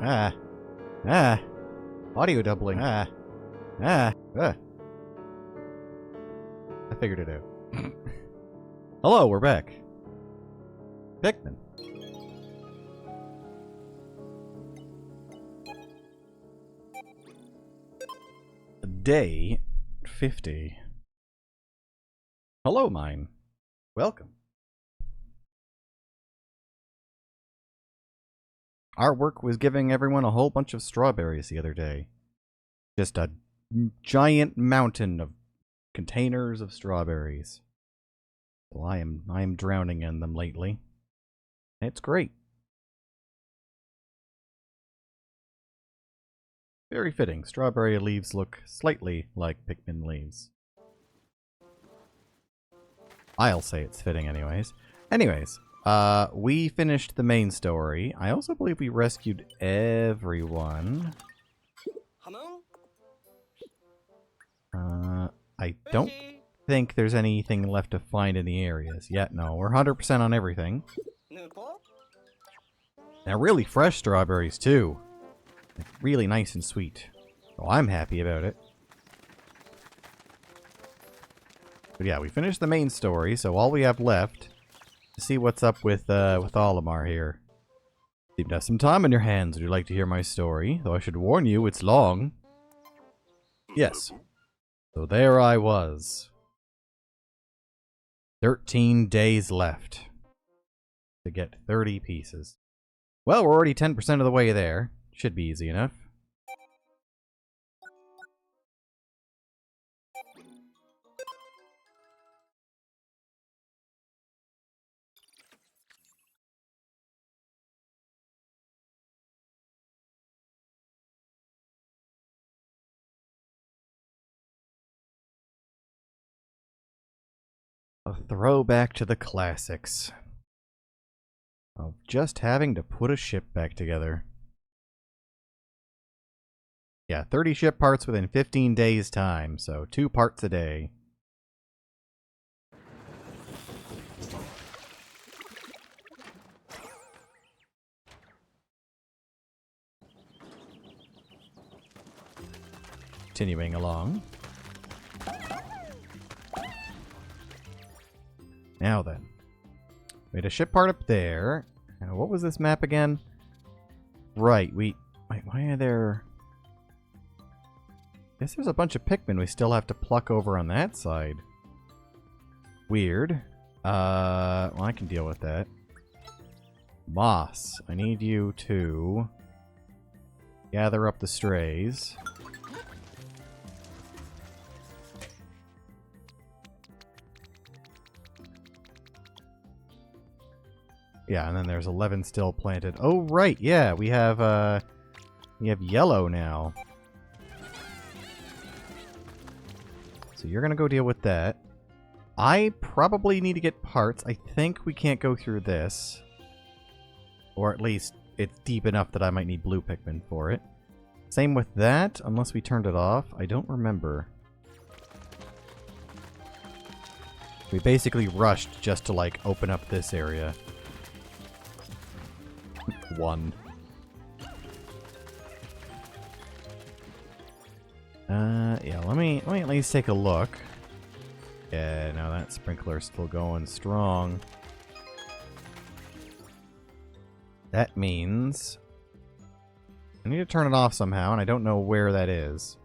Ah. Ah. Audio doubling. Ah. Ah. Ah. I figured it out. Hello, we're back. Pikmin. Day 50. Hello, mine. Welcome. Our work was giving everyone a whole bunch of strawberries the other day. Just a giant mountain of containers of strawberries. Well, I am drowning in them lately. It's great. Very fitting. Strawberry leaves look slightly like Pikmin leaves. I'll say it's fitting anyways. We finished the main story. I also believe we rescued everyone. I don't think there's anything left to find in the areas yet. No, we're 100% on everything. Now, really fresh strawberries, too. Really nice and sweet. So I'm happy about it. But yeah, we finished the main story, so all we have left to see what's up with Olimar here. Seem to have some time on your hands. Would you like to hear my story? Though I should warn you, it's long. Yes. So there I was. 13 days left to get 30 pieces. Well, we're already 10% of the way there. Should be easy enough. A throwback to the classics of just having to put a ship back together. Yeah, 30 ship parts within 15 days time, so 2 parts a day. Continuing along. Now then. We had a ship part up there. And what was this map again? Right, wait, why are there... I guess there's a bunch of Pikmin we still have to pluck over on that side. Weird. Well, I can deal with that. Moss, I need you to gather up the strays. Yeah, and then there's 11 still planted. Oh, right, yeah, we have yellow now. So you're gonna go deal with that. I probably need to get parts. I think we can't go through this. Or at least it's deep enough that I might need blue Pikmin for it. Same with that, unless we turned it off. I don't remember. We basically rushed just to, like, open up this area. 1. Yeah, let me at least take a look. Yeah, no, that sprinkler's still going strong. That means I need to turn it off somehow, and I don't know where that is.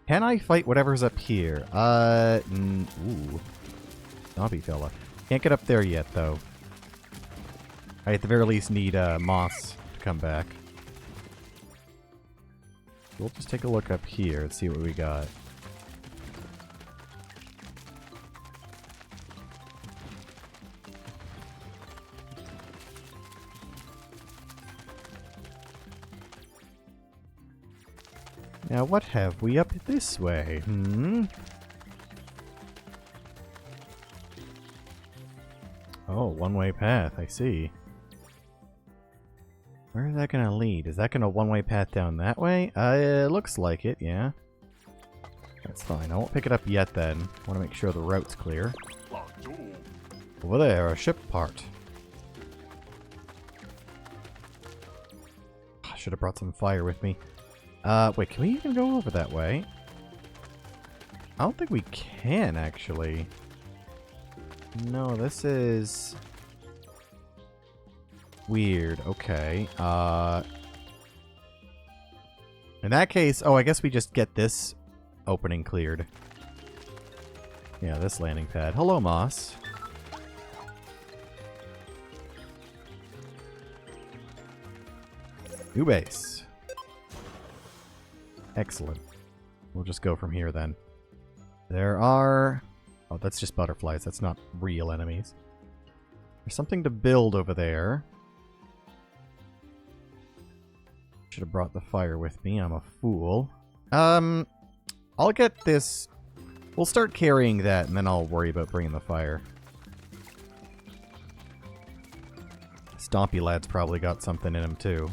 Can I fight whatever's up here? Ooh. Snobby fella. Can't get up there yet, though. I, at the very least, need Moss to come back. We'll just take a look up here and see what we got. Now, what have we up this way? Oh, one-way path, I see. Where is that going to lead? Is that going to one-way path down that way? It looks like it, yeah. That's fine. I won't pick it up yet then. I want to make sure the route's clear. Over there, a ship part. should have brought some fire with me. Wait, can we even go over that way? I don't think we can, actually. No, this is... weird. Okay. In that case... oh, I guess we just get this opening cleared. Yeah, this landing pad. Hello, Moss. New base. Excellent. We'll just go from here then. There are... oh, that's just butterflies. That's not real enemies. There's something to build over there. Should have brought the fire with me. I'm a fool. I'll get this... we'll start carrying that, and then I'll worry about bringing the fire. Stompy Lad's probably got something in him, too.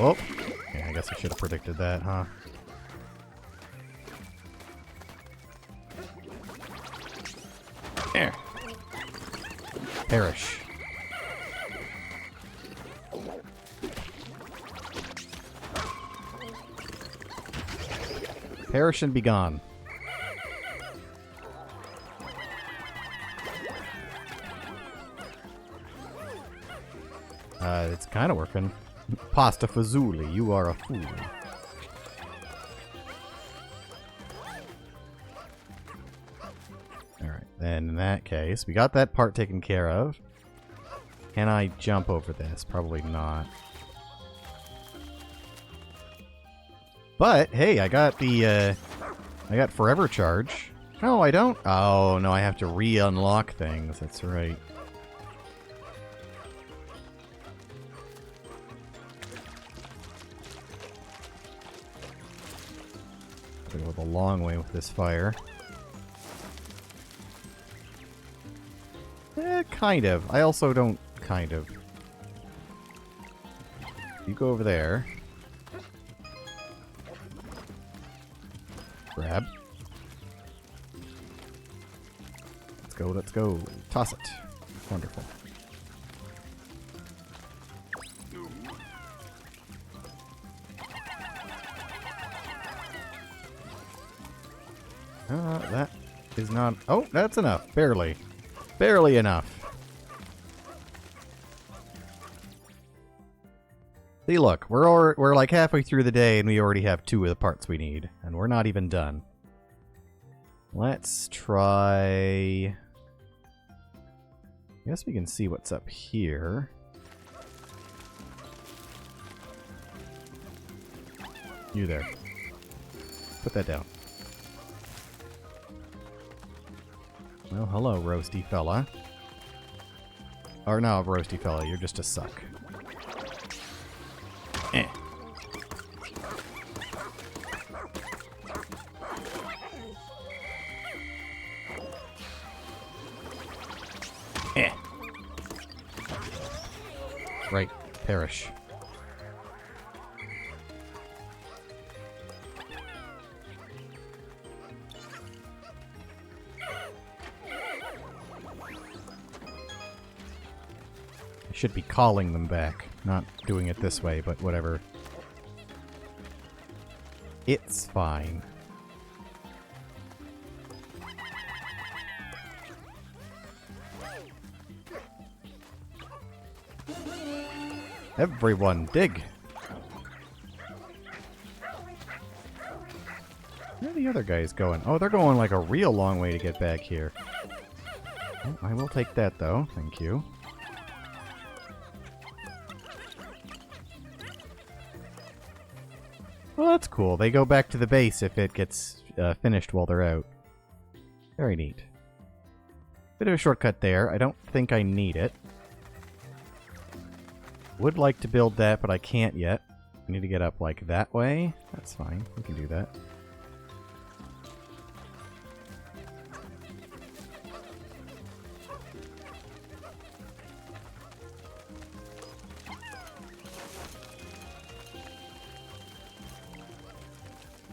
Oh! Yeah, I guess I should have predicted that, huh? There. Perish. Perish and be gone. It's kind of working. Pasta Fazouli, you are a fool. Alright, then in that case, we got that part taken care of. Can I jump over this? Probably not. But, hey, I got the, I got Forever Charge. No, I don't. Oh, no, I have to re-unlock things. That's right. Go a long way with this fire. Kind of. I also don't kind of. You go over there. Grab. Let's go, let's go. Toss it. Wonderful. That is not... oh, that's enough. Barely. Barely enough. See, look. We're like halfway through the day and we already have 2 of the parts we need. And we're not even done. Let's try... I guess we can see what's up here. You there. Put that down. Well, hello, roasty fella. Or no, roasty fella, you're just a suck. Eh. Eh. Right, perish. Should be calling them back, not doing it this way, but whatever. It's fine. Everyone, dig! Where are the other guys going? Oh, they're going like a real long way to get back here. Oh, I will take that, though. Thank you. Well, that's cool. They go back to the base if it gets finished while they're out. Very neat. Bit of a shortcut there. I don't think I need it. Would like to build that, but I can't yet. I need to get up like that way. That's fine. We can do that.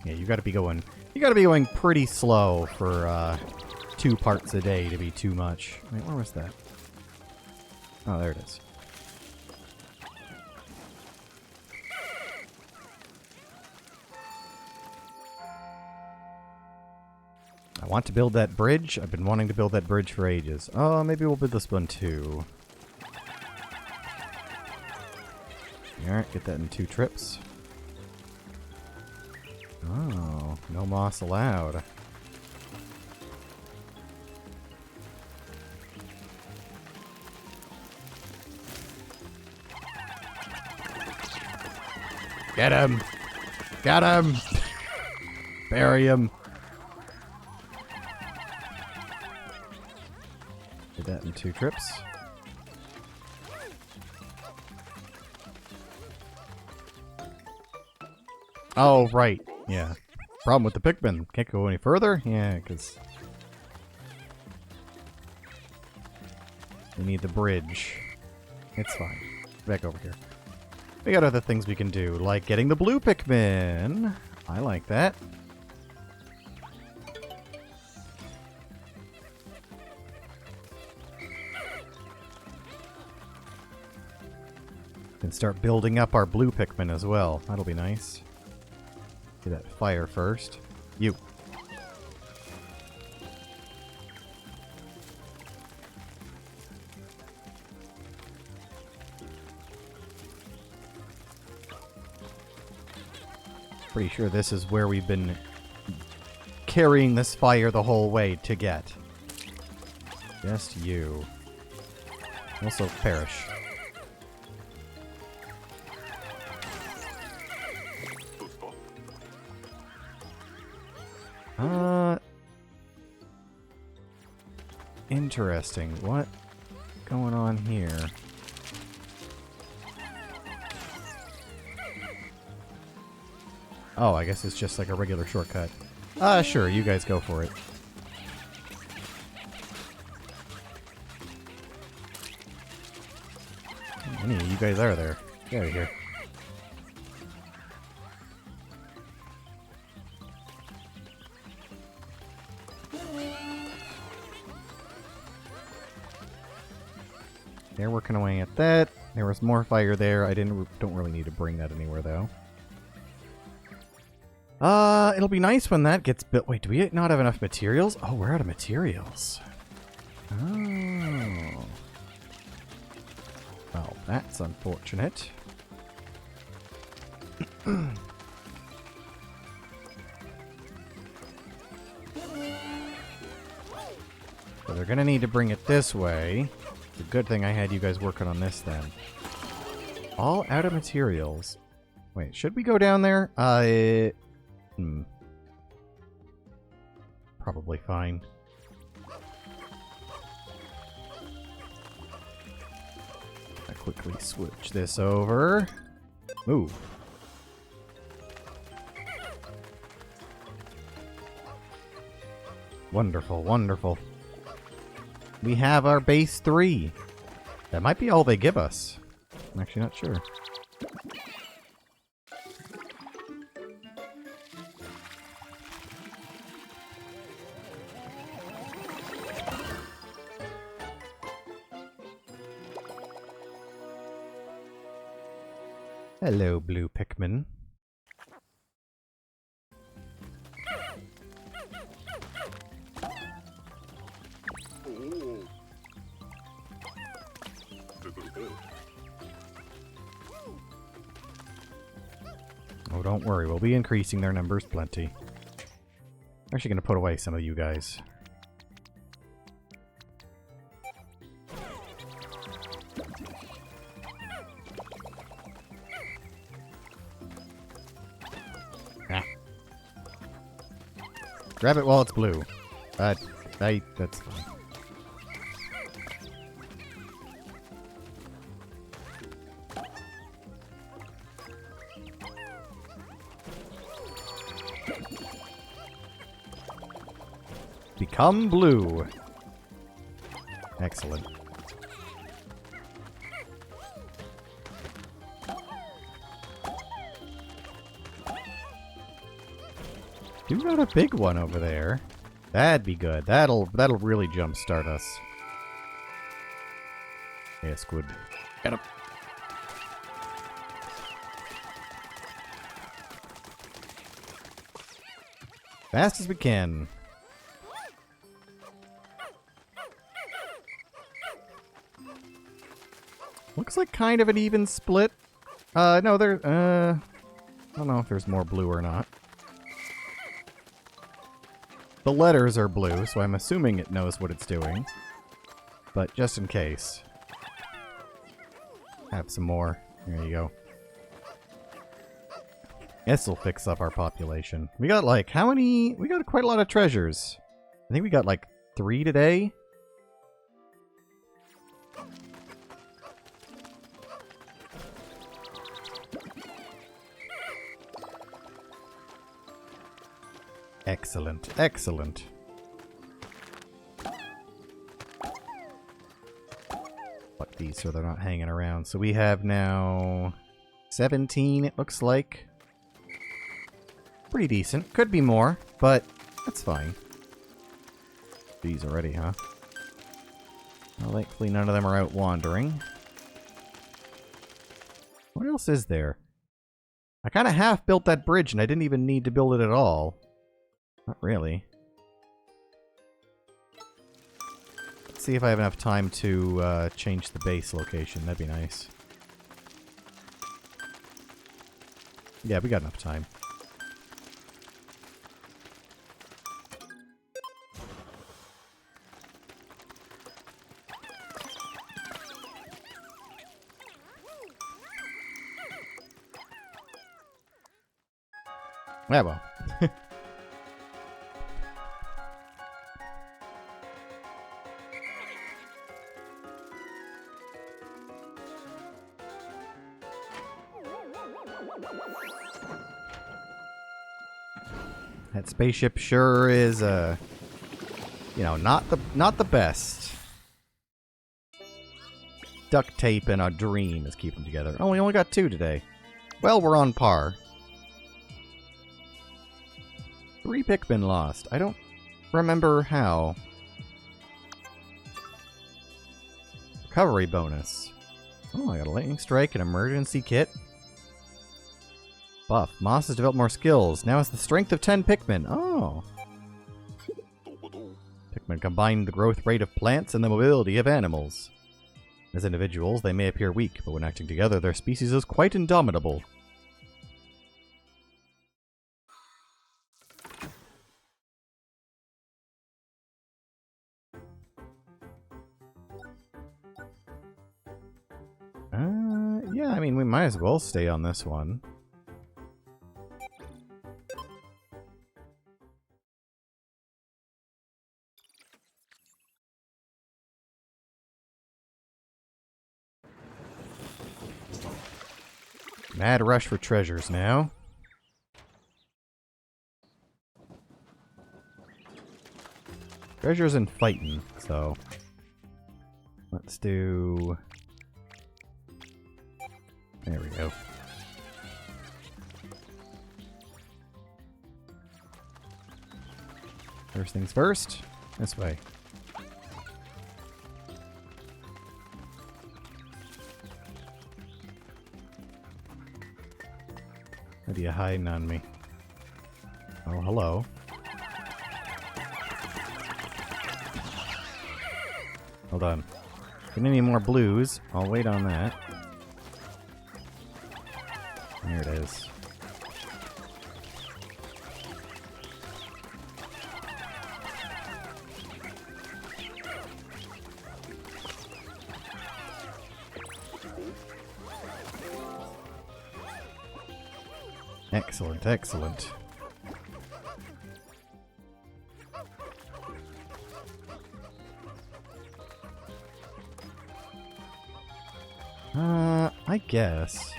Yeah, you gotta be going pretty slow for 2 parts a day to be too much. Wait, where was that? Oh, there it is. I want to build that bridge. I've been wanting to build that bridge for ages. Oh, maybe we'll build this one too. Alright, get that in 2 trips. Oh, no moss allowed. Get him! Got him! Bury him! Did that in 2 trips. Oh, right. Yeah. Problem with the Pikmin. Can't go any further? Yeah, because we need the bridge. It's fine. Back over here. We got other things we can do, like getting the blue Pikmin. I like that. And start building up our blue Pikmin as well. That'll be nice. Do that fire first. You. Pretty sure this is where we've been carrying this fire the whole way to get. Just you. Also perish. Interesting. What going on here? Oh, I guess it's just like a regular shortcut. Sure, you guys go for it. How many of you guys are there? Get out of here. They're working away at that. There was more fire there. I don't really need to bring that anywhere though. It'll be nice when that gets built. Wait, do we not have enough materials? Oh, we're out of materials. Oh. Well, that's unfortunate. So they're gonna need to bring it this way. It's a good thing I had you guys working on this then. All out of materials. Wait, should we go down there? Probably fine. I quickly switch this over. Move. Wonderful, wonderful. We have our base 3. That might be all they give us. I'm actually not sure. Hello, blue Pikmin. Oh, don't worry. We'll be increasing their numbers plenty. I'm actually going to put away some of you guys. Grab it while it's blue. That's fine. Become blue. Excellent. You got a big one over there. That'd be good. That'll really jumpstart us. Yeah, squid. Get him. Fast as we can. Looks like kind of an even split. No, there, I don't know if there's more blue or not. The letters are blue, so I'm assuming it knows what it's doing. But just in case. Have some more. There you go. This'll fix up our population. We got like, how many? We got quite a lot of treasures. I think we got like 3 today. Excellent, excellent. Fuck these so they're not hanging around. So we have now 17, it looks like. Pretty decent. Could be more, but that's fine. These already, huh? Well, thankfully none of them are out wandering. What else is there? I kind of half built that bridge and I didn't even need to build it at all. Not really. Let's see if I have enough time to change the base location. That'd be nice. Yeah, we got enough time. Yeah, well. That spaceship sure is, you know, not the best. Duct tape and a dream is keeping together. Oh, we only got 2 today. Well, we're on par. 3 Pikmin lost. I don't remember how. Recovery bonus. Oh, I got a lightning strike, an emergency kit. Buff. Moss has developed more skills. Now it's the strength of 10 Pikmin. Oh. Pikmin combine the growth rate of plants and the mobility of animals. As individuals, they may appear weak, but when acting together, their species is quite indomitable. Yeah, I mean, we might as well stay on this one. Mad rush for treasures now. Treasures and fighting, so let's do... There we go. First things first, this way. What are you hiding on me? Oh, hello. Hold on. If I need any more blues, I'll wait on that. There it is. Excellent, excellent. I guess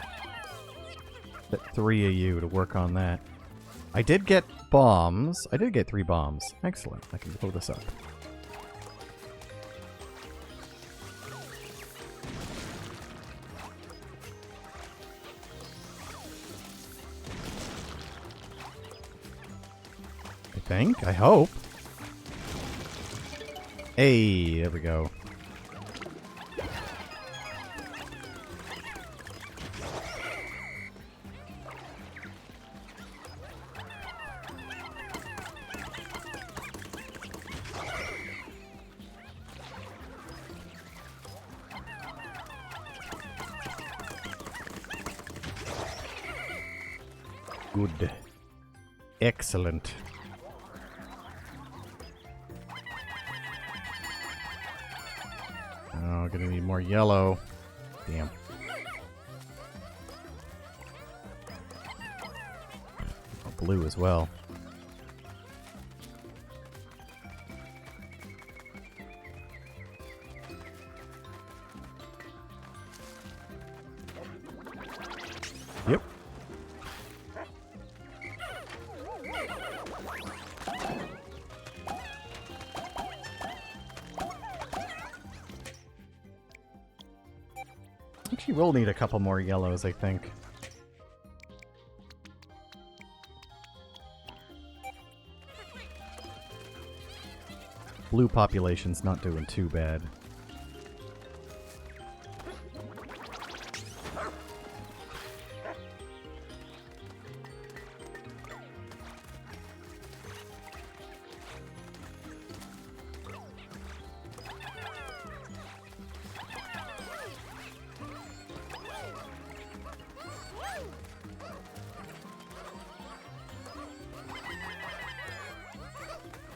that 3 of you to work on that. I did get bombs. I did get 3 bombs. Excellent. I can blow this up. I think. I hope. Hey, there we go. Good. Excellent. Oh, gonna need more yellow. Damn. Oh, blue as well. Yep. Actually, we'll need a couple more yellows, I think. Blue population's not doing too bad.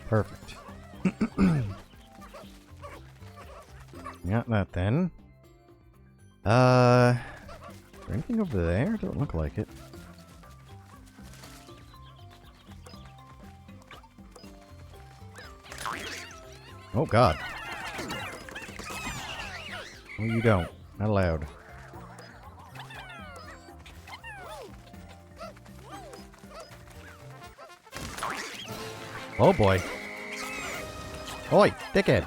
Perfect. Got that then. Is there anything over there? Don't look like it. Oh god. Oh, you don't. Not allowed. Oh boy. Oi, dickhead.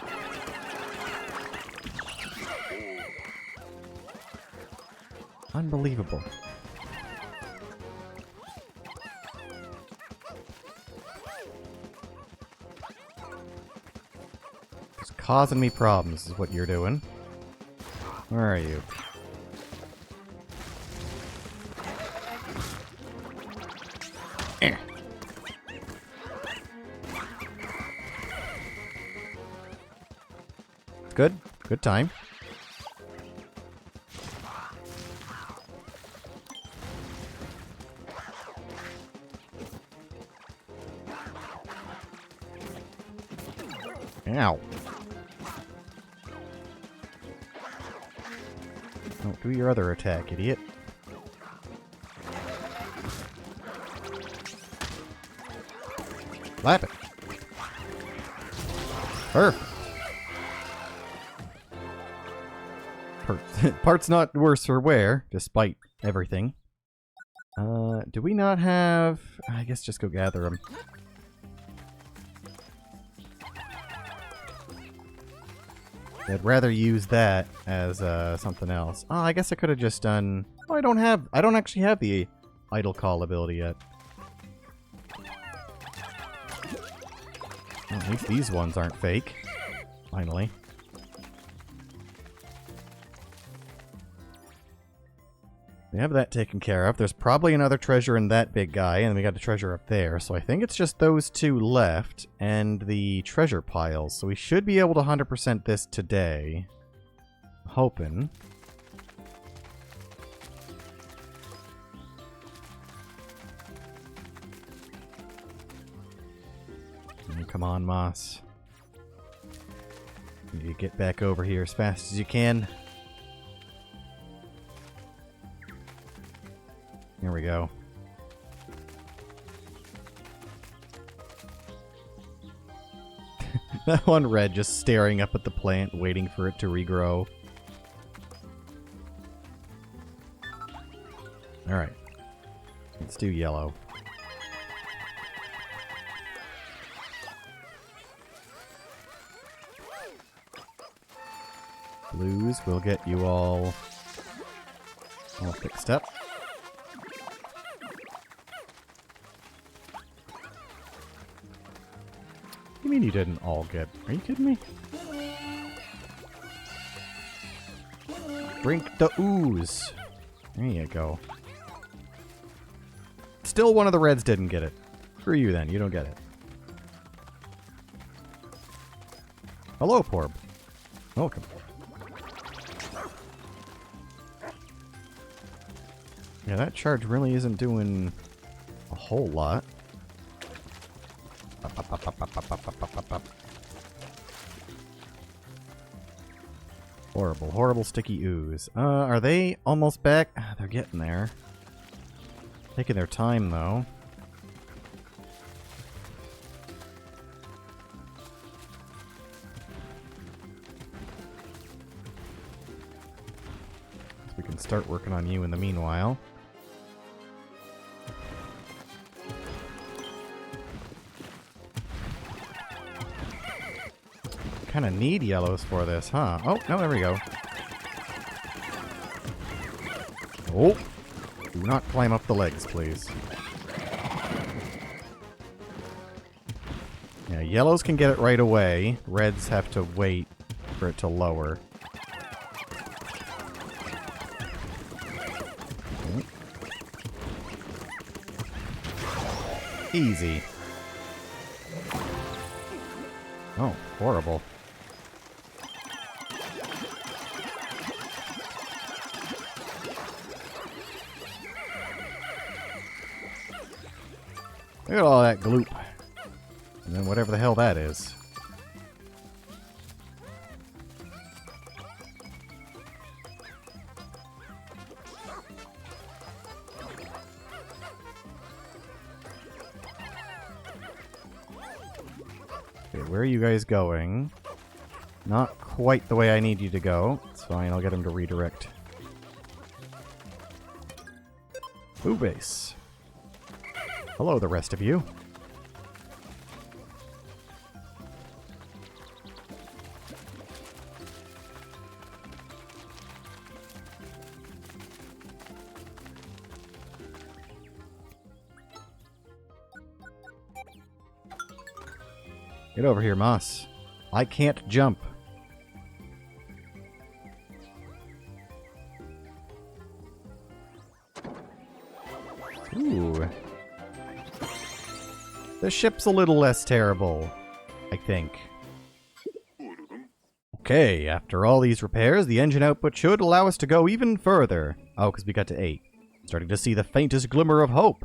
Unbelievable. Just causing me problems is what you're doing. Where are you? Eh. Good. Good time. Ow. Don't do your other attack, idiot. Slap it. Perfect. Part's not worse for wear, despite everything. Do we not have... I guess just go gather them. I'd rather use that as something else. Oh, I guess I could have just done... Oh, I don't actually have the idle call ability yet. Well, at least these ones aren't fake. Finally. We have that taken care of. There's probably another treasure in that big guy, and we got a treasure up there. So I think it's just those two left, and the treasure piles. So we should be able to 100% this today. Hoping. Come on, Moss. You get back over here as fast as you can. Here we go. That one red just staring up at the plant, waiting for it to regrow. Alright. Let's do yellow. Blues will get you all fixed up. What do you mean you didn't all get? Are you kidding me? Drink the ooze. There you go. Still one of the reds didn't get it. Screw you then, you don't get it. Hello, Porb. Welcome. Yeah, that charge really isn't doing a whole lot. Up, up, up, up, up, up, up, up, up, up. Horrible, horrible sticky ooze. Are they almost back? Ah, they're getting there. Taking their time, though. So we can start working on you in the meanwhile. Kind of need yellows for this, huh? Oh, no, there we go. Oh! Do not climb up the legs, please. Yeah, yellows can get it right away. Reds have to wait for it to lower. Okay. Easy. Oh, horrible. Look at all that gloop. And then whatever the hell that is. Okay, where are you guys going? Not quite the way I need you to go. It's fine, I'll get him to redirect. Boo base. Hello, the rest of you. Get over here, Moss. I can't jump. Ooh. The ship's a little less terrible, I think. Okay, after all these repairs, the engine output should allow us to go even further. Oh, because we got to 8. Starting to see the faintest glimmer of hope.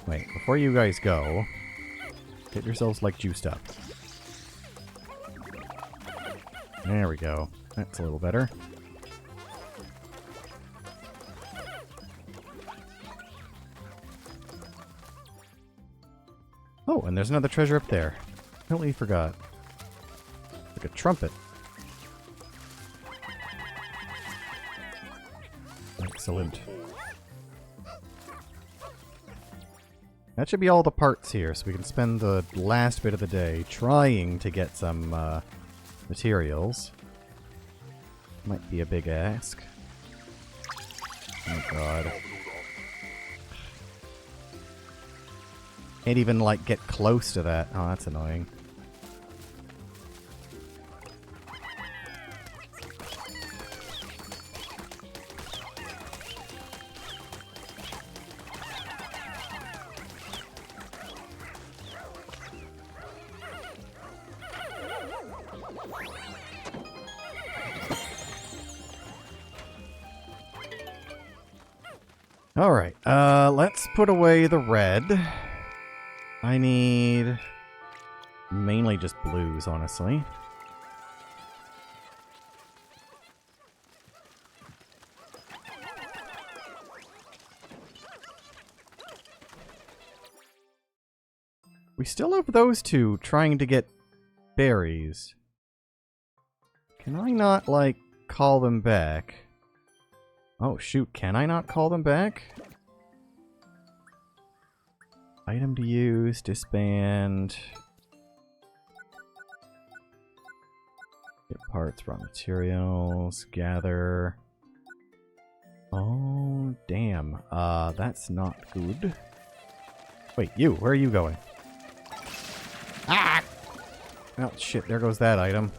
Wait, before you guys go, get yourselves, like, juiced up. There we go. That's a little better. Oh, and there's another treasure up there. Totally forgot. Like a trumpet. Excellent. That should be all the parts here, so we can spend the last bit of the day trying to get some materials. Might be a big ask. Oh god. Can't even, like, get close to that. Oh, that's annoying. Alright, let's put away the red. I need mainly just blues, honestly. We still have those two trying to get berries. Can I not, like, call them back? Oh, shoot. Can I not call them back? Item to use, disband. Get parts, raw materials, gather. Oh, damn. That's not good. Wait, you, where are you going? Ah! Oh, shit, there goes that item.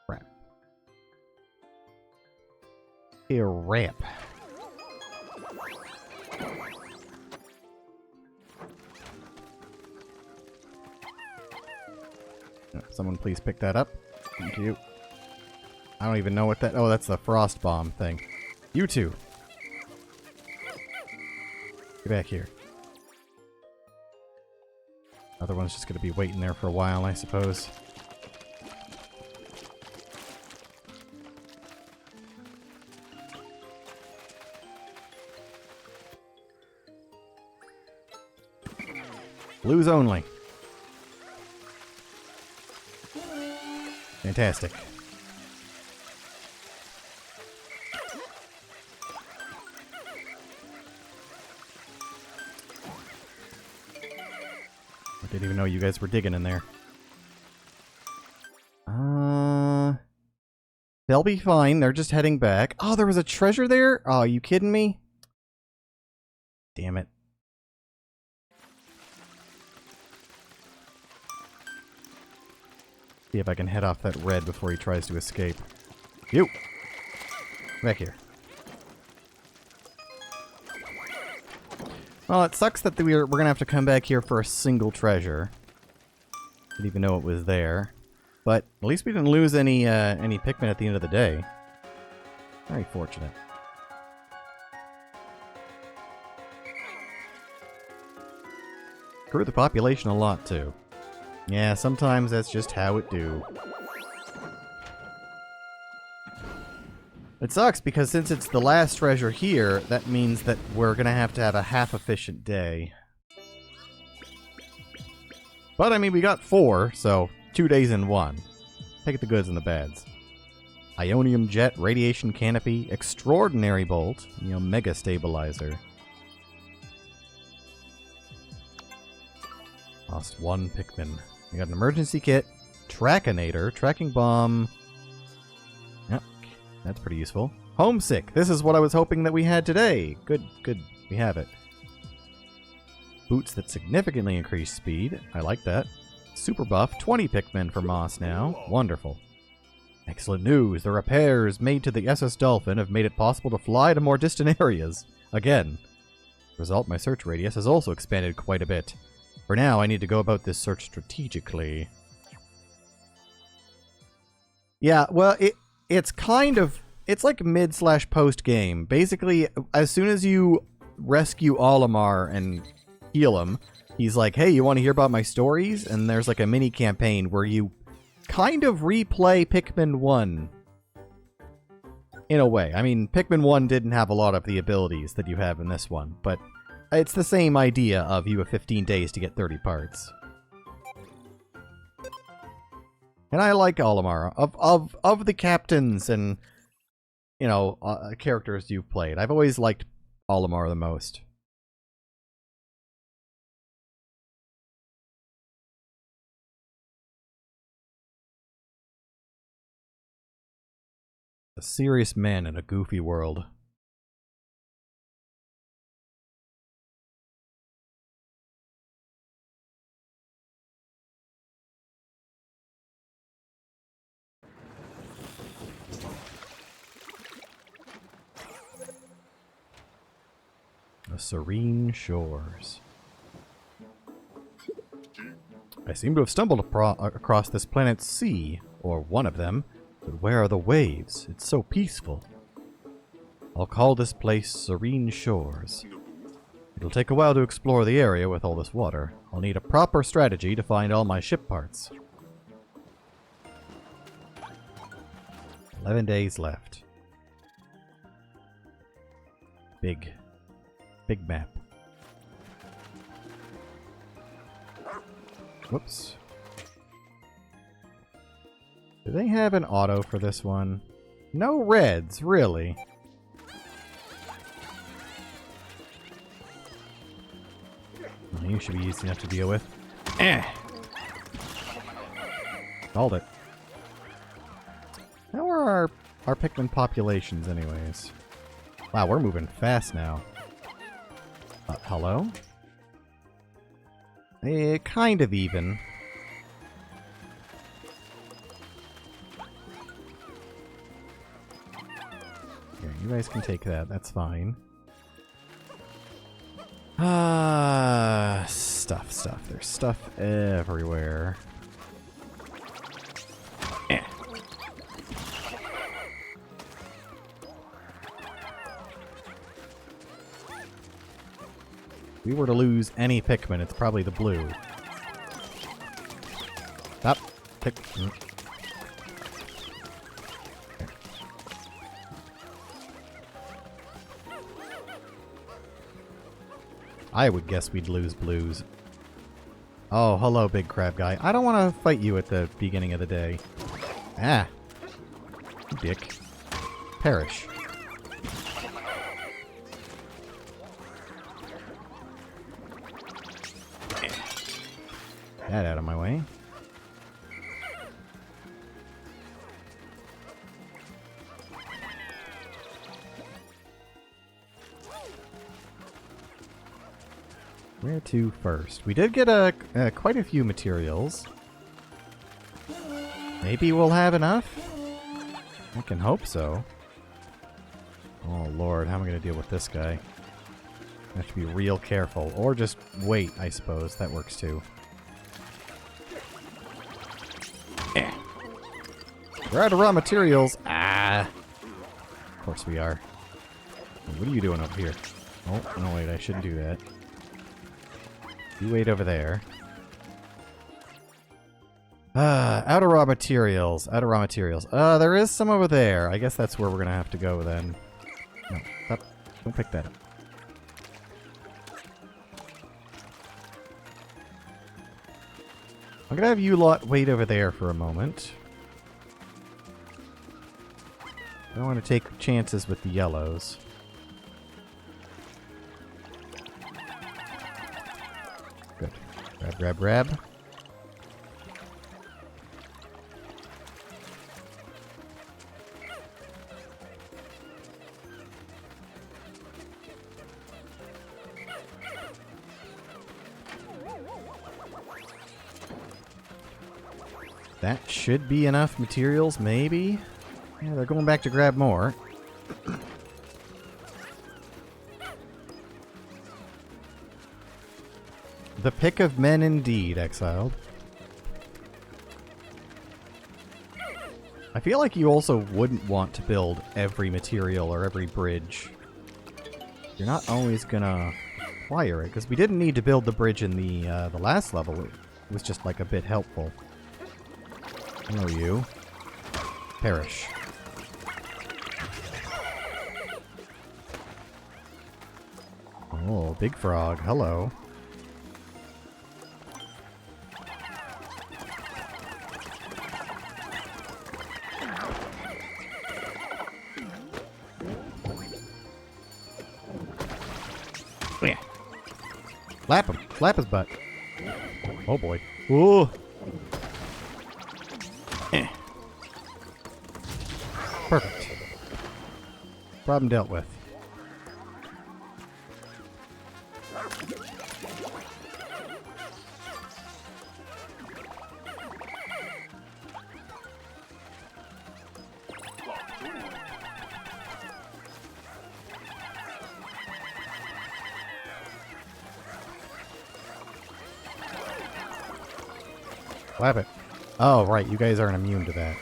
Crap. Here, ramp. Someone please pick that up. Thank you. I don't even know what that... Oh, that's the frost bomb thing. You two. Get back here. Other one's just going to be waiting there for a while, I suppose. Blues only. Fantastic. I didn't even know you guys were digging in there. They'll be fine. They're just heading back. Oh, there was a treasure there? Oh, are you kidding me? Damn it. See if I can head off that red before he tries to escape. You! Back here. Well, it sucks that we're gonna have to come back here for a single treasure. Didn't even know it was there. But at least we didn't lose any Pikmin at the end of the day. Very fortunate. Grew the population a lot, too. Yeah, sometimes that's just how it do. It sucks because since it's the last treasure here, that means that we're gonna have to have a half-efficient day. But, I mean, we got 4, so 2 days in 1. Take the goods and the bads. Ionium Jet, Radiation Canopy, Extraordinary Bolt, and the Omega Stabilizer. Lost 1 Pikmin. We got an emergency kit, Trackinator, Tracking Bomb. Yep, that's pretty useful. Homesick. This is what I was hoping that we had today. Good, good. We have it. Boots that significantly increase speed. I like that. Super buff. 20 Pikmin for Moss now. Wonderful. Excellent news. The repairs made to the SS Dolphin have made it possible to fly to more distant areas. Again. Result, my search radius has also expanded quite a bit. For now, I need to go about this search strategically. Yeah, well, it's kind of... It's like mid/post game. Basically, as soon as you rescue Olimar and heal him, he's like, hey, you want to hear about my stories? And there's like a mini campaign where you kind of replay Pikmin 1. In a way. I mean, Pikmin 1 didn't have a lot of the abilities that you have in this one, but it's the same idea of you have 15 days to get 30 parts. And I like Olimar. Of the captains and, you know, characters you've played, I've always liked Olimar the most. A serious man in a goofy world. The serene shores. I seem to have stumbled across this planet's sea, or one of them. But where are the waves? It's so peaceful. I'll call this place Serene Shores. It'll take a while to explore the area with all this water. I'll need a proper strategy to find all my ship parts. 11 days left. Big map. Whoops. Do they have an auto for this one? No reds, really. Well, you should be easy enough to deal with. Eh! Called it. How are our Pikmin populations anyways? Wow, we're moving fast now. Hello? Kind of even. Here, you guys can take that. That's fine. Stuff. There's stuff everywhere. Eh. If we were to lose any Pikmin, it's probably the blue. Stop. Pikmin. I would guess we'd lose blues. Oh, hello, big crab guy. I don't want to fight you at the beginning of the day. Ah. Dick. Perish. That out of my way. Where to first? We did get quite a few materials. Maybe we'll have enough? I can hope so. Oh lord, how am I going to deal with this guy? I have to be real careful. Or just wait, I suppose. That works too. Eh. We're out of raw materials. Ah! Of course we are. What are you doing up here? Oh, no wait, I shouldn't do that. You wait over there. Out of raw materials. Out of raw materials. There is some over there. I guess that's where we're gonna have to go then. No, stop. Don't pick that up. I'm gonna have you lot wait over there for a moment. I don't want to take chances with the yellows. Good. Grab, grab, grab. That should be enough materials, maybe? Yeah, they're going back to grab more. The pick of men indeed, Exiled. I feel like you also wouldn't want to build every material or every bridge. You're not always gonna require it, because we didn't need to build the bridge in the last level. It was just like a bit helpful. Hello, you. Perish. Oh, big frog. Hello. Yeah. Slap him. Slap his butt. Oh boy. Ooh. Perfect. Problem dealt with. Slap it. Oh, right. You guys aren't immune to that.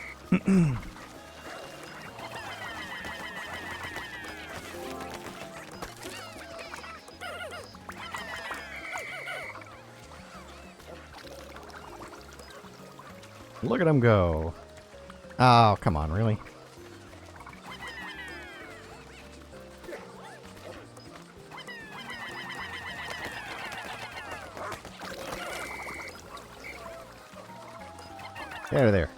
Look at him go. Oh, come on, really? Get out of there.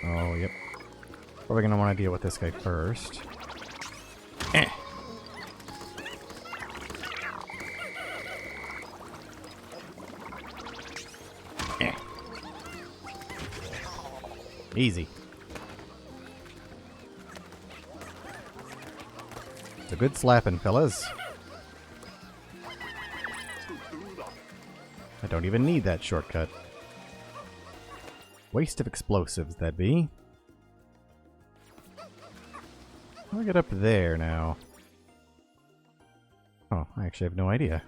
Oh, yep. Probably gonna want to deal with this guy first. Eh. Easy. It's a good slapping, fellas. I don't even need that shortcut. Waste of explosives, that'd be. How do I get up there now? Oh, I actually have no idea.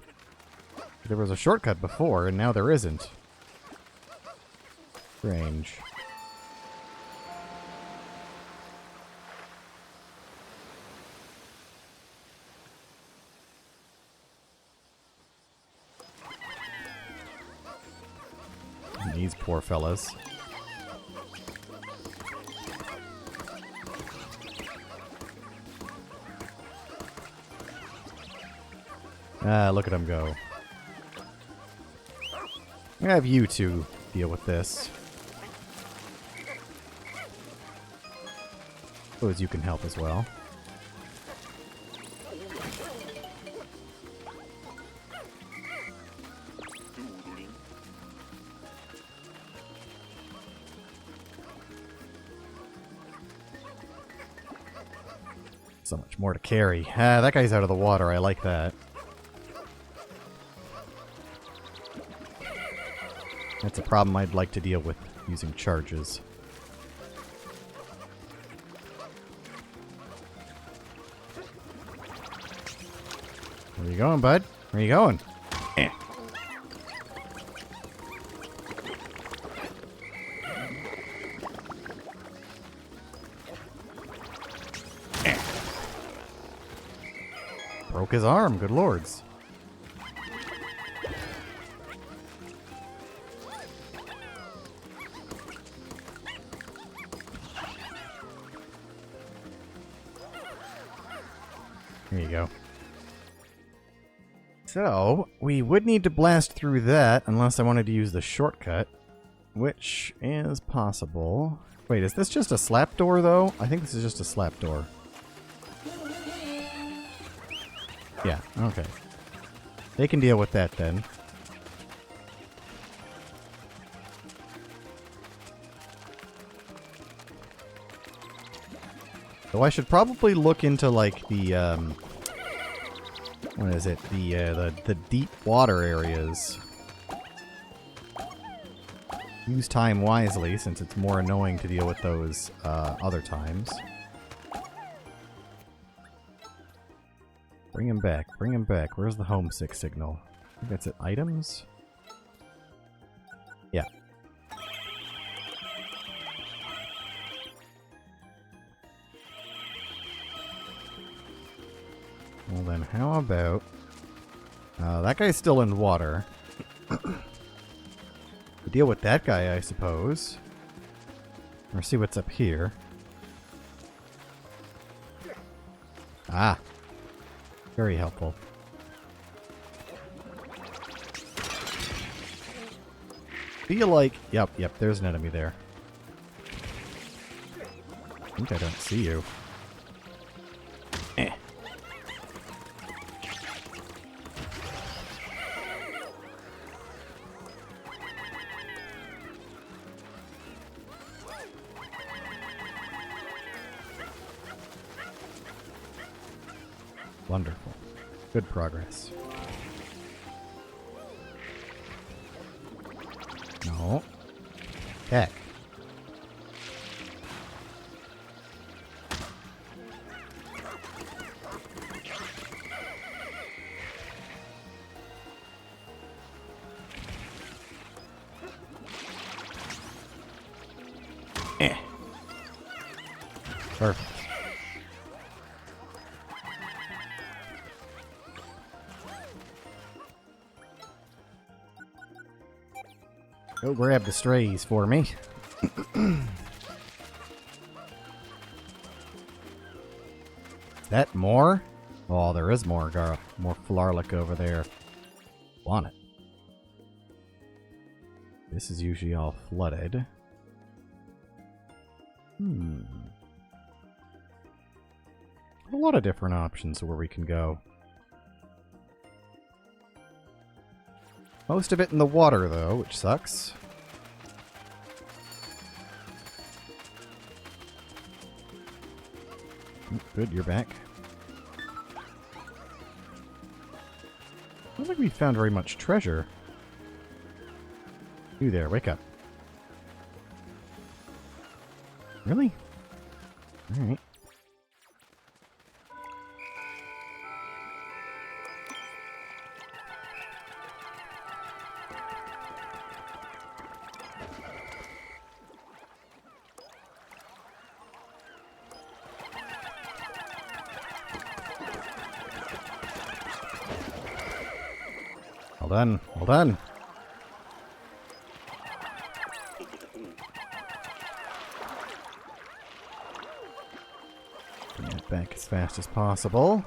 There was a shortcut before, and now there isn't. Strange. These poor fellas. Ah, look at them go. I'm gonna have you two deal with this. Suppose you can help as well. So much more to carry. Ah, that guy's out of the water. I like that. That's a problem I'd like to deal with using charges. Where you going, bud? Where you going? Eh. Eh. Broke his arm, good lords. There you go. So, we would need to blast through that unless I wanted to use the shortcut, which is possible. Wait, is this just a slap door, though? I think this is just a slap door. Yeah, okay. They can deal with that, then. So I should probably look into, like, the, what is it? The deep water areas. Use time wisely, since it's more annoying to deal with those, other times. Bring him back, bring him back. Where's the homesick signal? I think that's it. Items? Yeah. Well then, how about... that guy's still in water. Deal with that guy, I suppose. Or see what's up here. Ah. Very helpful. Feel like... Yep, there's an enemy there. I think I don't see you. Eh. Wonderful. Good progress. No. Heck. Eh. Perfect. Go grab the strays for me. That more? Oh, there is more Flarlic over there. Want it. This is usually all flooded. A lot of different options where we can go. Most of it in the water, though, which sucks. Good, you're back. I don't think we found very much treasure. You there, wake up. Really? Alright. Well done, well done. Bring it back as fast as possible.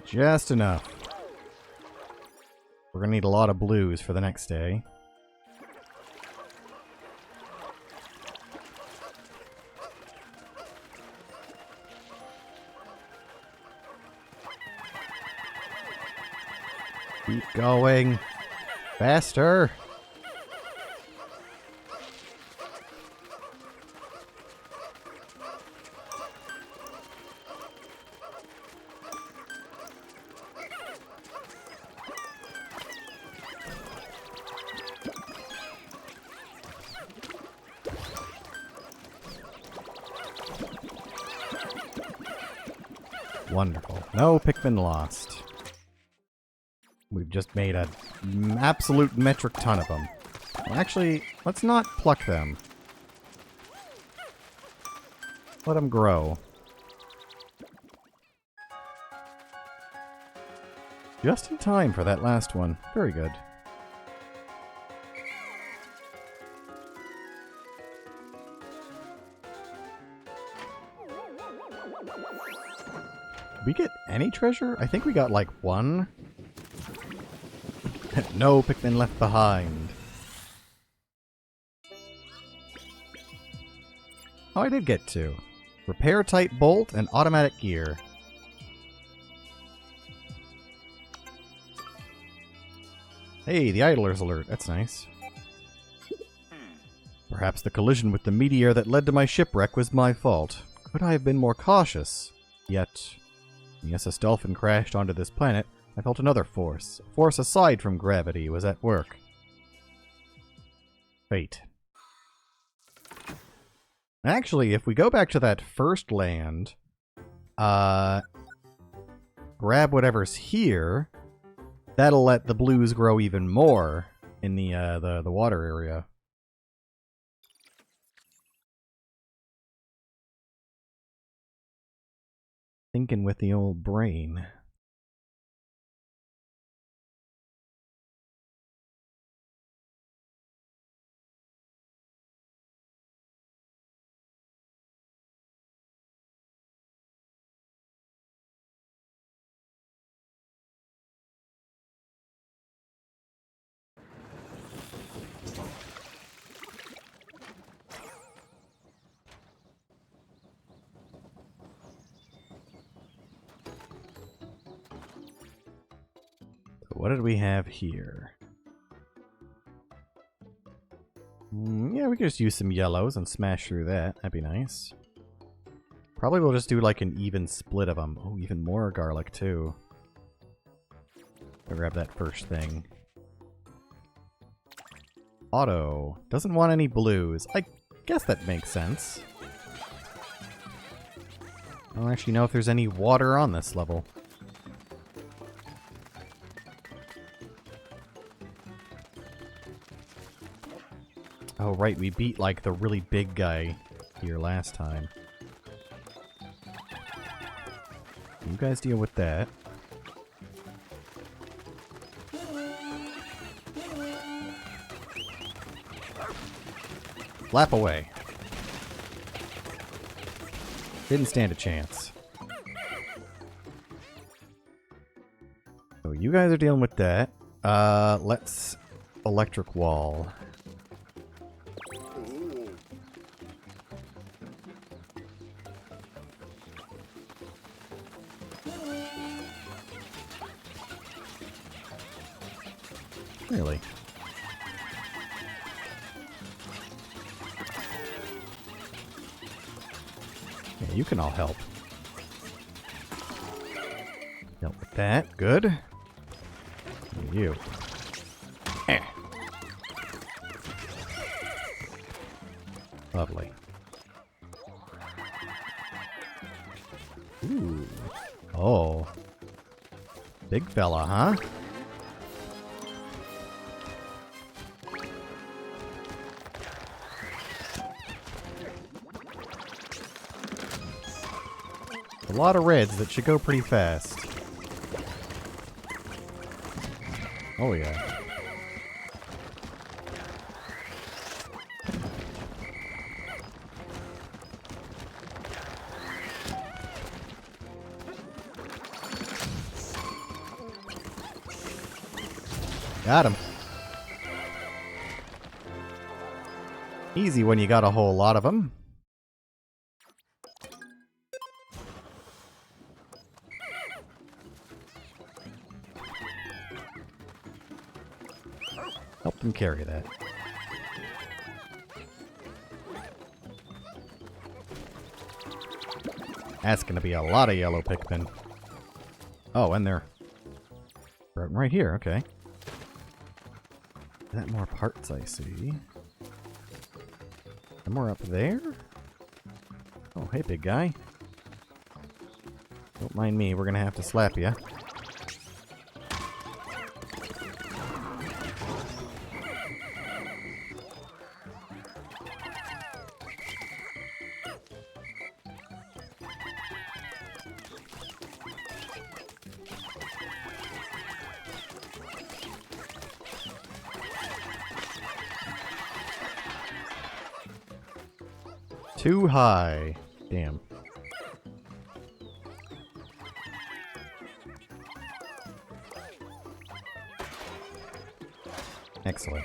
Just enough. We're gonna need a lot of blues for the next day. Keep going. Faster. Wonderful. No Pikmin lost. We've just made an absolute metric ton of them. Well, actually, let's not pluck them. Let them grow. Just in time for that last one. Very good. Did we get any treasure? I think we got like one. No Pikmin left behind. Oh, I did get two. Repair type bolt and automatic gear. Hey, the idler's alert. That's nice. Perhaps the collision with the meteor that led to my shipwreck was my fault. Could I have been more cautious? Yet, when the SS Dolphin crashed onto this planet, I felt another force. A force aside from gravity was at work. Fate. Actually, if we go back to that first land, grab whatever's here, that'll let the blues grow even more in the water area. Thinking with the old brain. What did we have here? Yeah, we could just use some yellows and smash through that. That'd be nice. Probably we'll just do like an even split of them. Oh, even more garlic too. I'll grab that first thing. Auto. Doesn't want any blues. I guess that makes sense. I don't actually know if there's any water on this level. Oh, right, we beat, like, the really big guy here last time. You guys deal with that. Flap away. Didn't stand a chance. So you guys are dealing with that. Let's electric wall. Really? You can all help. Dealt with that. Good. And you. Eh. Lovely. Ooh. Oh. Big fella, huh? A lot of reds that should go pretty fast. Oh yeah. Got him. Easy when you got a whole lot of them. Help them carry that. That's gonna be a lot of yellow Pikmin. Oh, and they're right here, okay. Is that more parts I see? And more up there? Oh, hey, big guy. Don't mind me, we're gonna have to slap ya. Too high. Damn. Excellent.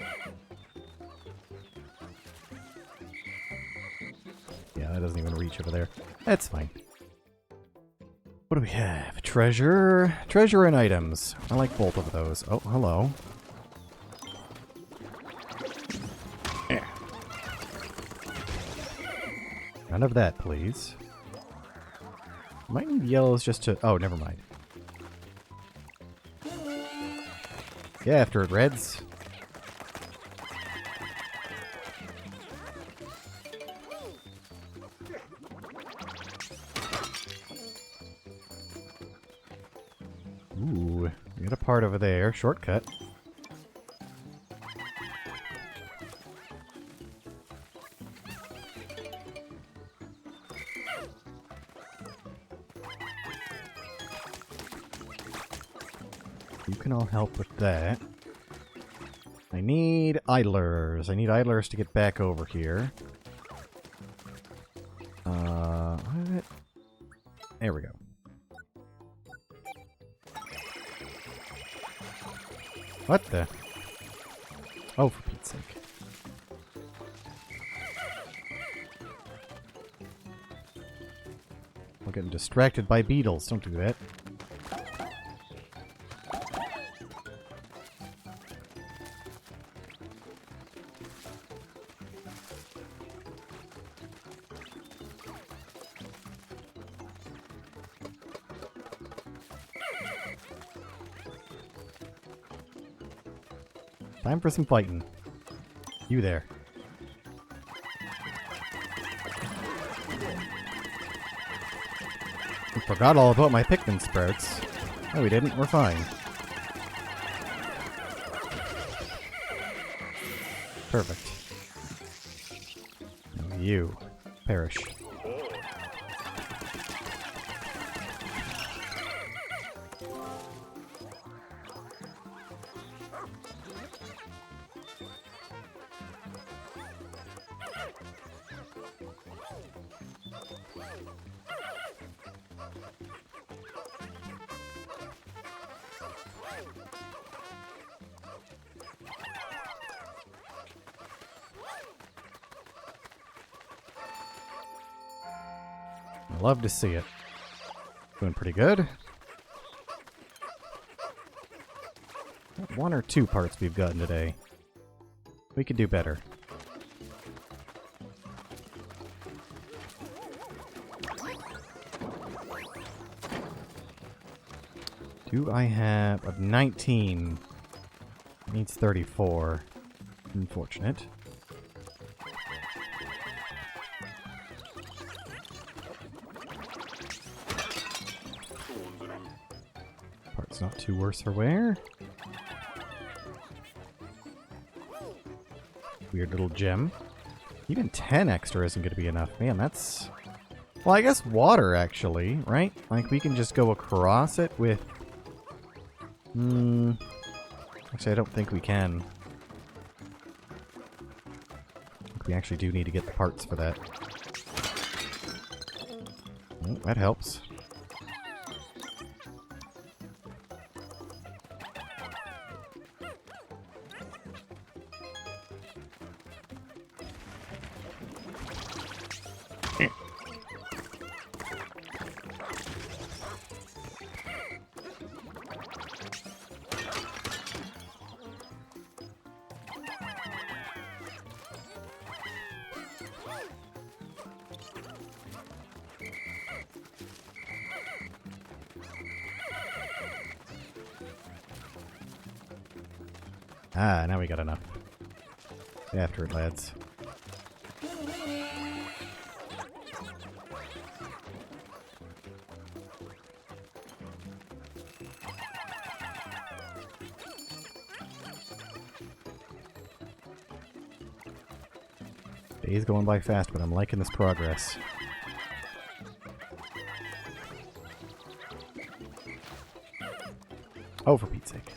Yeah, that doesn't even reach over there. That's fine. What do we have? Treasure. Treasure and items. I like both of those. Oh, hello. None of that, please. Might need yellows just to... Oh, never mind. Yeah, after it, reds. Ooh, we got a part over there. Shortcut. You can all help with that. I need idlers. I need idlers to get back over here. What? There we go. What the? Oh, for Pete's sake. I'm getting distracted by beetles. Don't do that. Time for some fighting. You there. We forgot all about my Pikmin sprouts. No, we didn't. We're fine. Perfect. Now you perish. Love to see it. Doing pretty good. One or two parts we've gotten today. We could do better. Do I have a 19? Needs 34. Unfortunate. Part's not too worse for wear. Weird little gem. Even 10 extra isn't going to be enough. Man, that's... Well, I guess water, actually, right? Like, we can just go across it with... Actually, I don't think we can. We actually do need to get the parts for that. Oh, that helps. Ah, now we got enough. Get after it, lads. Day's going by fast, but I'm liking this progress. Oh, for Pete's sake.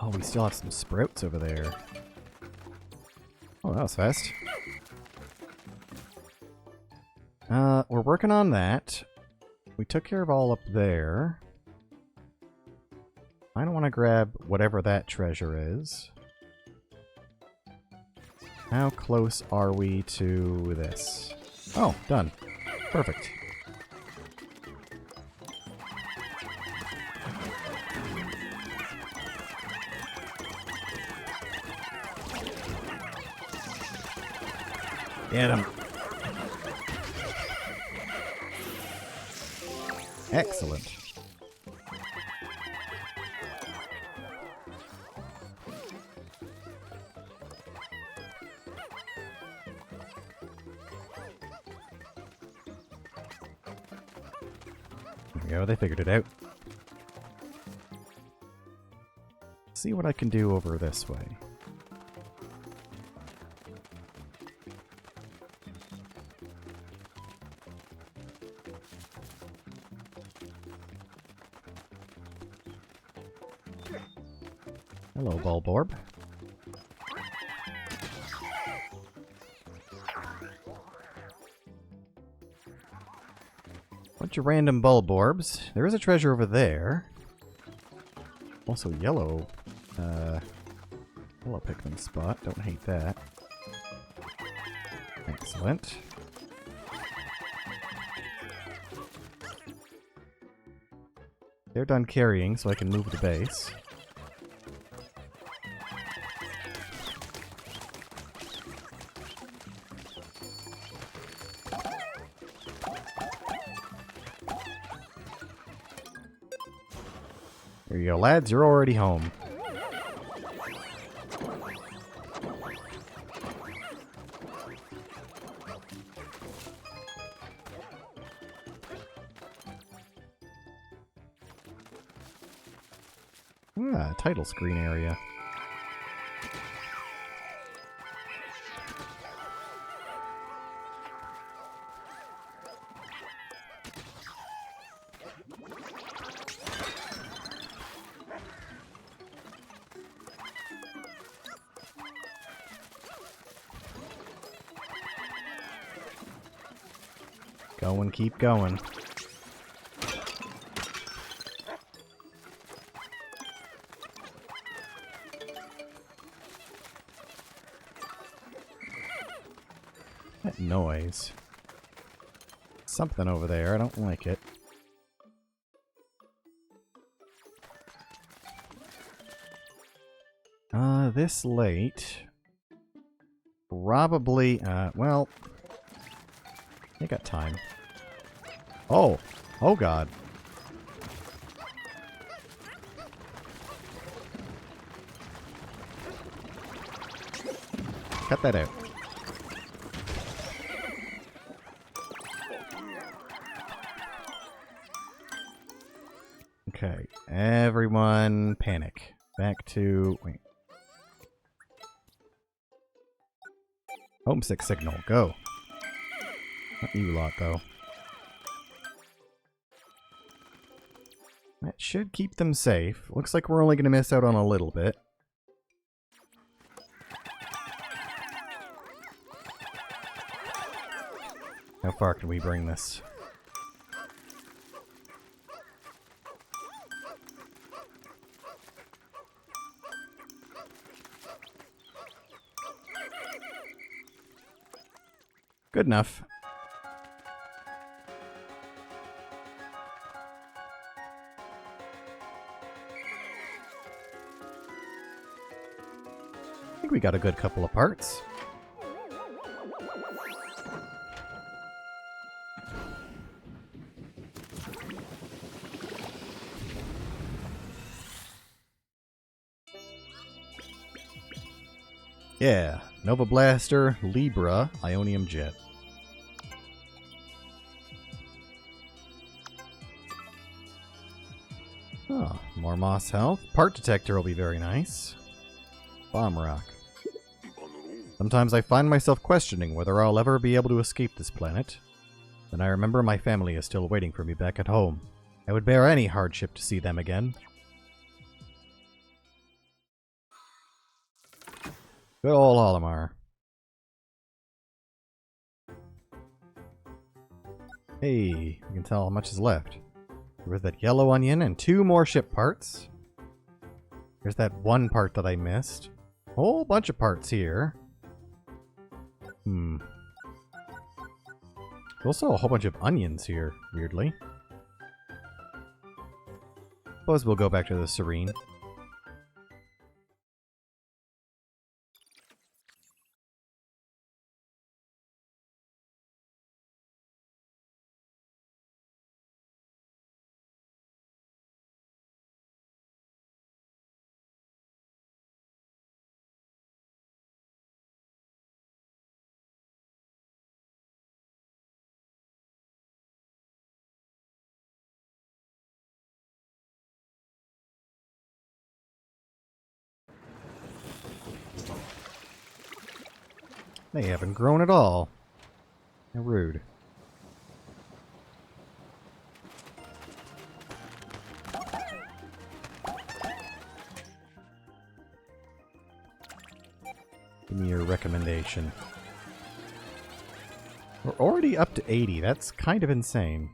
Oh, we still have some sprouts over there. Oh, that was fast. We're working on that. We took care of all up there. I don't want to grab whatever that treasure is. How close are we to this? Oh, done. Perfect. Get him. Excellent. There we go, they figured it out. See what I can do over this way. Hello, Bulborb. Bunch of random Bulborbs. There is a treasure over there. Also yellow. Yellow Pikmin spot. Don't hate that. Excellent. They're done carrying, so I can move the base. There you go, lads. You're already home. Ah, title screen area. Going, keep going. That noise. Something over there. I don't like it. This late. Probably, well, I got time. Oh! Oh god. Cut that out. Okay, everyone panic. Back to... wait. Homesick signal, go. Not you lot, though. That should keep them safe. Looks like we're only going to miss out on a little bit. How far can we bring this? Good enough. I think we got a good couple of parts. Yeah, Nova Blaster, Libra, Ionium Jet. Oh, more moss health. Part detector will be very nice. Bomb rock. Sometimes I find myself questioning whether I'll ever be able to escape this planet. Then I remember my family is still waiting for me back at home. I would bear any hardship to see them again. Good old Olimar. Hey, you can tell how much is left. There was that yellow onion and 2 more ship parts. There's that one part that I missed. Whole bunch of parts here. There's also a whole bunch of onions here, weirdly. Suppose we'll go back to the Serene. They haven't grown at all. How rude. Give me your recommendation. We're already up to 80. That's kind of insane.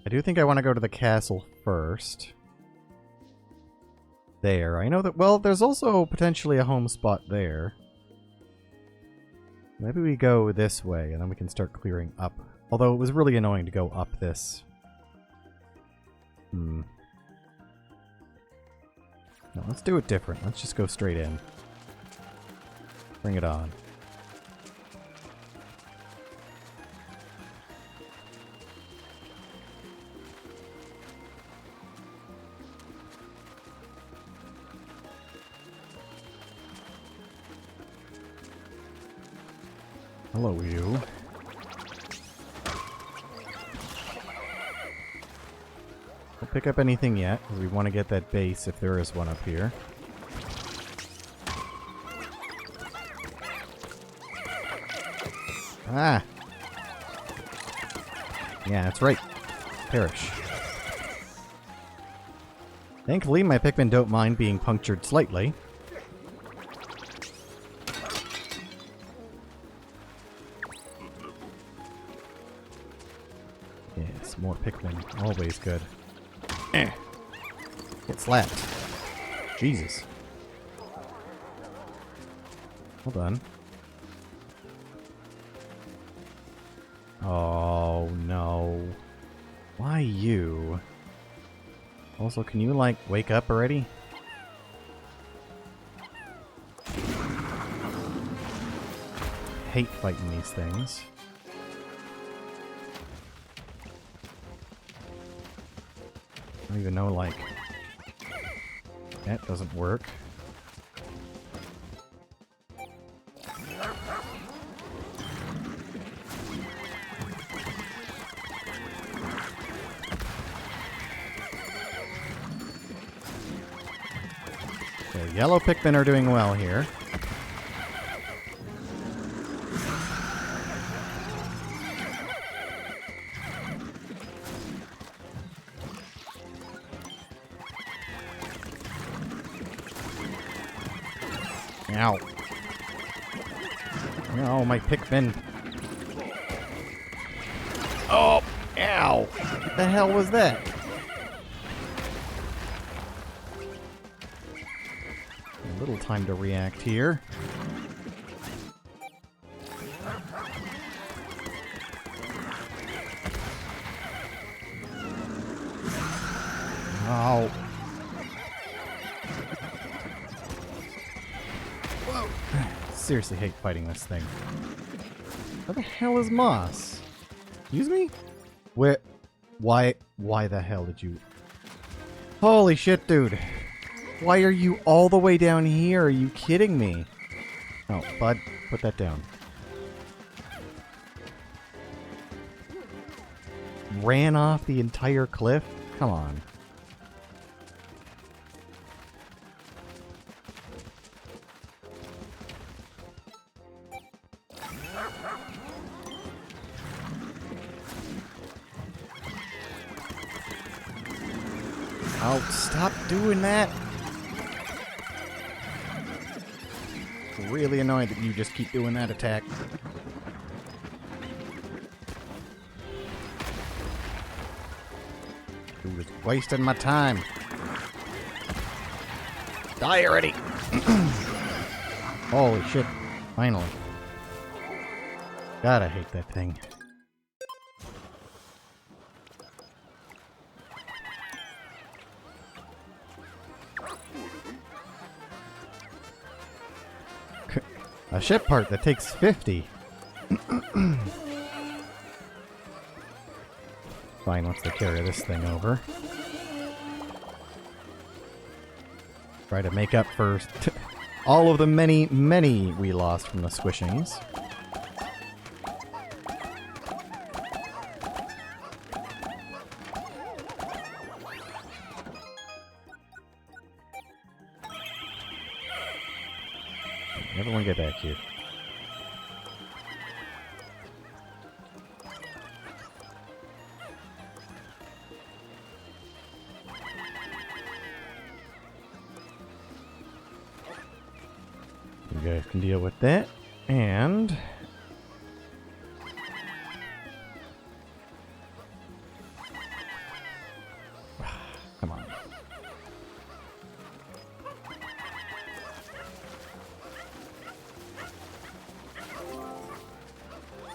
I do think I want to go to the castle first. There. I know that, well, there's also potentially a home spot there. Maybe we go this way, and then we can start clearing up. Although it was really annoying to go up this. No, let's do it different. Let's just go straight in. Bring it on. Hello, you. Don't pick up anything yet, because we want to get that base if there is one up here. Ah! Yeah, that's right. Perish. Thankfully, my Pikmin don't mind being punctured slightly. Yes, more Pikmin. Always good. Get slapped. Jesus. Hold on. Oh, no. Why you? Also, can you, like, wake up already? hate fighting these things. I don't even know, like... That doesn't work. Okay, yellow Pikmin are doing well here. Ow. No, my Pikmin. Oh, ow. What the hell was that? A little time to react here. Oh. Seriously hate fighting this thing. Where the hell is Moss? Excuse me? Where? Why the hell did you... Holy shit, dude. Why are you all the way down here? Are you kidding me? Oh, bud, put that down. Ran off the entire cliff? Come on. Oh, stop doing that. Really annoying that you just keep doing that attack. You're just wasting my time. Die already! Holy shit. Finally. God, I hate that thing. A ship part that takes 50. Fine, once they carry this thing over. Try to make up for all of the many we lost from the squishings. Everyone get back here. You guys can deal with that. And... come on.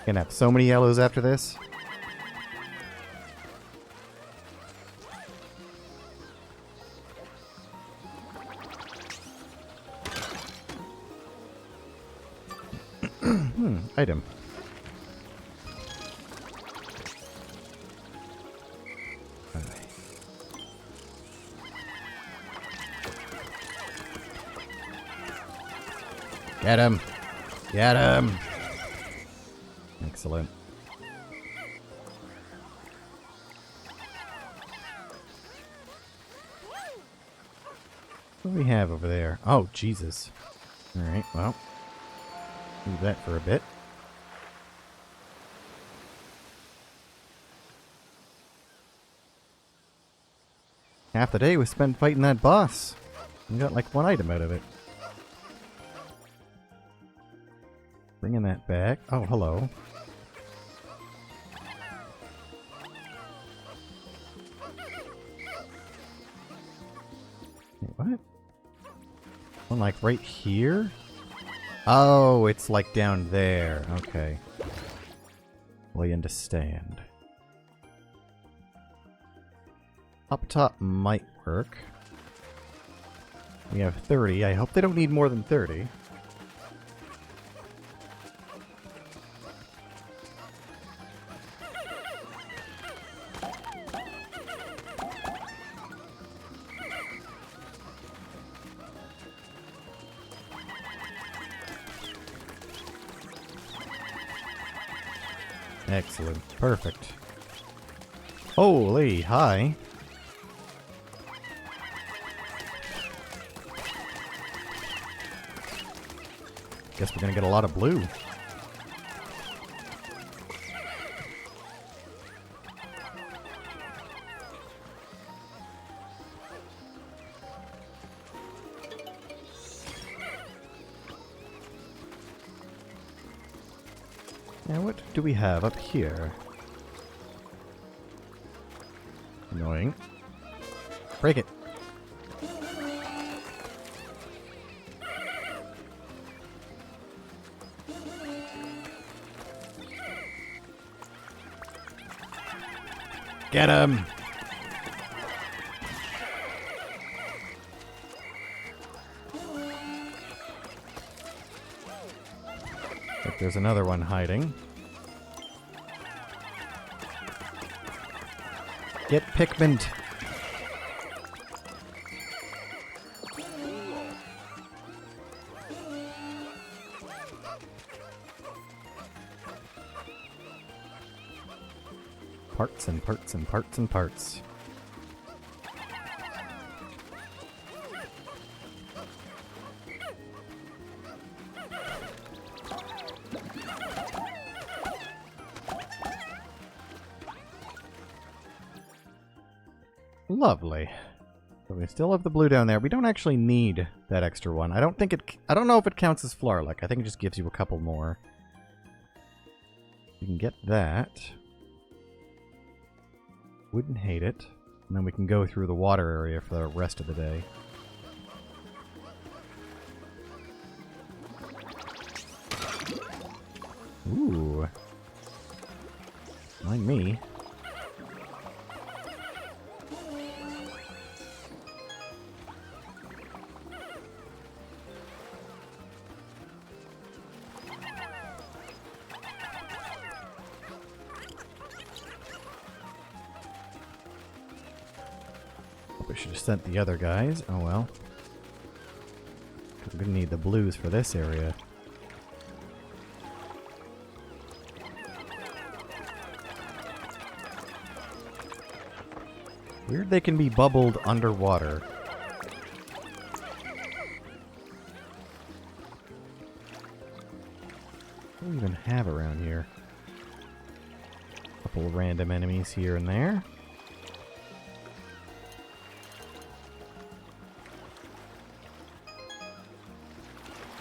Gonna have so many yellows after this. Item. Get him! Get him! Excellent. What do we have over there? Oh, Jesus. Alright, well. Leave that for a bit. Half the day was spent fighting that boss. We got like one item out of it. Bringing that back. Oh, hello. Wait, what? One like right here? Oh, it's like down there. Okay. We understand. Up top might work. We have 30. I hope they don't need more than 30. Excellent. Perfect. Holy, hi. Guess we're gonna get a lot of blue. Now what do we have up here? Annoying. Break it. Get him! Look, there's another one hiding. Get Pikmin. Parts and parts and parts and parts. Lovely. So we still have the blue down there. We don't actually need that extra one. I don't know if it counts as Florlick. I think it just gives you a couple more. You can get that. Wouldn't hate it. And then we can go through the water area for the rest of the day. Ooh. Mind me. We should have sent the other guys. Oh well. We're gonna need the blues for this area. Weird they can be bubbled underwater. What do we even have around here? A couple of random enemies here and there.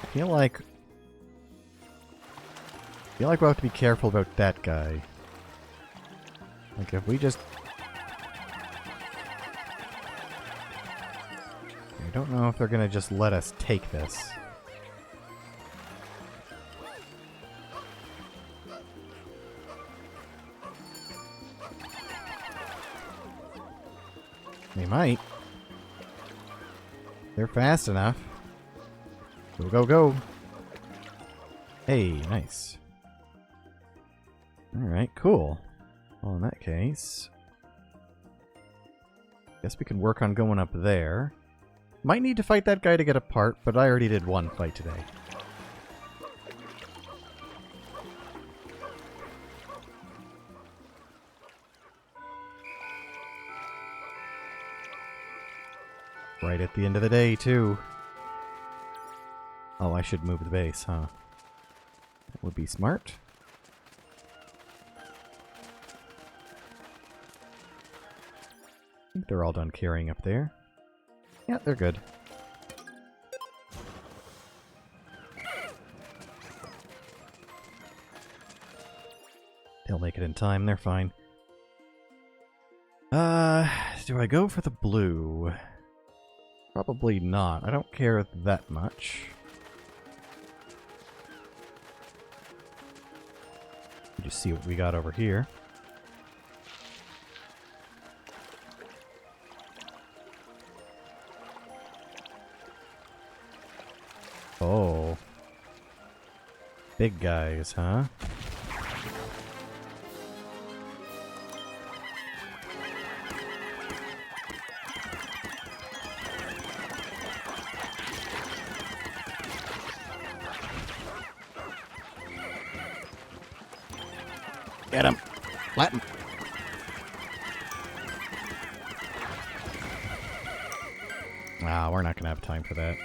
I feel like we'll have to be careful about that guy. Like if we just... I don't know if they're gonna just let us take this. They might. They're fast enough. Go, go, go. Hey, nice. Alright, cool. Well, in that case... guess we can work on going up there. Might need to fight that guy to get a part, but I already did one fight today. Right at the end of the day, too. Oh, I should move the base, huh? That would be smart. I think they're all done carrying up there. Yeah, they're good. They'll make it in time, they're fine. Do I go for the blue? Probably not. I don't care that much. Just see what we got over here. Oh. Big guys, huh? Get him. Let him. Ah, we're not going to have time for that.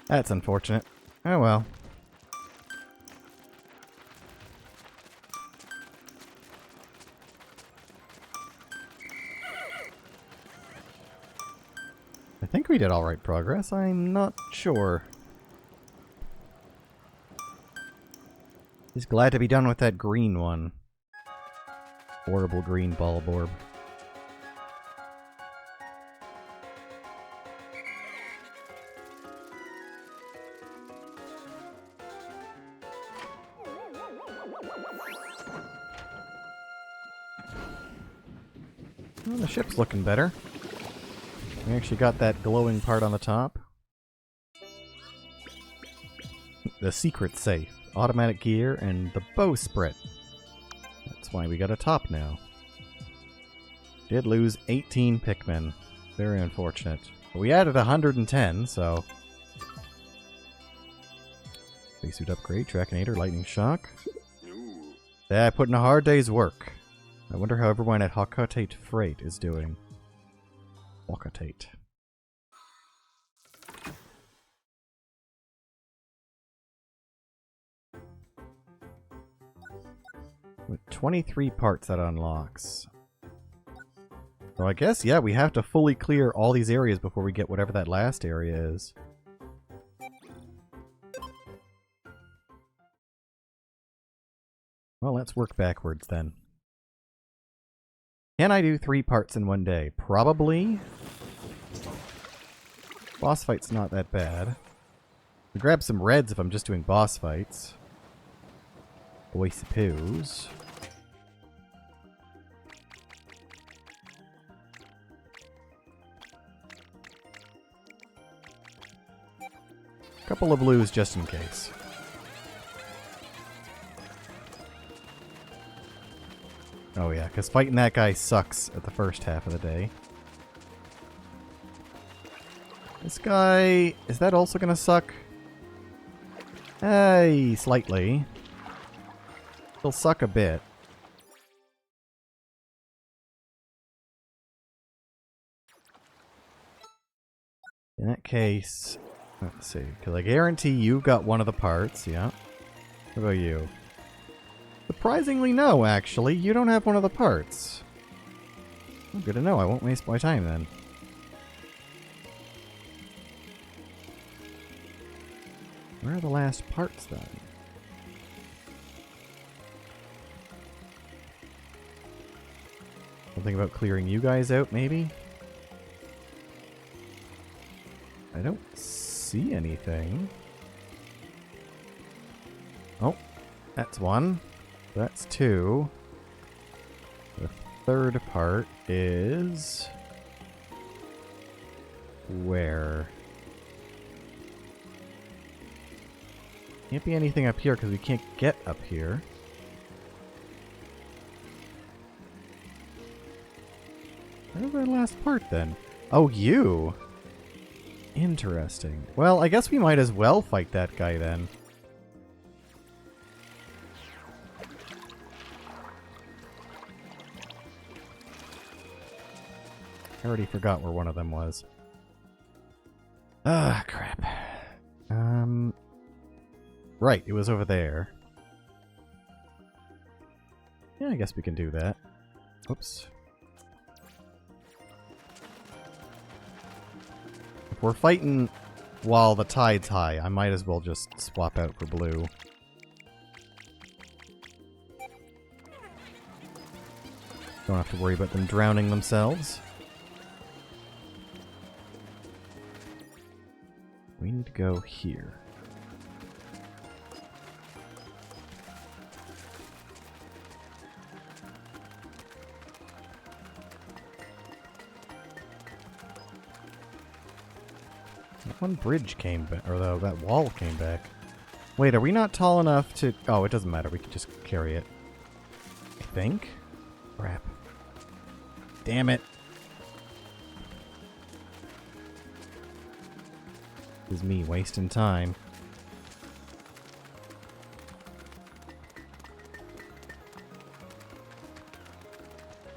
That's unfortunate. Oh well. I think we did alright progress. I'm not sure. Just glad to be done with that green one. Horrible green ball orb. Well, the ship's looking better. We actually got that glowing part on the top. The secret safe, automatic gear, and the bowsprit. That's why we got a top now. Did lose 18 Pikmin. Very unfortunate. But we added 110, so... Spacesuit upgrade, Trackinator, Lightning Shock. Yeah, I put in a hard day's work. I wonder how everyone at Hawkatate Freight is doing. Hawkatate. With 23 parts that unlocks. So I guess, yeah, we have to fully clear all these areas before we get whatever that last area is. Well, let's work backwards then. Can I do 3 parts in one day? Probably. Boss fight's not that bad. We grab some reds if I'm just doing boss fights. I suppose. Couple of blues just in case. Oh yeah, because fighting that guy sucks at the first half of the day. This guy... is that also gonna suck? Hey, slightly. He'll suck a bit. In that case... let's see, because I guarantee you got one of the parts, yeah. What about you? Surprisingly, no, actually. You don't have one of the parts. Well, good to know. I won't waste my time then. Where are the last parts then? Something about clearing you guys out, maybe? I don't see anything. Oh, that's one. That's two. The third part is... where? Can't be anything up here because we can't get up here. Where's the last part then? Oh, you! Interesting. Well, I guess we might as well fight that guy then. I already forgot where one of them was. Ah, crap. Right, it was over there. Yeah, I guess we can do that. Oops. If we're fighting while the tide's high, I might as well just swap out for blue. Don't have to worry about them drowning themselves. We need to go here. That one bridge came back, or that wall came back. Wait, are we not tall enough to... oh, it doesn't matter. We can just carry it. I think? Crap. Damn it. This is me wasting time.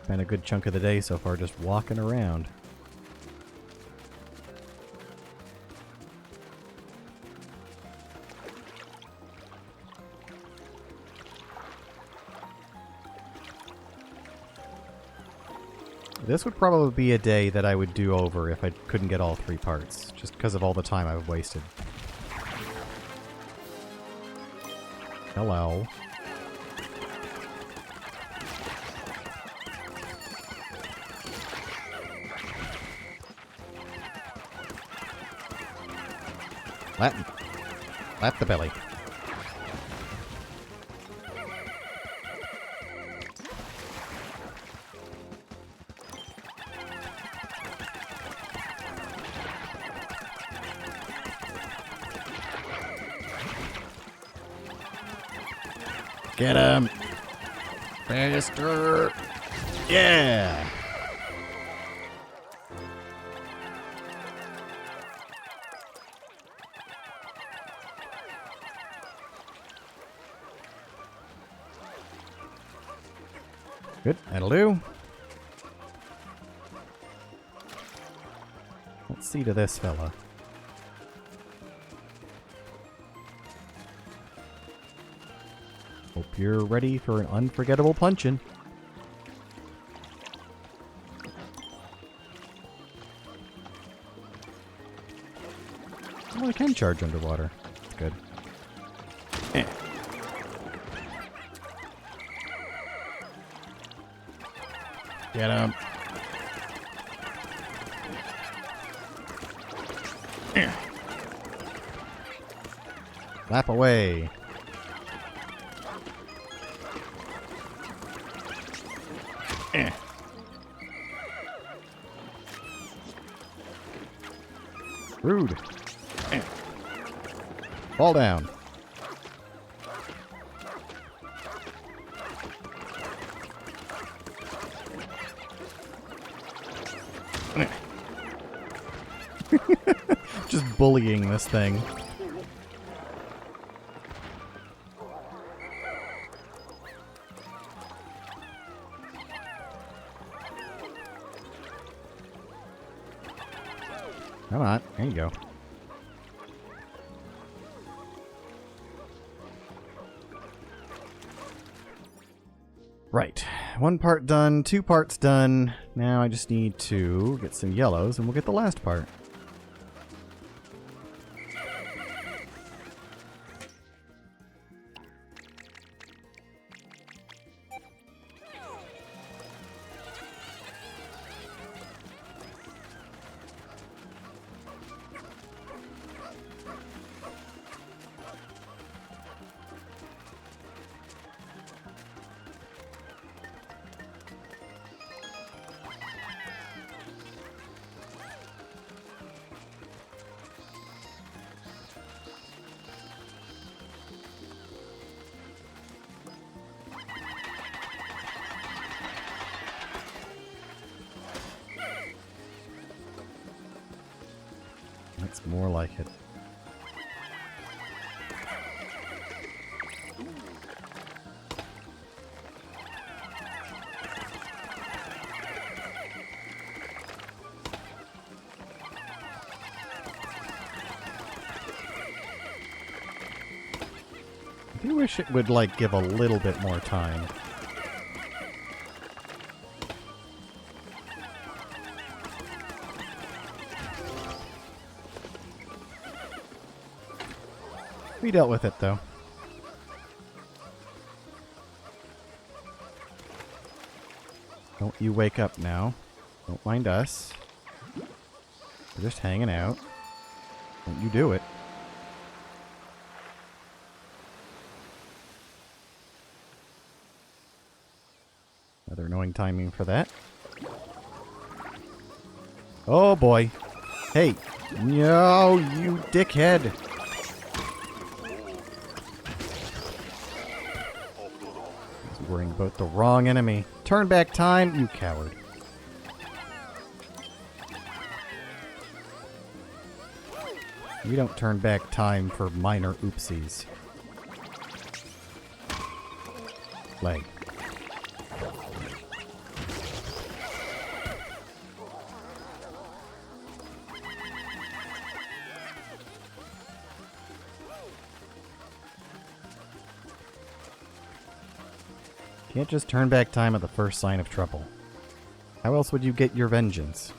Spent a good chunk of the day so far just walking around. This would probably be a day that I would do over if I couldn't get all 3 parts, just because of all the time I've wasted. Hello. Latin. Lap the belly. Get him! Faster! Yeah! Good, that'll do. Let's see to this fella. Hope you're ready for an unforgettable punchin'. Oh, I can charge underwater. That's good. Eh. Get him. Eh. Lap away. Eh. Rude. Eh. Fall down. Eh. Just bullying this thing. Come on, there you go. Right, 1 part done, 2 parts done. Now I just need to get some yellows and we'll get the last part. That's more like it. I do wish it would, like, give a little bit more time. We dealt with it, though. Don't you wake up now. Don't mind us. We're just hanging out. Don't you do it. Rather annoying timing for that. Oh boy. Hey. No, you dickhead. Worrying about the wrong enemy. Turn back time, you coward. We don't turn back time for minor oopsies. Leg. Can't just turn back time at the first sign of trouble. How else would you get your vengeance?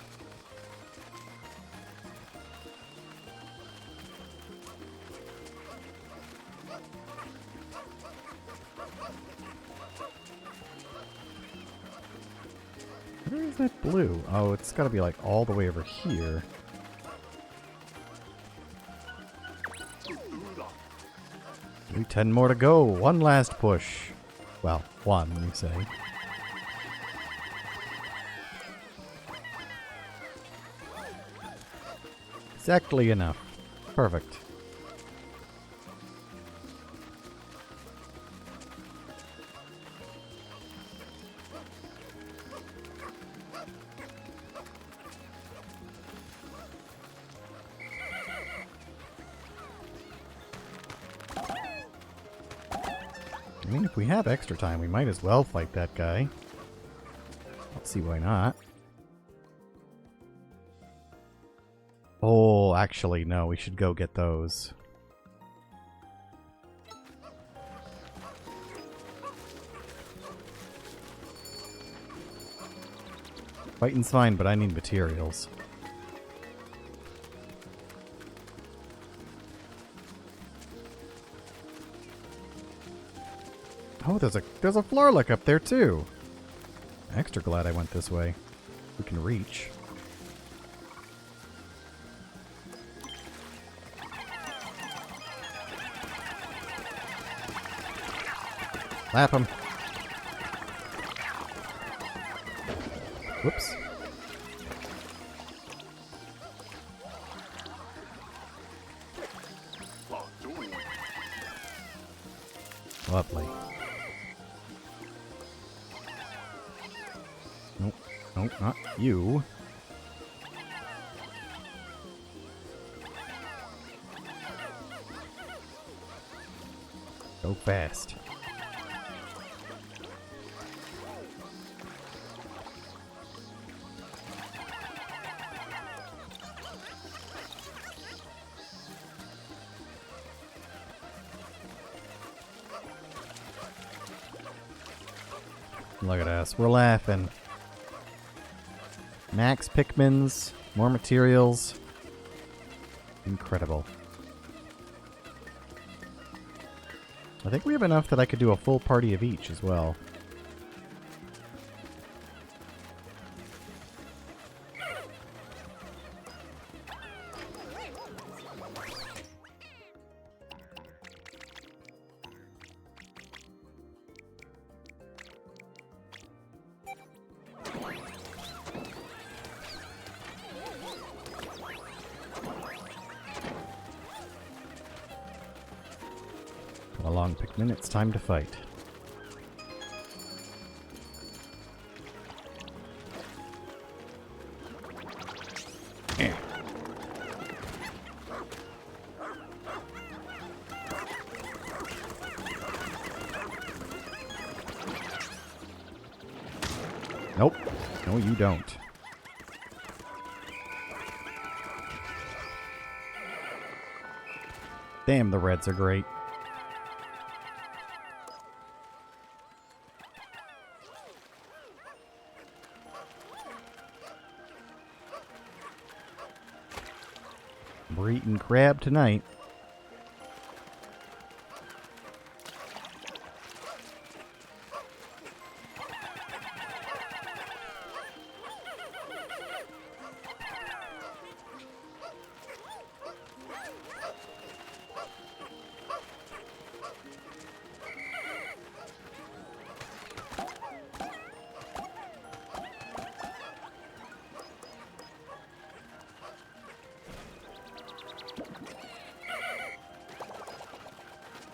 Where is that blue? Oh, it's gotta be like all the way over here. Only 10 more to go. One last push. Well, one, you say. Exactly enough. Perfect. I mean, if we have extra time, we might as well fight that guy. Let's see why not. Oh, actually, no, we should go get those. Fighting's fine, but I need materials. Oh, there's a Florlick up there too. Extra glad I went this way. We can reach. Lap him. Whoops. Lovely. Nope. Nope, not you. Go fast. Look at us. We're laughing. Max Pikmins. More materials. Incredible. I think we have enough that I could do a full party of each as well. Come along, Pikmin, it's time to fight. Nope. No, you don't. Damn, the reds are great. We're eating crab tonight.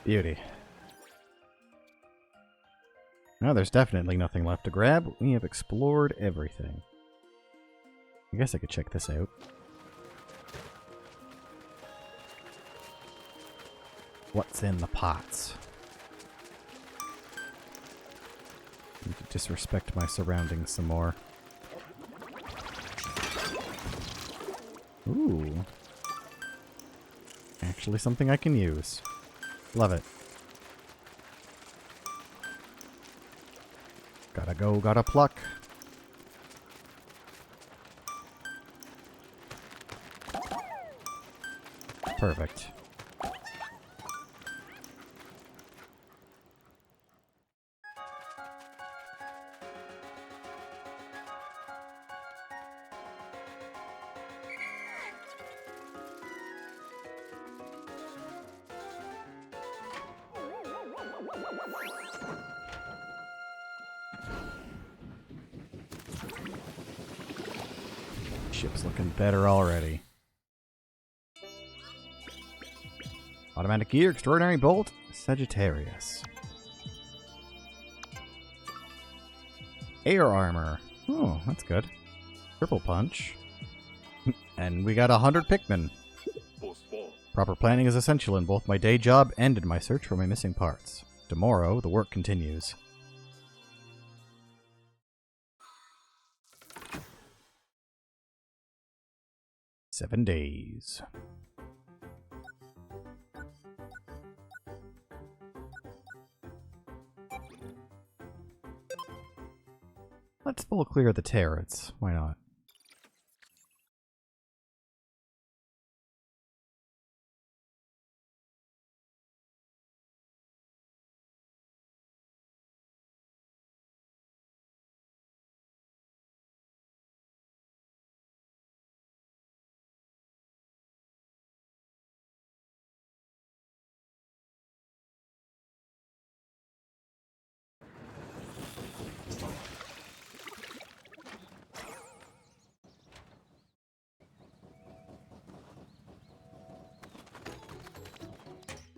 Beauty. No, there's definitely nothing left to grab. We have explored everything. I guess I could check this out. What's in the pots? I need to disrespect my surroundings some more. Ooh. Actually something I can use. Love it. Gotta go, gotta pluck. Perfect. Ship's looking better already. Automatic gear, extraordinary bolt, Sagittarius. Air armor. Oh, that's good. Triple punch. And we got 100 Pikmin. Proper planning is essential in both my day job and in my search for my missing parts. Tomorrow, the work continues. Seven days. Let's full clear the turrets. Why not?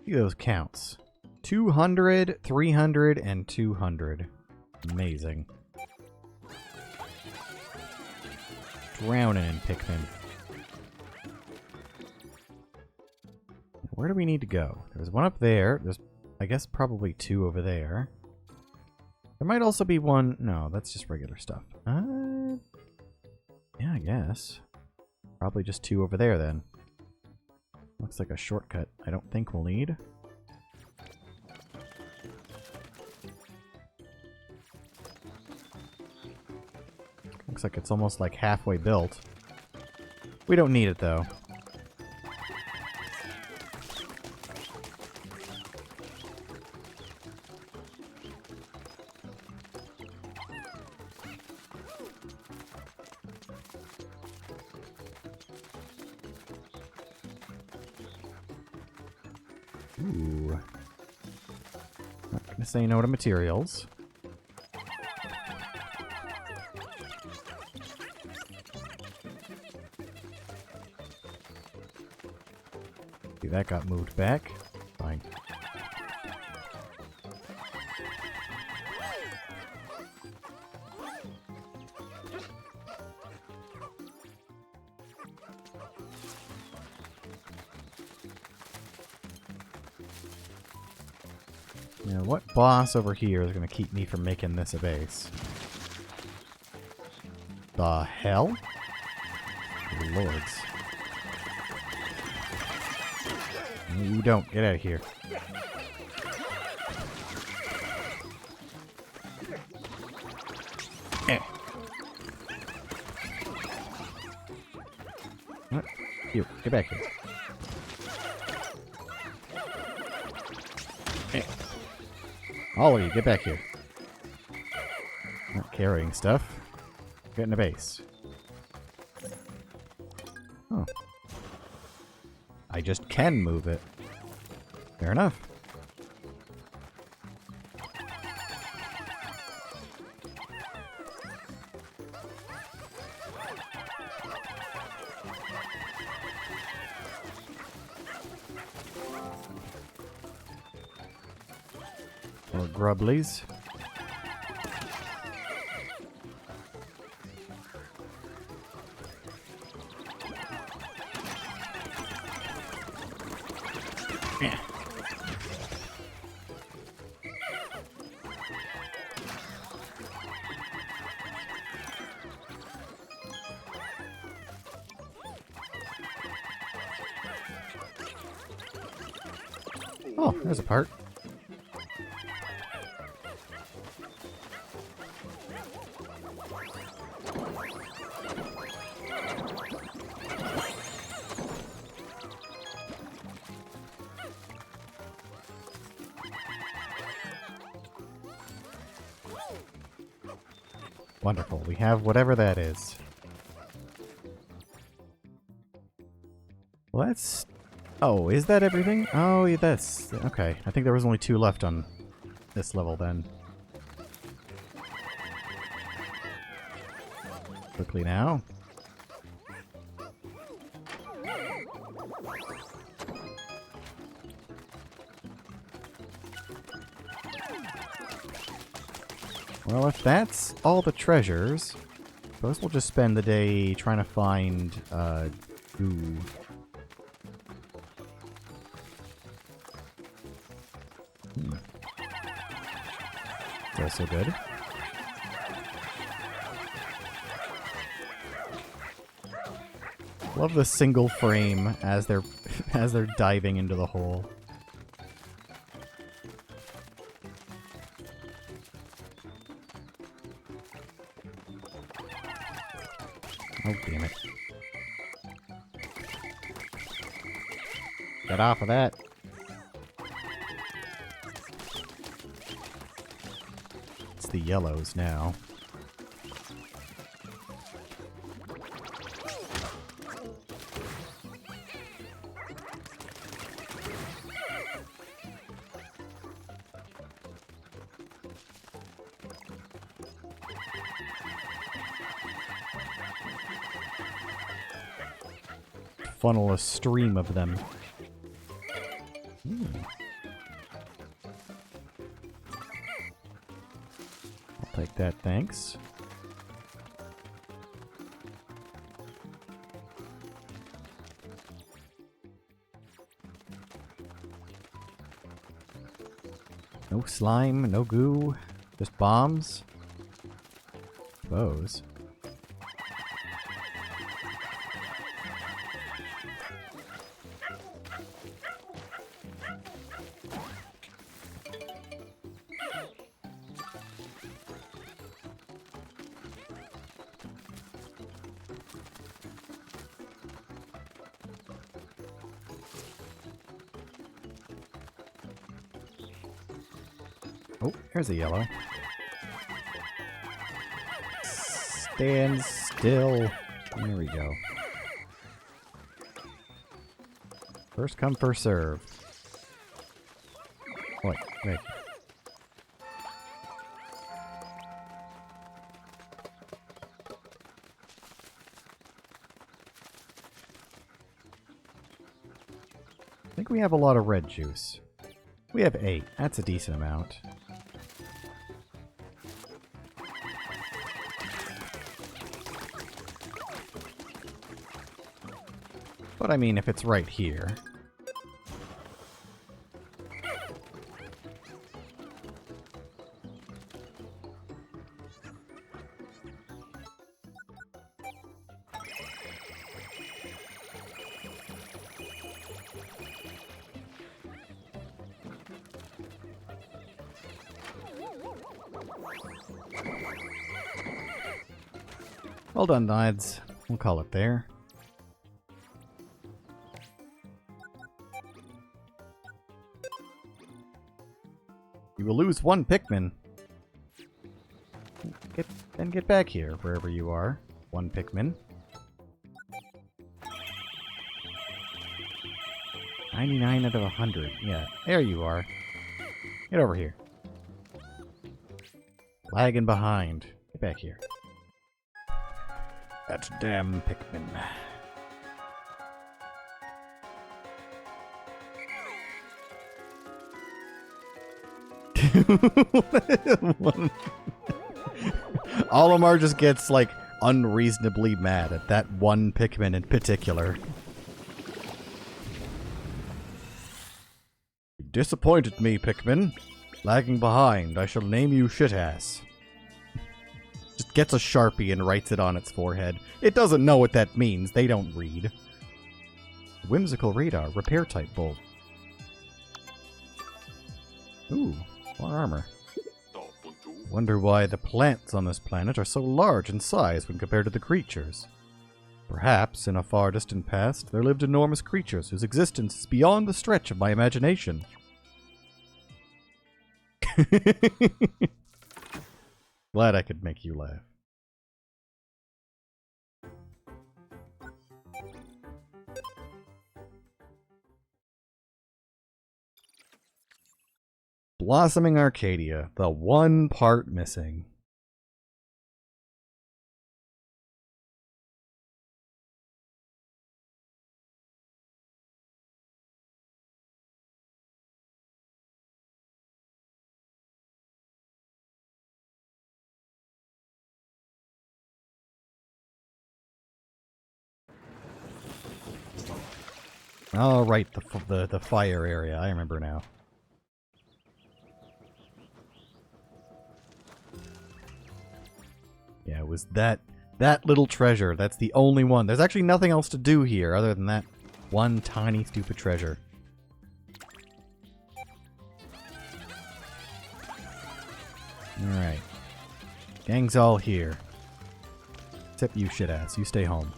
See those counts. 200, 300, and 200. Amazing. Drowning in Pikmin. Where do we need to go? There's one up there. There's, I guess, probably two over there. There might also be one... No, that's just regular stuff. Yeah, I guess. Probably just two over there, then. Looks like a shortcut I don't think we'll need. Looks like it's almost like halfway built. We don't need it, though. Ooh. Not gonna say no to materials. See, that got moved back. Fine. Now, what boss over here is going to keep me from making this a base? The hell? Good lords. You don't. Get out of here. Eh. What? You, get back here. Eh. All of you, get back here. Not carrying stuff. Get in a base. Oh. I just can move it. Fair enough. More grubblies. Yeah. Oh, there's a part. Wonderful. We have whatever that is. Well, that's... Oh, is that everything? Oh, yeah, that's... Okay. I think there was only 2 left on this level then. Quickly now. Well, if that's all the treasures, I suppose we'll just spend the day trying to find, goo. Also good. Love the single frame as they're as they're diving into the hole. Oh, damn it. Get off of that. It's the yellows now. Funnel a stream of them. I'll take that, thanks. No slime, no goo, just bombs. Bows. Oh, here's a yellow. Stand still. There we go. First come, first serve. Wait, wait. I think we have a lot of red juice. We have 8. That's a decent amount. But I mean, if it's right here. Well done, lads. We'll call it there. You will lose 1 Pikmin. Get back here, wherever you are. 1 Pikmin. 99 out of 100. Yeah, there you are. Get over here. Lagging behind. Get back here. That damn Pikmin. Olimar just gets, like, unreasonably mad at that 1 Pikmin in particular. You disappointed me, Pikmin. Lagging behind, I shall name you Shitass. Just gets a Sharpie and writes it on its forehead. It doesn't know what that means. They don't read. Whimsical radar, repair type bolt. Ooh, more armor. Wonder why the plants on this planet are so large in size when compared to the creatures. Perhaps, in a far distant past, there lived enormous creatures whose existence is beyond the stretch of my imagination. Glad I could make you laugh. Blossoming Arcadia, the one part missing. Oh, right, the fire area. I remember now. Yeah, it was that little treasure. That's the only one. There's actually nothing else to do here other than that one tiny stupid treasure. Alright. Gang's all here. Except you, shit-ass. You stay home.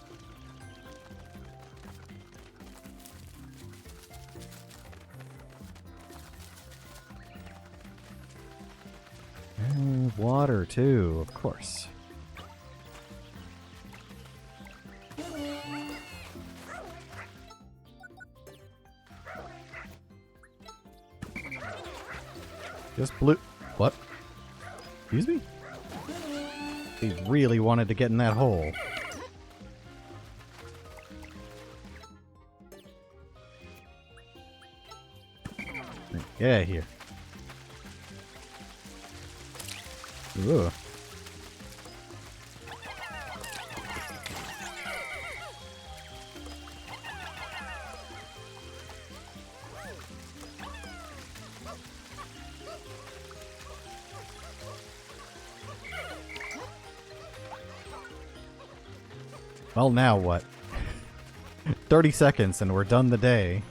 And water, too, of course. Just blue. What? Excuse me? He really wanted to get in that hole. Get out of here. Ugh. Well, now what? 30 seconds and we're done the day.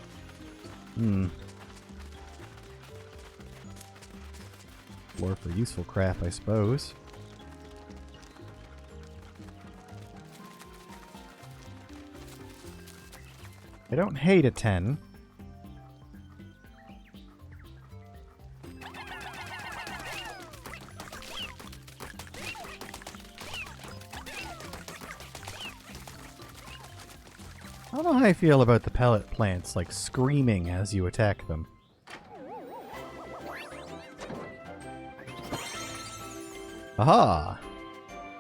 Floor for useful crap, I suppose. I don't hate a 10. I don't know how I feel about the pellet plants, like, screaming as you attack them. Aha!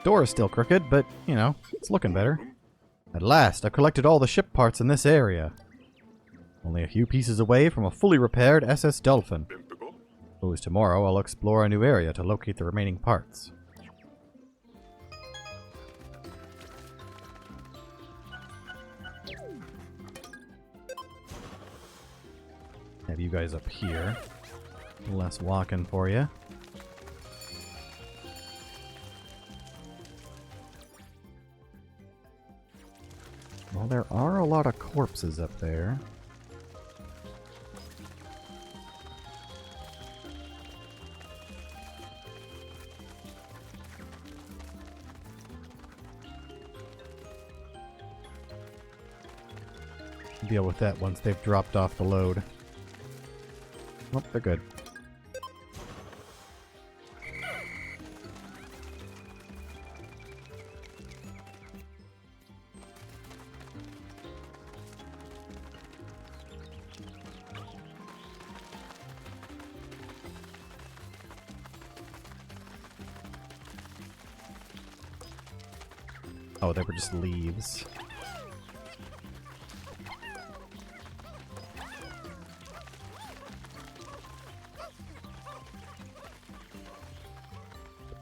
Door is still crooked, but, you know, it's looking better. At last, I've collected all the ship parts in this area. Only a few pieces away from a fully repaired SS Dolphin. Suppose tomorrow I'll explore a new area to locate the remaining parts. Have you guys up here. A little less walking for you. Well, there are a lot of corpses up there. Deal with that once they've dropped off the load. Oh, they're good. Oh, they were just leaves.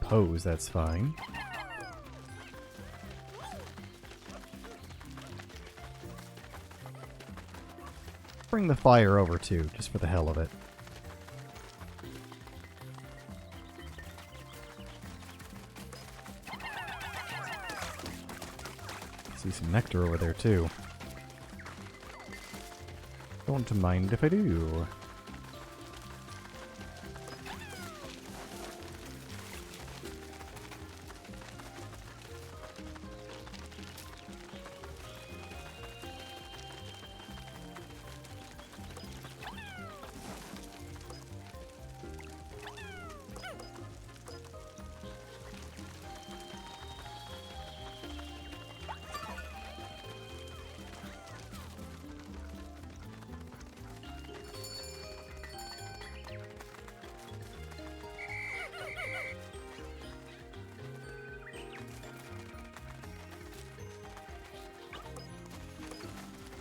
Suppose that's fine. Bring the fire over too, just for the hell of it. See some nectar over there too. Don't mind if I do.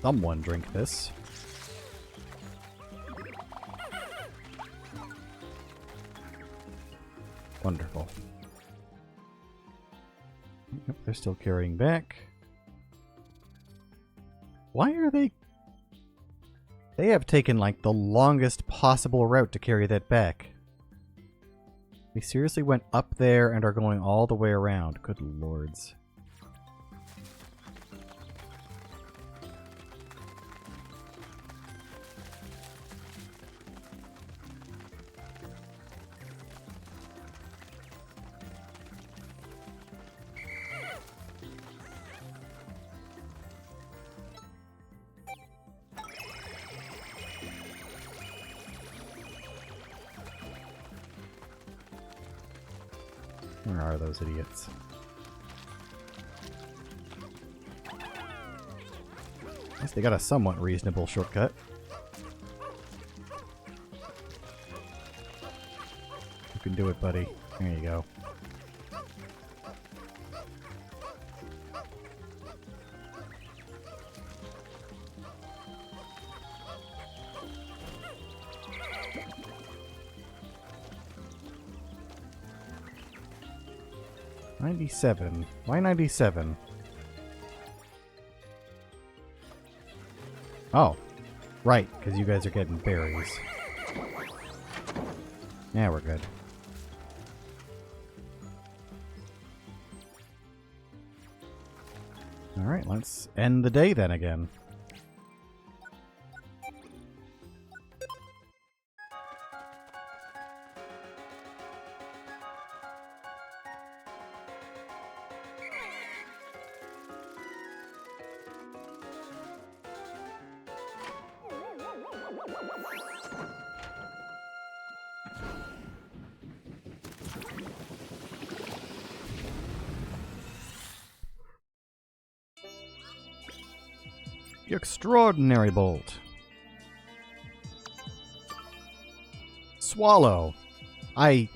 someone drink this. Wonderful. Yep, they're still carrying back. Why are they... They have taken, like, the longest possible route to carry that back. They seriously went up there and are going all the way around. Good lords. Where are those idiots? At least they got a somewhat reasonable shortcut. You can do it, buddy. There you go. $97. Why 97? Oh. Right, because you guys are getting berries. Yeah, we're good. Alright, let's end the day then again. Extraordinary Bolt. Swallow. I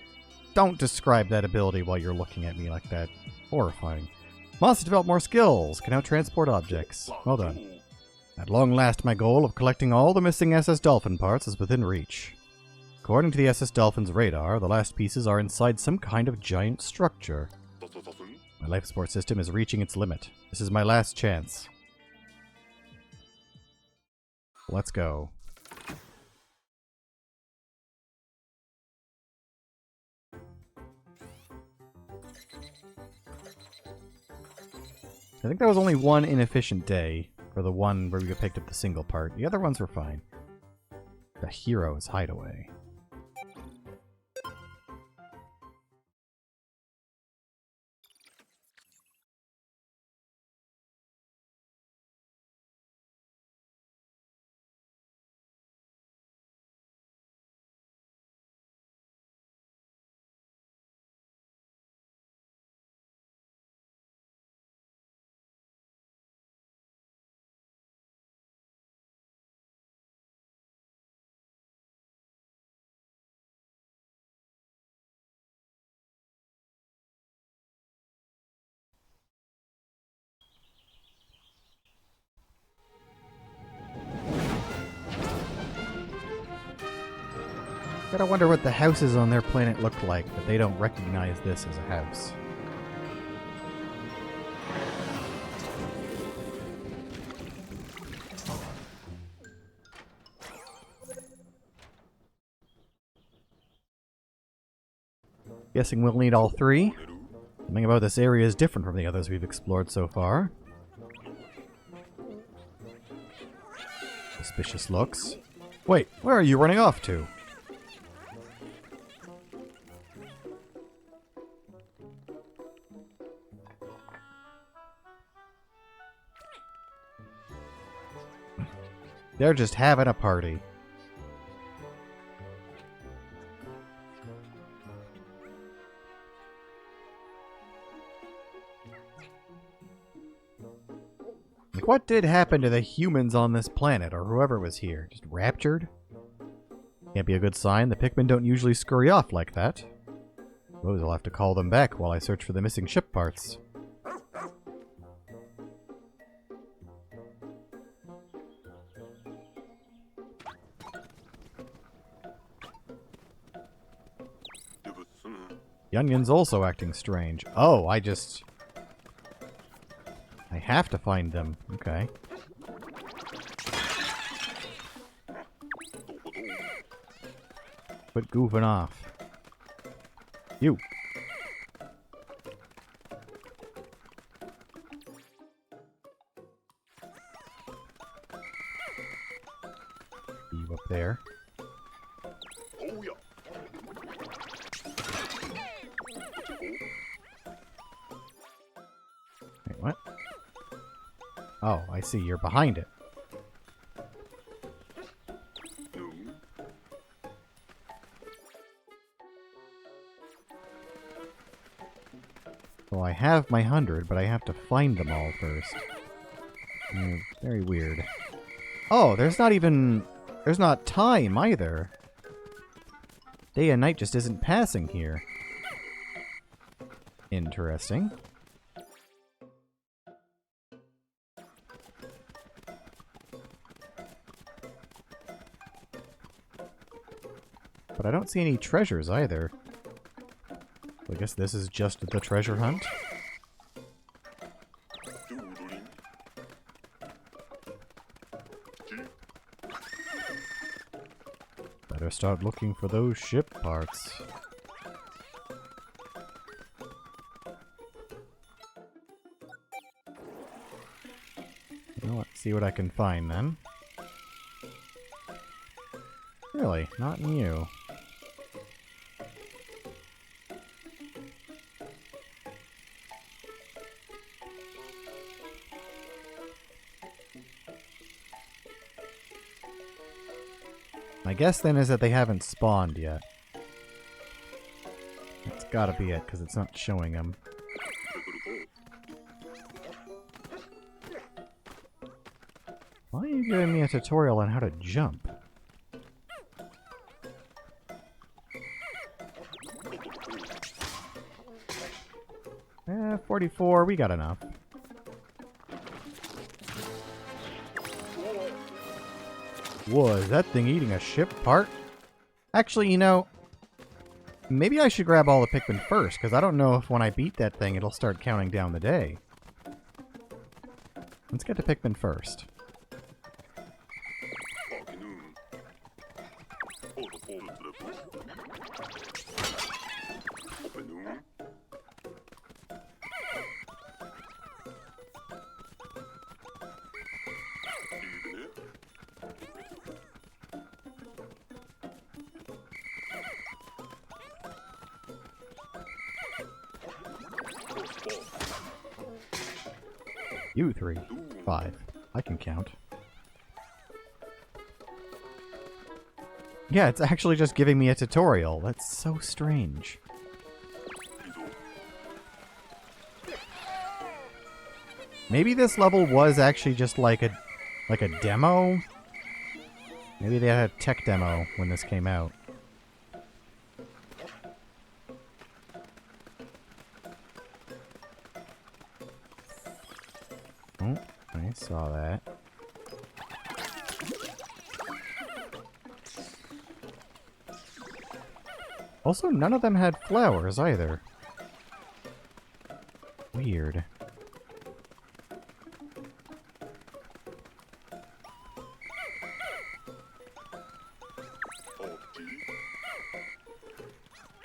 don't describe that ability while you're looking at me like that. Horrifying. Must develop more skills. Can now transport objects. Well done. At long last, my goal of collecting all the missing SS Dolphin parts is within reach. According to the SS Dolphin's radar, the last pieces are inside some kind of giant structure. My life support system is reaching its limit. This is my last chance. Let's go. I think there was only one inefficient day for the one where we picked up the single part. The other ones were fine. The hero's hideaway. Gotta wonder what the houses on their planet look like, but they don't recognize this as a house. Guessing we'll need all three. Something about this area is different from the others we've explored so far. Suspicious looks. Wait, where are you running off to? They're just having a party. Like, what did happen to the humans on this planet, or whoever was here? Just raptured? Can't be a good sign. The Pikmin don't usually scurry off like that. Suppose I'll have to call them back while I search for the missing ship parts. The onion's also acting strange. Oh, I have to find them. Okay. Quit goofing off. You. You up there. Wait, what? Oh, I see. You're behind it. Well, I have my 100, but I have to find them all first. Very weird. Oh, there's not time either. Day and night just isn't passing here. Interesting. But I don't see any treasures either. I guess this is just the treasure hunt. Better start looking for those ship parts. Well, let's see what I can find then. Really? Not in you. My guess then is that they haven't spawned yet. That's gotta be it, because it's not showing them. Why are you giving me a tutorial on how to jump? 44, we got enough. Whoa, is that thing eating a ship part? Actually, you know, maybe I should grab all the Pikmin first, because I don't know if when I beat that thing, it'll start counting down the day. Let's get to Pikmin first. You 3, 5. I can count. Yeah, it's actually just giving me a tutorial. That's so strange. Maybe this level was actually just like a demo? Maybe they had a tech demo when this came out. Oh, I saw that. Also, none of them had flowers either. Weird.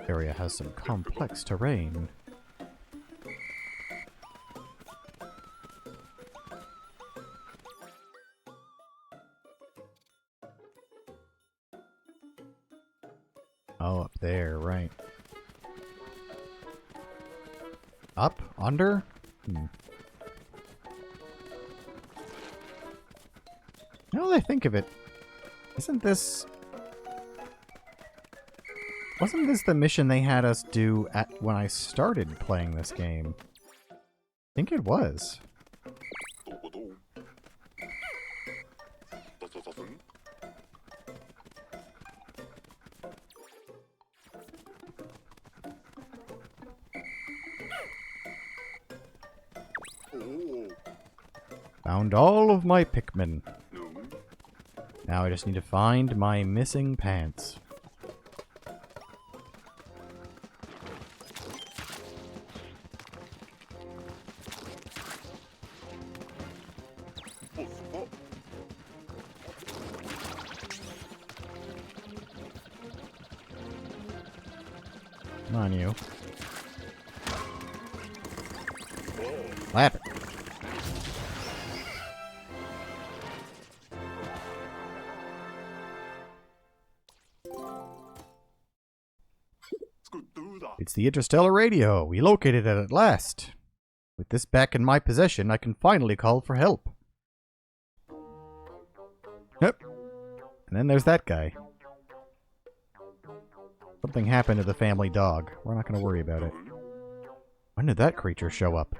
Area has some complex terrain. Oh, up there, right. Up? Under? Now that I think of it, isn't this... Wasn't this the mission they had us do when I started playing this game? I think it was. Found all of my Pikmin. Now I just need to find my missing pants. Come on, you. Slap it. It's the interstellar radio. We located it at last. With this back in my possession, I can finally call for help. Yep. And then there's that guy. Something happened to the family dog. We're not going to worry about it. When did that creature show up?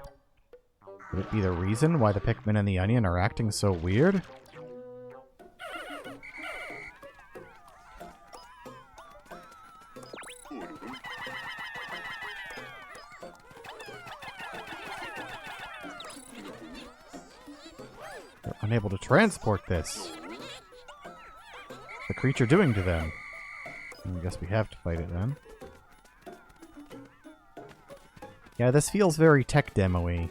Could it be the reason why the Pikmin and the onion are acting so weird? They're unable to transport this. What's the creature doing to them? I guess we have to fight it then. Yeah, this feels very tech demo-y.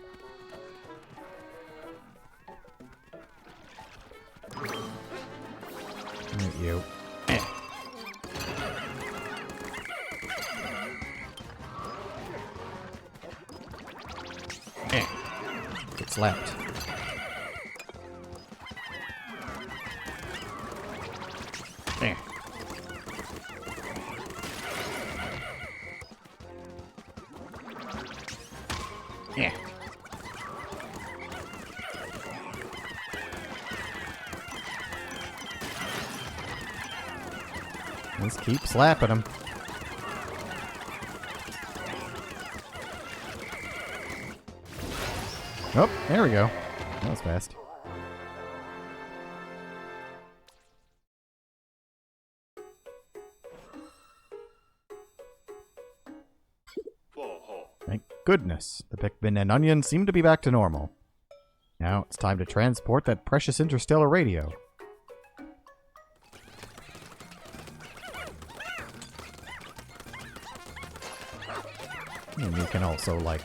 Alright, you. Get slapped. Yeah. Let's keep slapping him. Oh, there we go. That was fast. Thank goodness. The Pikmin and onion seem to be back to normal. Now it's time to transport that precious interstellar radio. And you can also, like,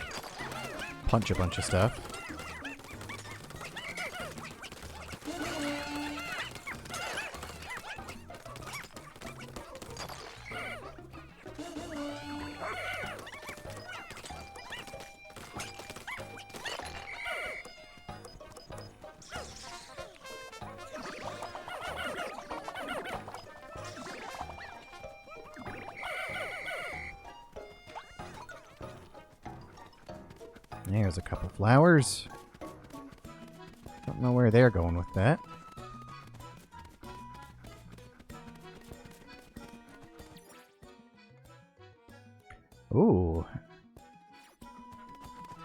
punch a bunch of stuff. There's a couple flowers. Don't know where they're going with that. Ooh.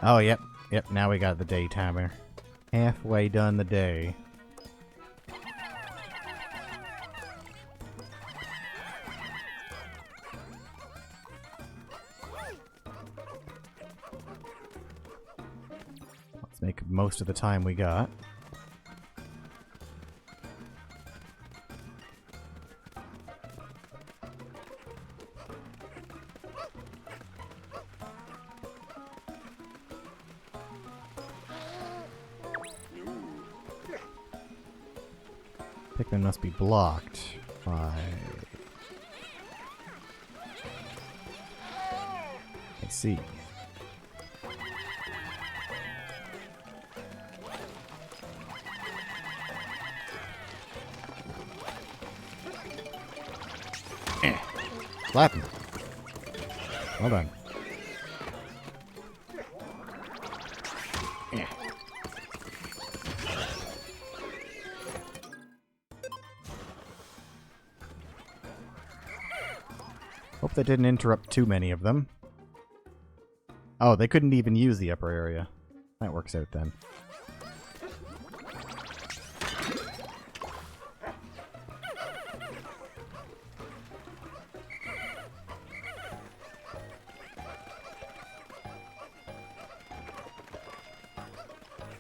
Oh, yep. Yep, now we got the day timer. Halfway done the day. Make most of the time we got. Pikmin must be blocked by... I see. Slap him. Well done. Hope that didn't interrupt too many of them. Oh, they couldn't even use the upper area. That works out then.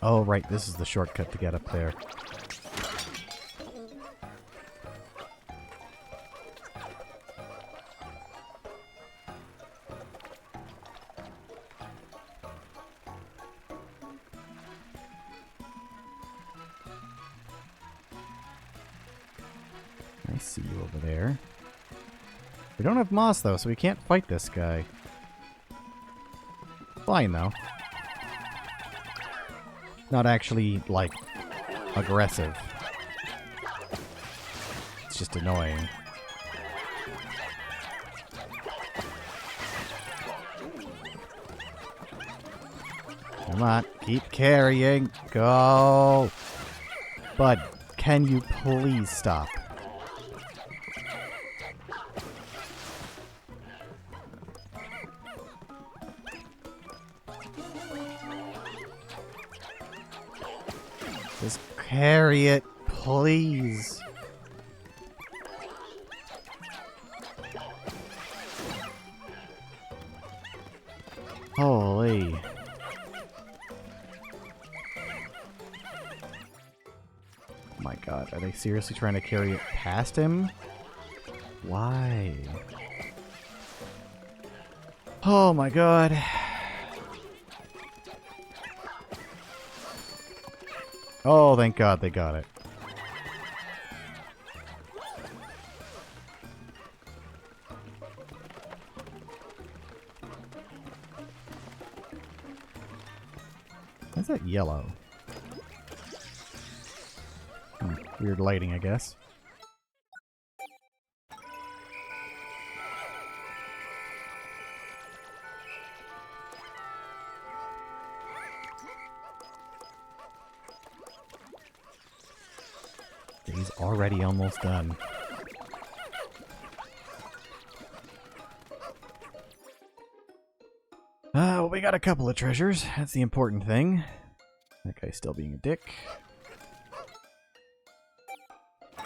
Oh, right, this is the shortcut to get up there. I see you over there. We don't have moss, though, so we can't fight this guy. Fine, though. Not actually, like, aggressive. It's just annoying. Come on, keep carrying. Go! Bud, can you please stop? Just carry it, please. Holy. Oh my god, are they seriously trying to carry it past him? Why? Oh my god. Oh, thank god they got it. Why's that yellow? Weird lighting, I guess. He's already almost done. Well, we got a couple of treasures. That's the important thing. That guy's still being a dick. I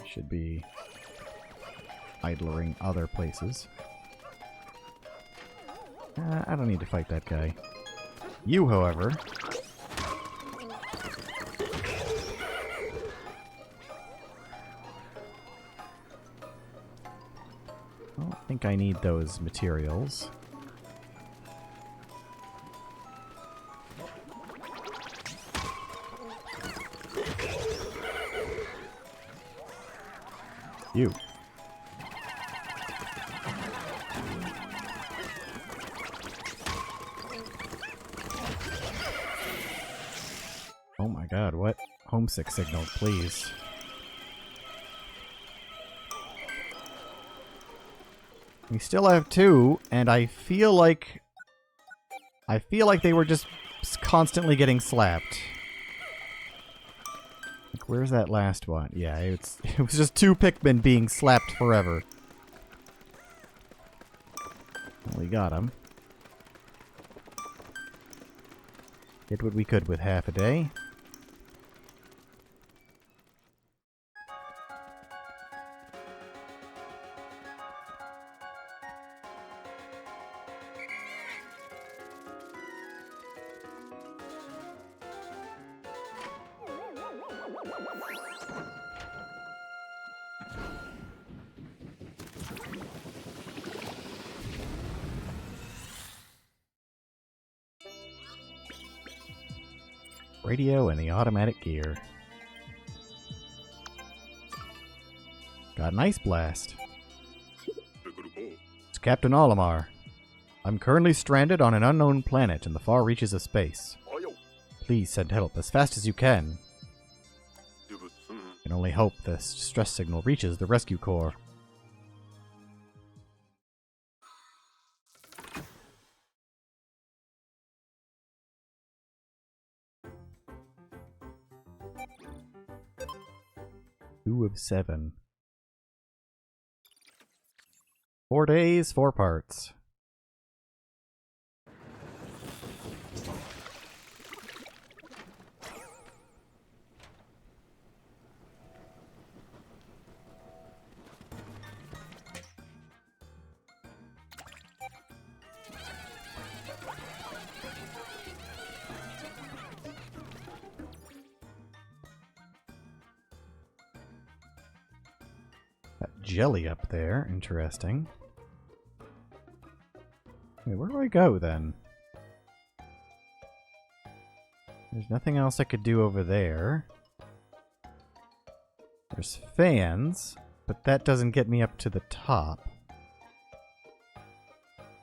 should be idling other places. I don't need to fight that guy. You, however... I don't think I need those materials. You. Oh my god, what? Homesick signal, please. We still have two, and I feel like they were just constantly getting slapped. Like, where's that last one? Yeah, it was just two Pikmin being slapped forever. Well, we got him. Did what we could with half a day. Radio and the automatic gear. Got an ice blast. It's Captain Olimar. I'm currently stranded on an unknown planet in the far reaches of space. Please send help as fast as you can. I can only hope this distress signal reaches the rescue corps. Two of 7. 4 days, 4 parts. Jelly up there. Interesting. Wait, where do I go then? There's nothing else I could do over there. There's fans, but that doesn't get me up to the top.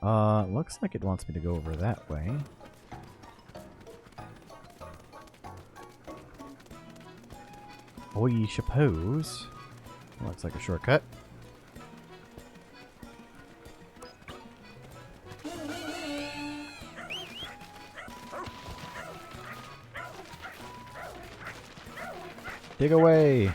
Looks like it wants me to go over that way. I suppose. Looks like a shortcut. Dig away!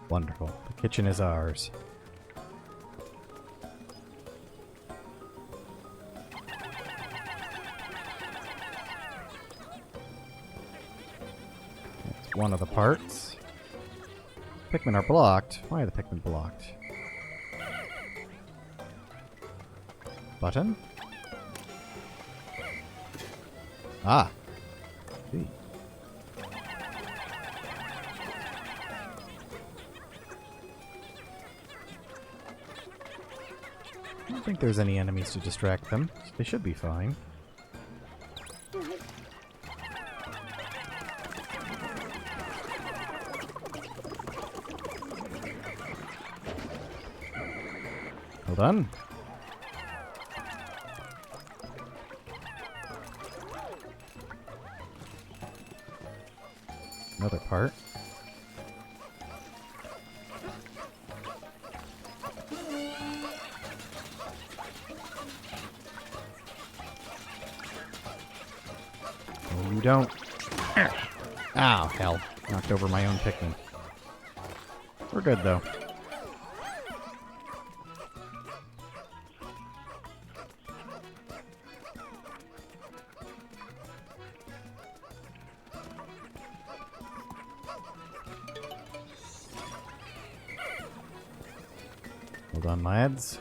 Wonderful. The kitchen is ours. That's one of the parts. Pikmin are blocked. Why are the Pikmin blocked? Button? Ah. See. I don't think there's any enemies to distract them. They should be fine. Well done. Another part. Oh, you don't. Ow, hell. Knocked over my own Pikmin. We're good, though. Hold on, lads.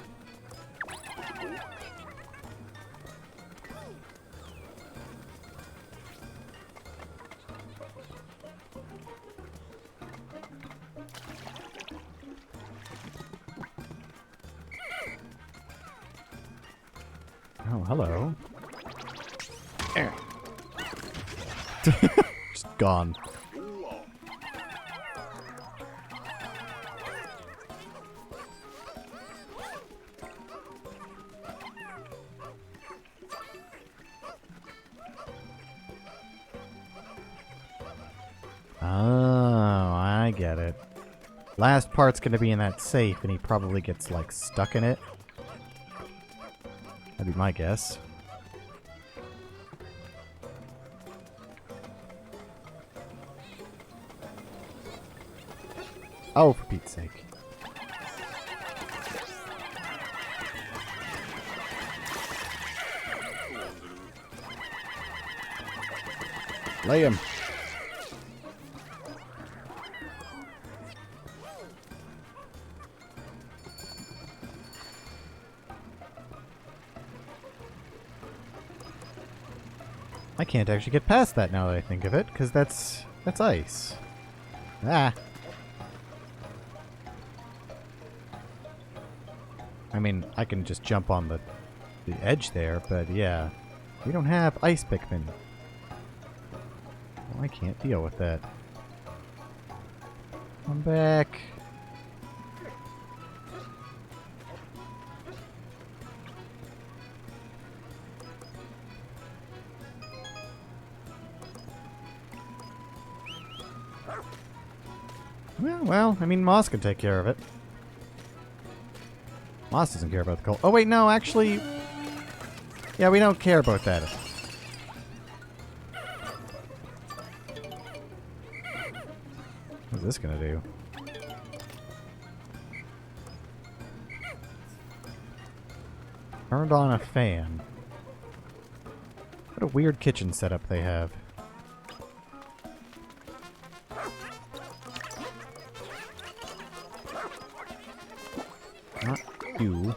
Oh, hello. Just gone. Oh, I get it. Last part's gonna be in that safe, and he probably gets, like, stuck in it. That'd be my guess. Oh, for Pete's sake. Lay him. I can't actually get past that now that I think of it, because that's ice. Ah. I mean, I can just jump on the edge there, but yeah. We don't have ice Pikmin. Well, I can't deal with that. Come back. Well, I mean, Moss can take care of it. Moss doesn't care about the coal. Oh, wait, no, actually... Yeah, we don't care about that. What's this gonna do? Turned on a fan. What a weird kitchen setup they have. Not you.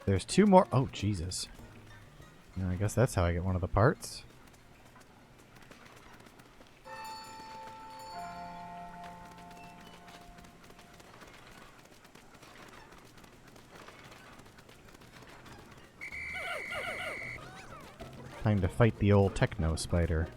There's 2 more. Oh, Jesus. I guess that's how I get one of the parts. Time to fight the old techno spider.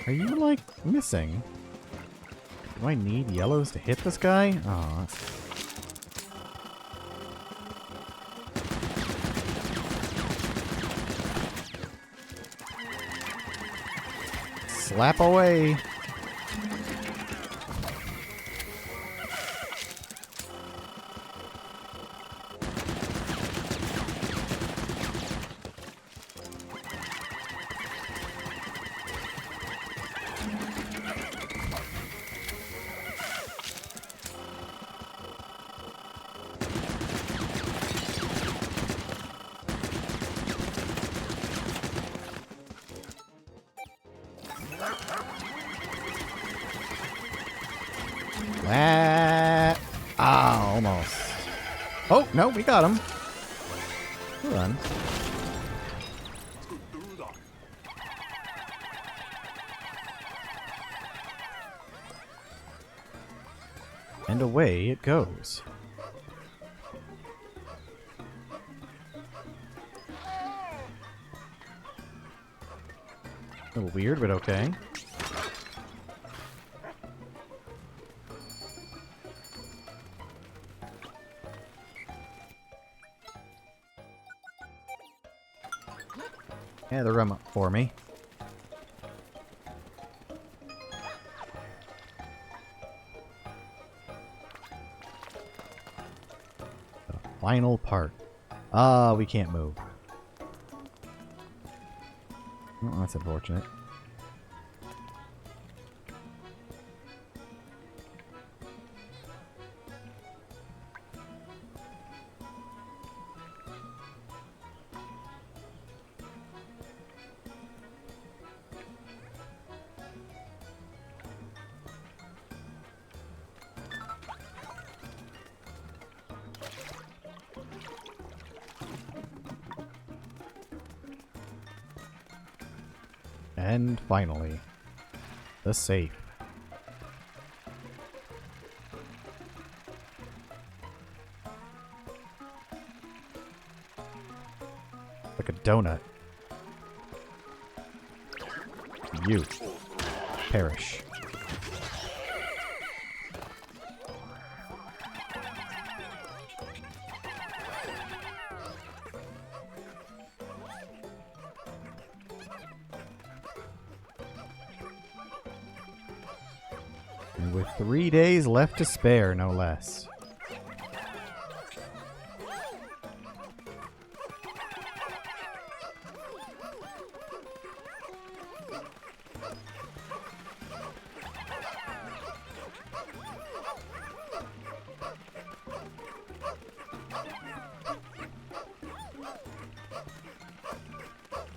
Are you, like, missing? Do I need yellows to hit this guy? Oh, that's... Slap away! Ah, almost. Oh, no, we got him. Hold on. And away it goes. A little weird, but okay. Yeah, the room up for me. The final part. Ah, we can't move. Oh, that's unfortunate. And finally, the safe. Like a donut. You perish. And with 3 days left to spare, no less.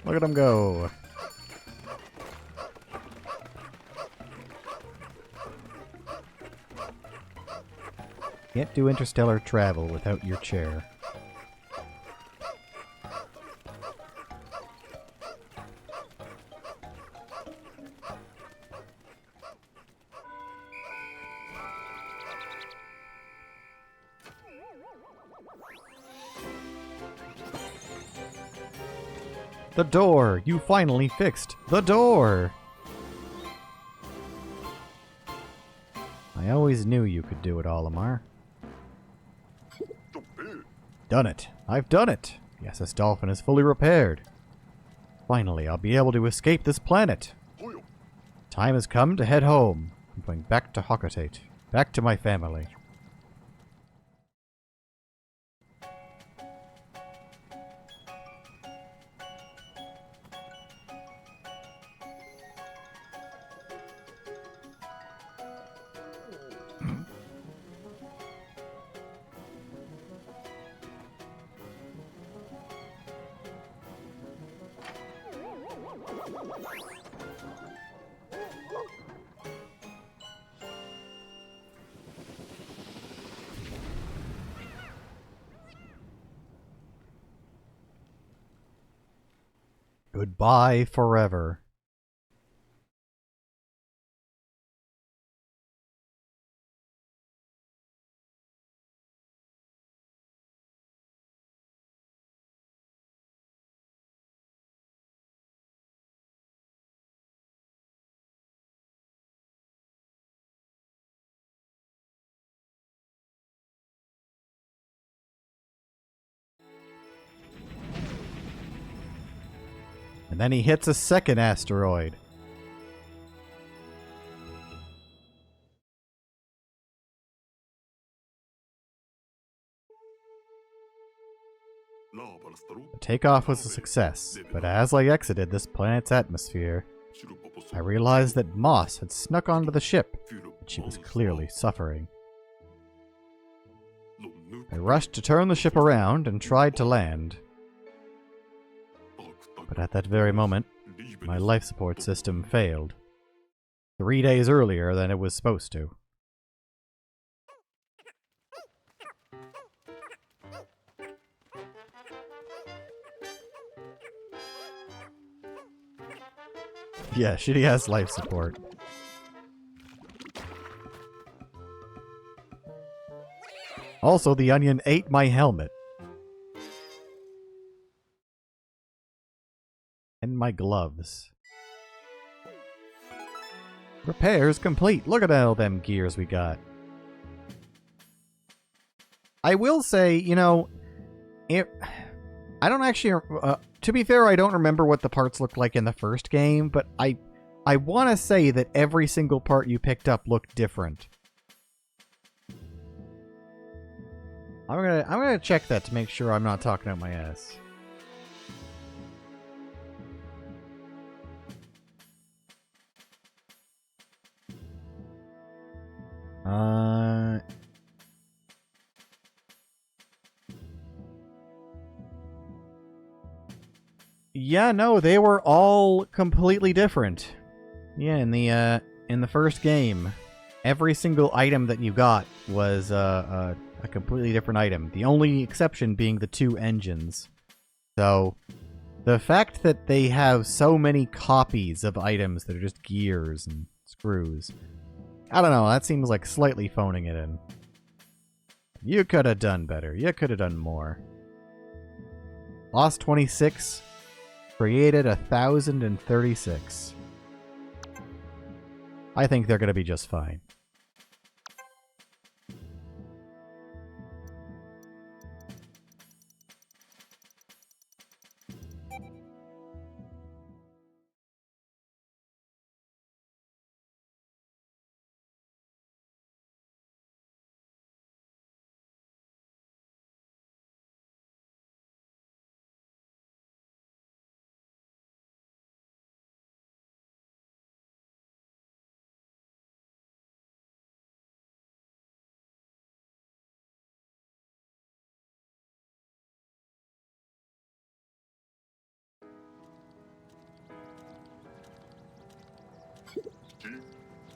Look at him go. Can't do interstellar travel without your chair. The door! You finally fixed the door! I always knew you could do it, Olimar. Done it! I've done it! The SS Dolphin is fully repaired. Finally, I'll be able to escape this planet. Time has come to head home. I'm going back to Hockatate. Back to my family. Goodbye forever. And then he hits a second asteroid. The takeoff was a success, but as I exited this planet's atmosphere, I realized that Moss had snuck onto the ship, and she was clearly suffering. I rushed to turn the ship around and tried to land. But at that very moment, my life support system failed. 3 days earlier than it was supposed to. Yeah, shitty ass life support. Also, the onion ate my helmet. And my gloves. Repairs complete. Look at all them gears we got. I will say, you know, I don't actually... to be fair, I don't remember what the parts looked like in the first game, but I want to say that every single part you picked up looked different. I'm gonna check that to make sure I'm not talking out my ass. Yeah, no, they were all completely different. Yeah, in the first game, every single item that you got was a completely different item. The only exception being the 2 engines. So, the fact that they have so many copies of items that are just gears and screws, I don't know, that seems like slightly phoning it in. You could have done better. You could have done more. Lost 26, created 1,036. I think they're going to be just fine.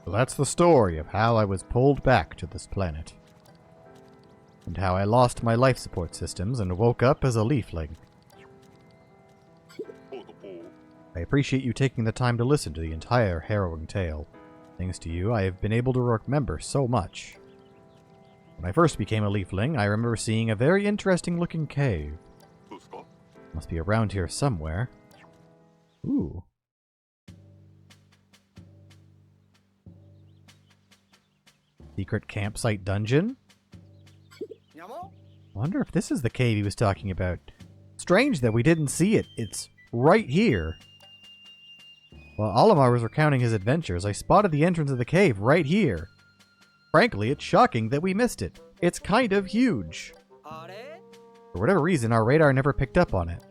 So that's the story of how I was pulled back to this planet. And how I lost my life support systems and woke up as a leafling. I appreciate you taking the time to listen to the entire harrowing tale. Thanks to you, I have been able to remember so much. When I first became a leafling, I remember seeing a very interesting looking cave. Must be around here somewhere. Ooh. Secret campsite dungeon? Wonder if this is the cave he was talking about. Strange that we didn't see it. It's right here. While Olimar was recounting his adventures, I spotted the entrance of the cave right here. Frankly, it's shocking that we missed it. It's kind of huge. For whatever reason, our radar never picked up on it.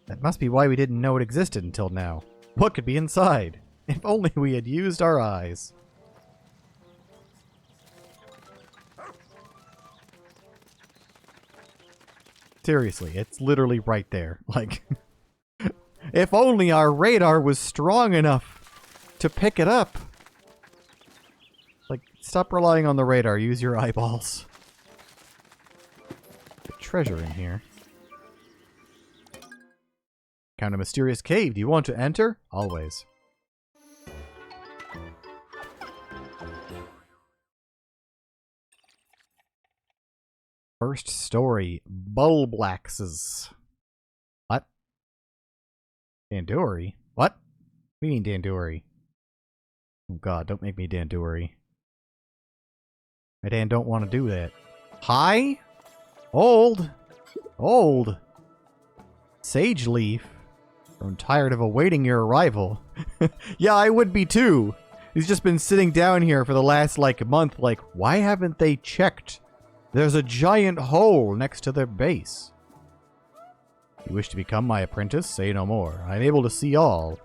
That must be why we didn't know it existed until now. What could be inside? If only we had used our eyes. Seriously, it's literally right there. Like, If only our radar was strong enough to pick it up. Like, stop relying on the radar. Use your eyeballs. Treasure in here. Found a mysterious cave. Do you want to enter? Always. First story. Bulblaxes. What? Dandori? What? What do you mean Dandori? Oh god, don't make me Dandori. I Dan don't want to do that. Hi? Old? Old? Sage leaf? I'm tired of awaiting your arrival. Yeah, I would be too. He's just been sitting down here for the last, like, month, like, why haven't they checked? There's a giant hole next to their base. You wish to become my apprentice? Say no more. I am able to see all.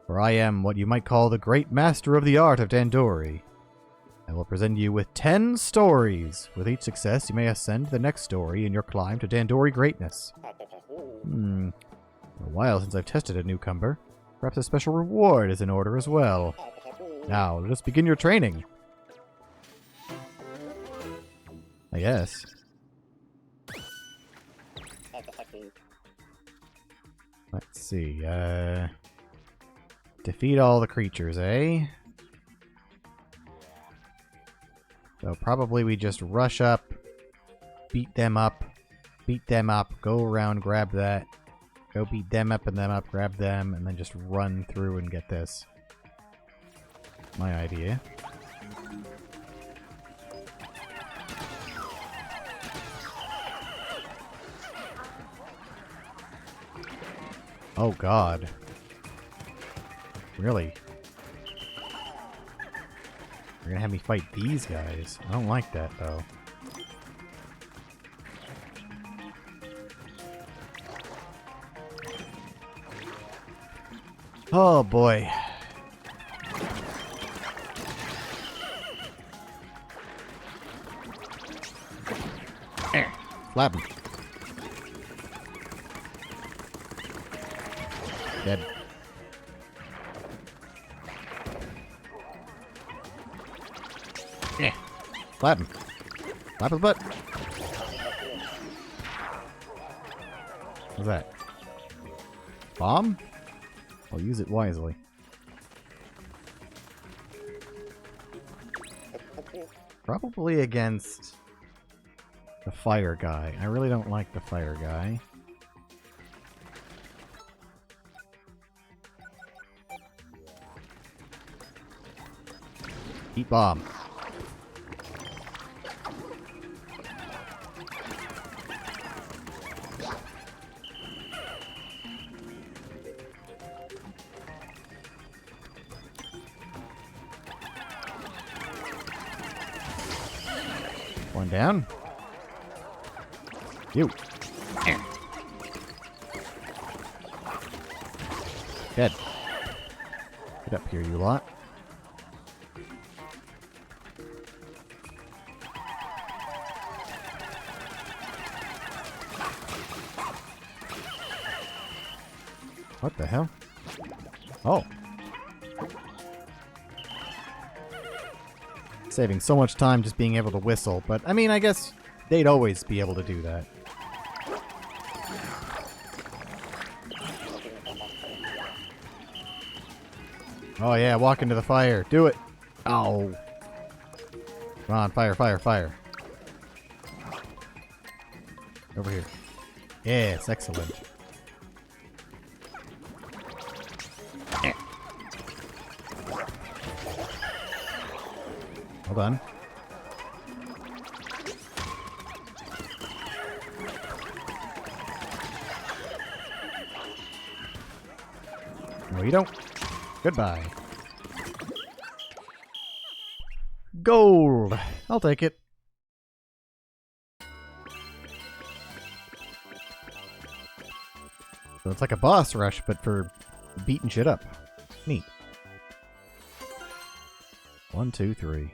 For I am what you might call the great master of the art of Dandori. I will present you with 10 stories. With each success, you may ascend to the next story in your climb to Dandori greatness. Been a while since I've tested a newcomer. Perhaps a special reward is in order as well. Now, let us begin your training. I guess. Let's see, defeat all the creatures, eh? So probably we just rush up, beat them up, go around, grab that, go beat them up, grab them, and then just run through and get this. My idea. Oh god. Really? You're gonna have me fight these guys? I don't like that, though. Oh boy. Slap him. Dead. Yeah. Slap him. Slap his butt. What's that? Bomb? I'll use it wisely. Probably against the fire guy. I really don't like the fire guy. Heat bomb. One down. You. Dead. Get up here, you lot. What the hell? Oh. Saving so much time just being able to whistle, but I mean, I guess they'd always be able to do that. Oh yeah, walk into the fire. Do it. Oh. Come on, fire, fire, fire. Over here. Yes, excellent. Hold on. No, you don't. Goodbye. Gold! I'll take it. So it's like a boss rush, but for beating shit up. Neat. 1, 2, 3.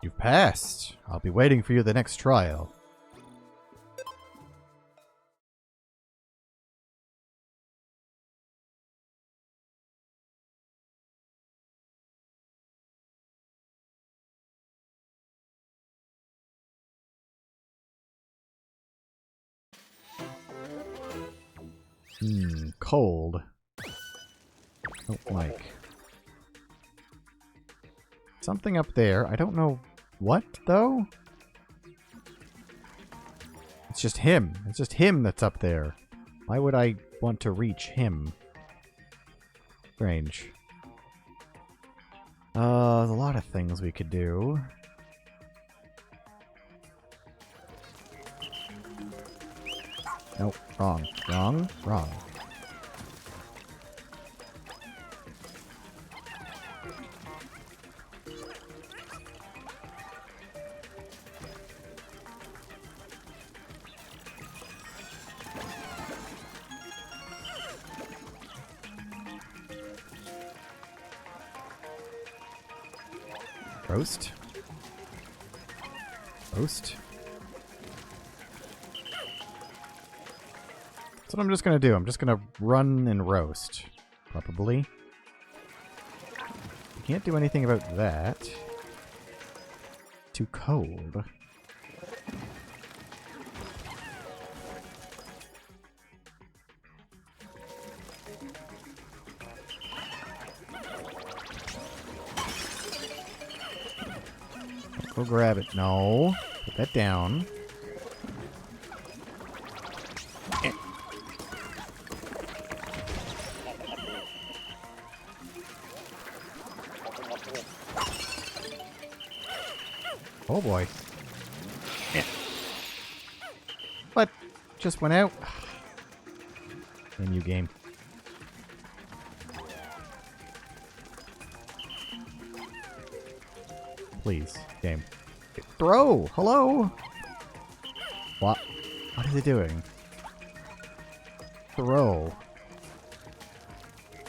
You've passed. I'll be waiting for you the next trial. Cold. Don't like. Something up there. I don't know what, though? It's just him. It's just him that's up there. Why would I want to reach him? Strange. There's a lot of things we could do. Nope, wrong. Wrong? Wrong. Roast. Roast. That's what I'm just gonna do. I'm just gonna run and roast. Probably. Can't do anything about that. Too cold. Go grab it. No. Put that down. Oh boy. What? Just went out? New game. Please, game. Throw! Hello? What? What is it doing? Throw.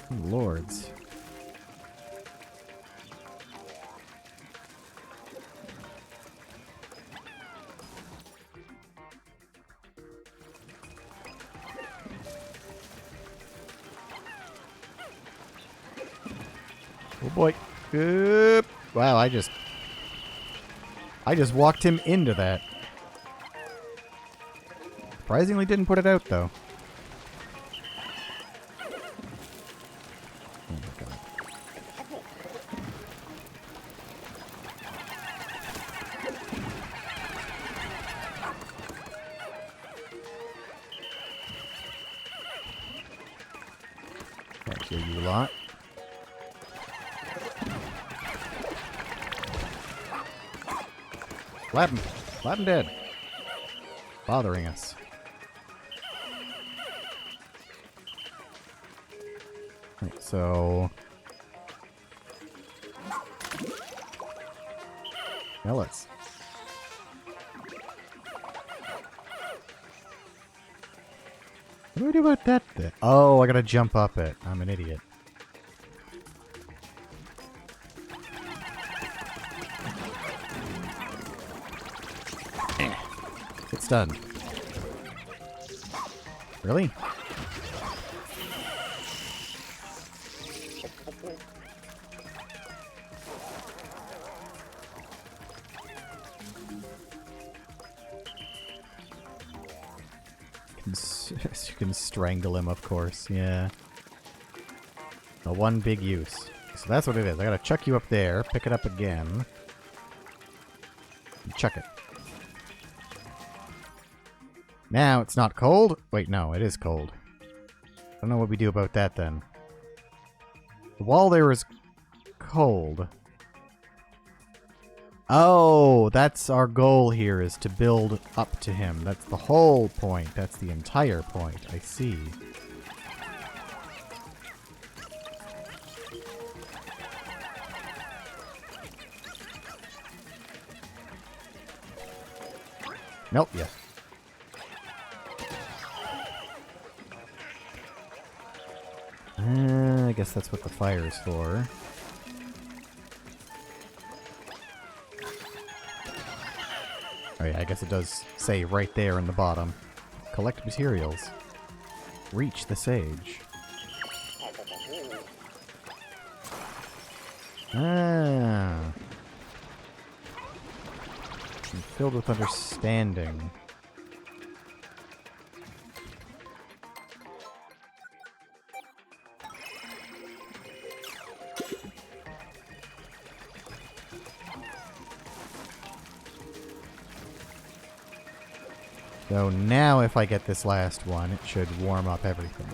Oh, lords. Oh boy. Oop. Wow, I just walked him into that. Surprisingly didn't put it out though. Oh my god. Thank you, you lot. Slap him. Slap him dead. Bothering us. Right, so... Now let's... What do I do about that then? Oh, I gotta jump up it. I'm an idiot. It's done. Really? You can strangle him, of course. Yeah. The one big use. So that's what it is. I gotta chuck you up there, pick it up again, and chuck it. Now it's not cold? Wait, no, it is cold. I don't know what we do about that then. The wall there is cold. Oh, that's our goal here, is to build up to him. That's the whole point. That's the entire point. I see. Nope, yeah. I guess that's what the fire is for. Oh yeah, I guess it does say right there in the bottom. Collect materials. Reach the sage. Ah. I'm filled with understanding. So now if I get this last one, it should warm up everything.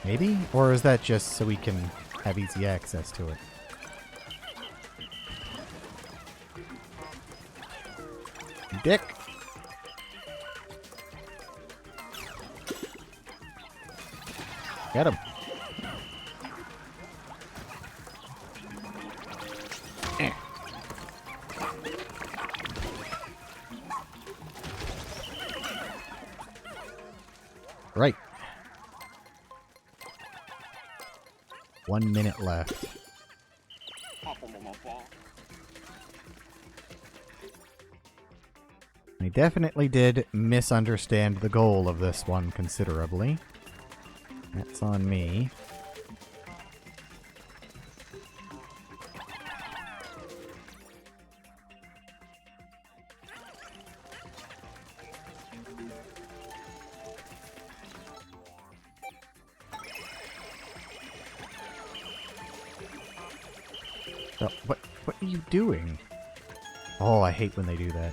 Maybe? Or is that just so we can have easy access to it? Dick! Get him! Right. 1 minute left. I definitely did misunderstand the goal of this one considerably. That's on me. Oh, what are you doing? Oh, I hate when they do that.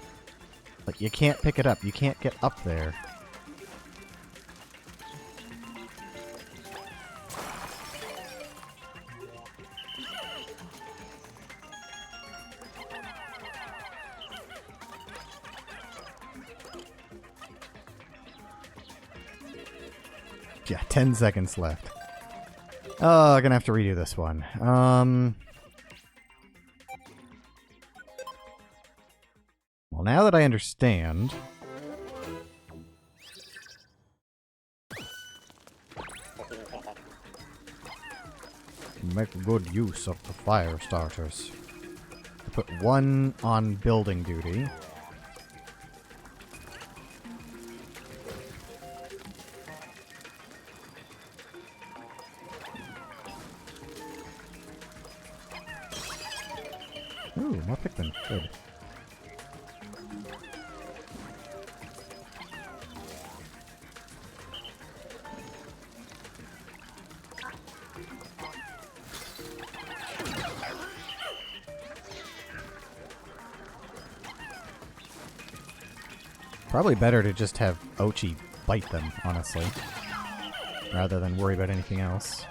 Like, you can't pick it up. You can't get up there. Yeah, 10 seconds left. Oh, I'm gonna have to redo this one. Well, now that I understand... Make good use of the fire starters. I put one on building duty. Ooh, more Pikmin. Good. Probably better to just have Ochi bite them, honestly. Rather than worry about anything else.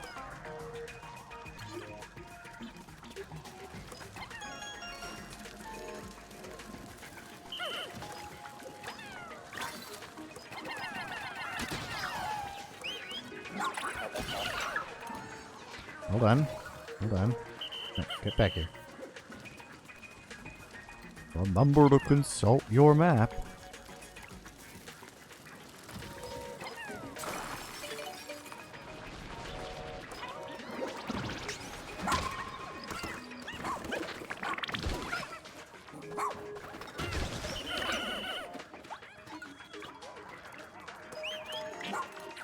Hold on. Hold on. No, get back here. Remember to consult your map.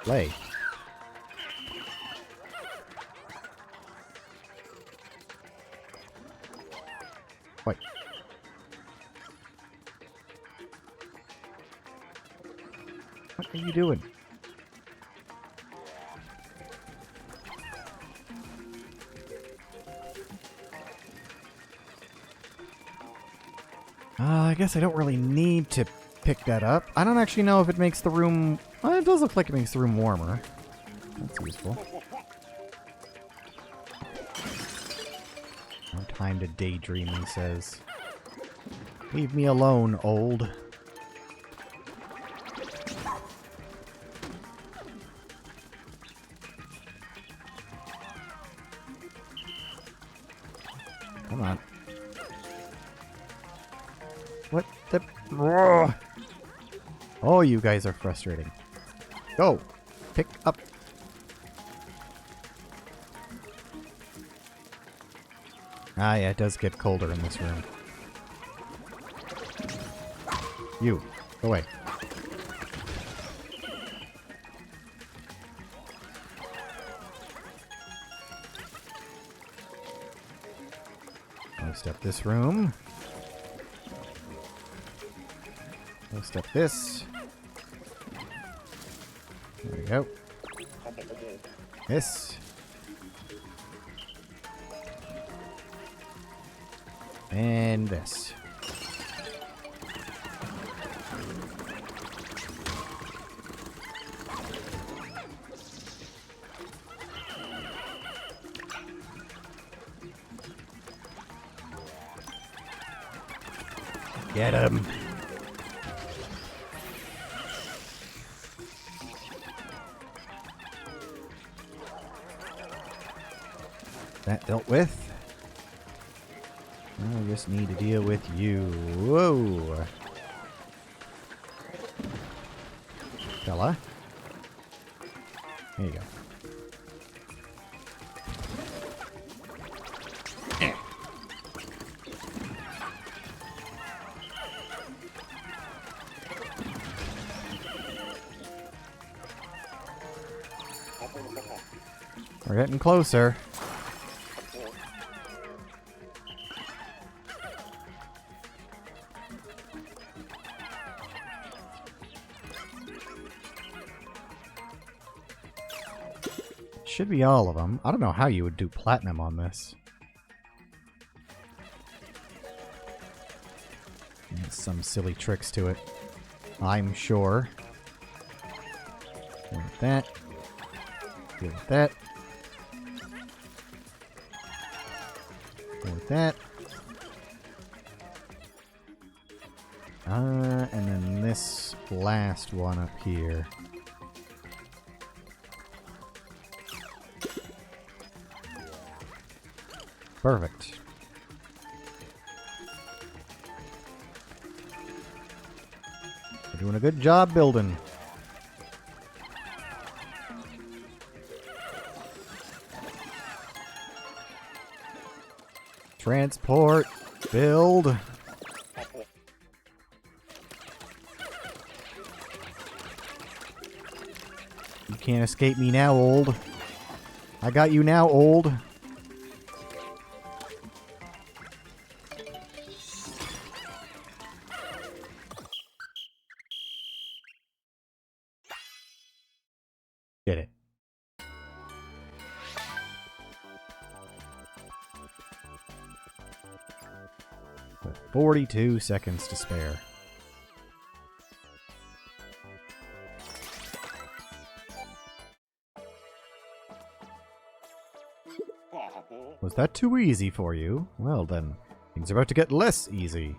Play. Wait. What are you doing? I guess I don't really need to pick that up. I don't actually know if it makes the room... Well, it does look like it makes the room warmer. That's useful. No time to daydream, he says. Leave me alone, old. Come on. What the... Oh, you guys are frustrating. Go! Pick up. Ah, yeah, it does get colder in this room. You. Go away. I'll step this room. I'll step this. There we go. This. And this. Get him. That dealt with. Now we just need to deal with you. Whoa. Fella. There you go. We're getting closer. Should be all of them. I don't know how you would do platinum on this. There's some silly tricks to it, I'm sure. Deal with that. Deal with that. Deal with that. And then this last one up here. Perfect. You're doing a good job building. Transport. Build. You can't escape me now, old. I got you now, old. Did it. With 42 seconds to spare. Was that too easy for you? Well then, things are about to get less easy.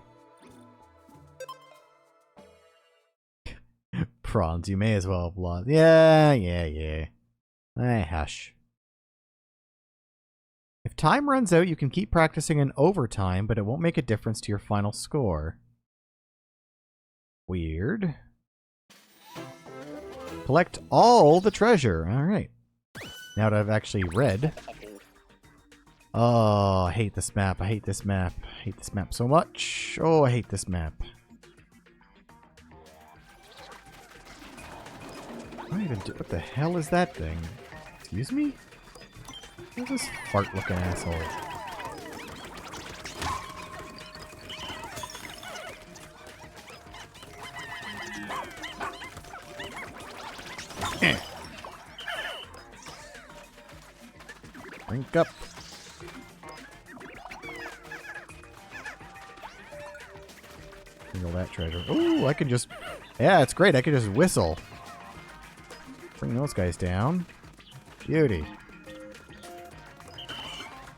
Prawns, you may as well have lost. Yeah. Hush. If time runs out, you can keep practicing in overtime, but it won't make a difference to your final score. Weird. Collect all the treasure. Alright. Now that I've actually read. Oh, I hate this map. I hate this map. I hate this map so much. Oh, I hate this map. I don't even do. What the hell is that thing? Excuse me? Who's this fart looking asshole? Drink up. All that treasure. Ooh, I can just... Yeah, it's great. I can just whistle. Bring those guys down. Beauty.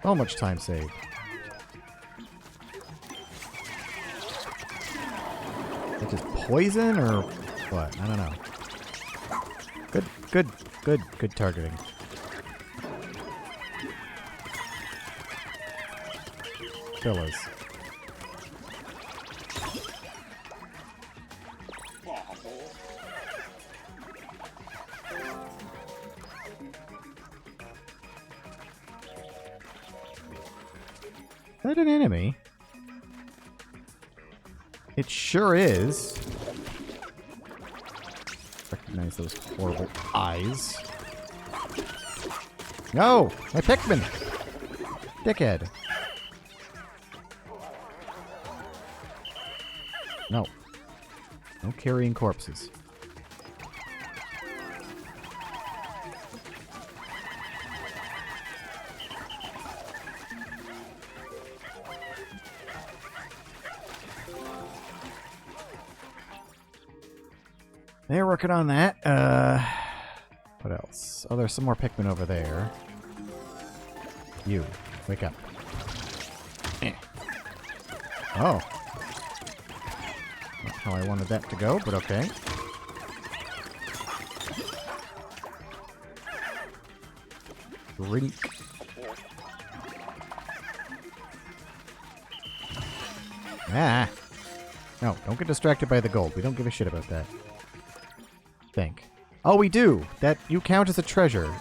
So much time saved. Is it just poison or what? I don't know. Good targeting. Villas. Is that an enemy? It sure is. Recognize those horrible eyes. No! My Pikmin! Dickhead. No. No carrying corpses. They're working on that. What else? Oh, there's some more Pikmin over there. You, wake up. Eh. Oh. Not how I wanted that to go, but okay. Drink. Ah. No, don't get distracted by the gold. We don't give a shit about that. Think. Oh, we do! That you count as a treasure.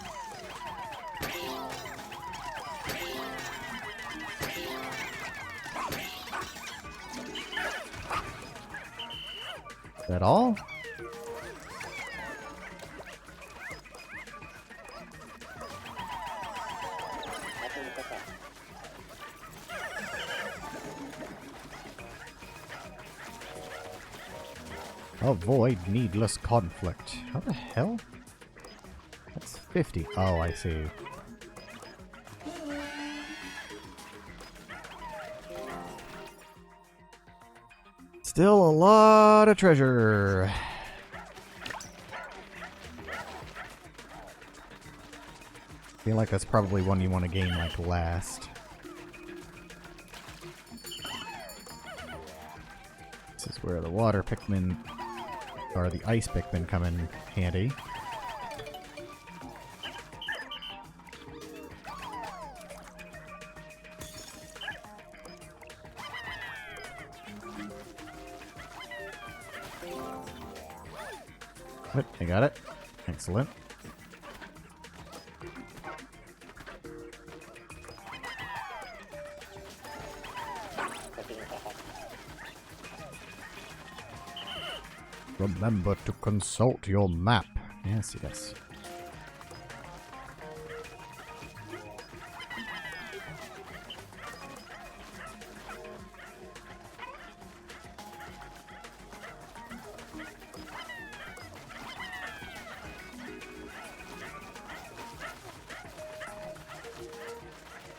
Is that all? Avoid needless conflict. How the hell? That's 50. Oh, I see. Still a lot of treasure. I feel like that's probably one you want to gain like last. This is where the water Pikmin, or the ice Pikmin, come in handy. What? I got it. Excellent. Remember to consult your map. Yes, yes.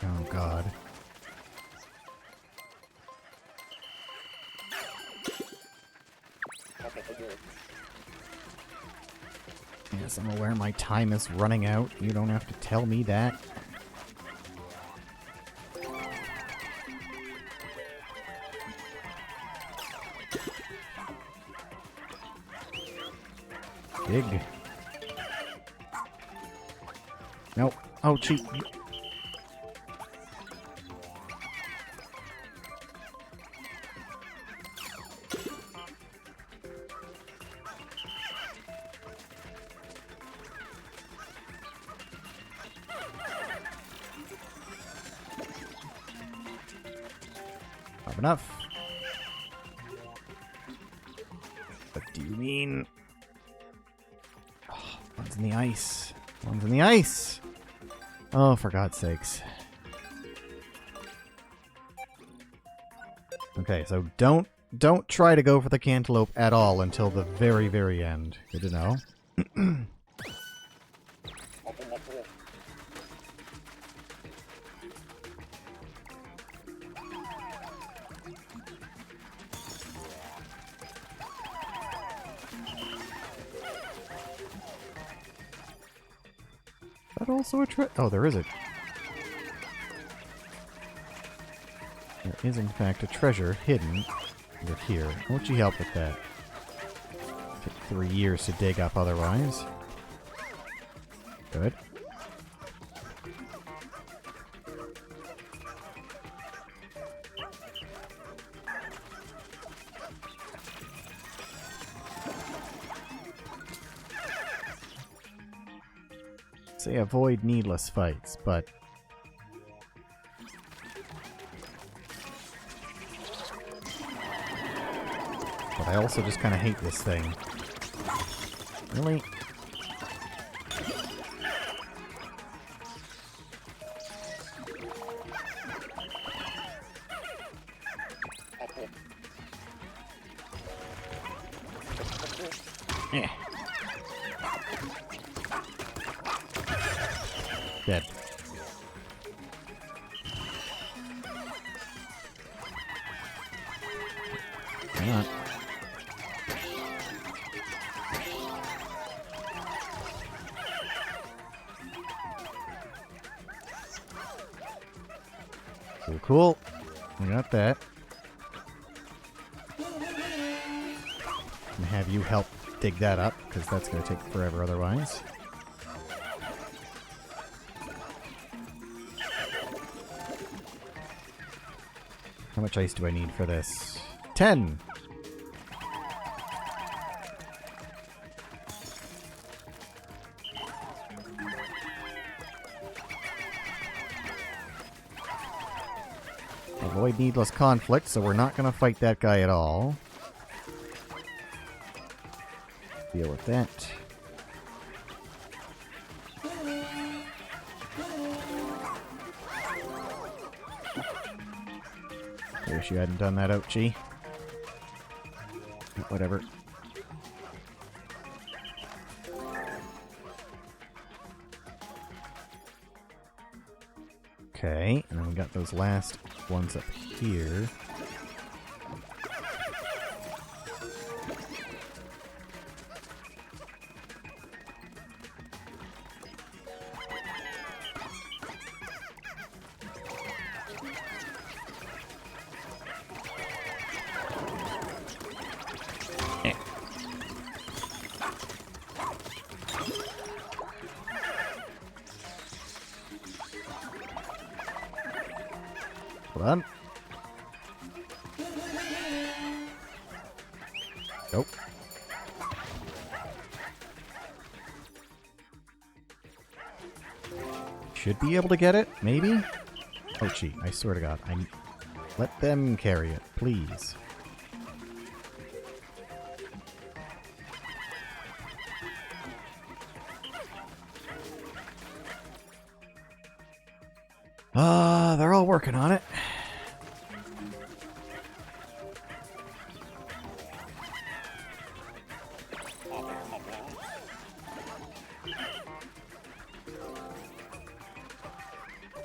Oh, God. Yes, I'm aware my time is running out. You don't have to tell me that. Dig. Nope. Oh, cheat. Not enough. What do you mean? Oh, one's in the ice. One's in the ice. Oh, for God's sakes. Okay, so don't try to go for the cantaloupe at all until the very, very end. Good to know. Is that also a oh, there is a... There is, in fact, a treasure hidden over here. Won't you help with that? Took 3 years to dig up otherwise. Good. Say avoid needless fights, but... I also just kind of hate this thing. Really? Eh. Dead. Hang on. Cool, cool. We got that. And have you help dig that up, because that's going to take forever otherwise. How much ice do I need for this? 10! Avoid needless conflict, so we're not going to fight that guy at all. Deal with that. I wish you hadn't done that, Ouchie. Whatever. Okay, and then we got those last ones up here. Hold on. Nope. Should be able to get it, maybe? Oh, gee, I swear to God. Let them carry it, please. They're all working on it.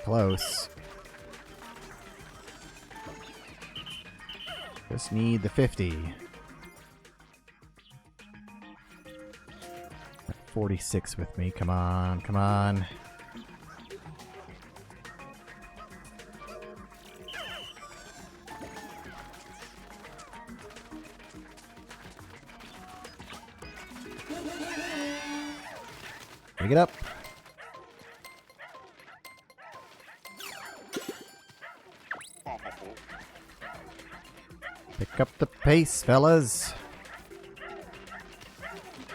Close. Just need the 50. 46 with me. Come on, come on. Pick it up. Pick up the pace, fellas.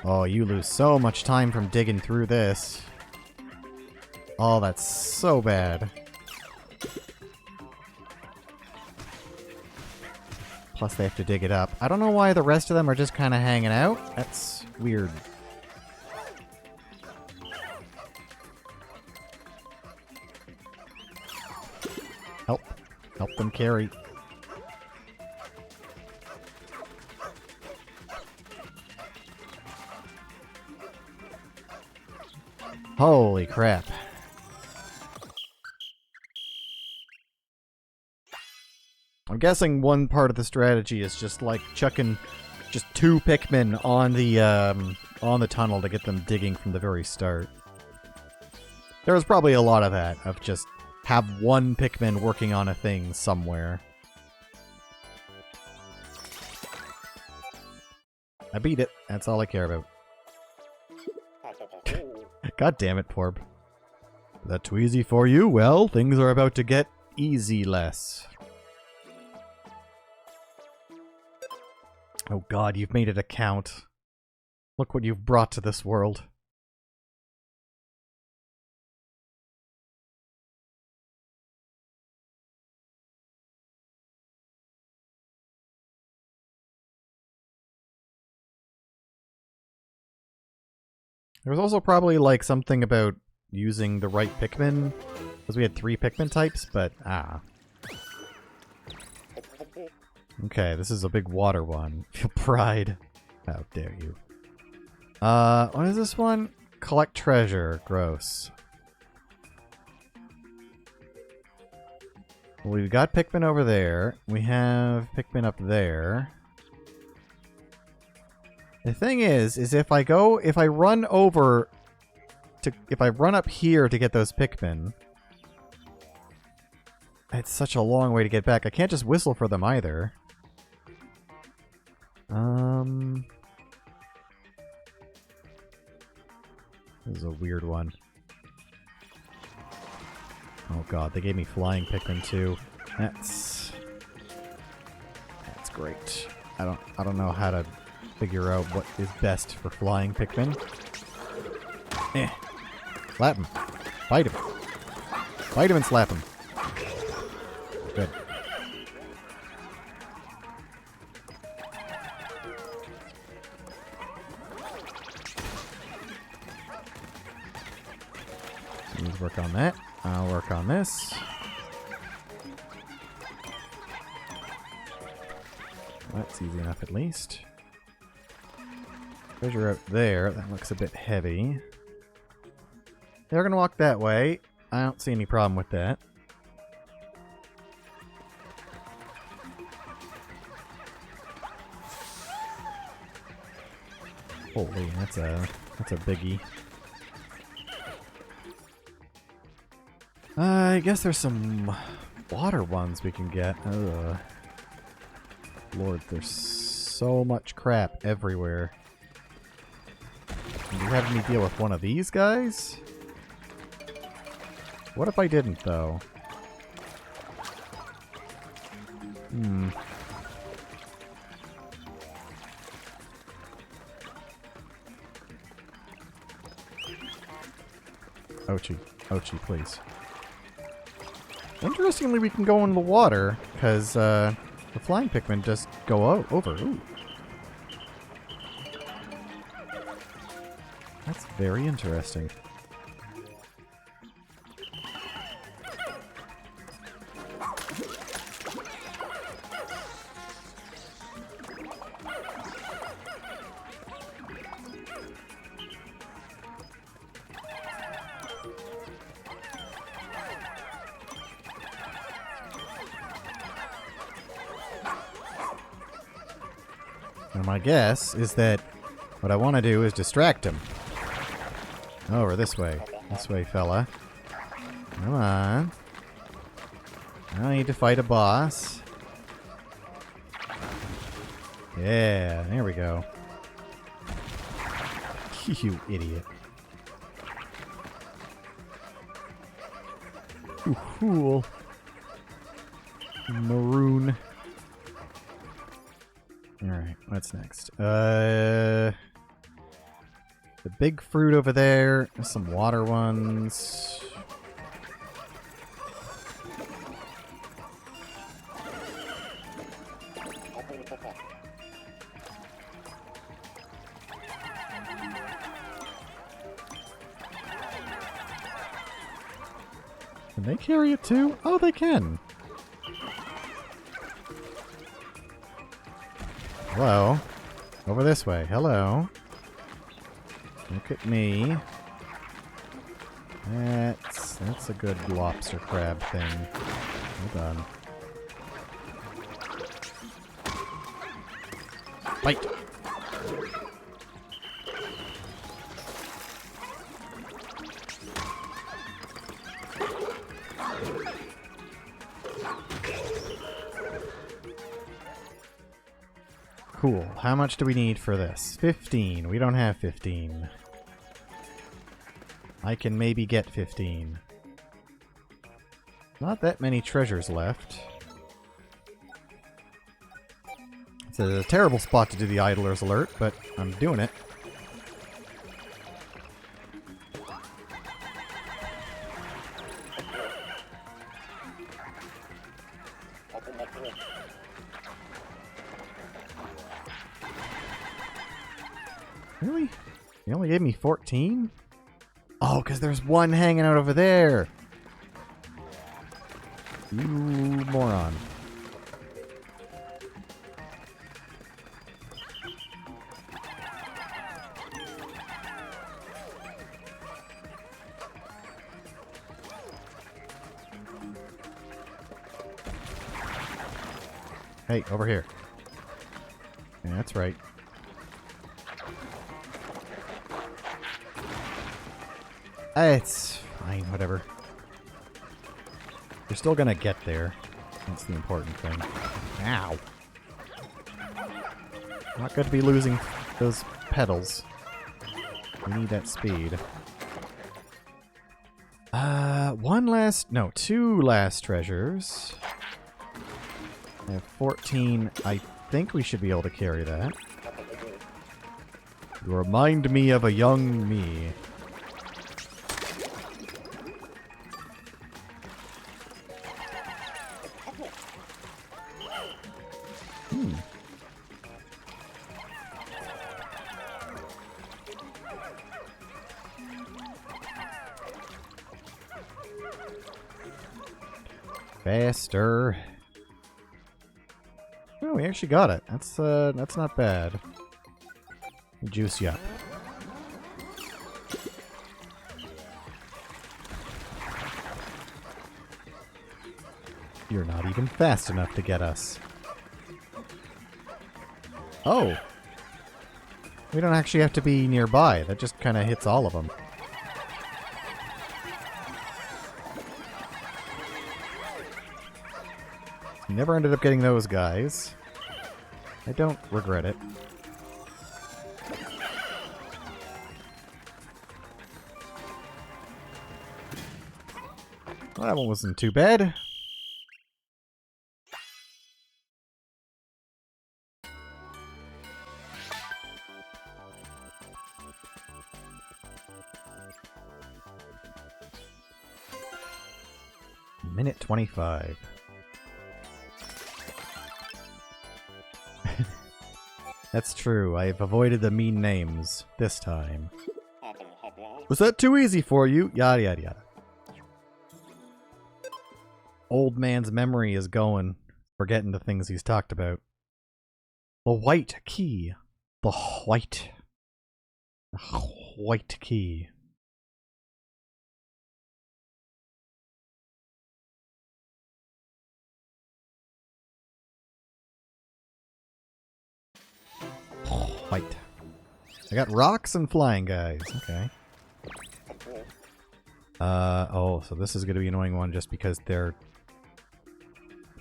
Oh, you lose so much time from digging through this. Oh, that's so bad. Plus they have to dig it up. I don't know why the rest of them are just kind of hanging out. That's weird. Help. Help them carry. Holy crap. I'm guessing one part of the strategy is just like chucking just 2 Pikmin on the tunnel to get them digging from the very start. There was probably a lot of that, of just have 1 Pikmin working on a thing somewhere. I beat it. That's all I care about. God damn it, Porb. That too easy for you? Well, things are about to get easy less. Oh God, you've made it a count. Look what you've brought to this world. There was also probably like something about using the right Pikmin, because we had 3 Pikmin types, but Okay, this is a big water one. Feel pride. How dare you. What is this one? Collect treasure. Gross. Well, we've got Pikmin over there. We have Pikmin up there. The thing is if I run up here to get those Pikmin, it's such a long way to get back. I can't just whistle for them either. This is a weird one. Oh god, they gave me flying Pikmin too. That's great. I don't know how to figure out what is best for flying Pikmin. Slap him. Bite him. Bite him and slap him. Good. Let's work on that. I'll work on this. That's easy enough at least. Treasure out there. That looks a bit heavy. They're gonna walk that way. I don't see any problem with that. Holy, that's a biggie. I guess there's some water ones we can get. Ugh. Lord, there's so much crap everywhere. Are you having me deal with one of these guys? What if I didn't, though? Ouchie. Ouchie, please. Interestingly, we can go in the water, because the flying Pikmin just go over. Ooh. That's very interesting. And my guess is that what I want to do is distract him. Over this way. This way, fella. Come on. I don't need to fight a boss. Yeah, there we go. You idiot. Ooh, cool. Maroon. Alright, what's next? The big fruit over there. There's some water ones. Can they carry it too? Oh, they can. Hello. Over this way. Hello. Look at me. That's a good lobster crab thing. Hold on. Bite! Cool. How much do we need for this? 15. We don't have 15. I can maybe get 15. Not that many treasures left. It's a terrible spot to do the idler's alert, but I'm doing it. Really? You only gave me 14? Oh, because there's one hanging out over there. You moron. Hey, over here. Yeah, that's right. It's fine, whatever. You're still gonna get there. That's the important thing. Ow. Not good to be losing those pedals. We need that speed. Two last treasures. I have 14. I think we should be able to carry that. You remind me of a young me. Faster. Oh, we actually got it. That's not bad. Juice you up. You're not even fast enough to get us. Oh. We don't actually have to be nearby. That just kind of hits all of them. Never ended up getting those guys. I don't regret it. Well, that one wasn't too bad. Minute 25. That's true. I've avoided the mean names this time. Was that too easy for you? Yada yada yada. Old man's memory is going, forgetting the things he's talked about. The white key. The white key. White. I got rocks and flying guys. Okay. Oh, so this is going to be an annoying one just because they're...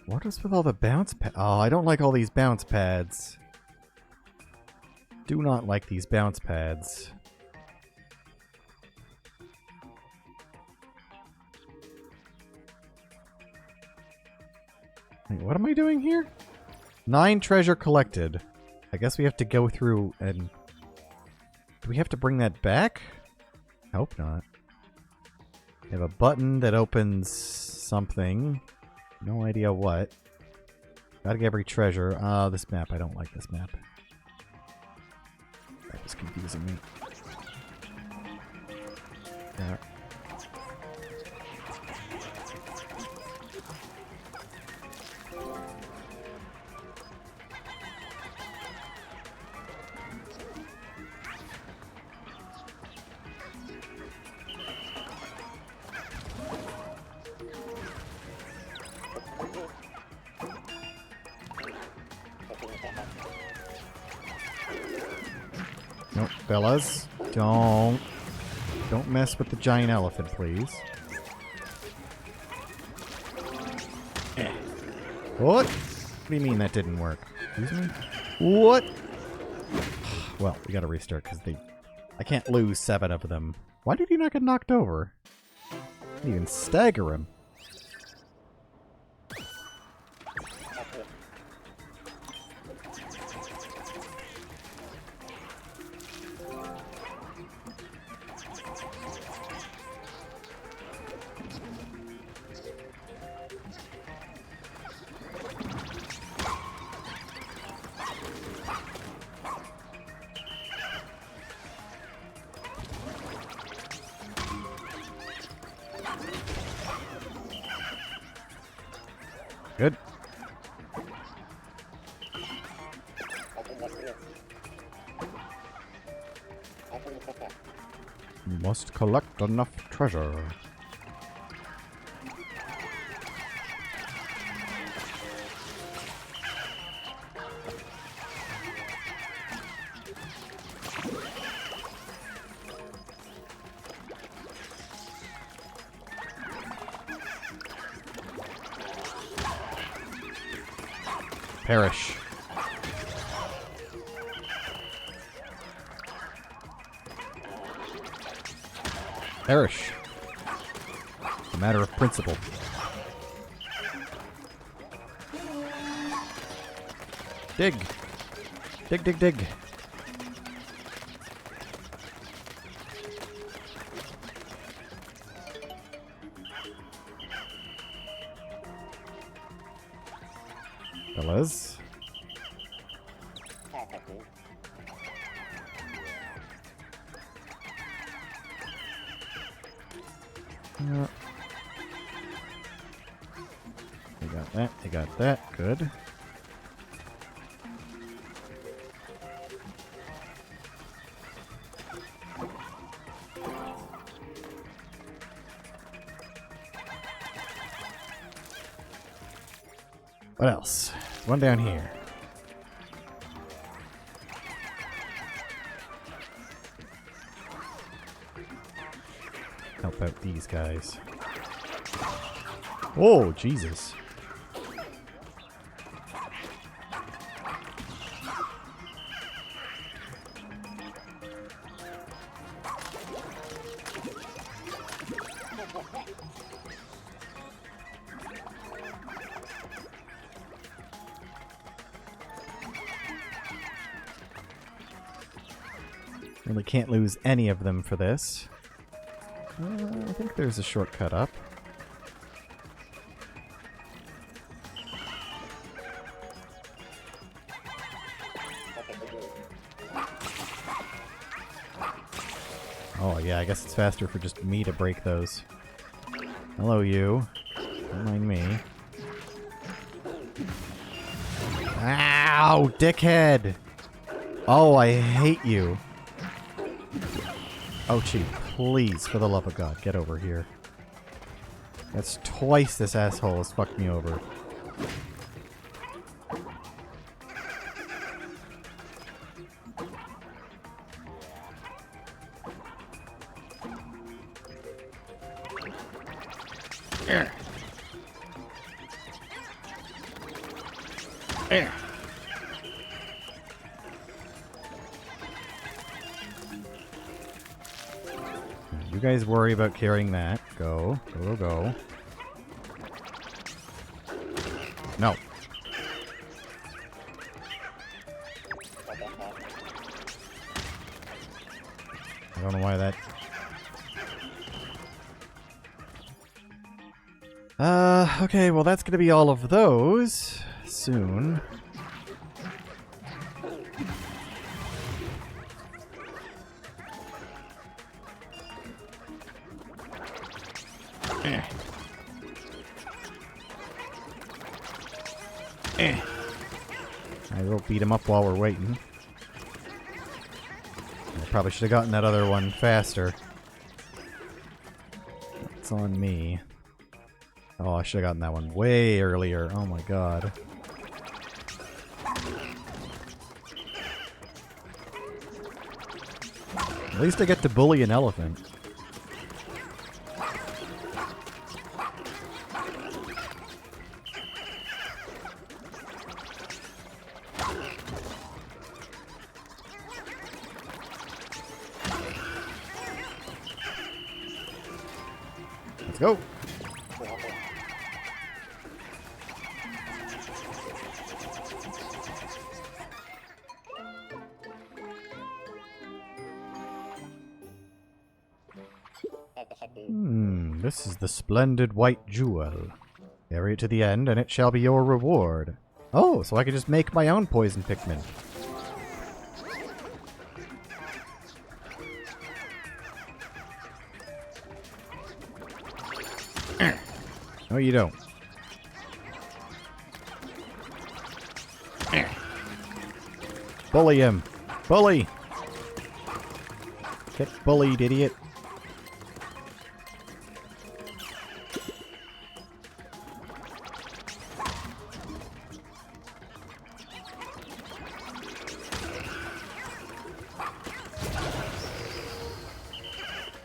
What is with all the bounce pads? Oh, I don't like all these bounce pads. Do not like these bounce pads. Wait, what am I doing here? 9 treasure collected. I guess we have to go through and... Do we have to bring that back? I hope not. We have a button that opens something. No idea what. Gotta get every treasure. This map. I don't like this map. That was confusing me. Yeah. Nope, fellas. Don't mess with the giant elephant, please. What? What do you mean that didn't work? Excuse me? What? Well, we gotta restart because I can't lose 7 of them. Why did he not get knocked over? I didn't even stagger him. Good. You must collect enough treasure. Perish. Perish. It's a matter of principle. Dig. Dig, dig, dig. Fellas. They got that. They got that. Good. What else? One down here. Help out these guys. Oh, Jesus. Really can't lose any of them for this. I think there's a shortcut up. Oh yeah, I guess it's faster for just me to break those. Hello, you. Don't mind me. Ow, dickhead! Oh, I hate you. Oh, Chief, please, for the love of God, get over here. That's twice this asshole has fucked me over. There. There. You guys worry about carrying that. Go. Go, go, go. No. I don't know why that... okay, well that's gonna be all of those soon. I will beat him up while we're waiting. I probably should have gotten that other one faster. It's on me. Oh, I should have gotten that one way earlier. Oh my god. At least I get to bully an elephant. Let's go. This is the splendid white jewel. Carry it to the end, and it shall be your reward. Oh, so I can just make my own poison Pikmin. No, you don't. Bully him. Bully! Get bullied, idiot.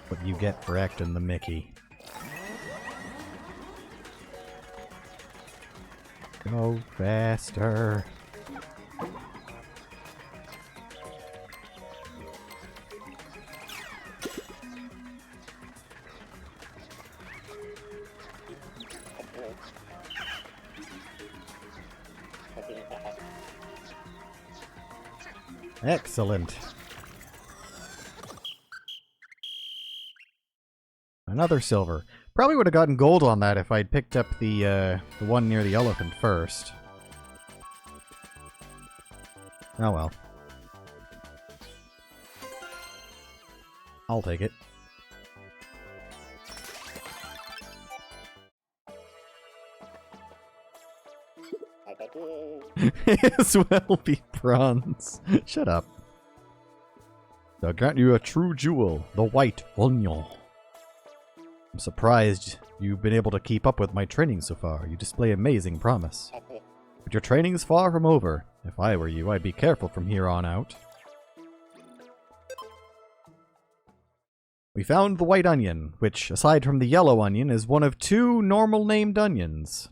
What you get for acting the Mickey. Go faster. Excellent. Another silver. Probably would have gotten gold on that if I'd picked up the one near the elephant first. Oh well. I'll take it. As well be bronze. Shut up. I'll grant you a true jewel, the white onion. I'm surprised you've been able to keep up with my training so far. You display amazing promise. But your training's far from over. If I were you, I'd be careful from here on out. We found the white onion, which, aside from the yellow onion, is one of 2 normal named onions.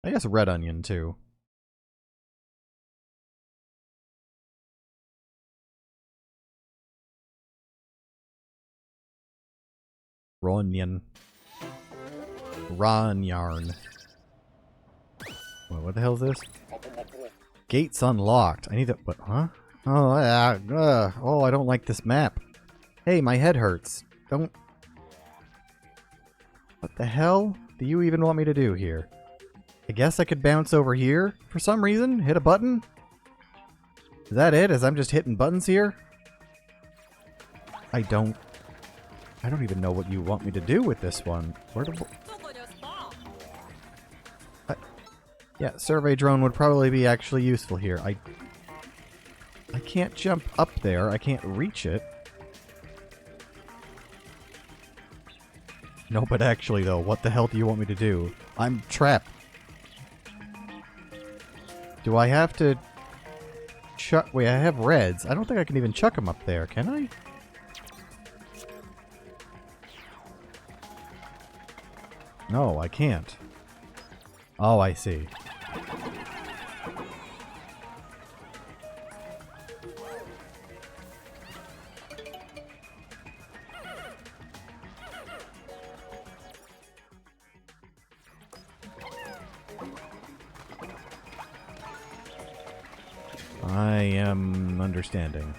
I guess red onion, too. Ronyan. Ron yarn. What the hell is this? Gates unlocked. I need to... What? Huh? Oh, oh, I don't like this map. Hey, my head hurts. Don't... What the hell do you even want me to do here? I guess I could bounce over here for some reason? Hit a button? Is that it? As I'm just hitting buttons here? I don't even know what you want me to do with this one. Where do... Yeah, survey drone would probably be actually useful here. I can't jump up there. I can't reach it. No, but actually though, what the hell do you want me to do? I'm trapped. Do I have to chuck... Wait, I have reds. I don't think I can even chuck them up there, can I? No, I can't. Oh, I see. I am understanding.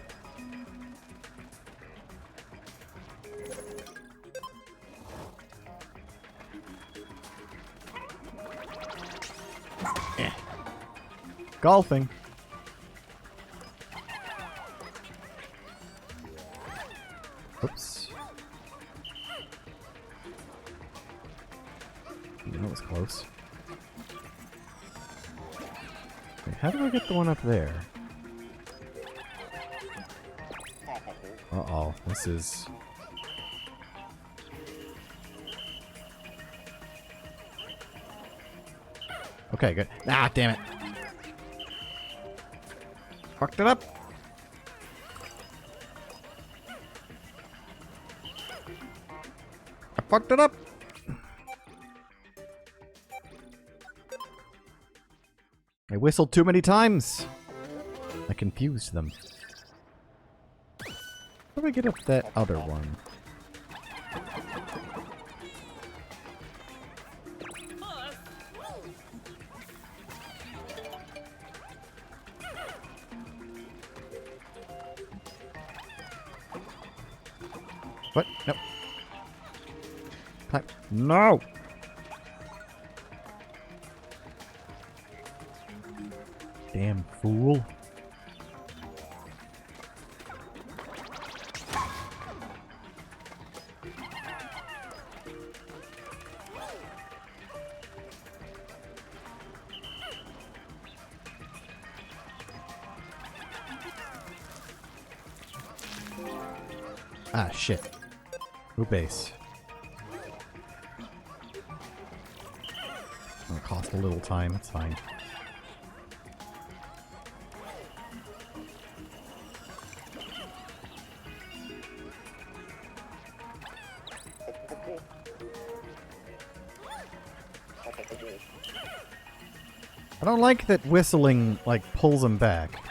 Golfing. Oops. That was close. Wait, how do I get the one up there? Uh-oh, this is... Okay, good. Ah, damn it. Fucked it up. I fucked it up. I whistled too many times. I confused them. How do I get up that other one? What? No. No! Damn fool. Ah, shit. Root base. It'll cost a little time, it's fine. I don't like that whistling, like, pulls him back.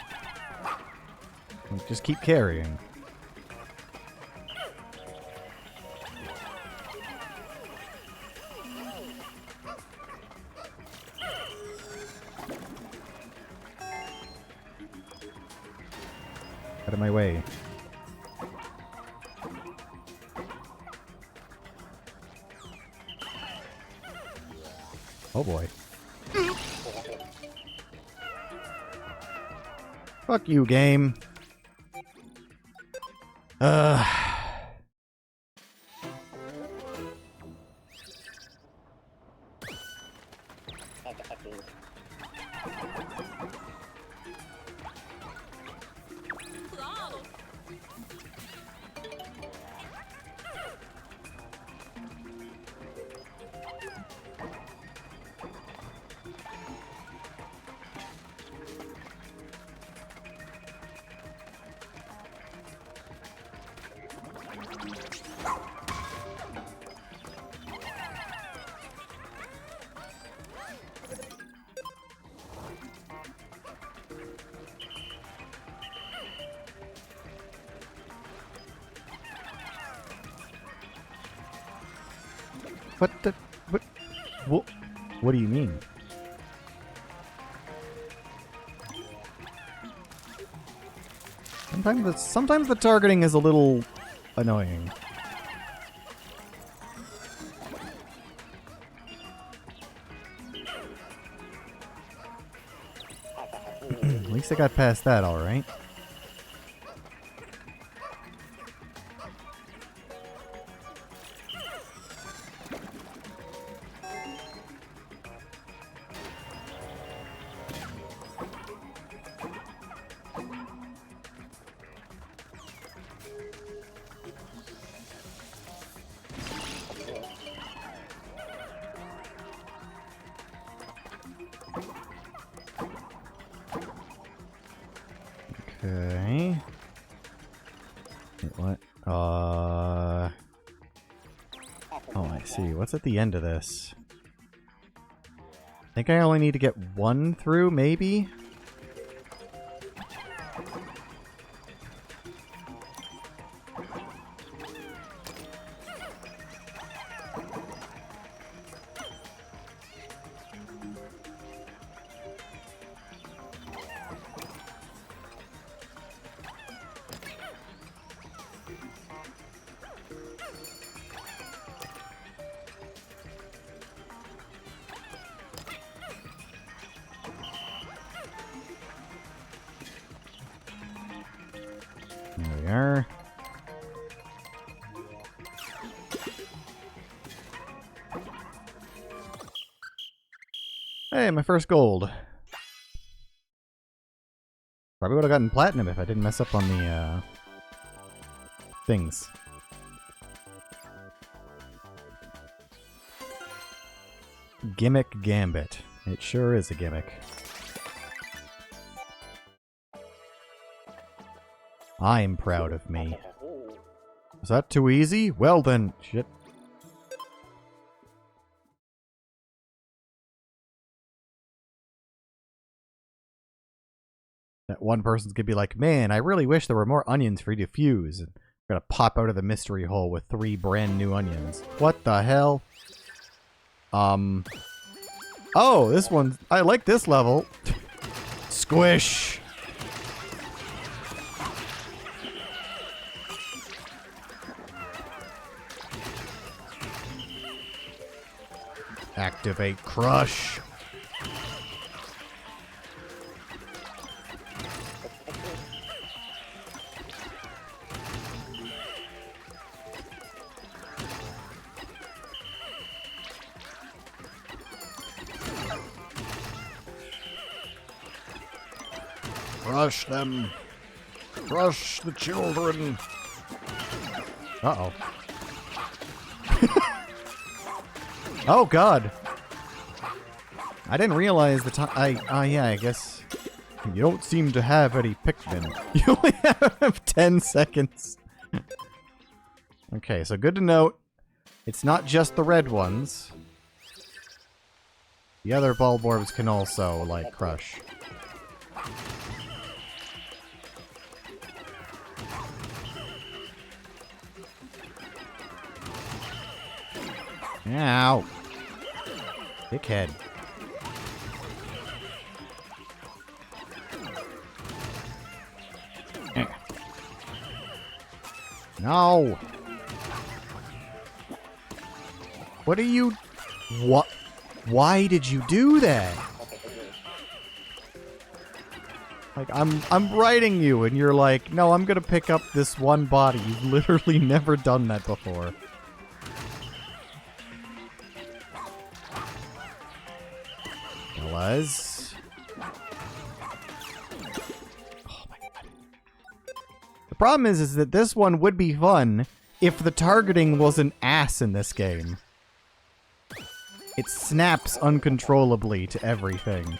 Just keep carrying. Out of my way. Oh boy. Fuck you, game. What do you mean? Sometimes the targeting is a little annoying. At least I got past that, all right. Okay. Wait, what? Oh, I see. What's at the end of this? I think I only need to get one through, maybe? There we are. Hey, my first gold. Probably would have gotten platinum if I didn't mess up on the things. Gimmick Gambit. It sure is a gimmick. I'm proud of me. Is that too easy? Well then, shit. That one person's gonna be like, man, I really wish there were more onions for you to fuse. And we're gonna pop out of the mystery hole with 3 brand new onions. What the hell? Oh, this one, I like this level. Squish! Activate Crush. Crush them. Crush the children. Uh-oh. Oh, God. I didn't realize the time. Yeah, I guess. You don't seem to have any Pikmin. You only have 10 seconds. Okay, so good to note. It's not just the red ones. The other Bulborbs can also, like, crush. Ow. Dickhead. No. What are you... What? Why did you do that? Like, I'm writing you, and you're like, no, I'm gonna pick up this one body. You've literally never done that before. Was. Oh my god. The problem is that this one would be fun if the targeting was an ass in this game. It snaps uncontrollably to everything.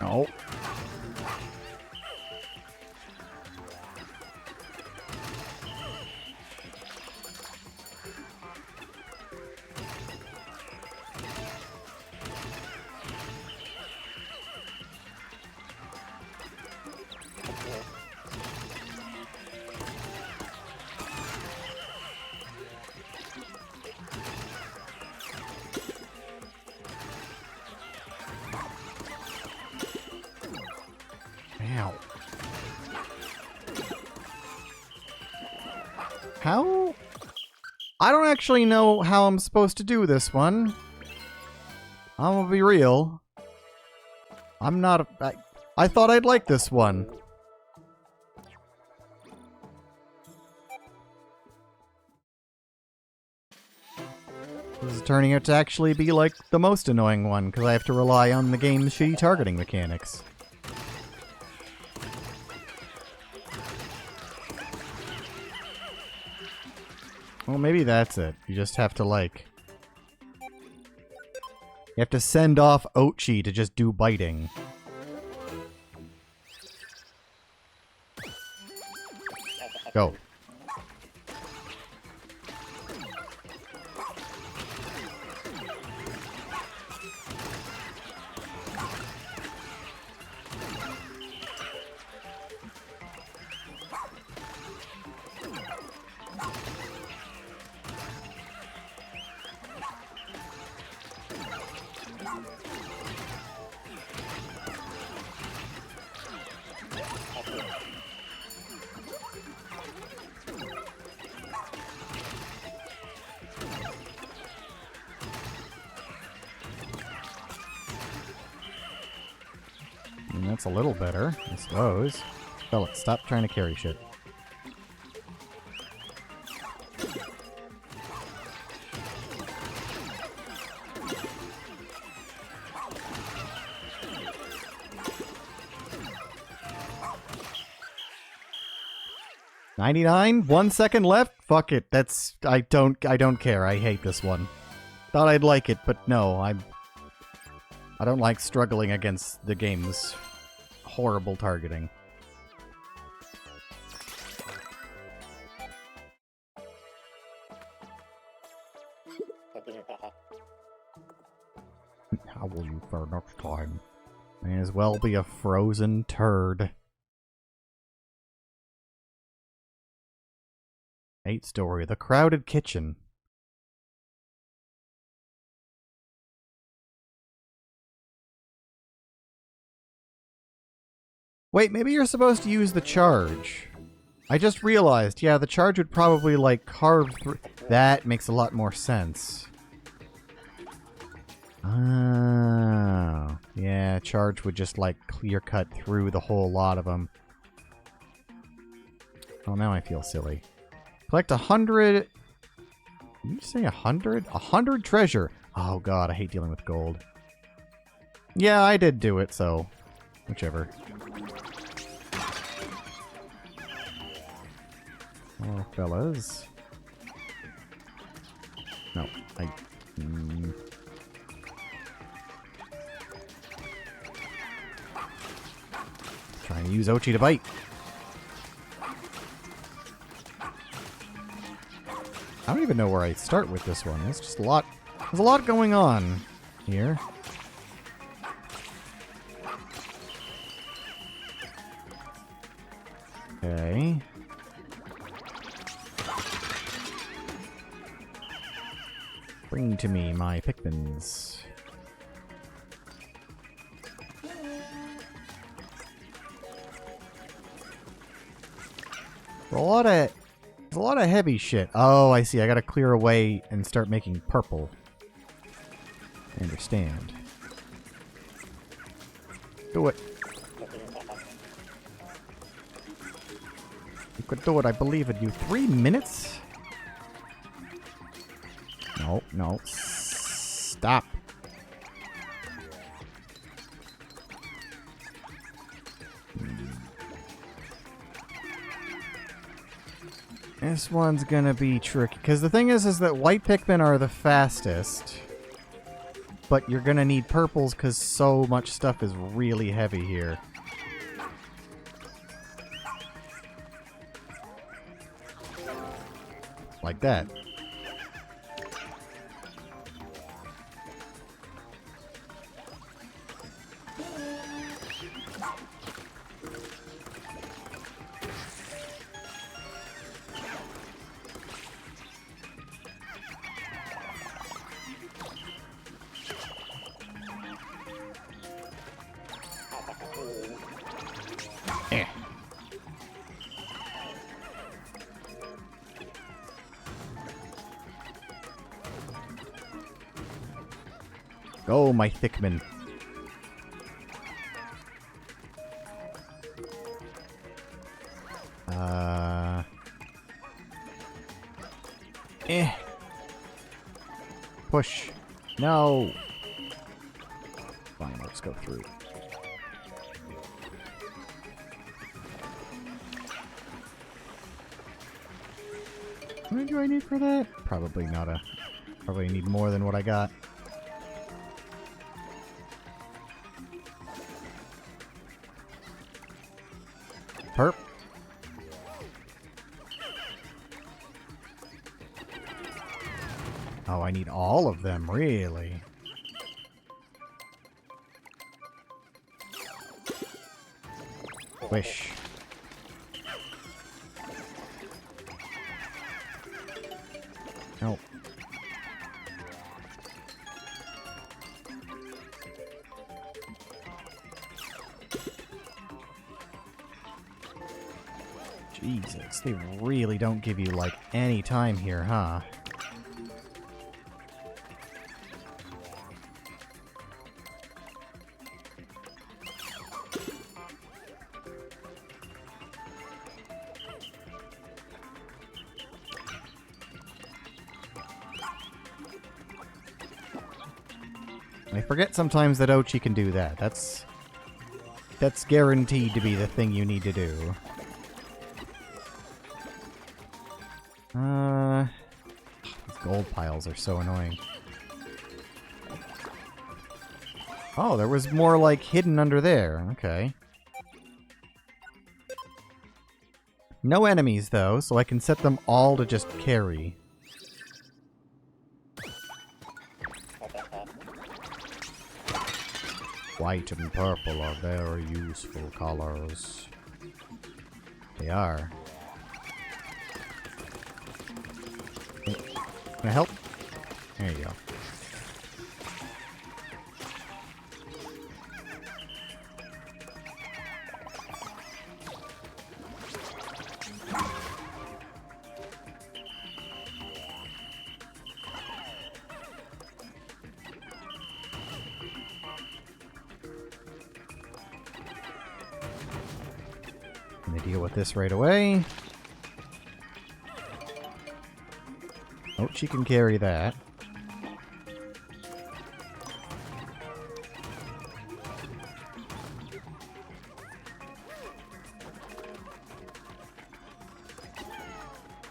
No. Ow. How? I don't actually know how I'm supposed to do this one. I'm gonna be real. I'm not I thought I'd like this one. This is turning out to actually be like the most annoying one, because I have to rely on the game's shitty targeting mechanics. Well, maybe that's it. You just have to, like... You have to send off Ochi to just do biting. Go. That's a little better, I suppose. Spell it. Stop trying to carry shit. $99? 1 second left? Fuck it. That's... I don't care. I hate this one. Thought I'd like it, but no. I don't like struggling against the game's horrible targeting. How will you fare next time? May as well be a frozen turd. 8 story, The Crowded Kitchen. Wait, maybe you're supposed to use the charge. I just realized, yeah, the charge would probably, like, carve through... That makes a lot more sense. Oh. Yeah, charge would just, like, clear cut through the whole lot of them. Oh, now I feel silly. Collect 100... Did you say 100? 100 treasure! Oh god, I hate dealing with gold. Yeah, I did do it, so... whichever. Oh, fellas. No, I... Trying to use Ochi to bite. I don't even know where I start with this one. It's just a lot. There's a lot going on here. Okay. Bring to me my Pikmins. There's a lot of heavy shit. Oh, I see. I gotta clear away and start making purple. I understand. Do it. You could do it. I believe in you. 3 minutes? No, no. Stop. This one's gonna be tricky. Because the thing is that white Pikmin are the fastest. But you're gonna need purples because so much stuff is really heavy here. Like that. Go, my Thickman. Push. No. Fine, let's go through. How many do I need for that? Probably not a... Probably need more than what I got. Perp. Oh, I need all of them, really? Wish. No. Jesus, they really don't give you, like, any time here, huh? I forget sometimes that Ochi can do that. That's guaranteed to be the thing you need to do. These gold piles are so annoying. Oh, there was more, like, hidden under there. Okay. No enemies, though, so I can set them all to just carry. White and purple are very useful colors. They are. Can I help? There you go. Gonna deal with this right away. Oh, she can carry that.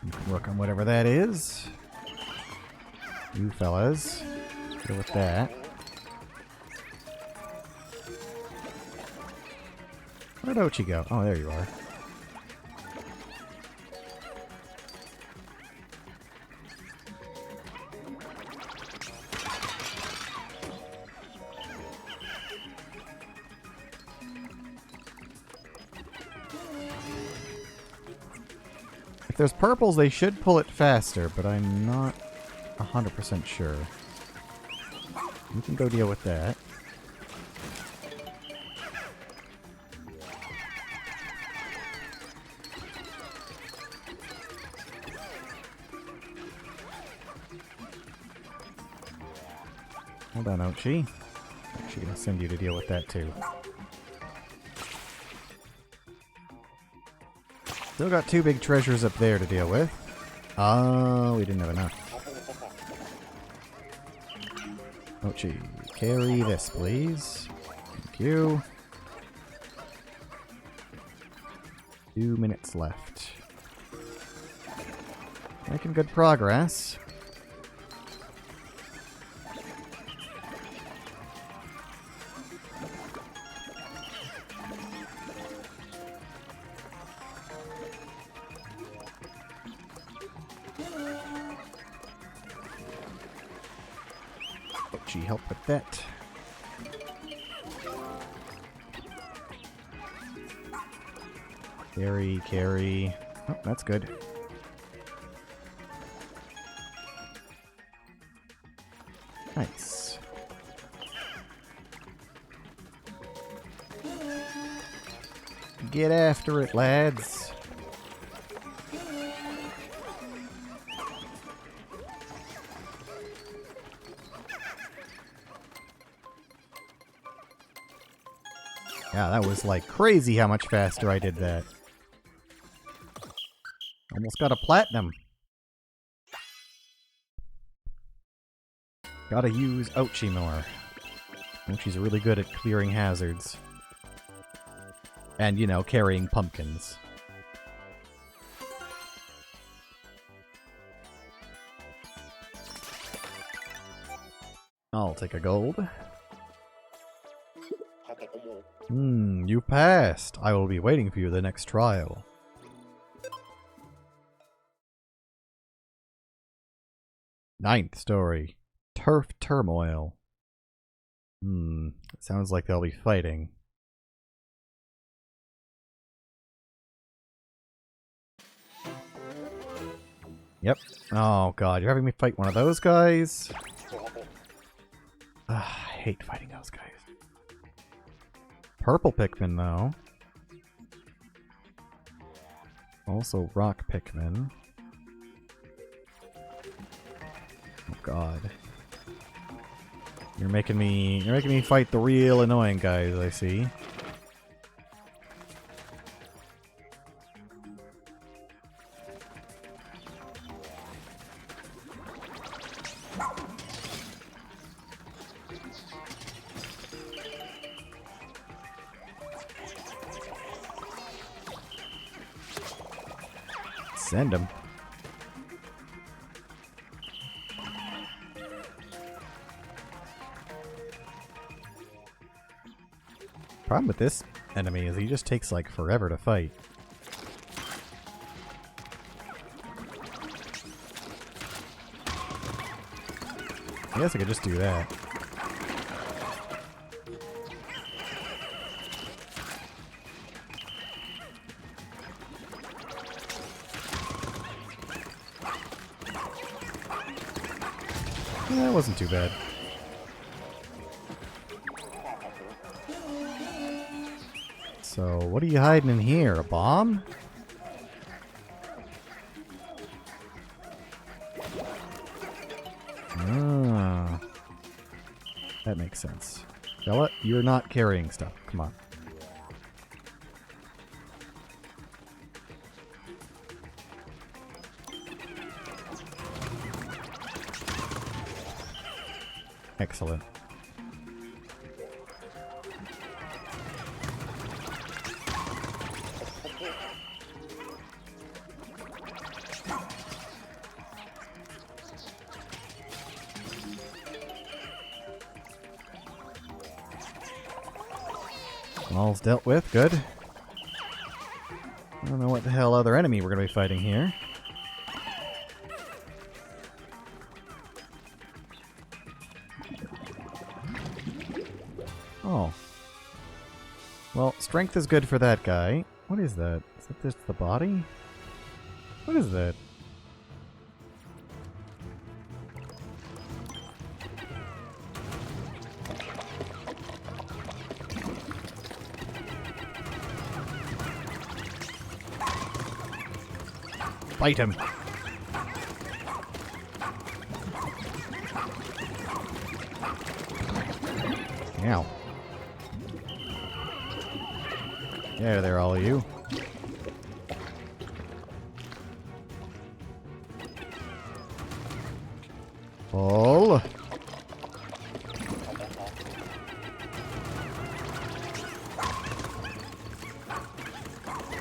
You can work on whatever that is. You fellas. Go with that. Where'd Ochi go? Oh, there you are. If there's purples, they should pull it faster, but I'm not 100% sure. You can go deal with that. Hold on, Ochi. She's gonna send you to deal with that too. Still got two big treasures up there to deal with. Oh, we didn't have enough. Ochi, carry this, please. Thank you. 2 minutes left. Making good progress. Ochi, help with that. Carry, carry. Oh, that's good. Nice. Get after it, lads. Yeah, that was like crazy how much faster I did that. Almost got a platinum. Gotta use Ochi more. Ochi's really good at clearing hazards. And, you know, carrying pumpkins. I'll take a gold. You passed. I will be waiting for you the next trial. Ninth story. Turf turmoil. Sounds like they'll be fighting. Yep. Oh god, you're having me fight one of those guys? I hate fighting those guys. Purple Pikmin, though. Also rock Pikmin. Oh god. You're making me fight the real annoying guys, I see. Send him. Problem with this enemy is he just takes like forever to fight. I guess I could just do that. Yeah, that wasn't too bad. So, what are you hiding in here? A bomb? Ah. That makes sense. Bella, you're not carrying stuff. Come on. Excellent. All's dealt with. Good. I don't know what the hell other enemy we're going to be fighting here. Oh. Well, strength is good for that guy. What is that? Is that just the body? What is that? Fight him. Ow. Yeah, there, all of you. Pull.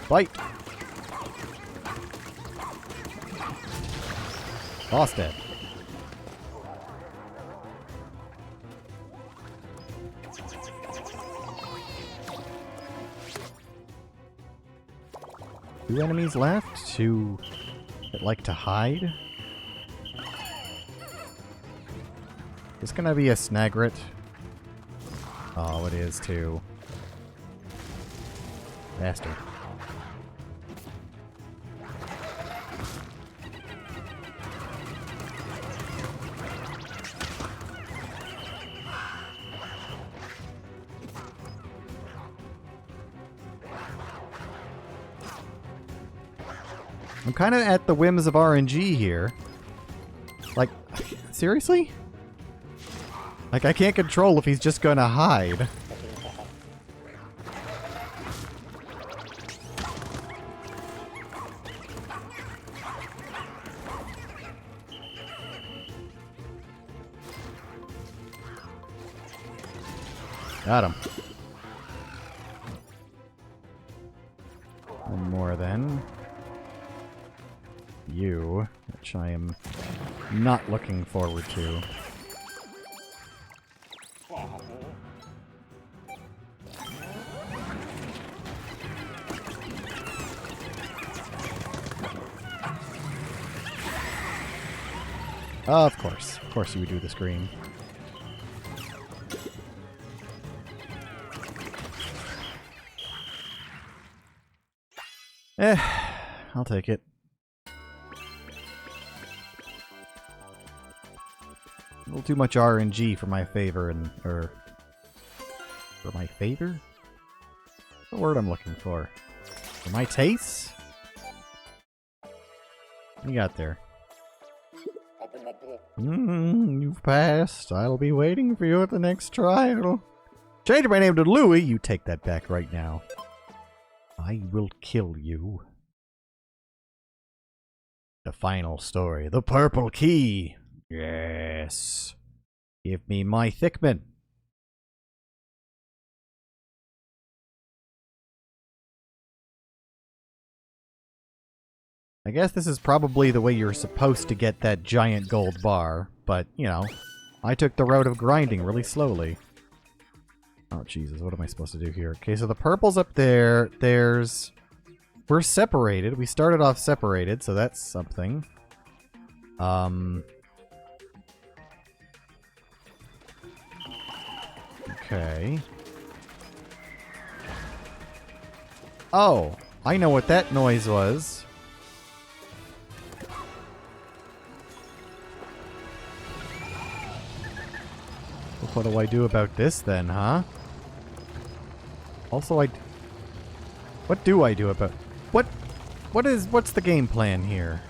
Fight. Boss dead. Two enemies left who that like to hide. It's gonna be a Snagret. Oh, it is too. Bastard. I'm kind of at the whims of RNG here. Like, seriously? Like, I can't control if he's just gonna hide. Got him. One more then. You, which I am not looking forward to. Of course you would do the scream. I'll take it. A little too much RNG for my favor for my favor? What's the word I'm looking for? For my taste? What you got there? You've passed. I'll be waiting for you at the next trial. Change my name to Louie. You take that back right now. I will kill you. The final story. The purple key. Yes. Give me my Pikmin. I guess this is probably the way you're supposed to get that giant gold bar, but, you know, I took the route of grinding really slowly. Oh, Jesus, what am I supposed to do here? Okay, so the purple's up there. We're separated. We started off separated, so that's something. Okay. Oh, I know what that noise was. What do I do about this then, huh? Also, what do I do about... What's the game plan here?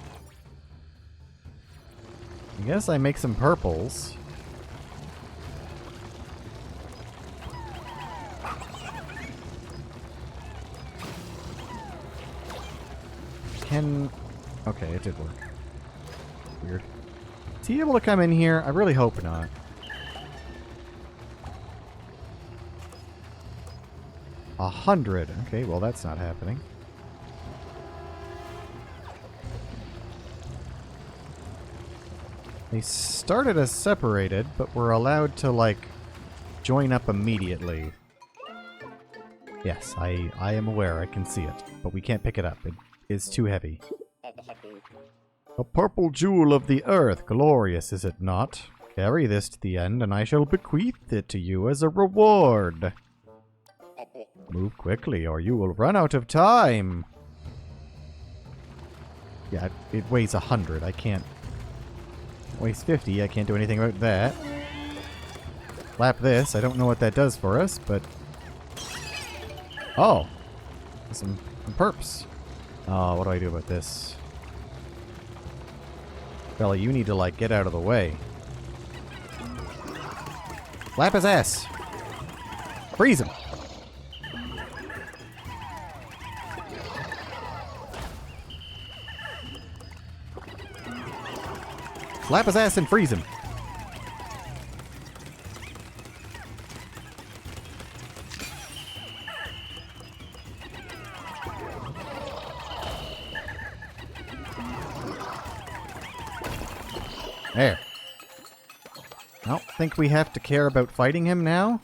I guess I make some purples. Okay, it did work. Weird. Is he able to come in here? I really hope not. 100. Okay, well that's not happening. They started as separated, but we're allowed to, like, join up immediately. Yes, I am aware, I can see it, but we can't pick it up. It is too heavy. A purple jewel of the earth, glorious is it not? Carry this to the end, and I shall bequeath it to you as a reward. Move quickly, or you will run out of time. Yeah, it weighs 100. I can't... It weighs 50. I can't do anything about that. Flap this. I don't know what that does for us, but... Oh! Some perps. Oh, what do I do about this? Fella, you need to, like, get out of the way. Flap his ass! Freeze him! Slap his ass and freeze him. There. I don't think we have to care about fighting him now.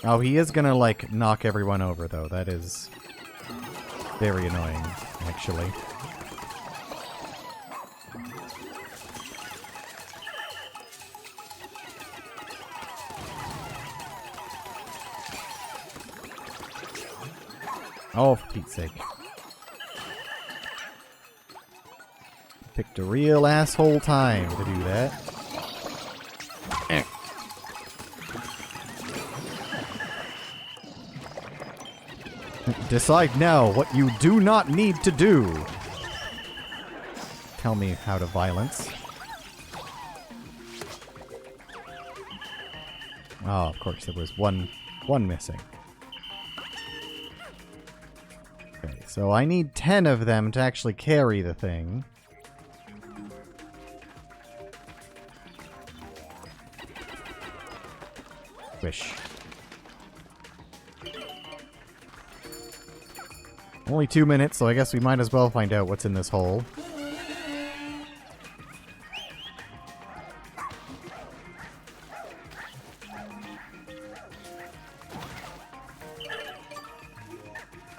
Oh, he is gonna, like, knock everyone over, though. That is very annoying, actually. Oh, for Pete's sake. Picked a real asshole time to do that. Decide now what you do not need to do. Tell me how to violence. Oh, of course, there was one missing. Okay, so I need 10 of them to actually carry the thing. Wish. Only 2 minutes, so I guess we might as well find out what's in this hole.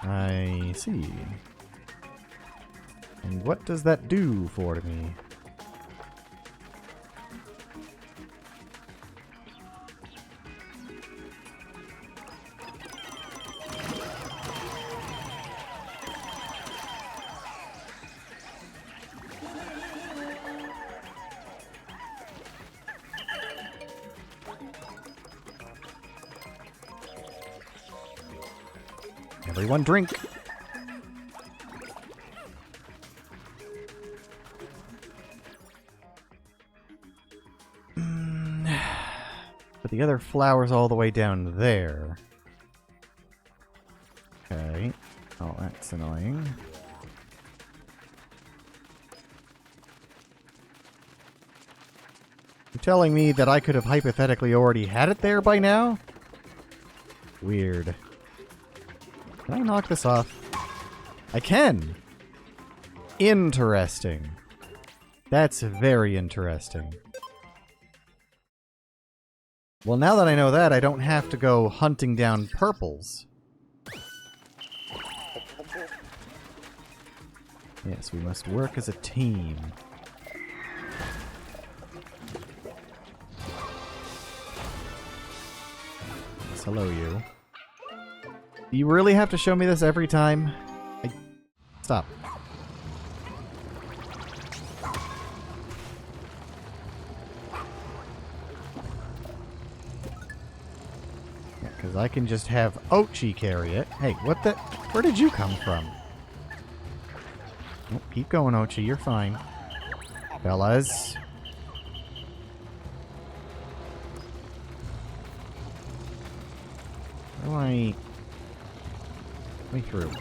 I see. And what does that do for me? Everyone drink. But the other flower's all the way down there. Okay. Oh, that's annoying. You're telling me that I could have hypothetically already had it there by now? Weird. Can I knock this off? I can! Interesting. That's very interesting. Well, now that I know that, I don't have to go hunting down purples. Yes, we must work as a team. Yes, hello, you. You really have to show me this every time? Stop. Yeah, because I can just have Ochi carry it. Hey, what the... Where did you come from? Oh, keep going, Ochi. You're fine. Fellas. How do I... me through.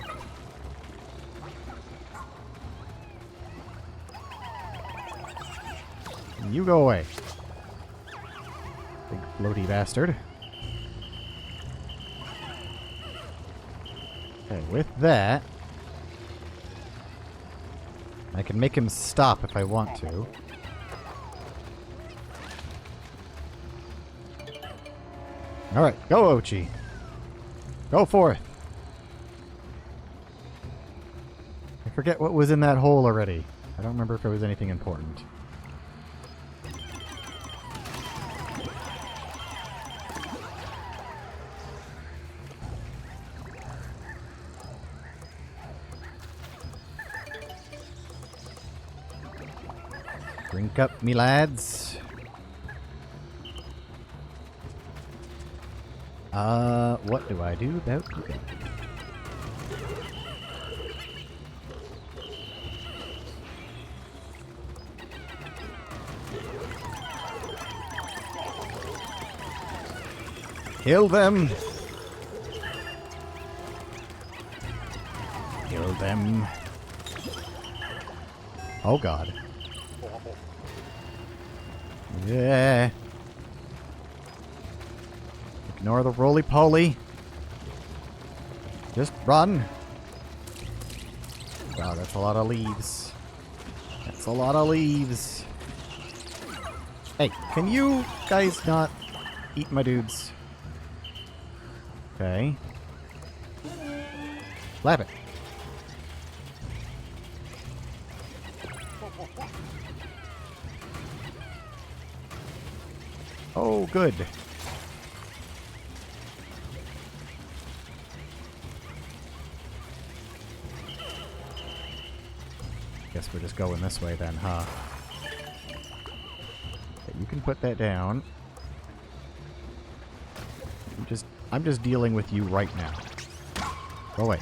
You go away. floaty bastard. Okay, with that, I can make him stop if I want to. Alright, go Ochi. Go forth. I forget what was in that hole already. I don't remember if it was anything important. Drink up, me lads. What do I do about that? Kill them! Kill them. Oh god. Yeah. Ignore the roly-poly. Just run. Wow, that's a lot of leaves. That's a lot of leaves. Hey, can you guys not eat my dudes? Okay. Slap it. Oh, good. Guess we're just going this way then, huh? Okay, you can put that down. I'm just dealing with you right now. Go away.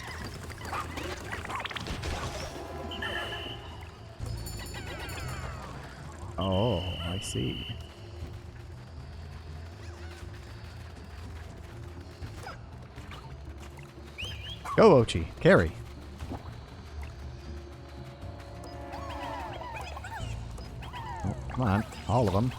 Oh, I see. Go, Ochi. Carry. Oh, come on. All of them.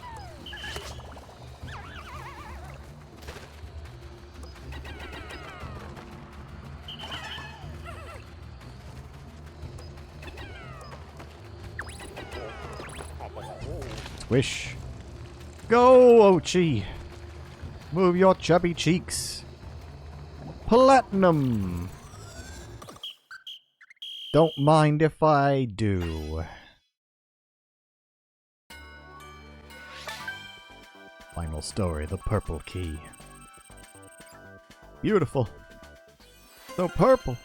Swish. Go, Ochi. Move your chubby cheeks. Platinum. Don't mind if I do. Final story, the purple key. Beautiful. So purple.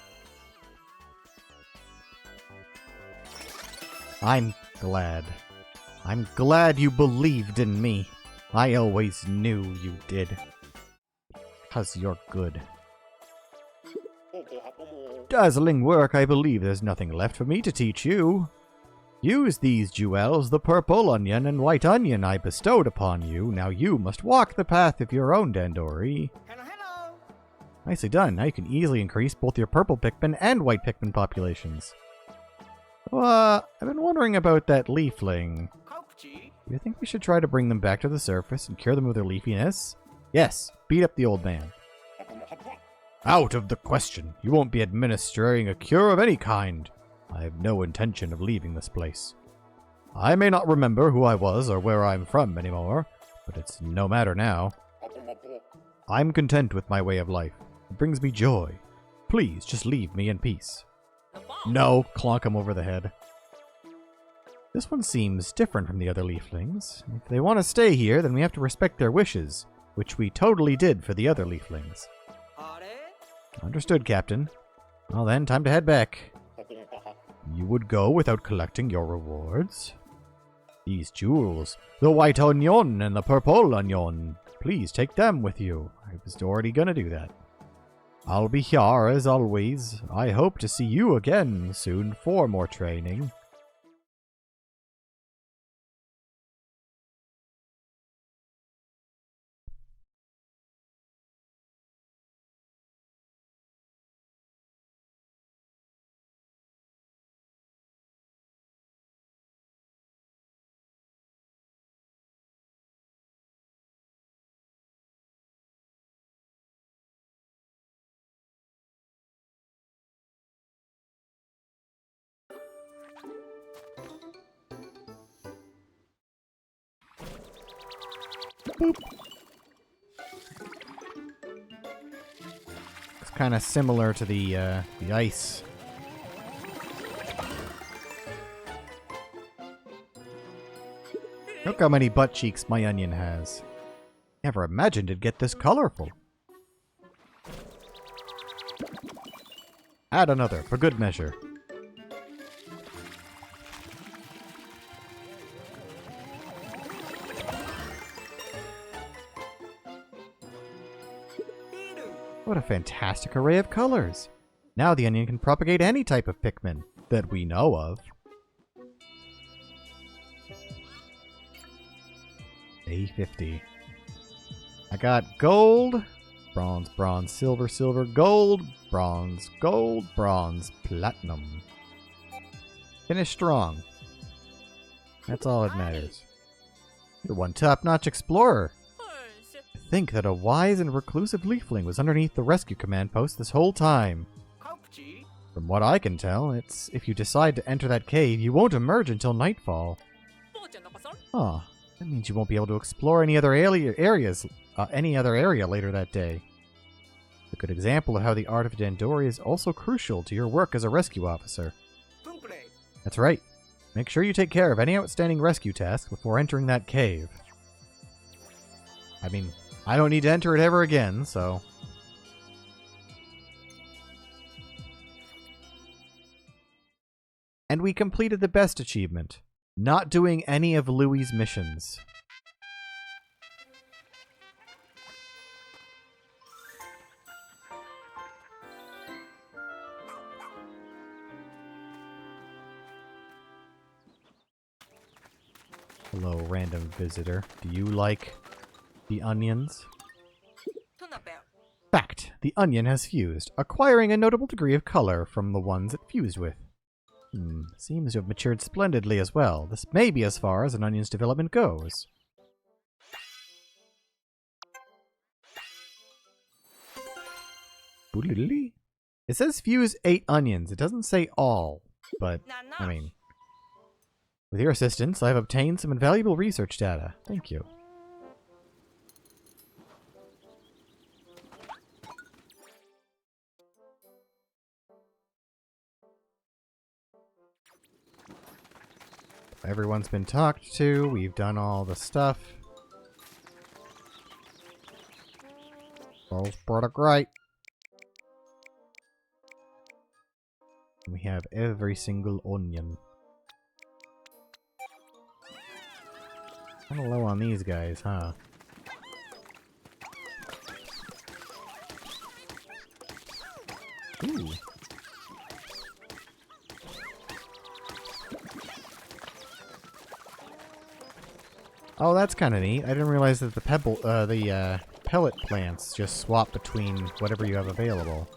I'm glad. I'm glad you believed in me. I always knew you did. 'Cause you're good. Dazzling work, I believe there's nothing left for me to teach you. Use these jewels, the purple onion and white onion I bestowed upon you. Now you must walk the path of your own, Dandori. Hello, hello. Nicely done. Now you can easily increase both your purple Pikmin and white Pikmin populations. I've been wondering about that leafling. Do you think we should try to bring them back to the surface and cure them of their leafiness? Yes, beat up the old man. Out of the question. You won't be administering a cure of any kind. I have no intention of leaving this place. I may not remember who I was or where I'm from anymore, but it's no matter now. I'm content with my way of life. It brings me joy. Please, just leave me in peace. No, clonk him over the head. This one seems different from the other leaflings. If they want to stay here, then we have to respect their wishes, which we totally did for the other leaflings. Understood, Captain. Well then, time to head back. You would go without collecting your rewards? These jewels, the white onion and the purple onion, please take them with you. I was already gonna do that. I'll be here as always. I hope to see you again soon for more training. Boop. It's kind of similar to the ice. Look how many butt cheeks my onion has. Never imagined it'd get this colorful. Add another, for good measure. What a fantastic array of colors! Now the onion can propagate any type of Pikmin that we know of. A50. I got gold, bronze, bronze, silver, silver, gold, bronze, platinum. Finish strong. That's all that matters. You're one top-notch explorer. To think that a wise and reclusive leafling was underneath the rescue command post this whole time. From what I can tell, it's if you decide to enter that cave, you won't emerge until nightfall. Huh. That means you won't be able to explore any other area later that day. A good example of how the art of Dandori is also crucial to your work as a rescue officer. That's right. Make sure you take care of any outstanding rescue tasks before entering that cave. I mean, I don't need to enter it ever again, so... And we completed the best achievement. Not doing any of Louie's missions. Hello, random visitor. Do you like the onions? Fact. The onion has fused, acquiring a notable degree of color from the ones it fused with. Seems to have matured splendidly as well. This may be as far as an onion's development goes. It says fuse 8 onions. It doesn't say all, but, I mean... With your assistance, I have obtained some invaluable research data. Thank you. Everyone's been talked to. We've done all the stuff. All's pretty great. We have every single onion. Kind of low on these guys, huh? Ooh. Oh, that's kind of neat. I didn't realize that the pellet plants just swap between whatever you have available.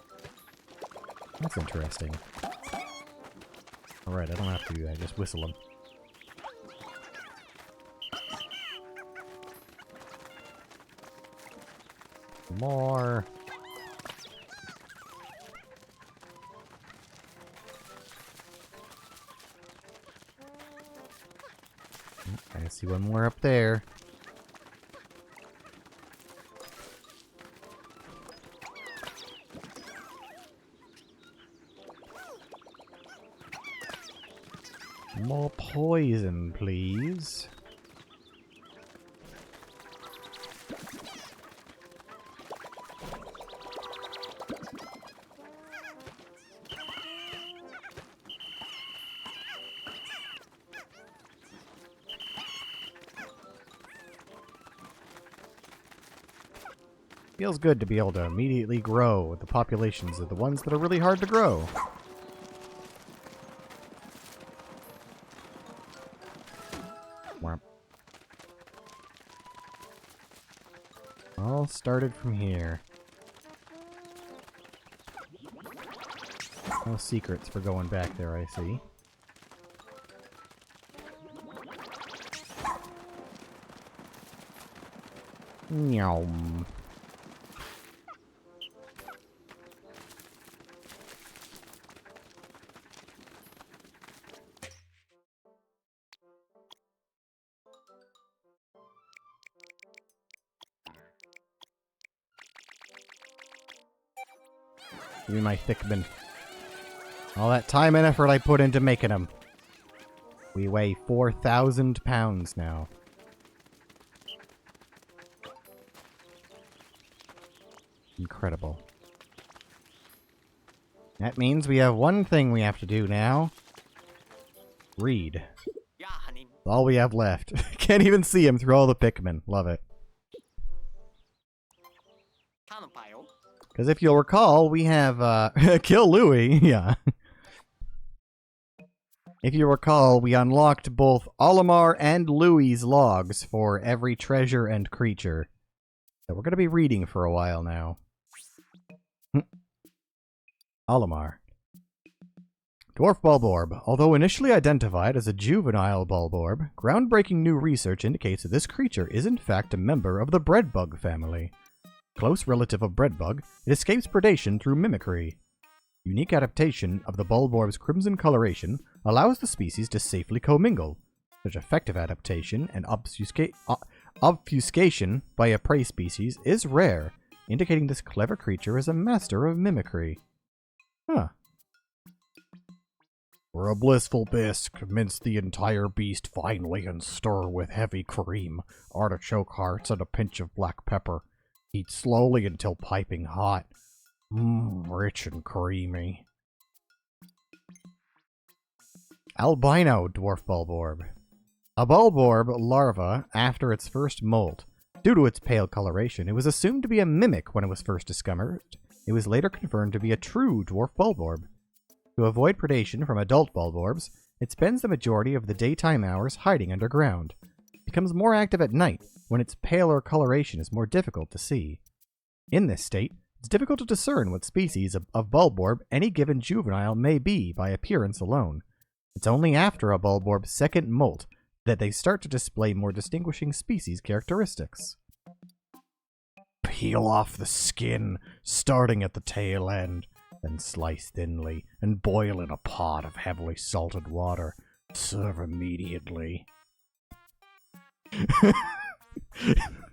That's interesting. Alright, I don't have to do that. Just whistle them. More. I see one more up there. More poison, please. Feels good to be able to immediately grow the populations of the ones that are really hard to grow. All started from here. No secrets for going back there, I see. Meow. Give me my Pikmin. All that time and effort I put into making them. We weigh 4,000 pounds now. Incredible. That means we have one thing we have to do now. Read. That's all we have left. Can't even see him through all the Pikmin. Love it. Because if you'll recall, we have, kill Louis, yeah. If you recall, we unlocked both Olimar and Louis's logs for every treasure and creature. So we're going to be reading for a while now. Olimar. Dwarf Bulborb. Although initially identified as a juvenile Bulborb, groundbreaking new research indicates that this creature is in fact a member of the breadbug family. Close relative of breadbug, it escapes predation through mimicry. Unique adaptation of the Bulborb's crimson coloration allows the species to safely commingle. Such effective adaptation and obfuscation by a prey species is rare, indicating this clever creature is a master of mimicry. Huh. For a blissful bisque, mince the entire beast finely and stir with heavy cream, artichoke hearts, and a pinch of black pepper. Heat slowly until piping hot. Rich and creamy. Albino Dwarf Bulborb. A Bulborb larva after its first molt. Due to its pale coloration, it was assumed to be a mimic when it was first discovered. It was later confirmed to be a true Dwarf Bulborb. To avoid predation from adult Bulborbs, it spends the majority of the daytime hours hiding underground. It becomes more active at night, when its paler coloration is more difficult to see. In this state, it's difficult to discern what species of Bulborb any given juvenile may be by appearance alone. It's only after a Bulborb's second molt that they start to display more distinguishing species characteristics. Peel off the skin, starting at the tail end, then slice thinly and boil in a pot of heavily salted water. Serve immediately.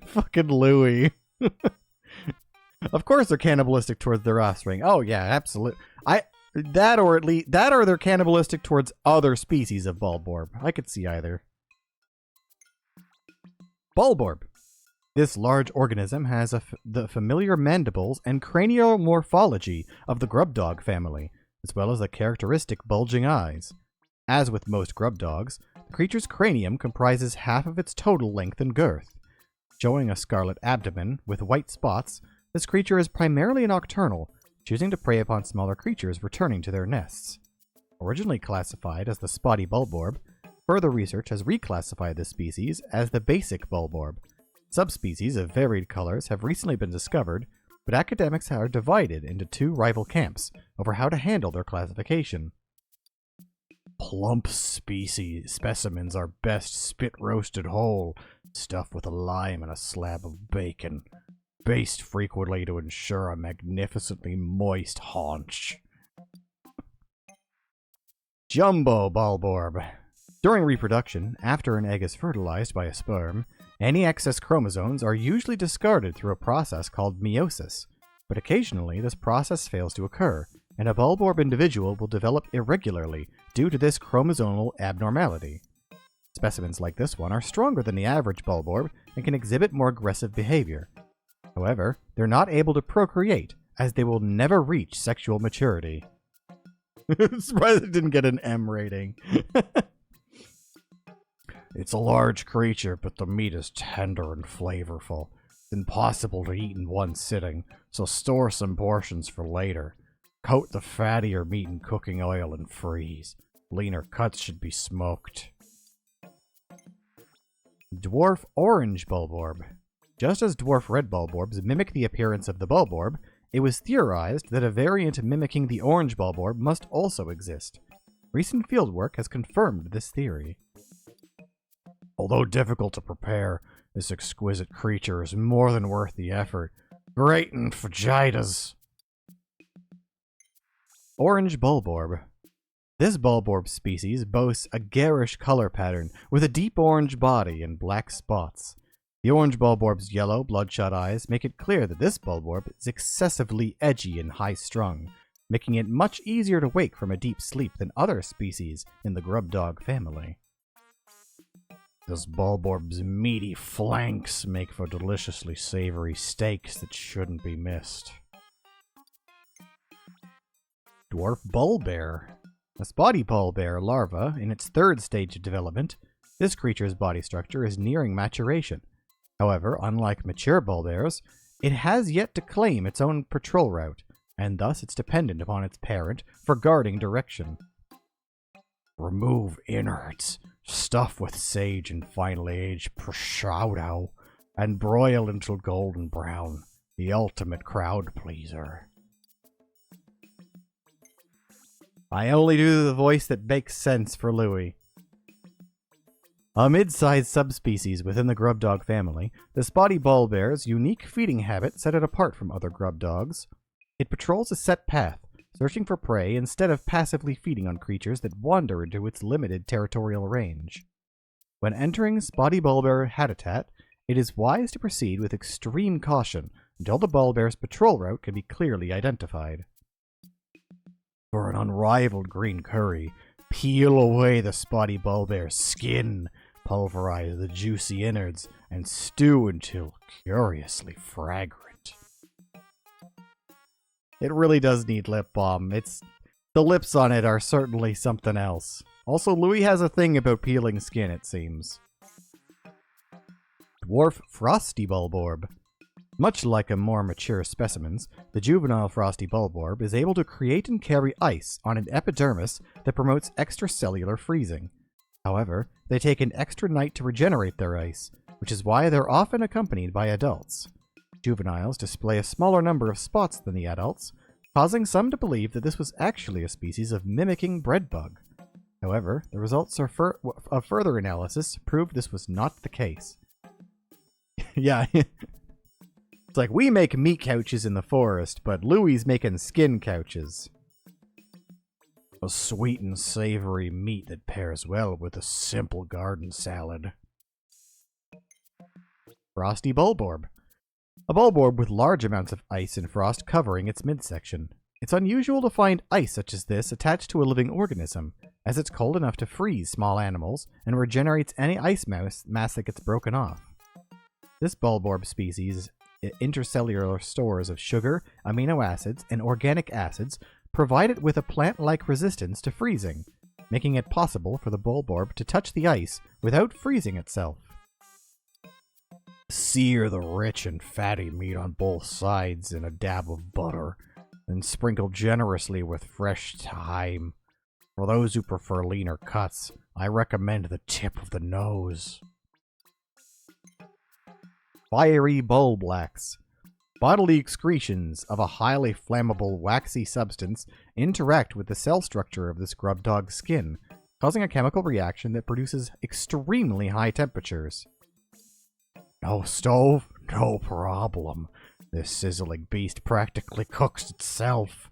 Fucking Louis. Of course they're cannibalistic towards their offspring. Oh yeah, absolutely. That or they're cannibalistic towards other species of Bulborb. I could see either. Bulborb. This large organism has the familiar mandibles and cranial morphology of the grub dog family, as well as the characteristic bulging eyes. As with most grub dogs, the creature's cranium comprises half of its total length and girth. Showing a scarlet abdomen with white spots, this creature is primarily nocturnal, choosing to prey upon smaller creatures returning to their nests. Originally classified as the spotty Bulborb, further research has reclassified this species as the basic Bulborb. Subspecies of varied colors have recently been discovered, but academics are divided into two rival camps over how to handle their classification. Plump specimens are best spit-roasted whole, stuffed with a lime and a slab of bacon, basted frequently to ensure a magnificently moist haunch. Jumbo Bulborb. During reproduction, after an egg is fertilized by a sperm, any excess chromosomes are usually discarded through a process called meiosis, but occasionally this process fails to occur, and a Bulborb individual will develop irregularly due to this chromosomal abnormality. Specimens like this one are stronger than the average Bulborb and can exhibit more aggressive behavior. However, they're not able to procreate, as they will never reach sexual maturity. Surprised it didn't get an M rating. It's a large creature, but the meat is tender and flavorful. It's impossible to eat in one sitting, so store some portions for later. Coat the fattier meat in cooking oil and freeze. Leaner cuts should be smoked. Dwarf Orange Bulborb. Just as dwarf red Bulborbs mimic the appearance of the Bulborb, it was theorized that a variant mimicking the orange Bulborb must also exist. Recent fieldwork has confirmed this theory. Although difficult to prepare, this exquisite creature is more than worth the effort. Great in fajitas. Orange Bulborb. This Bulborb species boasts a garish color pattern with a deep orange body and black spots. The orange Bulborb's yellow, bloodshot eyes make it clear that this Bulborb is excessively edgy and high-strung, making it much easier to wake from a deep sleep than other species in the grub dog family. This bulborb's meaty flanks make for deliciously savory steaks that shouldn't be missed. Dwarf bulbear. A spotty bulbear larva in its third stage of development, this creature's body structure is nearing maturation. However, unlike mature bulbears, it has yet to claim its own patrol route, and thus it's dependent upon its parent for guarding direction. Remove innards, stuff with sage and finely aged prosciutto, and broil until golden brown. The ultimate crowd pleaser. I only do the voice that makes sense for Louis. A mid-sized subspecies within the grub dog family, the spotty bulbear's unique feeding habit set it apart from other grub dogs. It patrols a set path, searching for prey instead of passively feeding on creatures that wander into its limited territorial range. When entering spotty bulbear habitat, it is wise to proceed with extreme caution until the bulbear's patrol route can be clearly identified. For an unrivaled green curry, peel away the spotty bulbear's skin, pulverize the juicy innards, and stew until curiously fragrant. It really does need lip balm. The lips on it are certainly something else. Also, Louis has a thing about peeling skin, it seems. Dwarf frosty bulborb. Much like a more mature specimens, the juvenile frosty bulborb is able to create and carry ice on an epidermis that promotes extracellular freezing. However, they take an extra night to regenerate their ice, which is why they're often accompanied by adults. Juveniles display a smaller number of spots than the adults, causing some to believe that this was actually a species of mimicking breadbug. However, the results of further analysis proved this was not the case. Yeah, it's like we make meat couches in the forest, but Louie's making skin couches. A sweet and savory meat that pairs well with a simple garden salad. Frosty bulborb. A bulborb with large amounts of ice and frost covering its midsection. It's unusual to find ice such as this attached to a living organism, as it's cold enough to freeze small animals and regenerates any ice mass that gets broken off. This bulborb species' intercellular stores of sugar, amino acids, and organic acids provide it with a plant-like resistance to freezing, making it possible for the bulborb to touch the ice without freezing itself. Sear the rich and fatty meat on both sides in a dab of butter, and sprinkle generously with fresh thyme. For those who prefer leaner cuts, I recommend the tip of the nose. Fiery bulblax. Bodily excretions of a highly flammable, waxy substance interact with the cell structure of this grub dog's skin, causing a chemical reaction that produces extremely high temperatures. No stove? No problem. This sizzling beast practically cooks itself.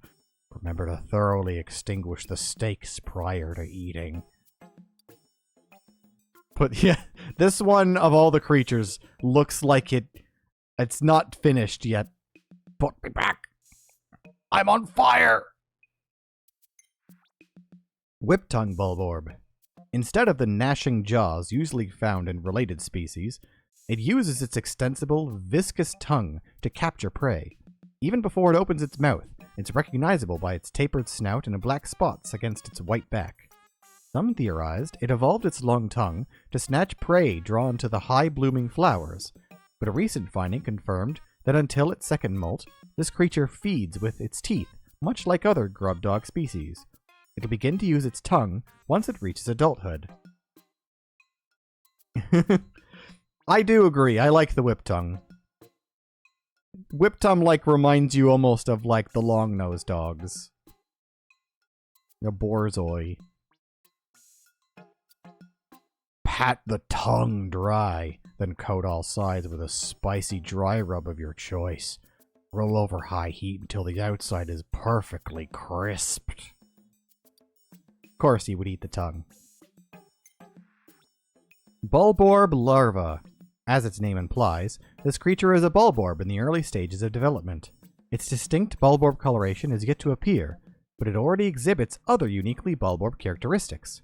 Remember to thoroughly extinguish the steaks prior to eating. But yeah, this one of all the creatures looks like it's not finished yet. Put me back! I'm on fire! Whip-tongue bulborb. Instead of the gnashing jaws usually found in related species, it uses its extensible, viscous tongue to capture prey. Even before it opens its mouth, it's recognizable by its tapered snout and black spots against its white back. Some theorized it evolved its long tongue to snatch prey drawn to the high-blooming flowers, but a recent finding confirmed that until its second molt, this creature feeds with its teeth, much like other grub dog species. It'll begin to use its tongue once it reaches adulthood. I do agree, I like the whip tongue. Whip tongue reminds you almost of the long-nosed dogs. The borzoi. Pat the tongue dry, then coat all sides with a spicy dry rub of your choice. Roll over high heat until the outside is perfectly crisped. Of course he would eat the tongue. Bulborb larva. As its name implies, this creature is a bulborb in the early stages of development. Its distinct bulborb coloration is yet to appear, but it already exhibits other uniquely bulborb characteristics.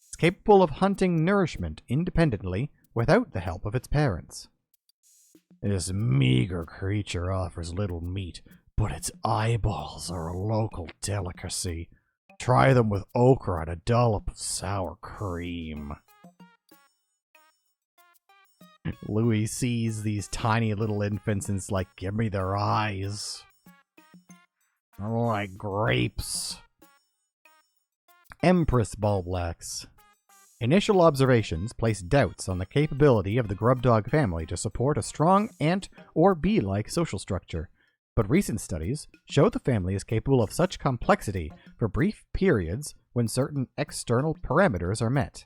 It's capable of hunting nourishment independently without the help of its parents. This meager creature offers little meat, but its eyeballs are a local delicacy. Try them with okra and a dollop of sour cream. Louis sees these tiny little infants and is like, give me their eyes. I like grapes. Empress Bulblax. Initial observations place doubts on the capability of the grub dog family to support a strong ant or bee-like social structure, but recent studies show the family is capable of such complexity for brief periods when certain external parameters are met.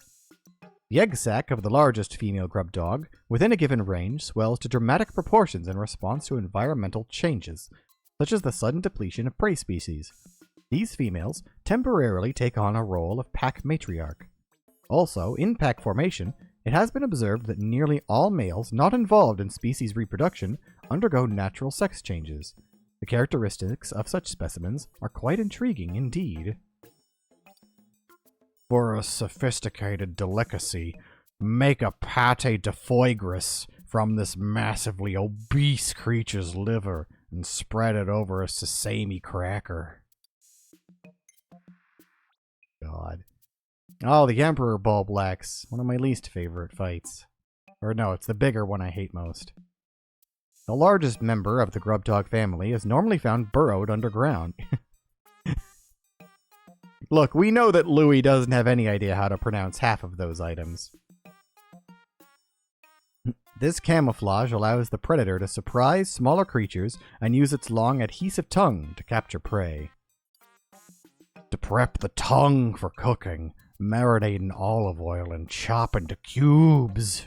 The egg sac of the largest female grub dog within a given range swells to dramatic proportions in response to environmental changes, such as the sudden depletion of prey species. These females temporarily take on a role of pack matriarch. Also, in pack formation, it has been observed that nearly all males not involved in species reproduction undergo natural sex changes. The characteristics of such specimens are quite intriguing indeed. For a sophisticated delicacy, make a pâté de foie gras from this massively obese creature's liver and spread it over a sesame cracker. God. Oh, the Emperor Bulblax. One of my least favorite fights. Or no, it's the bigger one I hate most. The largest member of the grub dog family is normally found burrowed underground. Look, we know that Louis doesn't have any idea how to pronounce half of those items. This camouflage allows the predator to surprise smaller creatures and use its long adhesive tongue to capture prey. To prep the tongue for cooking, marinate in olive oil and chop into cubes.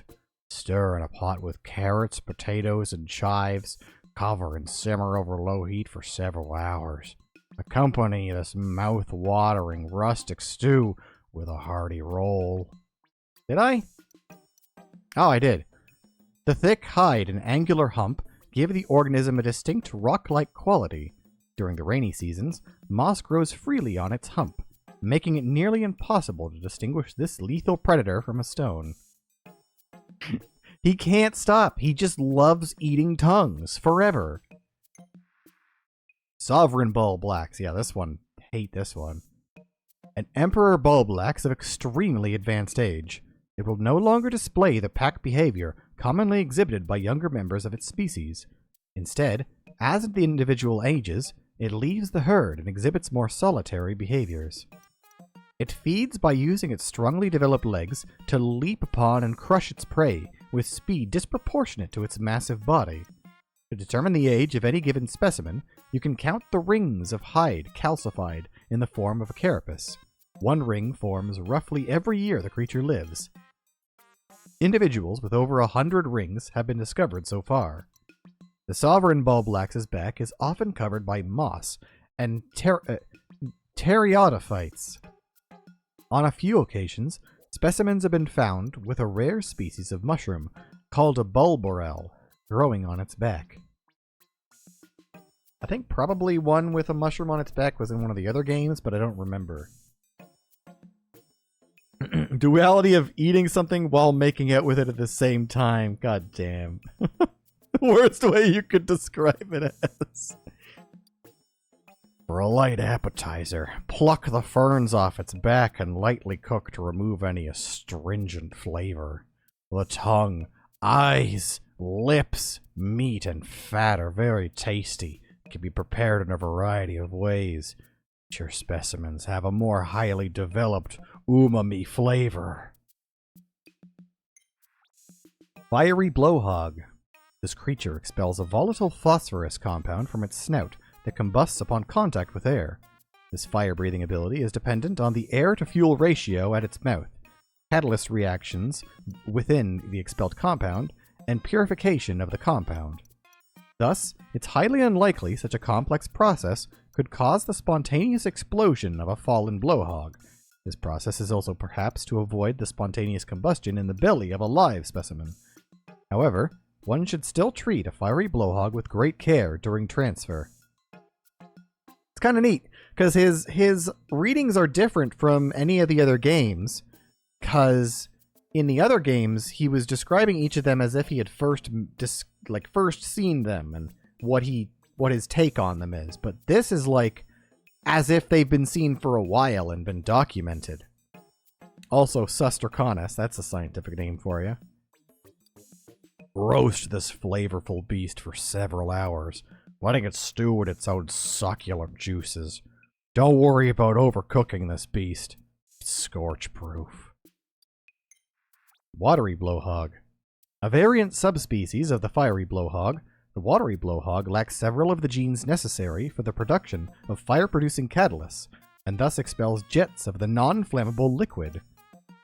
Stir in a pot with carrots, potatoes, and chives. Cover and simmer over low heat for several hours. Accompany this mouth-watering rustic stew with a hearty roll. Did I? Oh, I did. The thick hide and angular hump give the organism a distinct rock-like quality. During the rainy seasons, moss grows freely on its hump, making it nearly impossible to distinguish this lethal predator from a stone. He can't stop. He just loves eating tongues forever. Sovereign Bulblax. Yeah, this one. Hate this one. An Emperor Bulblax of extremely advanced age. It will no longer display the pack behavior commonly exhibited by younger members of its species. Instead, as the individual ages, it leaves the herd and exhibits more solitary behaviors. It feeds by using its strongly developed legs to leap upon and crush its prey with speed disproportionate to its massive body. To determine the age of any given specimen, you can count the rings of hide calcified in the form of a carapace. One ring forms roughly every year the creature lives. Individuals with over 100 rings have been discovered so far. The Sovereign Bulblax's back is often covered by moss and pteridophytes. On a few occasions, specimens have been found with a rare species of mushroom called a bulborel growing on its back. I think probably one with a mushroom on its back was in one of the other games, but I don't remember. Duality of eating something while making out with it at the same time. God damn. Worst way you could describe it as. For a light appetizer, pluck the ferns off its back and lightly cook to remove any astringent flavor. The tongue, eyes, lips, meat, and fat are very tasty. Can be prepared in a variety of ways. Mature specimens have a more highly developed umami flavor. Fiery blowhog. This creature expels a volatile phosphorus compound from its snout that combusts upon contact with air. This fire-breathing ability is dependent on the air-to-fuel ratio at its mouth, catalyst reactions within the expelled compound, and purification of the compound. Thus, it's highly unlikely such a complex process could cause the spontaneous explosion of a fallen blowhog. This process is also perhaps to avoid the spontaneous combustion in the belly of a live specimen. However, one should still treat a fiery blowhog with great care during transfer. It's kind of neat. Because his readings are different from any of the other games. Because in the other games, he was describing each of them as if he had first seen them and what his take on them is. But this is like as if they've been seen for a while and been documented. Also, Sustracanus, that's a scientific name for you. Roast this flavorful beast for several hours, letting it stew in its own succulent juices. Don't worry about overcooking this beast. It's scorch-proof. Watery blowhog. A variant subspecies of the fiery blowhog, the watery blowhog lacks several of the genes necessary for the production of fire-producing catalysts, and thus expels jets of the non-flammable liquid.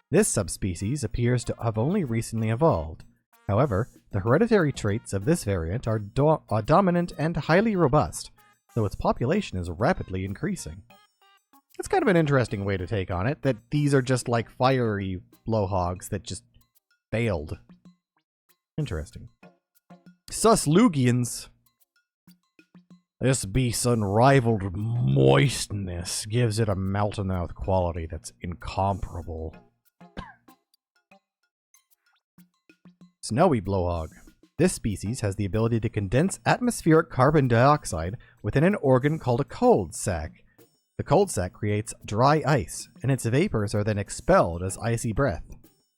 This subspecies appears to have only recently evolved. However, the hereditary traits of this variant are dominant and highly robust, so its population is rapidly increasing. It's kind of an interesting way to take on it, that these are just like fiery blowhogs that just failed. Interesting. Suslugians. This beast's unrivaled moistness gives it a melt-in-the-mouth quality that's incomparable. Snowy blowhog. This species has the ability to condense atmospheric carbon dioxide within an organ called a cold sac. The cold sac creates dry ice, and its vapors are then expelled as icy breath.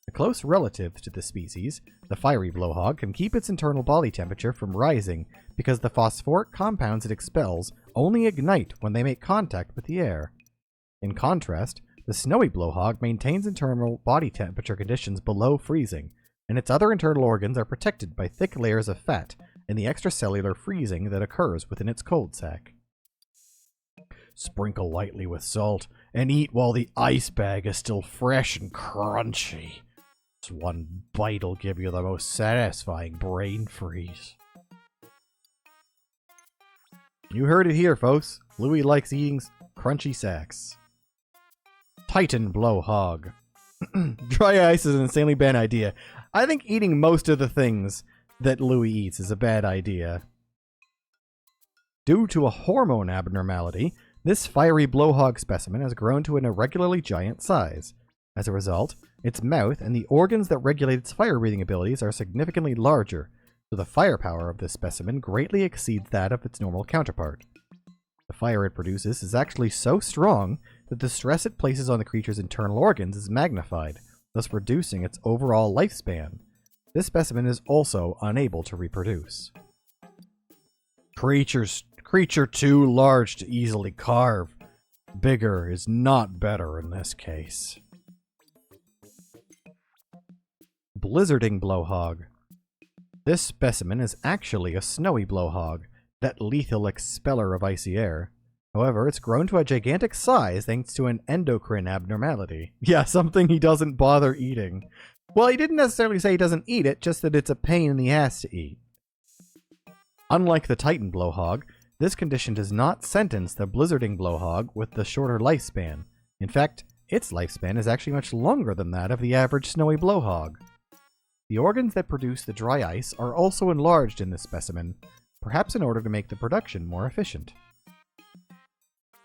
A close relative to the species, the fiery blowhog can keep its internal body temperature from rising because the phosphoric compounds it expels only ignite when they make contact with the air. In contrast, the snowy blowhog maintains internal body temperature conditions below freezing, and its other internal organs are protected by thick layers of fat and the extracellular freezing that occurs within its cold sac. Sprinkle lightly with salt and eat while the ice bag is still fresh and crunchy. This one bite'll give you the most satisfying brain freeze. You heard it here, folks. Louis likes eating crunchy sacs. Titan blowhog. Dry ice is an insanely bad idea. I think eating most of the things that Louis eats is a bad idea. Due to a hormone abnormality, this fiery blowhog specimen has grown to an irregularly giant size. As a result, its mouth and the organs that regulate its fire-breathing abilities are significantly larger, so the firepower of this specimen greatly exceeds that of its normal counterpart. The fire it produces is actually so strong that the stress it places on the creature's internal organs is magnified, thus reducing its overall lifespan. This specimen is also unable to reproduce. Creature too large to easily carve. Bigger is not better in this case. Blizzarding blowhog. This specimen is actually a snowy blowhog, that lethal expeller of icy air. However, it's grown to a gigantic size thanks to an endocrine abnormality. Yeah, something he doesn't bother eating. Well, he didn't necessarily say he doesn't eat it, just that it's a pain in the ass to eat. Unlike the Titan blowhog, this condition does not sentence the blizzarding blowhog with the shorter lifespan. In fact, its lifespan is actually much longer than that of the average snowy blowhog. The organs that produce the dry ice are also enlarged in this specimen, perhaps in order to make the production more efficient.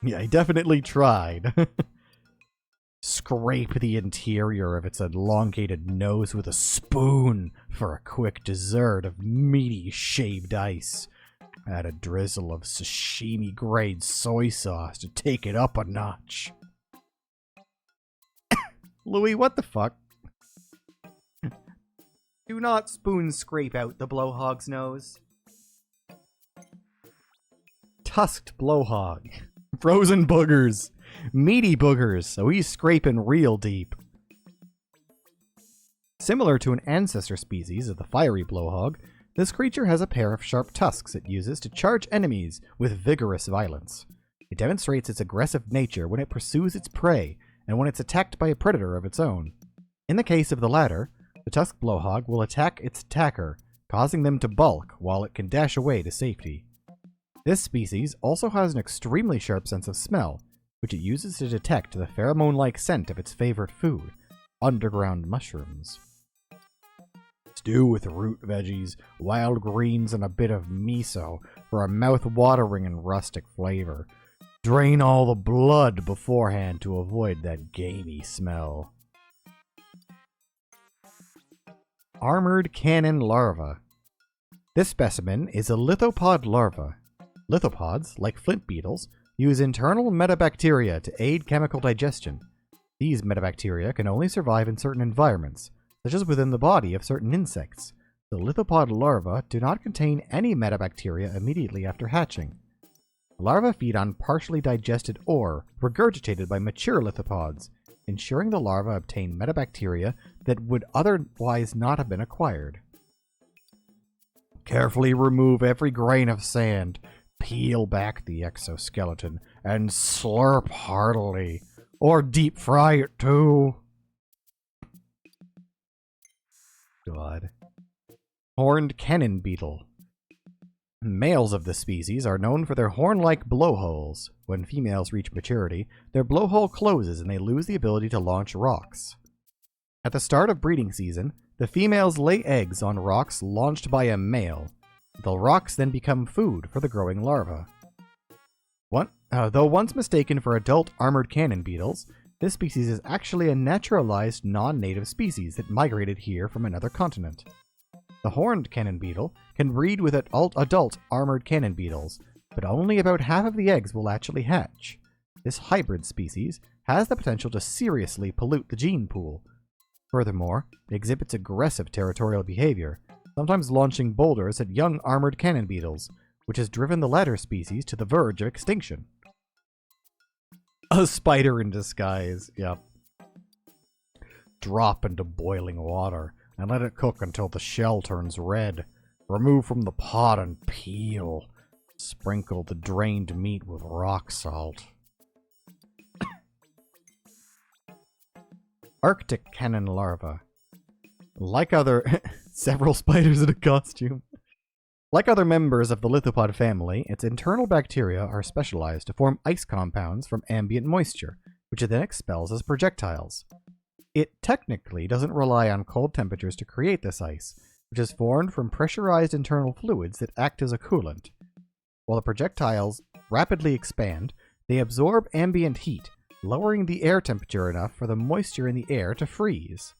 Yeah, he definitely tried. Scrape the interior of its elongated nose with a spoon for a quick dessert of meaty shaved ice. Add a drizzle of sashimi-grade soy sauce to take it up a notch. Louis, what the fuck? Do not spoon scrape out the blowhog's nose. Tusked blowhog. Frozen boogers. Meaty boogers, so he's scraping real deep. Similar to an ancestor species of the fiery blowhog, this creature has a pair of sharp tusks it uses to charge enemies with vigorous violence. It demonstrates its aggressive nature when it pursues its prey and when it's attacked by a predator of its own. In the case of the latter, the tusked blowhog will attack its attacker, causing them to balk while it can dash away to safety. This species also has an extremely sharp sense of smell, which it uses to detect the pheromone-like scent of its favorite food, underground mushrooms. Stew with root veggies, wild greens, and a bit of miso for a mouth-watering and rustic flavor. Drain all the blood beforehand to avoid that gamey smell. Armored cannon larva. This specimen is a lithopod larva. Lithopods, like flint beetles, use internal metabacteria to aid chemical digestion. These metabacteria can only survive in certain environments, such as within the body of certain insects. The lithopod larvae do not contain any metabacteria immediately after hatching. Larvae feed on partially digested ore regurgitated by mature lithopods, ensuring the larvae obtain metabacteria that would otherwise not have been acquired. Carefully remove every grain of sand, peel back the exoskeleton, and slurp heartily. Or deep fry it too. God. Horned cannon beetle. Males of this species are known for their horn-like blowholes. When females reach maturity, their blowhole closes and they lose the ability to launch rocks. At the start of breeding season, the females lay eggs on rocks launched by a male. The rocks then become food for the growing larvae. Though once mistaken for adult armored cannon beetles, this species is actually a naturalized non-native species that migrated here from another continent. The horned cannon beetle can breed with adult armored cannon beetles, but only about half of the eggs will actually hatch. This hybrid species has the potential to seriously pollute the gene pool. Furthermore, it exhibits aggressive territorial behavior, sometimes launching boulders at young armored cannon beetles, which has driven the latter species to the verge of extinction. A spider in disguise, yep. Drop into boiling water and let it cook until the shell turns red. Remove from the pot and peel. Sprinkle the drained meat with rock salt. Arctic cannon larva. Like other... several spiders in a costume. Like other members of the lithopod family, its internal bacteria are specialized to form ice compounds from ambient moisture, which it then expels as projectiles. It technically doesn't rely on cold temperatures to create this ice, which is formed from pressurized internal fluids that act as a coolant. While the projectiles rapidly expand, they absorb ambient heat, lowering the air temperature enough for the moisture in the air to freeze.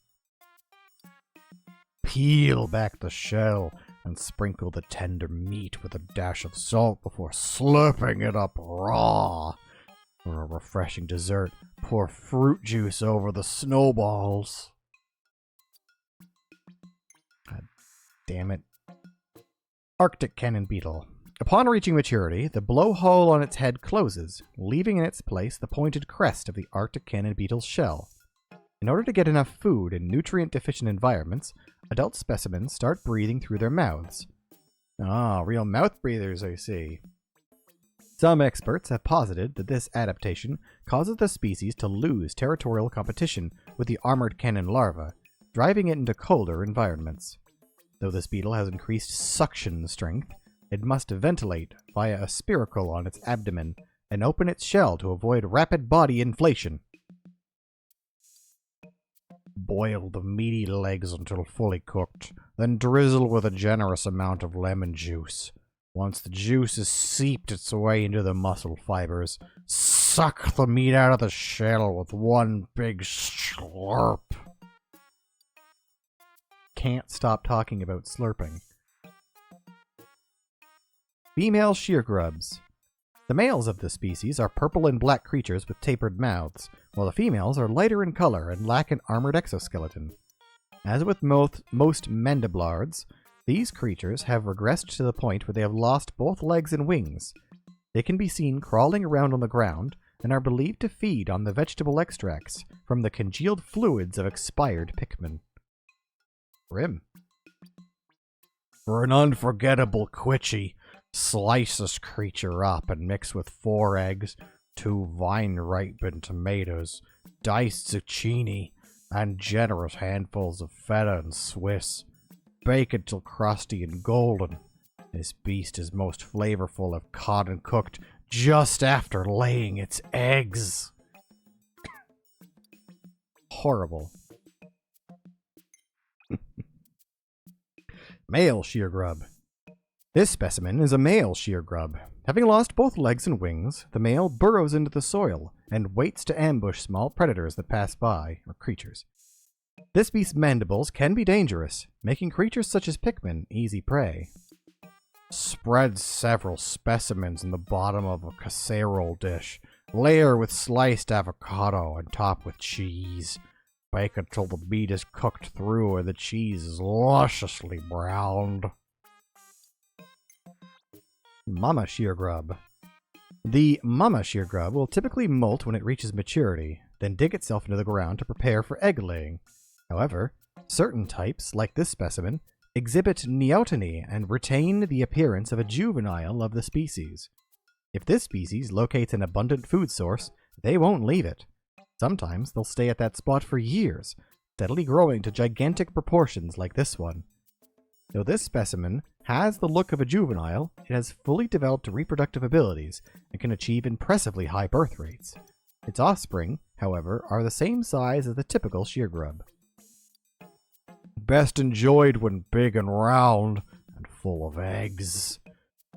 Peel back the shell and sprinkle the tender meat with a dash of salt before slurping it up raw. For a refreshing dessert, pour fruit juice over the snowballs. God damn it. Arctic cannon beetle. Upon reaching maturity, the blowhole on its head closes, leaving in its place the pointed crest of the Arctic cannon beetle's shell. In order to get enough food in nutrient-deficient environments, adult specimens start breathing through their mouths. Ah, real mouth breathers, I see. Some experts have posited that this adaptation causes the species to lose territorial competition with the armored cannon larva, driving it into colder environments. Though this beetle has increased suction strength, it must ventilate via a spiracle on its abdomen and open its shell to avoid rapid body inflation. Boil the meaty legs until fully cooked, then drizzle with a generous amount of lemon juice. Once the juice has seeped its way into the muscle fibers, suck the meat out of the shell with one big slurp. Can't stop talking about slurping. Female sheargrubs. The males of this species are purple and black creatures with tapered mouths, while the females are lighter in color and lack an armored exoskeleton. As with most mandiblards, these creatures have regressed to the point where they have lost both legs and wings. They can be seen crawling around on the ground and are believed to feed on the vegetable extracts from the congealed fluids of expired Pikmin. Grim. For an unforgettable quitchy, slice this creature up and mix with 4 eggs, 2 vine-ripened tomatoes, diced zucchini, and generous handfuls of feta and Swiss. Bake it till crusty and golden. This beast is most flavorful if caught and cooked just after laying its eggs. Horrible. Male sheargrub. This specimen is a male sheargrub. Having lost both legs and wings, the male burrows into the soil and waits to ambush small predators that pass by, or creatures. This beast's mandibles can be dangerous, making creatures such as Pikmin easy prey. Spread several specimens in the bottom of a casserole dish. Layer with sliced avocado and top with cheese. Bake until the meat is cooked through and the cheese is lusciously browned. Mama sheargrub. The mama sheargrub will typically molt when it reaches maturity, then dig itself into the ground to prepare for egg laying. However, certain types, like this specimen, exhibit neoteny and retain the appearance of a juvenile of the species. If this species locates an abundant food source, they won't leave it. Sometimes they'll stay at that spot for years, steadily growing to gigantic proportions like this one. Though this specimen has the look of a juvenile, it has fully developed reproductive abilities and can achieve impressively high birth rates. Its offspring, however, are the same size as the typical sheargrub. Best enjoyed when big and round and full of eggs.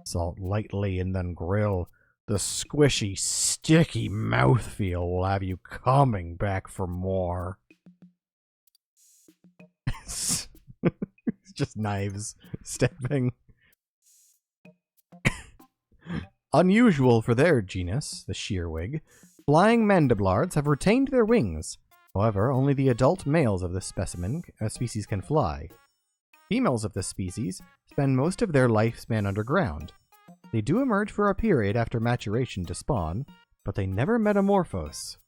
Salt lightly and then grill. The squishy, sticky mouthfeel will have you coming back for more. It's just knives stabbing. Unusual for their genus, the shearwig, flying mandiblards have retained their wings. However, only the adult males of this species can fly. Females of this species spend most of their lifespan underground. They do emerge for a period after maturation to spawn, but they never metamorphose.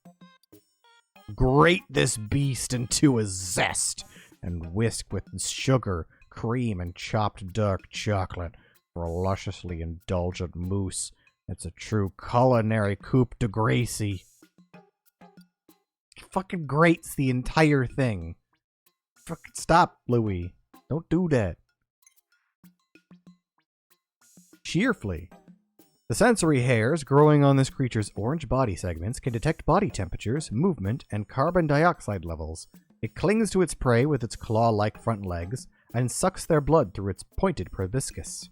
Grate this beast into a zest and whisk with sugar, cream, and chopped dark chocolate for a lusciously indulgent mousse. It's a true culinary coup de grace. Fucking grates the entire thing. Fucking stop, Louie. Don't do that. Shearflea. The sensory hairs growing on this creature's orange body segments can detect body temperatures, movement, and carbon dioxide levels. It clings to its prey with its claw-like front legs and sucks their blood through its pointed proboscis.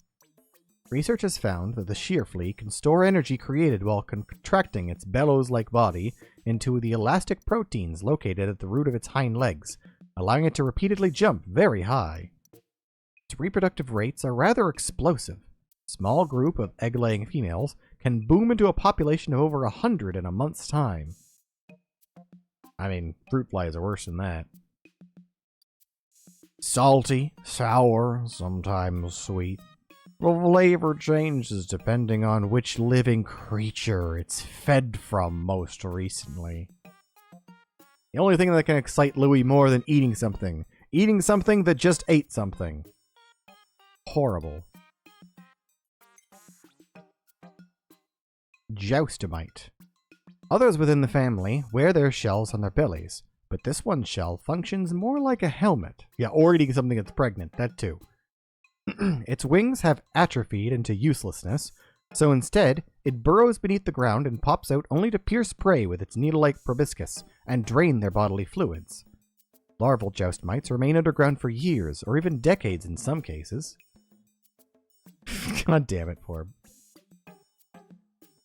Research has found that the shearflea can store energy created while contracting its bellows-like body into the elastic proteins located at the root of its hind legs, allowing it to repeatedly jump very high. Its reproductive rates are rather explosive. A small group of egg-laying females can boom into a population of over 100 in a month's time. I mean, fruit flies are worse than that. Salty, sour, sometimes sweet. The flavor changes depending on which living creature it's fed from most recently. The only thing that can excite Louis more than eating something. Eating something that just ate something. Horrible. Joustomite. Others within the family wear their shells on their bellies, but this one's shell functions more like a helmet. Yeah, or eating something that's pregnant, that too. Its wings have atrophied into uselessness, so instead, it burrows beneath the ground and pops out only to pierce prey with its needle-like proboscis and drain their bodily fluids. Larval joustomites remain underground for years, or even decades in some cases. God damn it, poor.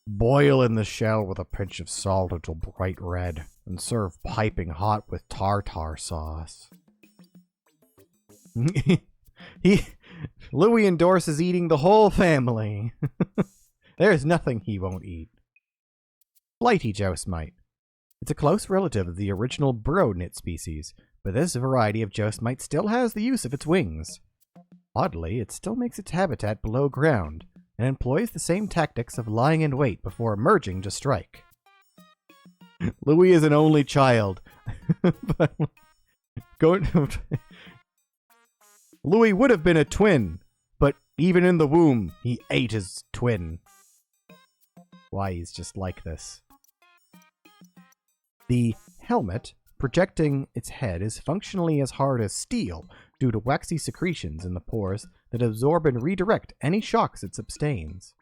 Boil in the shell with a pinch of salt until bright red, and serve piping hot with tartar sauce. Louis endorses eating the whole family. There's nothing he won't eat. Flighty joustomite. It's a close relative of the original burrow knit species, but this variety of joustomite still has the use of its wings. Oddly, it still makes its habitat below ground, and employs the same tactics of lying in wait before emerging to strike. Louis is an only child. But Louis would have been a twin, but even in the womb, he ate his twin. Why, he's just like this. The helmet projecting its head is functionally as hard as steel due to waxy secretions in the pores that absorb and redirect any shocks it sustains.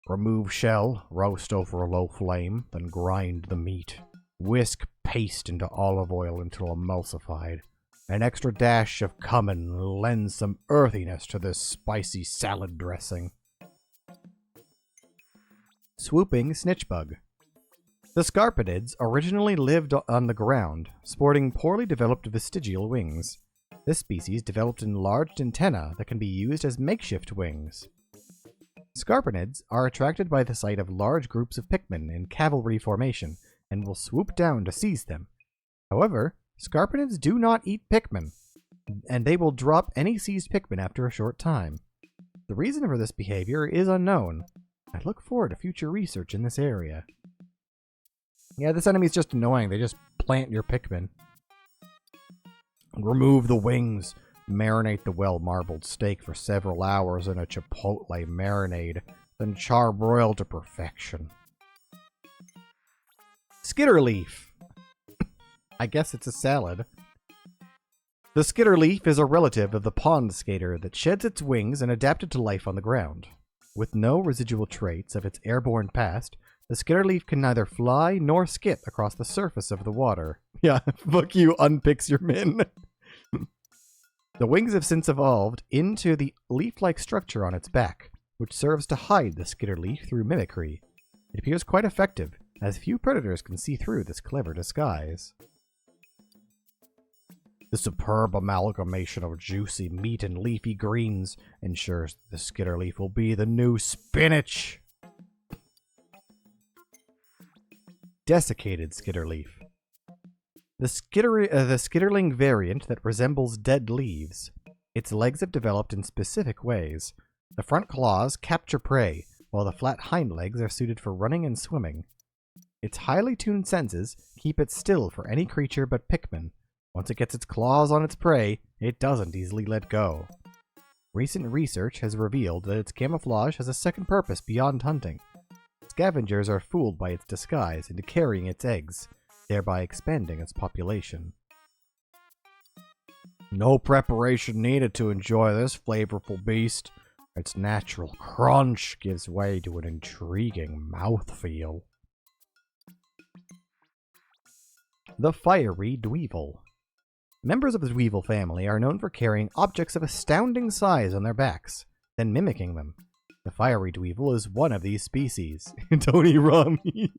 Remove shell, roast over a low flame, then grind the meat. Whisk paste into olive oil until emulsified. An extra dash of cumin lends some earthiness to this spicy salad dressing. Swooping snitchbug. The scarpinids originally lived on the ground, sporting poorly developed vestigial wings. This species developed enlarged antennae that can be used as makeshift wings. Scarpinids are attracted by the sight of large groups of Pikmin in cavalry formation and will swoop down to seize them. However, scarpinids do not eat Pikmin, and they will drop any seized Pikmin after a short time. The reason for this behavior is unknown. I look forward to future research in this area. Yeah, this enemy's just annoying. They just plant your Pikmin. Remove the wings. Marinate the well-marbled steak for several hours in a chipotle marinade, then charbroil to perfection. Skitterleaf. I guess it's a salad. The skitterleaf is a relative of the pond skater that sheds its wings and adapted to life on the ground. With no residual traits of its airborne past, the skitterleaf can neither fly nor skip across the surface of the water. Yeah, fuck you, unpicks your min. The wings have since evolved into the leaf-like structure on its back, which serves to hide the skitterleaf through mimicry. It appears quite effective, as few predators can see through this clever disguise. The superb amalgamation of juicy meat and leafy greens ensures the skitterleaf will be the new spinach. Desiccated skitterleaf. The skitterling variant that resembles dead leaves. Its legs have developed in specific ways. The front claws capture prey, while the flat hind legs are suited for running and swimming. Its highly tuned senses keep it still for any creature but Pikmin. Once it gets its claws on its prey, it doesn't easily let go. Recent research has revealed that its camouflage has a second purpose beyond hunting. Scavengers are fooled by its disguise into carrying its eggs, thereby expanding its population. No preparation needed to enjoy this flavorful beast. Its natural crunch gives way to an intriguing mouthfeel. The fiery dweevil. Members of the dweevil family are known for carrying objects of astounding size on their backs, then mimicking them. The fiery dweevil is one of these species. Tony Rami.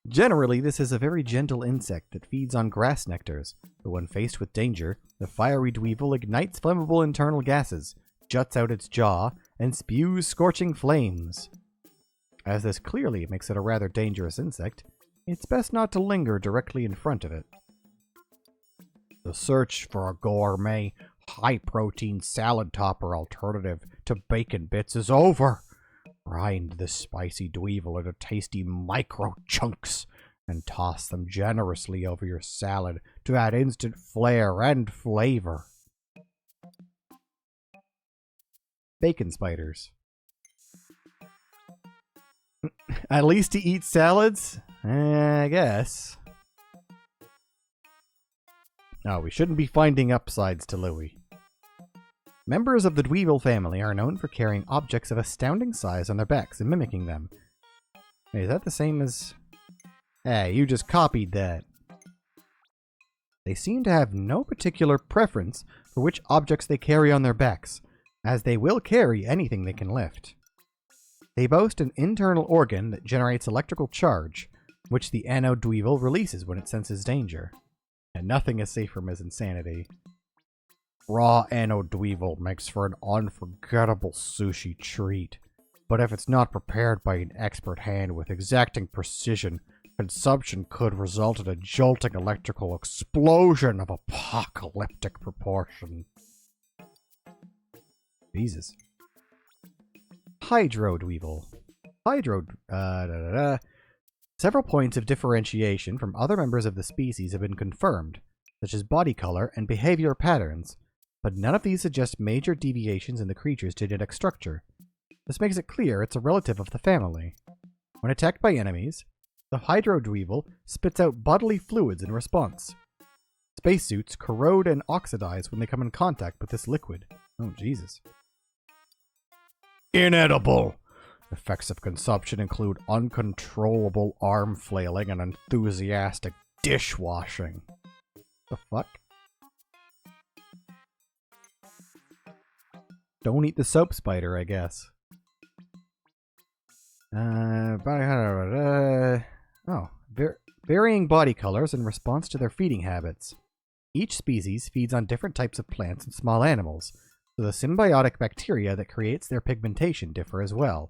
Generally, this is a very gentle insect that feeds on grass nectars, but when faced with danger, the fiery dweevil ignites flammable internal gases, juts out its jaw, and spews scorching flames. As this clearly makes it a rather dangerous insect, it's best not to linger directly in front of it. The search for a gourmet, high-protein salad topper alternative to bacon bits is over. Grind the spicy dweevil into tasty micro-chunks and toss them generously over your salad to add instant flair and flavor. Bacon spiders. At least he eats salads? I guess. Oh, we shouldn't be finding upsides to Louis. Members of the dweevil family are known for carrying objects of astounding size on their backs and mimicking them. Hey, is that the same as... Hey, you just copied that. They seem to have no particular preference for which objects they carry on their backs, as they will carry anything they can lift. They boast an internal organ that generates electrical charge, which the anode dweevil releases when it senses danger. And nothing is safe from his insanity. Raw anode dweevil makes for an unforgettable sushi treat, but if it's not prepared by an expert hand with exacting precision, consumption could result in a jolting electrical explosion of apocalyptic proportion. Jesus. Hydro dweevil. Several points of differentiation from other members of the species have been confirmed, such as body color and behavioral patterns, but none of these suggest major deviations in the creature's genetic structure. This makes it clear it's a relative of the family. When attacked by enemies, the hydro dweevil spits out bodily fluids in response. Spacesuits corrode and oxidize when they come in contact with this liquid. Oh, Jesus. Inedible! Effects of consumption include uncontrollable arm flailing and enthusiastic dishwashing. The fuck? Don't eat the soap spider, I guess. Varying body colors in response to their feeding habits. Each species feeds on different types of plants and small animals, so the symbiotic bacteria that creates their pigmentation differ as well.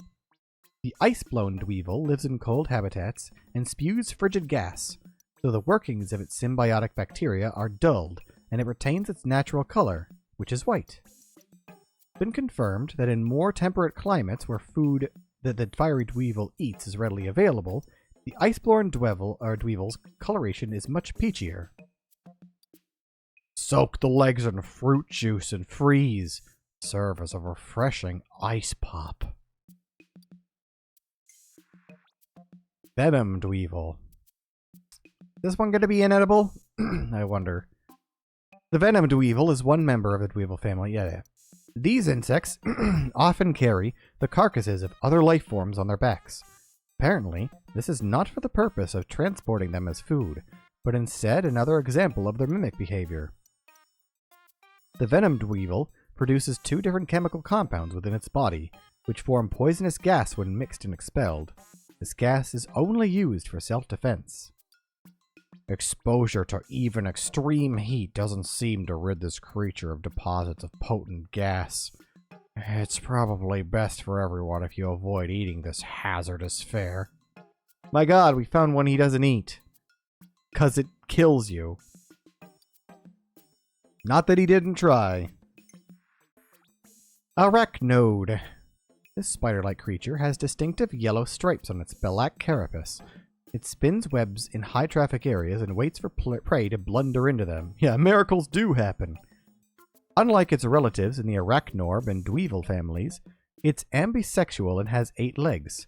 The ice-blown dweevil lives in cold habitats and spews frigid gas, so the workings of its symbiotic bacteria are dulled and it retains its natural color, which is white. It's been confirmed that in more temperate climates where food that the fiery dweevil eats is readily available, the ice-blown dweevil's coloration is much peachier. Soak the legs in fruit juice and freeze. Serve as a refreshing ice pop. Venom dweevil. This one going to be inedible? I wonder. The venom dweevil is one member of the dweevil family. Yeah. These insects often carry the carcasses of other life forms on their backs. Apparently, this is not for the purpose of transporting them as food, but instead another example of their mimic behavior. The venom dweevil produces two different chemical compounds within its body, which form poisonous gas when mixed and expelled. This gas is only used for self-defense. Exposure to even extreme heat doesn't seem to rid this creature of deposits of potent gas. It's probably best for everyone if you avoid eating this hazardous fare. My god, we found one he doesn't eat. 'Cause it kills you. Not that he didn't try. Arachnode. This spider-like creature has distinctive yellow stripes on its black carapace. It spins webs in high-traffic areas and waits for prey to blunder into them. Yeah, miracles do happen. Unlike its relatives in the arachnorb and dweevil families, it's ambisexual and has 8 legs.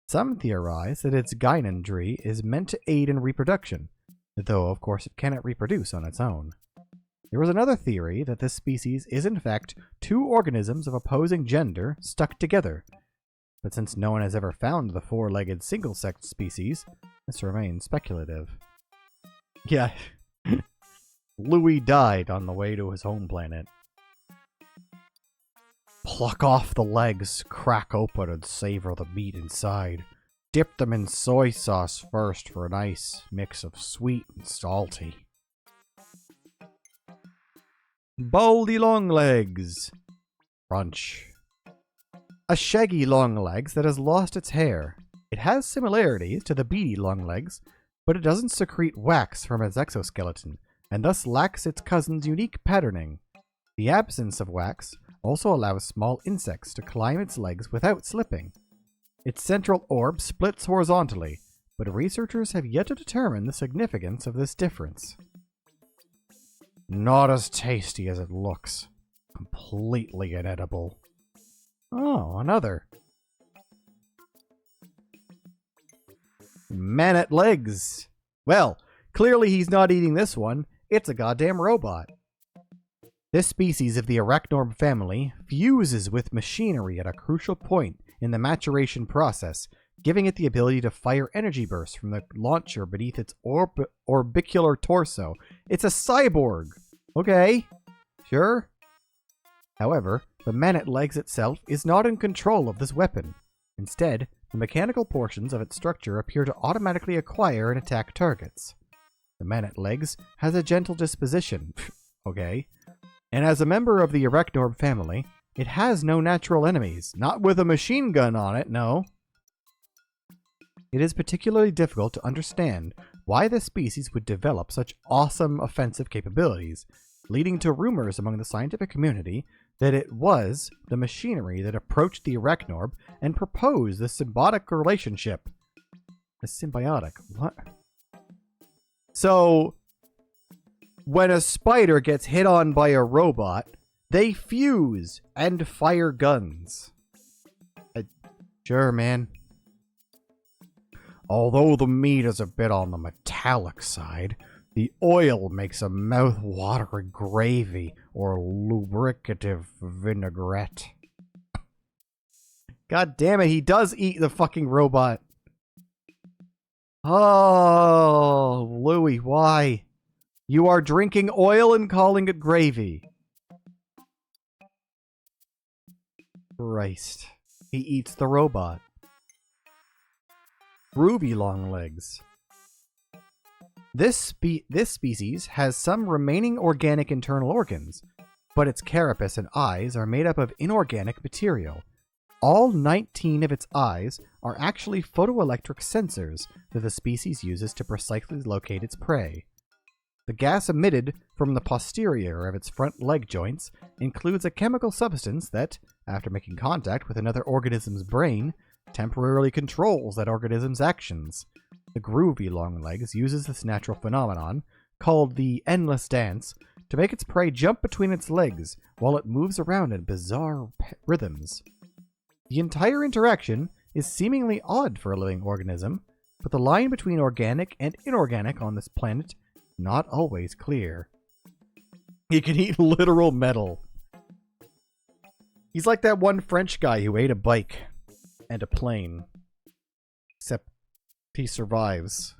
Some theorize that its gynandry is meant to aid in reproduction, though of course it cannot reproduce on its own. There is another theory that this species is in fact 2 organisms of opposing gender stuck together, but since no one has ever found the 4-legged single-sex species, this remains speculative. Yeah, Louis died on the way to his home planet. Pluck off the legs, crack open and savor the meat inside. Dip them in soy sauce first for a nice mix of sweet and salty. Baldy longlegs. Crunch. A shaggy longlegs that has lost its hair. It has similarities to the beady longlegs, but it doesn't secrete wax from its exoskeleton, and thus lacks its cousin's unique patterning. The absence of wax also allows small insects to climb its legs without slipping. Its central orb splits horizontally, but researchers have yet to determine the significance of this difference. Not as tasty as it looks. Completely inedible. Oh, another. Man-at legs. Well, clearly he's not eating this one. It's a goddamn robot. This species of the arachnorb family fuses with machinery at a crucial point in the maturation process, giving it the ability to fire energy bursts from the launcher beneath its orbicular torso. It's a cyborg! Okay, sure. However, the man-at legs itself is not in control of this weapon. Instead, the mechanical portions of its structure appear to automatically acquire and attack targets. The man-at legs has a gentle disposition. Okay. And as a member of the arachnorb family, it has no natural enemies. Not with a machine gun on it, no. It is particularly difficult to understand why this species would develop such awesome offensive capabilities, leading to rumors among the scientific community that it was the machinery that approached the arachnorb and proposed the symbiotic relationship. The symbiotic? What? So, when a spider gets hit on by a robot, they fuse and fire guns. Sure, man. Although the meat is a bit on the metallic side, the oil makes a mouth-watering gravy or lubricative vinaigrette. God damn it, he does eat the fucking robot. Oh, Louis, why? You are drinking oil and calling it gravy. Christ. He eats the robot. Groovy long legs. This species has some remaining organic internal organs, but its carapace and eyes are made up of inorganic material. All 19 of its eyes are actually photoelectric sensors that the species uses to precisely locate its prey. The gas emitted from the posterior of its front leg joints includes a chemical substance that, after making contact with another organism's brain, temporarily controls that organism's actions. The groovy longlegs uses this natural phenomenon, called the endless dance, to make its prey jump between its legs while it moves around in bizarre rhythms. The entire interaction is seemingly odd for a living organism, but the line between organic and inorganic on this planet is not always clear. He can eat literal metal. He's like that one French guy who ate a bike and a plane. Except he survives.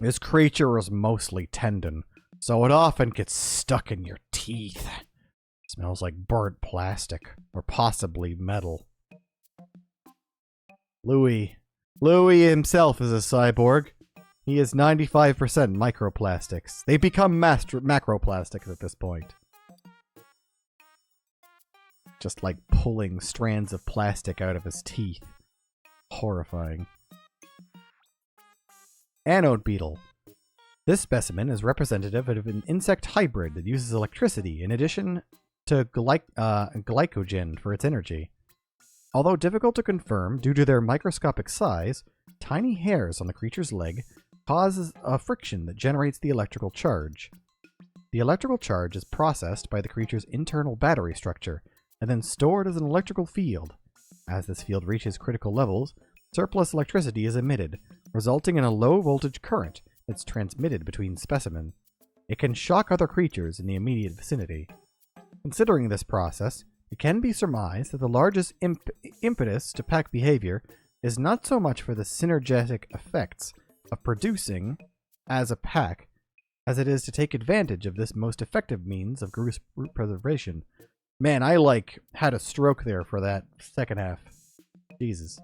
This creature is mostly tendon, so it often gets stuck in your teeth. Smells like burnt plastic, or possibly metal. Louis himself is a cyborg. He is 95% microplastics. They become macroplastics at this point. Just like pulling strands of plastic out of his teeth. Horrifying. Anode beetle. This specimen is representative of an insect hybrid that uses electricity in addition to glycogen for its energy. Although difficult to confirm due to their microscopic size, tiny hairs on the creature's leg causes a friction that generates the electrical charge. The electrical charge is processed by the creature's internal battery structure and then stored as an electrical field. As this field reaches critical levels, surplus electricity is emitted, resulting in a low voltage current that's transmitted between specimens. It can shock other creatures in the immediate vicinity. Considering this process, it can be surmised that the largest impetus to pack behavior is not so much for the synergetic effects of producing as a pack, as it is to take advantage of this most effective means of group preservation. Man, I had a stroke there for that second half. Jesus.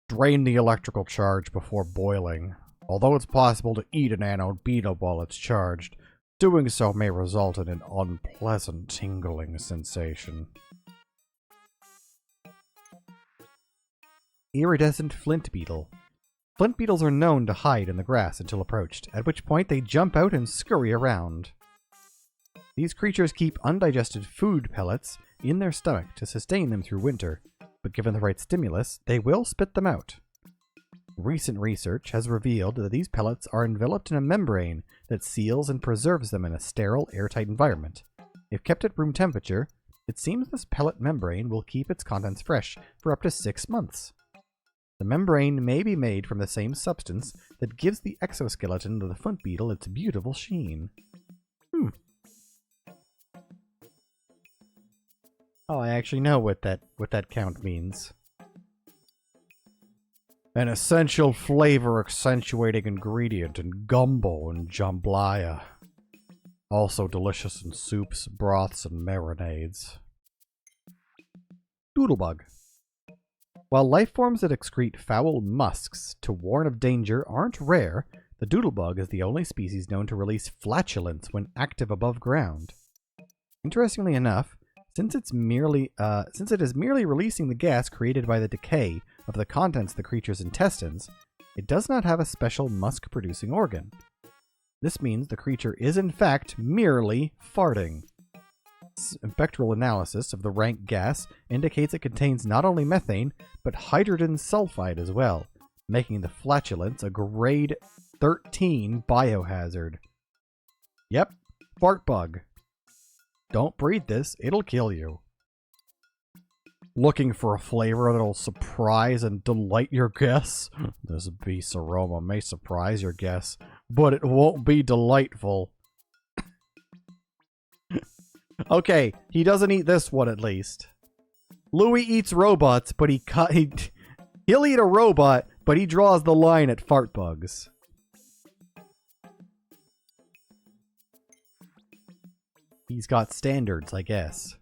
Drain the electrical charge before boiling. Although it's possible to eat an anode beetle while it's charged, doing so may result in an unpleasant tingling sensation. Iridescent flint beetle. Flint beetles are known to hide in the grass until approached, at which point they jump out and scurry around. These creatures keep undigested food pellets in their stomach to sustain them through winter, but given the right stimulus, they will spit them out. Recent research has revealed that these pellets are enveloped in a membrane that seals and preserves them in a sterile, airtight environment. If kept at room temperature, it seems this pellet membrane will keep its contents fresh for up to 6 months. The membrane may be made from the same substance that gives the exoskeleton of the flint beetle its beautiful sheen. Oh, I actually know what that count means. An essential flavor accentuating ingredient in gumbo and jambalaya. Also delicious in soups, broths, and marinades. Doodlebug. While life forms that excrete foul musks to warn of danger aren't rare, the doodlebug is the only species known to release flatulence when active above ground. Interestingly enough, since it is merely releasing the gas created by the decay of the contents of the creature's intestines, it does not have a special musk-producing organ. This means the creature is in fact merely farting. Spectral analysis of the rank gas indicates it contains not only methane, but hydrogen sulfide as well, making the flatulence a grade 13 biohazard. Yep, fart bug. Don't breathe this, it'll kill you. Looking for a flavor that'll surprise and delight your guests? This beast's aroma may surprise your guests, but it won't be delightful. Okay, he doesn't eat this one at least. Louis eats robots, but he'll eat a robot, but he draws the line at fart bugs. He's got standards, I guess.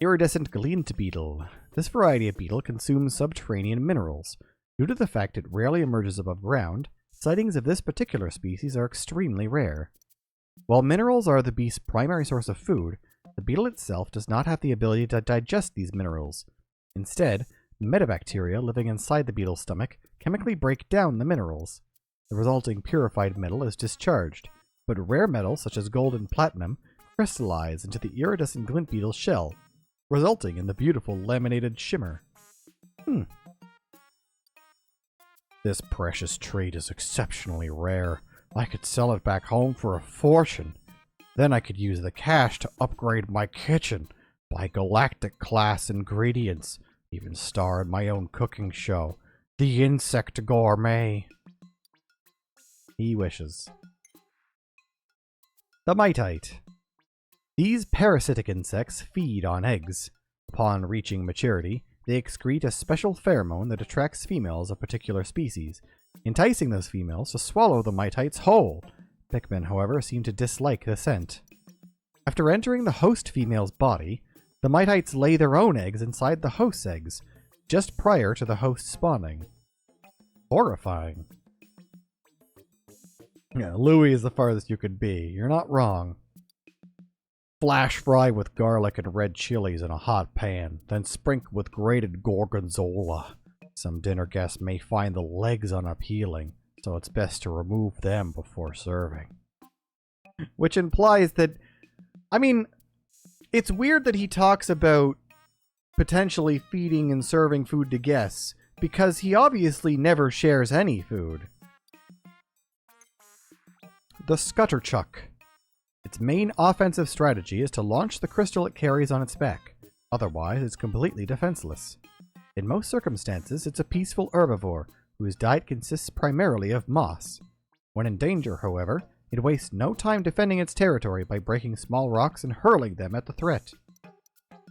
Iridescent glint beetle. This variety of beetle consumes subterranean minerals. Due to the fact it rarely emerges above ground, sightings of this particular species are extremely rare. While minerals are the beast's primary source of food, the beetle itself does not have the ability to digest these minerals. Instead, metabacteria living inside the beetle's stomach chemically break down the minerals. The resulting purified metal is discharged, but rare metals such as gold and platinum crystallize into the iridescent glint beetle's shell, resulting in the beautiful laminated shimmer. This precious trait is exceptionally rare. I could sell it back home for a fortune. Then I could use the cash to upgrade my kitchen, buy galactic-class ingredients, even star in my own cooking show, The Insect Gourmet. He wishes. The Mitite. These parasitic insects feed on eggs. Upon reaching maturity, they excrete a special pheromone that attracts females of particular species, enticing those females to swallow the mitites whole. Pikmin, however, seem to dislike the scent. After entering the host female's body, the mitites lay their own eggs inside the host's eggs, just prior to the host spawning. Horrifying. Yeah, Louis is the farthest you could be. You're not wrong. Flash fry with garlic and red chilies in a hot pan, then sprinkle with grated gorgonzola. Some dinner guests may find the legs unappealing, so it's best to remove them before serving. Which implies that, I mean, it's weird that he talks about potentially feeding and serving food to guests, because he obviously never shares any food. The Scutterchuck. Its main offensive strategy is to launch the crystal it carries on its back. Otherwise, it's completely defenseless. In most circumstances, it's a peaceful herbivore, whose diet consists primarily of moss. When in danger, however, it wastes no time defending its territory by breaking small rocks and hurling them at the threat.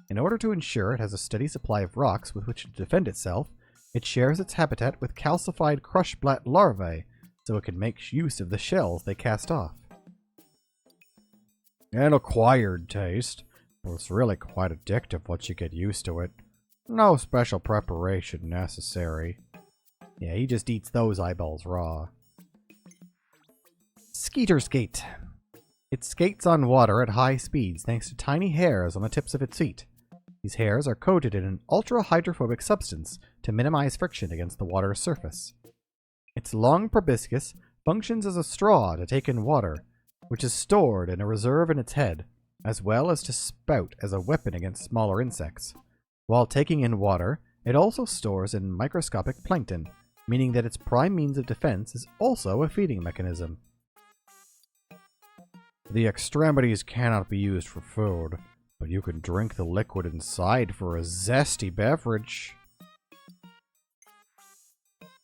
In order to ensure it has a steady supply of rocks with which to defend itself, it shares its habitat with calcified crushblat larvae, so it can make use of the shells they cast off. An acquired taste, but it's really quite addictive once you get used to it. No special preparation necessary. Yeah, he just eats those eyeballs raw. Skeeter skate. It skates on water at high speeds thanks to tiny hairs on the tips of its feet. These hairs are coated in an ultra-hydrophobic substance to minimize friction against the water's surface. Its long proboscis functions as a straw to take in water, which is stored in a reserve in its head, as well as to spout as a weapon against smaller insects. While taking in water, it also stores in microscopic plankton, meaning that its prime means of defense is also a feeding mechanism. The extremities cannot be used for food, but you can drink the liquid inside for a zesty beverage.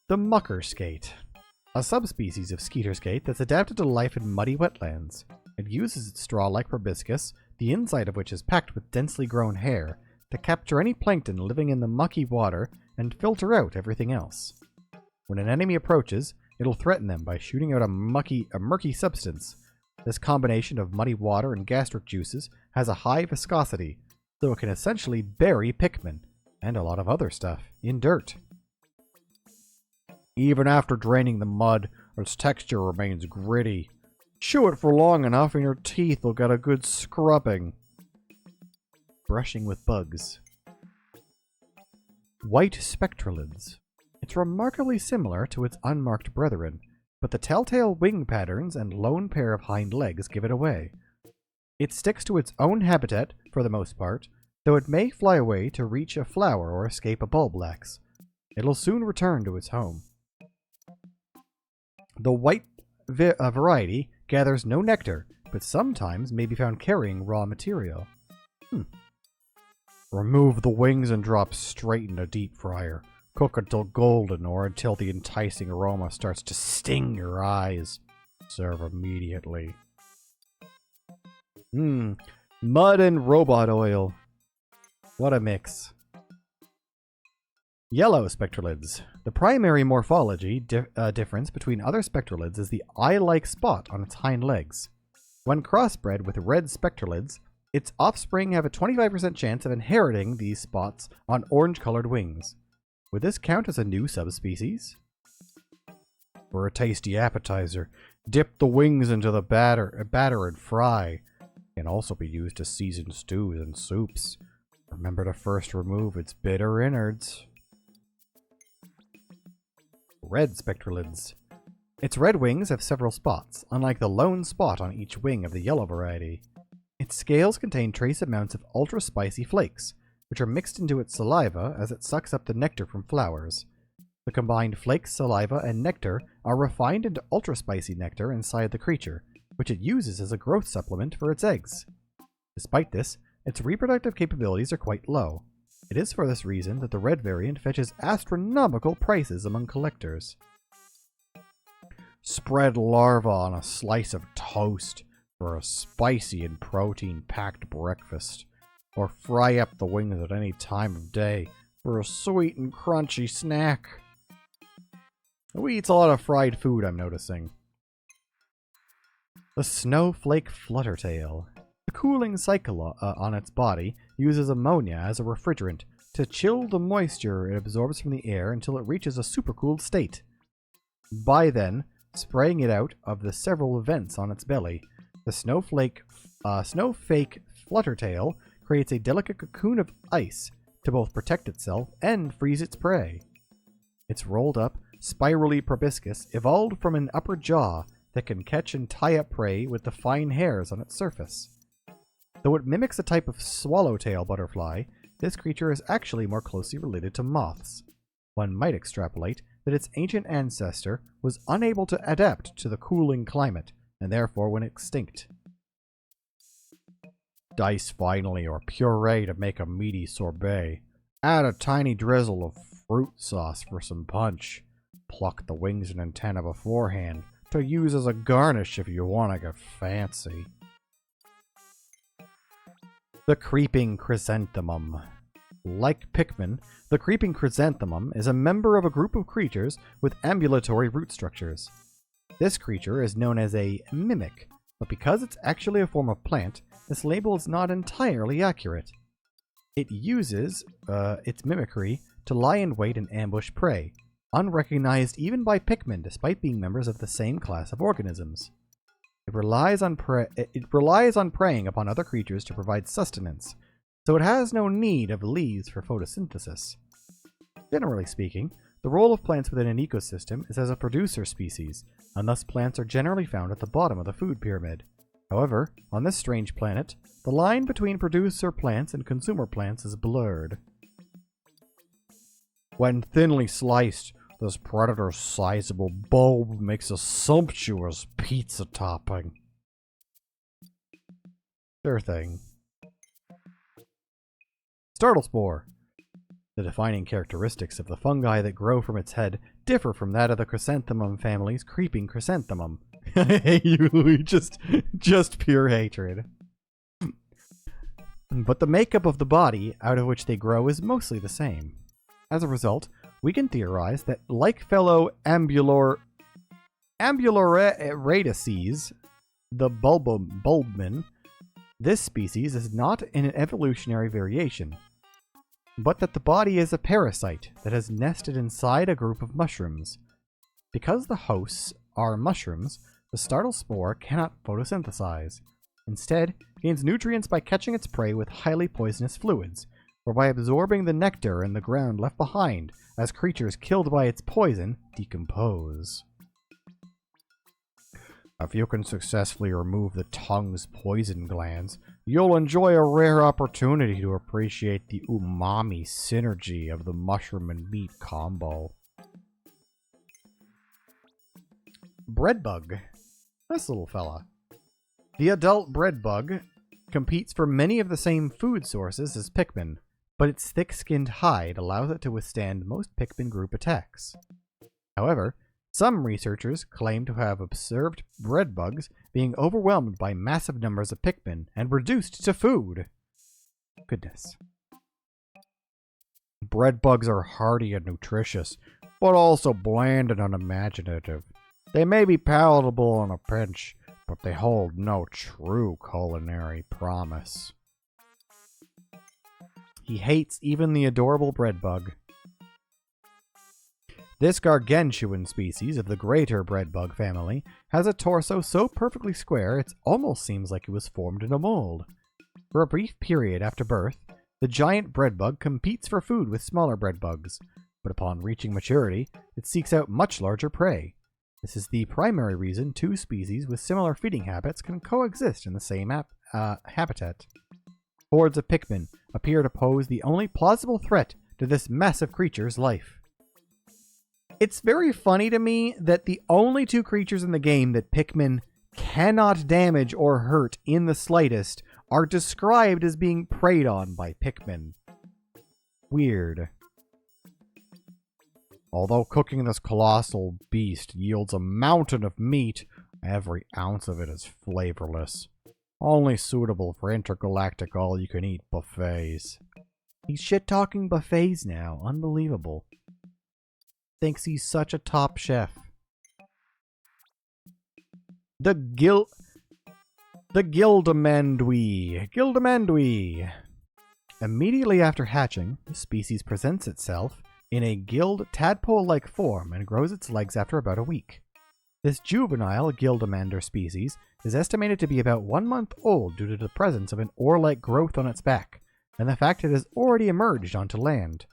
The Mucker Skate. A subspecies of skeeter skate that's adapted to life in muddy wetlands. It uses its straw-like proboscis, the inside of which is packed with densely grown hair, to capture any plankton living in the mucky water and filter out everything else. When an enemy approaches, it'll threaten them by shooting out a murky substance. This combination of muddy water and gastric juices has a high viscosity, so it can essentially bury Pikmin, and a lot of other stuff, in dirt. Even after draining the mud, its texture remains gritty. Chew it for long enough and your teeth will get a good scrubbing. Brushing with bugs. White spectralids. It's remarkably similar to its unmarked brethren, but the telltale wing patterns and lone pair of hind legs give it away. It sticks to its own habitat, for the most part, though it may fly away to reach a flower or escape a bulblax. It'll soon return to its home. The white variety gathers no nectar, but sometimes may be found carrying raw material. Remove the wings and drop straight in a deep fryer. Cook until golden or until the enticing aroma starts to sting your eyes. Serve immediately. Mud and robot oil. What a mix. Yellow spectralids. The primary morphology difference between other spectralids is the eye-like spot on its hind legs. When crossbred with red spectralids, its offspring have a 25% chance of inheriting these spots on orange-colored wings. Would this count as a new subspecies? For a tasty appetizer, dip the wings into the batter and fry. Can also be used to season stews and soups. Remember to first remove its bitter innards. Red spectralids. Its red wings have several spots, unlike the lone spot on each wing of the yellow variety. Its scales contain trace amounts of ultra-spicy flakes, which are mixed into its saliva as it sucks up the nectar from flowers. The combined flakes, saliva, and nectar are refined into ultra-spicy nectar inside the creature, which it uses as a growth supplement for its eggs. Despite this, its reproductive capabilities are quite low. It is for this reason that the red variant fetches astronomical prices among collectors. Spread larvae on a slice of toast for a spicy and protein-packed breakfast, or fry up the wings at any time of day for a sweet and crunchy snack. Who eats a lot of fried food, I'm noticing. The snowflake fluttertail. The cooling cycle on its body uses ammonia as a refrigerant to chill the moisture it absorbs from the air until it reaches a supercooled state. By then, spraying it out of the several vents on its belly, the snowflake fluttertail creates a delicate cocoon of ice to both protect itself and freeze its prey. Its rolled up, spirally proboscis evolved from an upper jaw that can catch and tie up prey with the fine hairs on its surface. Though it mimics a type of swallowtail butterfly, this creature is actually more closely related to moths. One might extrapolate that its ancient ancestor was unable to adapt to the cooling climate, and therefore went extinct. Dice finely or puree to make a meaty sorbet. Add a tiny drizzle of fruit sauce for some punch. Pluck the wings and antennae beforehand to use as a garnish if you want to get fancy. The creeping chrysanthemum. Like Pikmin, the creeping chrysanthemum is a member of a group of creatures with ambulatory root structures. This creature is known as a mimic, but because it's actually a form of plant, this label is not entirely accurate. It uses its mimicry to lie in wait and ambush prey, unrecognized even by Pikmin despite being members of the same class of organisms. It relies on preying upon other creatures to provide sustenance, so it has no need of leaves for photosynthesis. Generally speaking, the role of plants within an ecosystem is as a producer species, and thus plants are generally found at the bottom of the food pyramid. However, on this strange planet, the line between producer plants and consumer plants is blurred. When thinly sliced, this predator's sizable bulb makes a sumptuous pizza topping. Sure thing. Startle spore. The defining characteristics of the fungi that grow from its head differ from that of the chrysanthemum family's creeping chrysanthemum. I hate you, just pure hatred. But the makeup of the body out of which they grow is mostly the same. As a result, we can theorize that, like fellow ambuloradices, the bulbmin, this species is not an evolutionary variation, but that the body is a parasite that has nested inside a group of mushrooms. Because the hosts are mushrooms, the startle spore cannot photosynthesize. Instead, it gains nutrients by catching its prey with highly poisonous fluids, or by absorbing the nectar in the ground left behind as creatures killed by its poison decompose. If you can successfully remove the tongue's poison glands, you'll enjoy a rare opportunity to appreciate the umami synergy of the mushroom and meat combo. Breadbug. This little fella. The adult breadbug competes for many of the same food sources as Pikmin, but its thick-skinned hide allows it to withstand most Pikmin group attacks. However, some researchers claim to have observed breadbugs being overwhelmed by massive numbers of Pikmin and reduced to food. Goodness. Breadbugs are hardy and nutritious, but also bland and unimaginative. They may be palatable on a pinch, but they hold no true culinary promise. He hates even the adorable bread bug. This gargantuan species of the greater breadbug family has a torso so perfectly square it almost seems like it was formed in a mold. For a brief period after birth, the giant breadbug competes for food with smaller breadbugs, but upon reaching maturity, it seeks out much larger prey. This is the primary reason two species with similar feeding habits can coexist in the same habitat. Hordes of Pikmin appear to pose the only plausible threat to this massive creature's life. It's very funny to me that the only two creatures in the game that Pikmin cannot damage or hurt in the slightest are described as being preyed on by Pikmin. Weird. Although cooking this colossal beast yields a mountain of meat, every ounce of it is flavorless. Only suitable for intergalactic all-you-can-eat buffets. He's shit-talking buffets now. Unbelievable. Thinks he's such a top chef. The Gildamandui. Immediately after hatching, the species presents itself in a gilled tadpole-like form and grows its legs after about a week. This juvenile Gildamander species is estimated to be about 1 month old due to the presence of an oar-like growth on its back, and the fact it has already emerged onto land.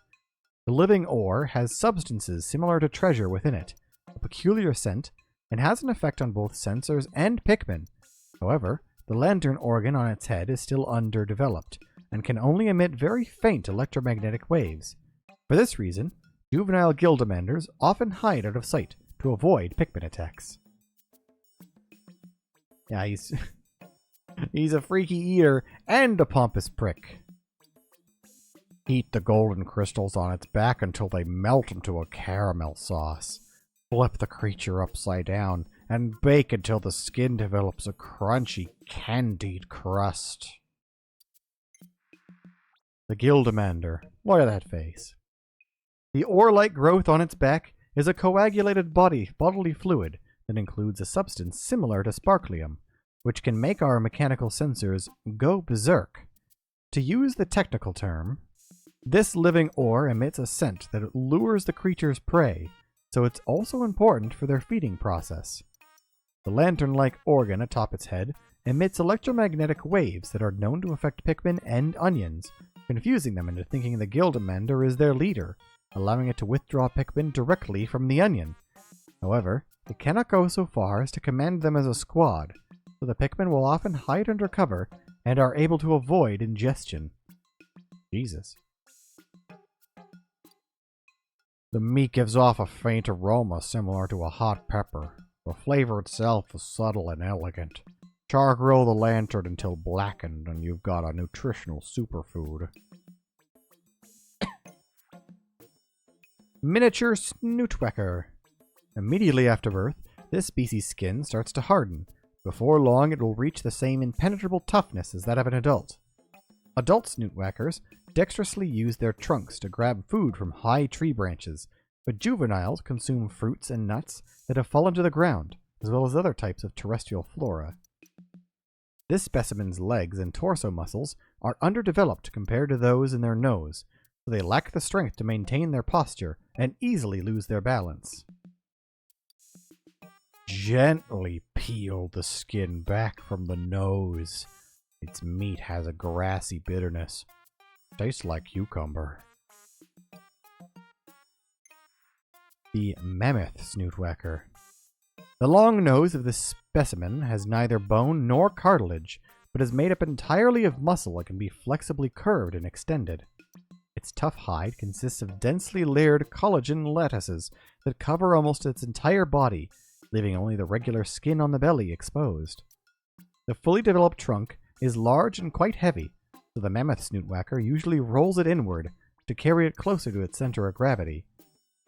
The living ore has substances similar to treasure within it, a peculiar scent, and has an effect on both sensors and Pikmin. However, the lantern organ on its head is still underdeveloped, and can only emit very faint electromagnetic waves. For this reason, juvenile Gildamanders often hide out of sight to avoid Pikmin attacks. Yeah, he's a freaky eater and a pompous prick. Heat the golden crystals on its back until they melt into a caramel sauce. Flip the creature upside down and bake until the skin develops a crunchy, candied crust. The Gildamander. Look at that face. The ore-like growth on its back is a coagulated bodily fluid that includes a substance similar to sparklium, which can make our mechanical sensors go berserk. To use the technical term, this living ore emits a scent that lures the creature's prey, so it's also important for their feeding process. The lantern-like organ atop its head emits electromagnetic waves that are known to affect Pikmin and onions, confusing them into thinking the Gildamander is their leader, allowing it to withdraw Pikmin directly from the onion. However, it cannot go so far as to command them as a squad, so the Pikmin will often hide under cover and are able to avoid ingestion. Jesus. The meat gives off a faint aroma similar to a hot pepper. The flavor itself is subtle and elegant. Char-grill the lantern until blackened and you've got a nutritional superfood. Miniature Snootwecker. Immediately after birth, this species' skin starts to harden. Before long, it will reach the same impenetrable toughness as that of an adult. Adult Snootwhackers dexterously use their trunks to grab food from high tree branches, but juveniles consume fruits and nuts that have fallen to the ground, as well as other types of terrestrial flora. This specimen's legs and torso muscles are underdeveloped compared to those in their nose, so they lack the strength to maintain their posture and easily lose their balance. Gently peel the skin back from the nose. Its meat has a grassy bitterness. Tastes like cucumber. The Mammoth Snootwhacker. The long nose of this specimen has neither bone nor cartilage, but is made up entirely of muscle that can be flexibly curved and extended. Its tough hide consists of densely layered collagen lattices that cover almost its entire body, leaving only the regular skin on the belly exposed. The fully developed trunk is large and quite heavy, so the Mammoth Snootwhacker usually rolls it inward to carry it closer to its center of gravity.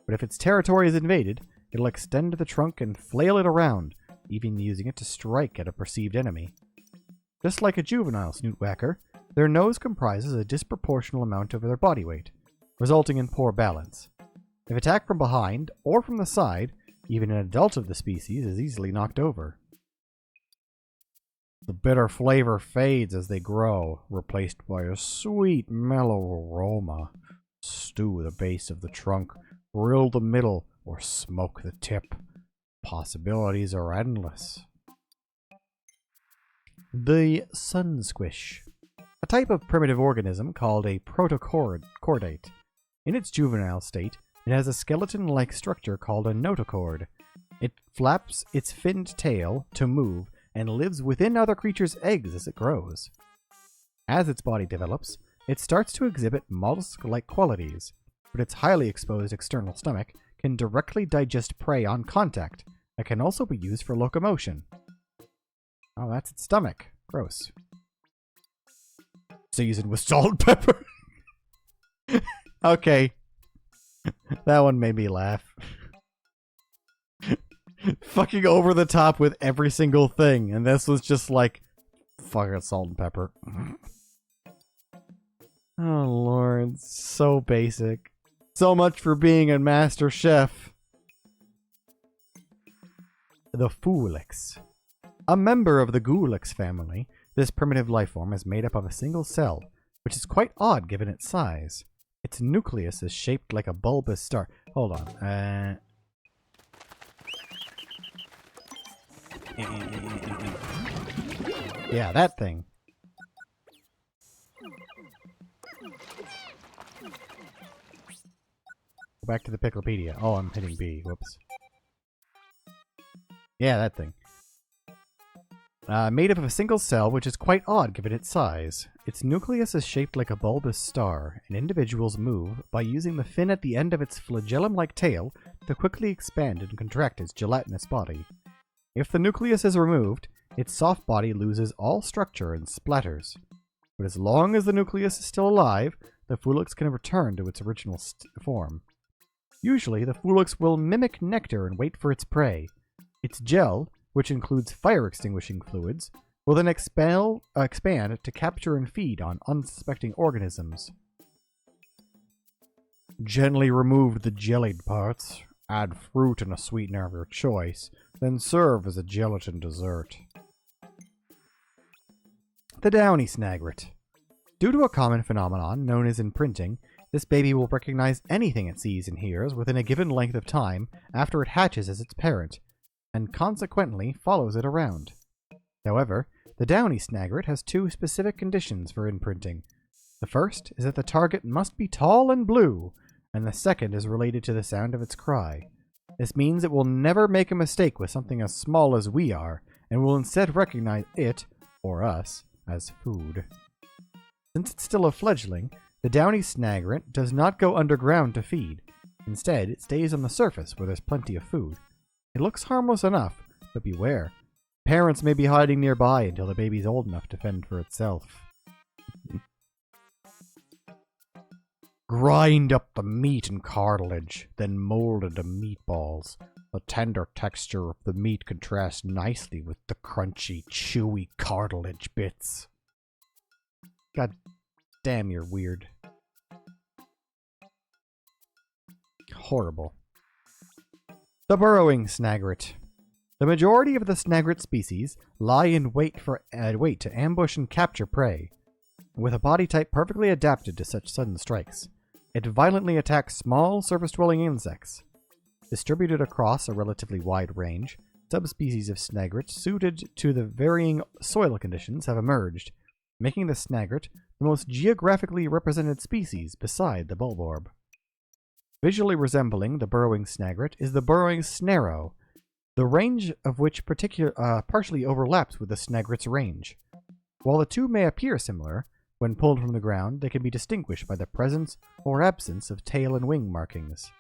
But if its territory is invaded, it'll extend the trunk and flail it around, even using it to strike at a perceived enemy. Just like a juvenile Snootwhacker, their nose comprises a disproportional amount of their body weight, resulting in poor balance. If attacked from behind or from the side, even an adult of the species is easily knocked over. The bitter flavor fades as they grow, replaced by a sweet, mellow aroma. Stew the base of the trunk, grill the middle, or smoke the tip. Possibilities are endless. The sun squish. A type of primitive organism called a protochordate. In its juvenile state, it has a skeleton-like structure called a notochord. It flaps its finned tail to move and lives within other creatures' eggs as it grows. As its body develops, it starts to exhibit mollusk-like qualities, but its highly exposed external stomach can directly digest prey on contact and can also be used for locomotion. Oh, that's its stomach. Gross. Seasoned with salt and pepper. Okay. That one made me laugh. Fucking over the top with every single thing, and this was just like, fucking salt and pepper. Oh lord, so basic. So much for being a master chef. The Fulix. A member of the Gulix family, this primitive lifeform is made up of a single cell, which is quite odd given its size. Its nucleus is shaped like a bulbous star. Hold on. Yeah, that thing. Go back to the Picklepedia. Oh, I'm hitting B. Whoops. Yeah, that thing. Made up of a single cell, which is quite odd given its size. Its nucleus is shaped like a bulbous star, and individuals move by using the fin at the end of its flagellum-like tail to quickly expand and contract its gelatinous body. If the nucleus is removed, its soft body loses all structure and splatters. But as long as the nucleus is still alive, the Fulix can return to its original form. Usually, the Fulix will mimic nectar and wait for its prey. Its gel, which includes fire-extinguishing fluids, will then expand to capture and feed on unsuspecting organisms. Gently remove the jellied parts, add fruit and a sweetener of your choice, then serve as a gelatin dessert. The downy snagret. Due to a common phenomenon known as imprinting, this baby will recognize anything it sees and hears within a given length of time after it hatches as its parent, and consequently follows it around. However, the downy snagret has two specific conditions for imprinting. The first is that the target must be tall and blue, and the second is related to the sound of its cry. This means it will never make a mistake with something as small as we are, and will instead recognize it, or us, as food. Since it's still a fledgling, the downy snagret does not go underground to feed. Instead, it stays on the surface where there's plenty of food. It looks harmless enough, but beware. Parents may be hiding nearby until the baby's old enough to fend for itself. Grind up the meat and cartilage, then mold into meatballs. The tender texture of the meat contrasts nicely with the crunchy, chewy cartilage bits. God damn, you're weird. Horrible. The burrowing snagret. The majority of the snagret species lie in wait to ambush and capture prey. With a body type perfectly adapted to such sudden strikes, it violently attacks small surface-dwelling insects. Distributed across a relatively wide range, subspecies of snagret suited to the varying soil conditions have emerged, making the snagret the most geographically represented species beside the bulborb. Visually resembling the burrowing snagret is the burrowing snarrow, the range of which partially overlaps with the snagret's range. While the two may appear similar, when pulled from the ground, they can be distinguished by the presence or absence of tail and wing markings.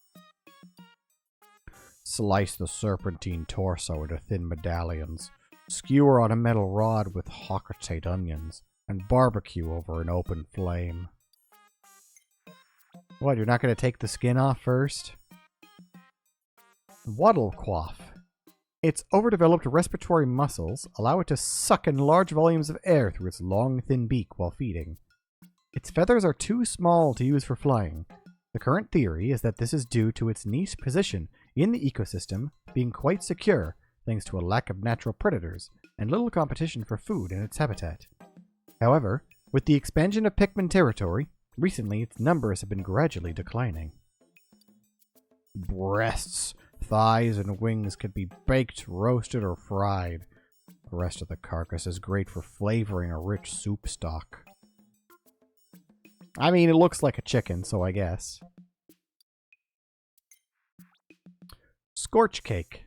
Slice the serpentine torso into thin medallions, skewer on a metal rod with hocotate onions, and barbecue over an open flame. What, you're not going to take the skin off first? Wattlequaff. Its overdeveloped respiratory muscles allow it to suck in large volumes of air through its long, thin beak while feeding. Its feathers are too small to use for flying. The current theory is that this is due to its niche position in the ecosystem being quite secure, thanks to a lack of natural predators and little competition for food in its habitat. However, with the expansion of Pikmin territory, recently its numbers have been gradually declining. Breasts, thighs, and wings could be baked, roasted, or fried. The rest of the carcass is great for flavoring a rich soup stock. I mean, it looks like a chicken, so I guess. Scorch cake.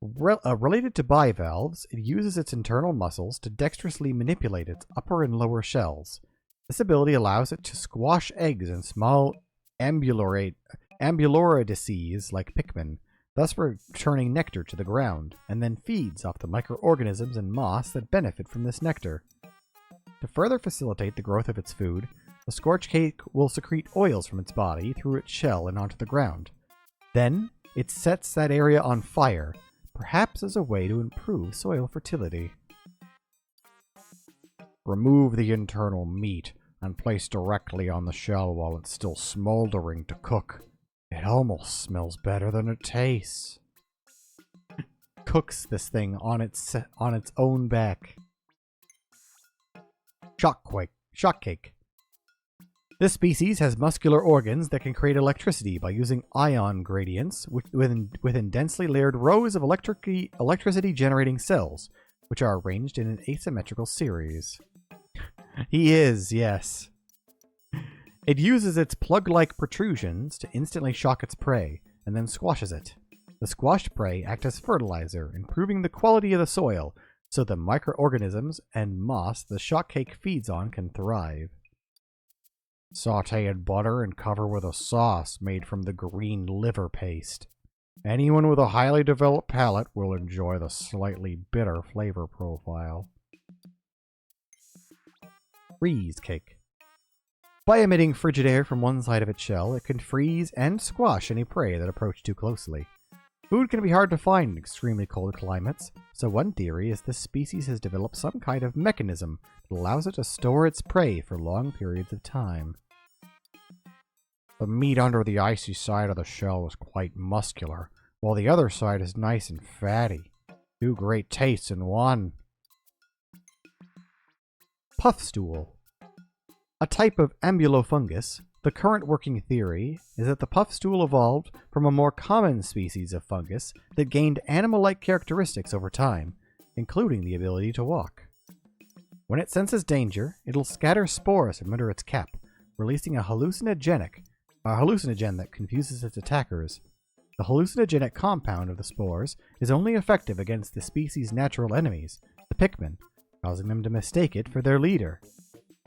Related to bivalves, it uses its internal muscles to dexterously manipulate its upper and lower shells. This ability allows it to squash eggs in small ambuloridices like Pikmin, thus returning nectar to the ground, and then feeds off the microorganisms and moss that benefit from this nectar. To further facilitate the growth of its food, the scorch cake will secrete oils from its body through its shell and onto the ground. Then, it sets that area on fire, perhaps as a way to improve soil fertility. Remove the internal meat and place directly on the shell while it's still smoldering to cook. It almost smells better than it tastes. Cooks this thing on its own back. Shock cake. This species has muscular organs that can create electricity by using ion gradients within densely layered rows of electricity-generating cells, which are arranged in an asymmetrical series. He is, yes. It uses its plug-like protrusions to instantly shock its prey, and then squashes it. The squashed prey act as fertilizer, improving the quality of the soil, so the microorganisms and moss the shock cake feeds on can thrive. Saute in butter and cover with a sauce made from the green liver paste. Anyone with a highly developed palate will enjoy the slightly bitter flavor profile. Freeze cake. By emitting frigid air from one side of its shell, it can freeze and squash any prey that approach too closely. Food can be hard to find in extremely cold climates, so one theory is this species has developed some kind of mechanism that allows it to store its prey for long periods of time. The meat under the icy side of the shell is quite muscular, while the other side is nice and fatty. Two great tastes in one. Puff stool. A type of ambulofungus, the current working theory is that the puff stool evolved from a more common species of fungus that gained animal-like characteristics over time, including the ability to walk. When it senses danger, it'll scatter spores from under its cap, releasing a hallucinogen that confuses its attackers. The hallucinogenic compound of the spores is only effective against the species' natural enemies, the Pikmin, causing them to mistake it for their leader.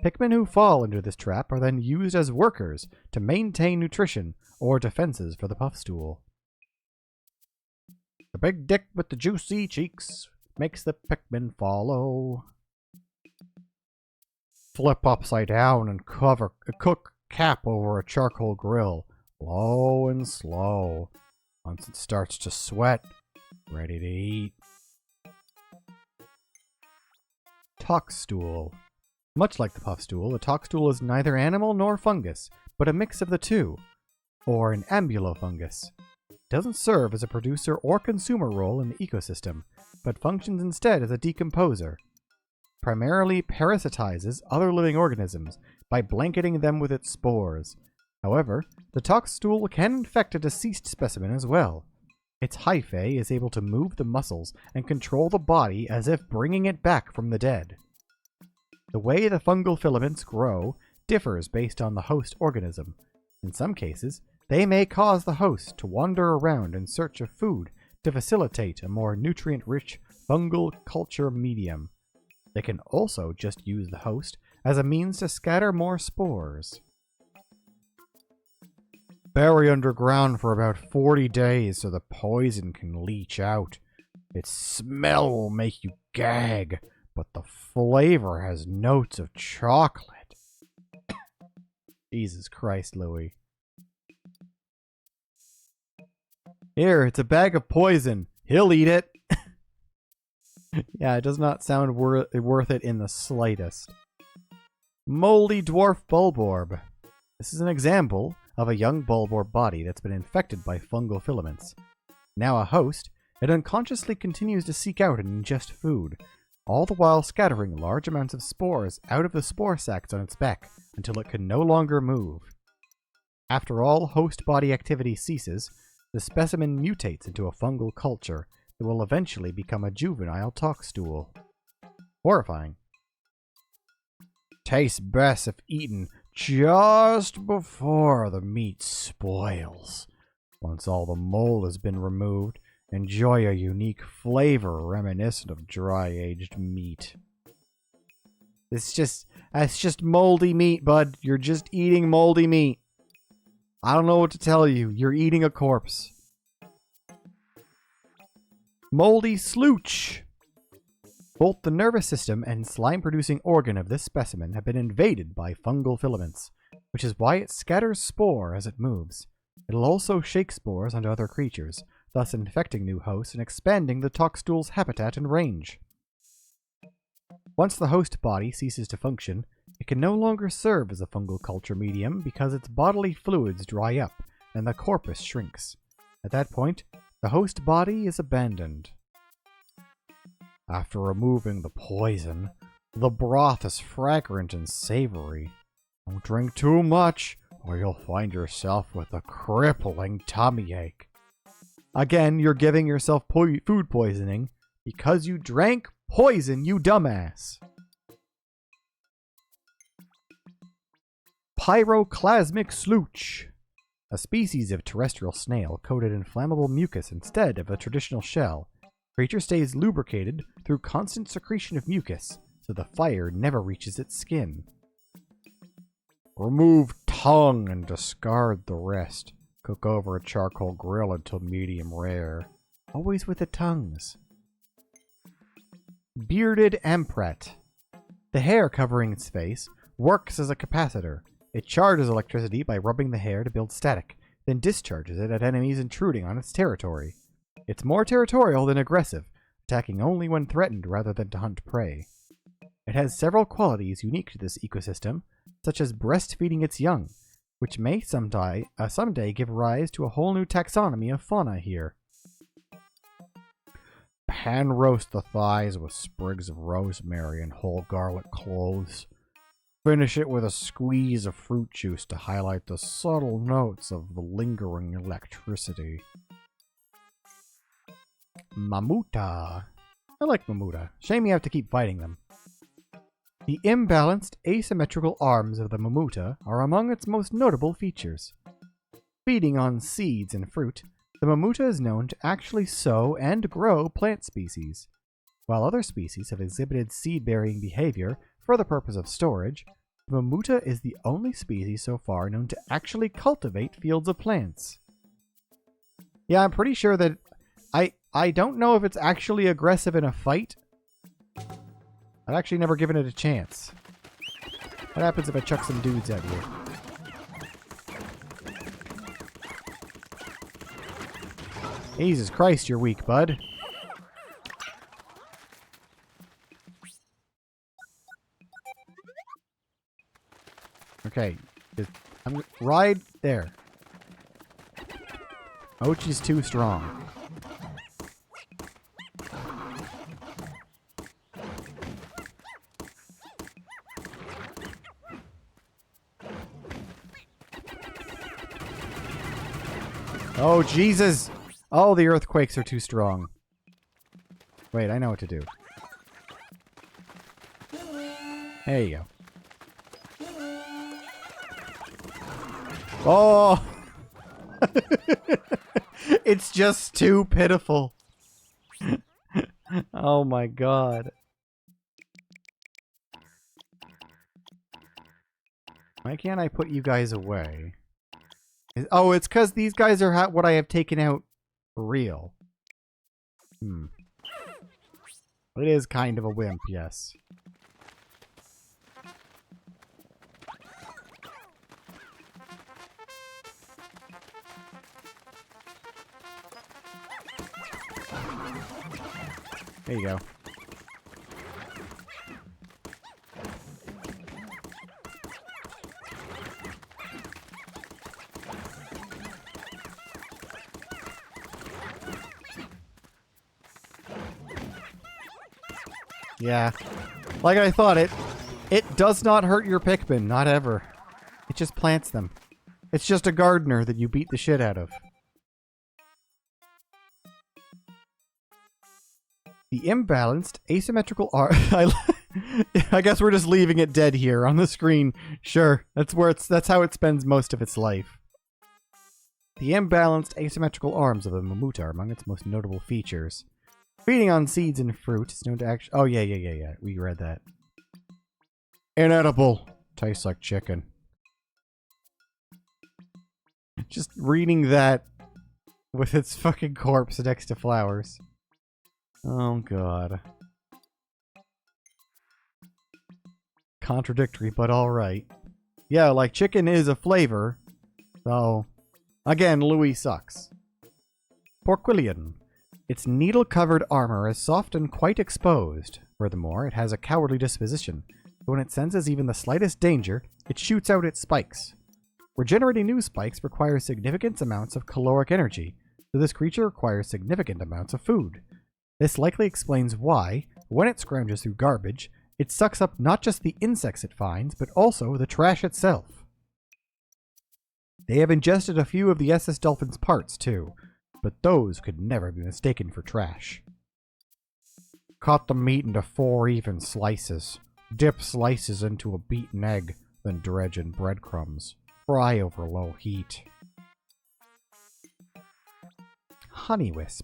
Pikmin who fall into this trap are then used as workers to maintain nutrition or defenses for the puff stool. The big dick with the juicy cheeks makes the Pikmin follow. Flip upside down and cook cap over a charcoal grill, low and slow. Once it starts to sweat, ready to eat. Toxstool. Much like the puff stool, the toxstool is neither animal nor fungus, but a mix of the two, or an ambulofungus. It doesn't serve as a producer or consumer role in the ecosystem, but functions instead as a decomposer. Primarily parasitizes other living organisms by blanketing them with its spores. However, the toxstool can infect a deceased specimen as well. Its hyphae is able to move the muscles and control the body as if bringing it back from the dead. The way the fungal filaments grow differs based on the host organism. In some cases, they may cause the host to wander around in search of food to facilitate a more nutrient-rich fungal culture medium. They can also just use the host as a means to scatter more spores. Bury underground for about 40 days so the poison can leach out. Its smell will make you gag, but the flavor has notes of chocolate. Jesus Christ, Louis. Here, it's a bag of poison. He'll eat it. Yeah, it does not sound worth it in the slightest. Moldy dwarf bulborb. This is an example of a young bulborb body that's been infected by fungal filaments. Now a host, It unconsciously continues to seek out and ingest food, all the while scattering large amounts of spores out of the spore sacs on its back until it can no longer move. After all host body activity ceases, the specimen mutates into a fungal culture that will eventually become a juvenile toxstool. Horrifying. Tastes best if eaten just before the meat spoils. Once all the mold has been removed, enjoy a unique flavor reminiscent of dry-aged meat. That's just moldy meat, bud. You're just eating moldy meat. I don't know what to tell you. You're eating a corpse. Moldy slooch. Both the nervous system and slime-producing organ of this specimen have been invaded by fungal filaments, which is why it scatters spore as it moves. It'll also shake spores onto other creatures, thus infecting new hosts and expanding the toxstool's habitat and range. Once the host body ceases to function, it can no longer serve as a fungal culture medium because its bodily fluids dry up and the corpus shrinks. At that point, the host body is abandoned. After removing the poison, the broth is fragrant and savory. Don't drink too much, or you'll find yourself with a crippling tummy ache. Again, you're giving yourself food poisoning because you drank poison, you dumbass. Pyroclasmic slooch. A species of terrestrial snail coated in flammable mucus instead of a traditional shell. Creature stays lubricated through constant secretion of mucus, so the fire never reaches its skin. Remove tongue and discard the rest. Cook over a charcoal grill until medium rare. Always with the tongues. Bearded ampret. The hair covering its face works as a capacitor. It charges electricity by rubbing the hair to build static, then discharges it at enemies intruding on its territory. It's more territorial than aggressive, attacking only when threatened rather than to hunt prey. It has several qualities unique to this ecosystem, such as breastfeeding its young, which may someday give rise to a whole new taxonomy of fauna here. Pan roast the thighs with sprigs of rosemary and whole garlic cloves. Finish it with a squeeze of fruit juice to highlight the subtle notes of the lingering electricity. Mamuta. I like Mamuta. Shame you have to keep fighting them. The imbalanced, asymmetrical arms of the Mamuta are among its most notable features. Feeding on seeds and fruit, the Mamuta is known to actually sow and grow plant species. While other species have exhibited seed-bearing behavior for the purpose of storage, the Mamuta is the only species so far known to actually cultivate fields of plants. Yeah, I'm pretty sure that I don't know if it's actually aggressive in a fight. I've actually never given it a chance. What happens if I chuck some dudes at you? Jesus Christ, you're weak, bud. Okay. I'm right there. Ochi's too strong. Oh, Jesus! Oh, the earthquakes are too strong. Wait, I know what to do. There you go. Oh! It's just too pitiful. Oh my god. Why can't I put you guys away? Oh, it's because these guys are what I have taken out for real. It is kind of a wimp, yes. There you go. Yeah. Like I thought, it does not hurt your Pikmin. Not ever. It just plants them. It's just a gardener that you beat the shit out of. The imbalanced, asymmetrical arm... I guess we're just leaving it dead here on the screen. Sure, that's how it spends most of its life. The imbalanced, asymmetrical arms of the Mamuta are among its most notable features. Feeding on seeds and fruit is known to actually... Oh, yeah. We read that. Inedible. Tastes like chicken. Just reading that with its fucking corpse next to flowers. Oh, God. Contradictory, but alright. Yeah, like, chicken is a flavor. So, again, Louis sucks. Porquillion. Its needle-covered armor is soft and quite exposed. Furthermore, it has a cowardly disposition. So when it senses even the slightest danger, it shoots out its spikes. Regenerating new spikes requires significant amounts of caloric energy, so this creature requires significant amounts of food. This likely explains why, when it scrounges through garbage, it sucks up not just the insects it finds, but also the trash itself. They have ingested a few of the SS Dolphin's parts, too, but those could never be mistaken for trash. Cut the meat into 4 even slices. Dip slices into a beaten egg, then dredge in breadcrumbs. Fry over low heat. Honeywisp.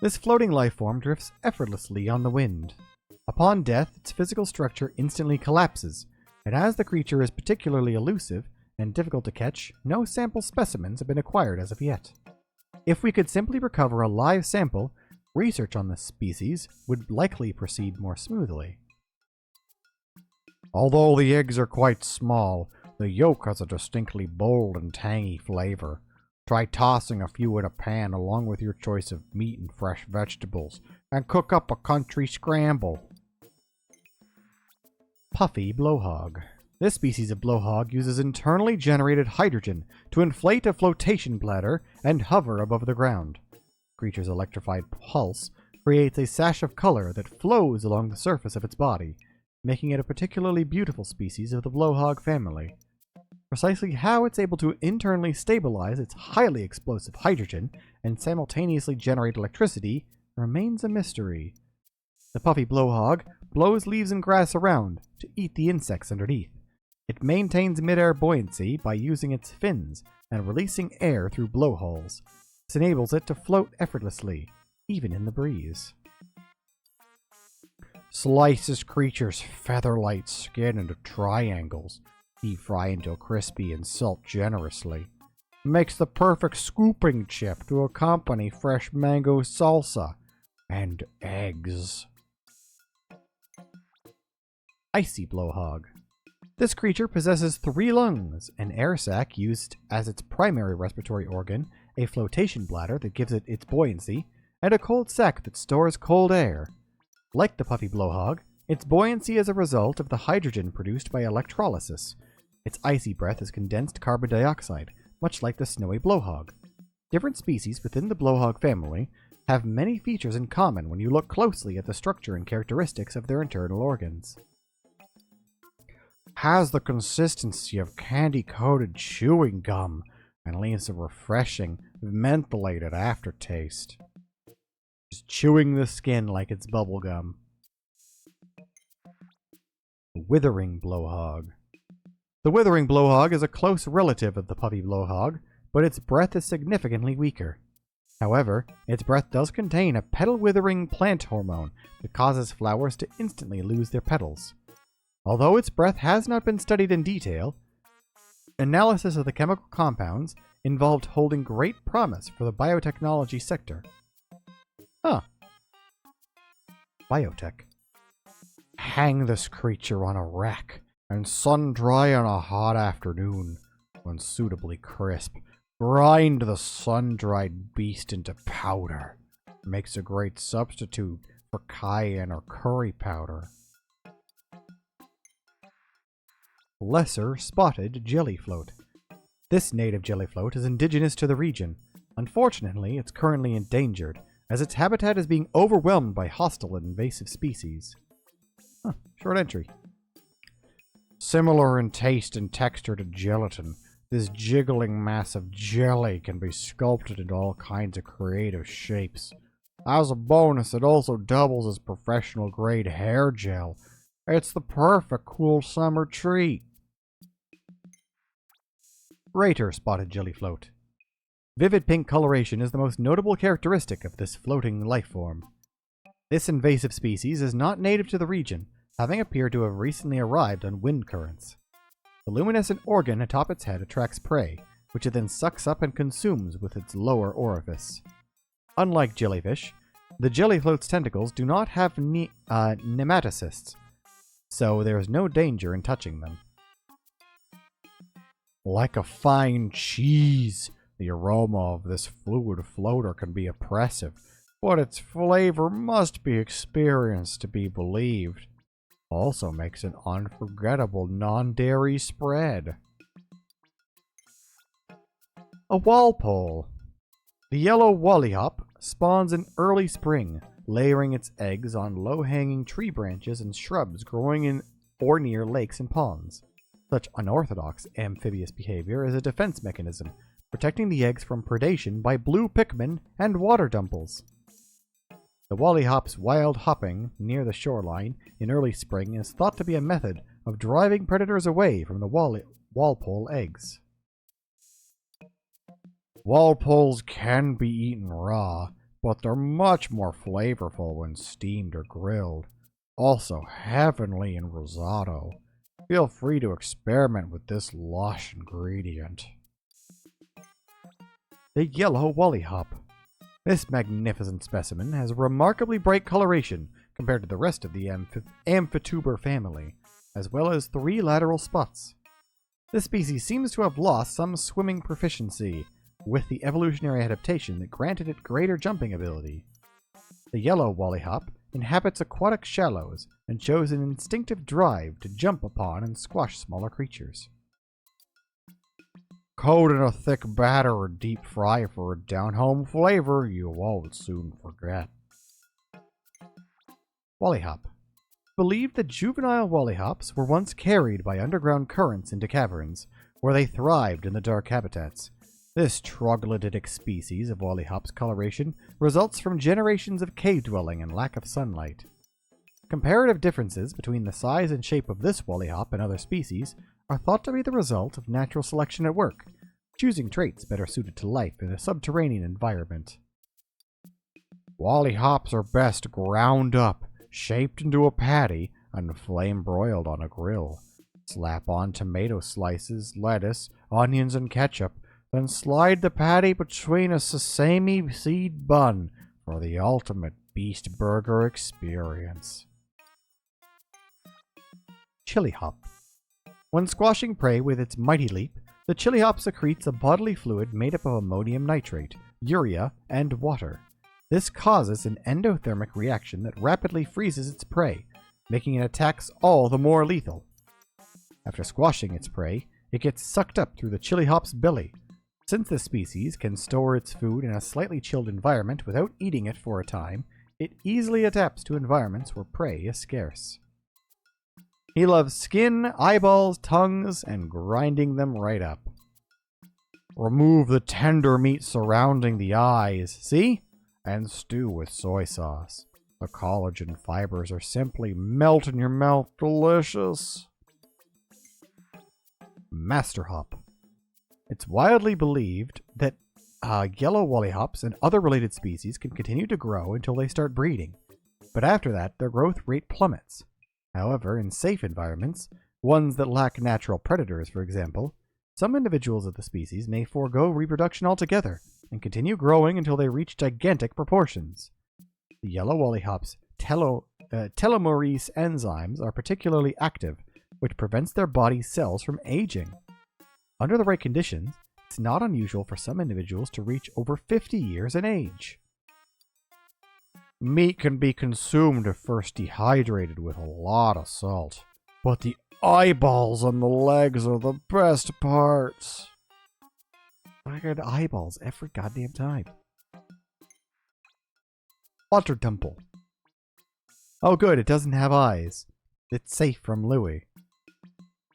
This floating lifeform drifts effortlessly on the wind. Upon death, its physical structure instantly collapses, and as the creature is particularly elusive and difficult to catch, no sample specimens have been acquired as of yet. If we could simply recover a live sample, research on this species would likely proceed more smoothly. Although the eggs are quite small, the yolk has a distinctly bold and tangy flavor. Try tossing a few in a pan along with your choice of meat and fresh vegetables, and cook up a country scramble. Puffy blowhog. This species of blowhog uses internally generated hydrogen to inflate a flotation bladder and hover above the ground. The creature's electrified pulse creates a sash of color that flows along the surface of its body, making it a particularly beautiful species of the blowhog family. Precisely how it's able to internally stabilize its highly explosive hydrogen and simultaneously generate electricity remains a mystery. The puffy blowhog blows leaves and grass around to eat the insects underneath. It maintains mid-air buoyancy by using its fins and releasing air through blowholes. This enables it to float effortlessly, even in the breeze. Slice this creature's feather-light skin into triangles. Deep fry until crispy and salt generously. Makes the perfect scooping chip to accompany fresh mango salsa and eggs. Icy blowhog. This creature possesses 3 lungs, an air sac used as its primary respiratory organ, a flotation bladder that gives it its buoyancy, and a cold sac that stores cold air. Like the puffy blowhog, its buoyancy is a result of the hydrogen produced by electrolysis. Its icy breath is condensed carbon dioxide, much like the snowy blowhog. Different species within the blowhog family have many features in common when you look closely at the structure and characteristics of their internal organs. Has the consistency of candy-coated chewing gum and leaves a refreshing, mentholated aftertaste. Just chewing the skin like it's bubble gum. Withering blowhog. The withering blowhog is a close relative of the puffy blowhog, but its breath is significantly weaker. However, its breath does contain a petal-withering plant hormone that causes flowers to instantly lose their petals. Although its breath has not been studied in detail, analysis of the chemical compounds involved holding great promise for the biotechnology sector. Biotech. Hang this creature on a rack and sun-dry on a hot afternoon. When suitably crisp, grind the sun-dried beast into powder. Makes a great substitute for cayenne or curry powder. Lesser spotted jellyfloat. This native jellyfloat is indigenous to the region. Unfortunately, it's currently endangered, as its habitat is being overwhelmed by hostile and invasive species. Huh, short entry. Similar in taste and texture to gelatin, this jiggling mass of jelly can be sculpted into all kinds of creative shapes. As a bonus, it also doubles as professional-grade hair gel. It's the perfect cool summer treat. Greater spotted jelly float. Vivid pink coloration is the most notable characteristic of this floating life form. This invasive species is not native to the region, having appeared to have recently arrived on wind currents. The luminescent organ atop its head attracts prey, which it then sucks up and consumes with its lower orifice. Unlike jellyfish, the jelly float's tentacles do not have nematocysts, so there is no danger in touching them. Like a fine cheese, the aroma of this fluid floater can be oppressive, but its flavor must be experienced to be believed. Also makes an unforgettable non-dairy spread. A walpole. The yellow wollyhop spawns in early spring, layering its eggs on low-hanging tree branches and shrubs growing in or near lakes and ponds. Such unorthodox amphibious behavior is a defense mechanism, protecting the eggs from predation by blue Pikmin and water dumples. The wollyhop's wild hopping near the shoreline in early spring is thought to be a method of driving predators away from the walpole eggs. Walpoles can be eaten raw, but they're much more flavorful when steamed or grilled. Also heavenly in risotto. Feel free to experiment with this lush ingredient. The yellow wollyhop. This magnificent specimen has remarkably bright coloration compared to the rest of the amphituber family, as well as 3 lateral spots. This species seems to have lost some swimming proficiency, with the evolutionary adaptation that granted it greater jumping ability. The yellow wollyhop inhabits aquatic shallows and shows an instinctive drive to jump upon and squash smaller creatures. Coat in a thick batter or deep fry for a down-home flavor you won't soon forget. Wollyhop. Believed that juvenile wollyhops were once carried by underground currents into caverns, where they thrived in the dark habitats. This troglodytic species of wollyhop's coloration results from generations of cave dwelling and lack of sunlight. Comparative differences between the size and shape of this wollyhop and other species are thought to be the result of natural selection at work, choosing traits better suited to life in a subterranean environment. Wollyhops are best ground up, shaped into a patty, and flame-broiled on a grill. Slap on tomato slices, lettuce, onions, and ketchup, then slide the patty between a sesame seed bun for the ultimate beast burger experience. Chili hop. When squashing prey with its mighty leap, the chili hop secretes a bodily fluid made up of ammonium nitrate, urea, and water. This causes an endothermic reaction that rapidly freezes its prey, making its attacks all the more lethal. After squashing its prey, it gets sucked up through the chili hop's belly. Since this species can store its food in a slightly chilled environment without eating it for a time, it easily adapts to environments where prey is scarce. He loves skin, eyeballs, tongues, and grinding them right up. Remove the tender meat surrounding the eyes, see? And stew with soy sauce. The collagen fibers are simply melt in your mouth delicious. Master hop. It's widely believed that yellow wollyhops and other related species can continue to grow until they start breeding, but after that their growth rate plummets. However, in safe environments, ones that lack natural predators for example, some individuals of the species may forego reproduction altogether and continue growing until they reach gigantic proportions. The yellow wollyhop's telomerase enzymes are particularly active, which prevents their body cells from aging. Under the right conditions, it's not unusual for some individuals to reach over 50 years in age. Meat can be consumed if first dehydrated with a lot of salt, but the eyeballs and the legs are the best parts. I got eyeballs every goddamn time. Water temple. Oh good, it doesn't have eyes. It's safe from Louis.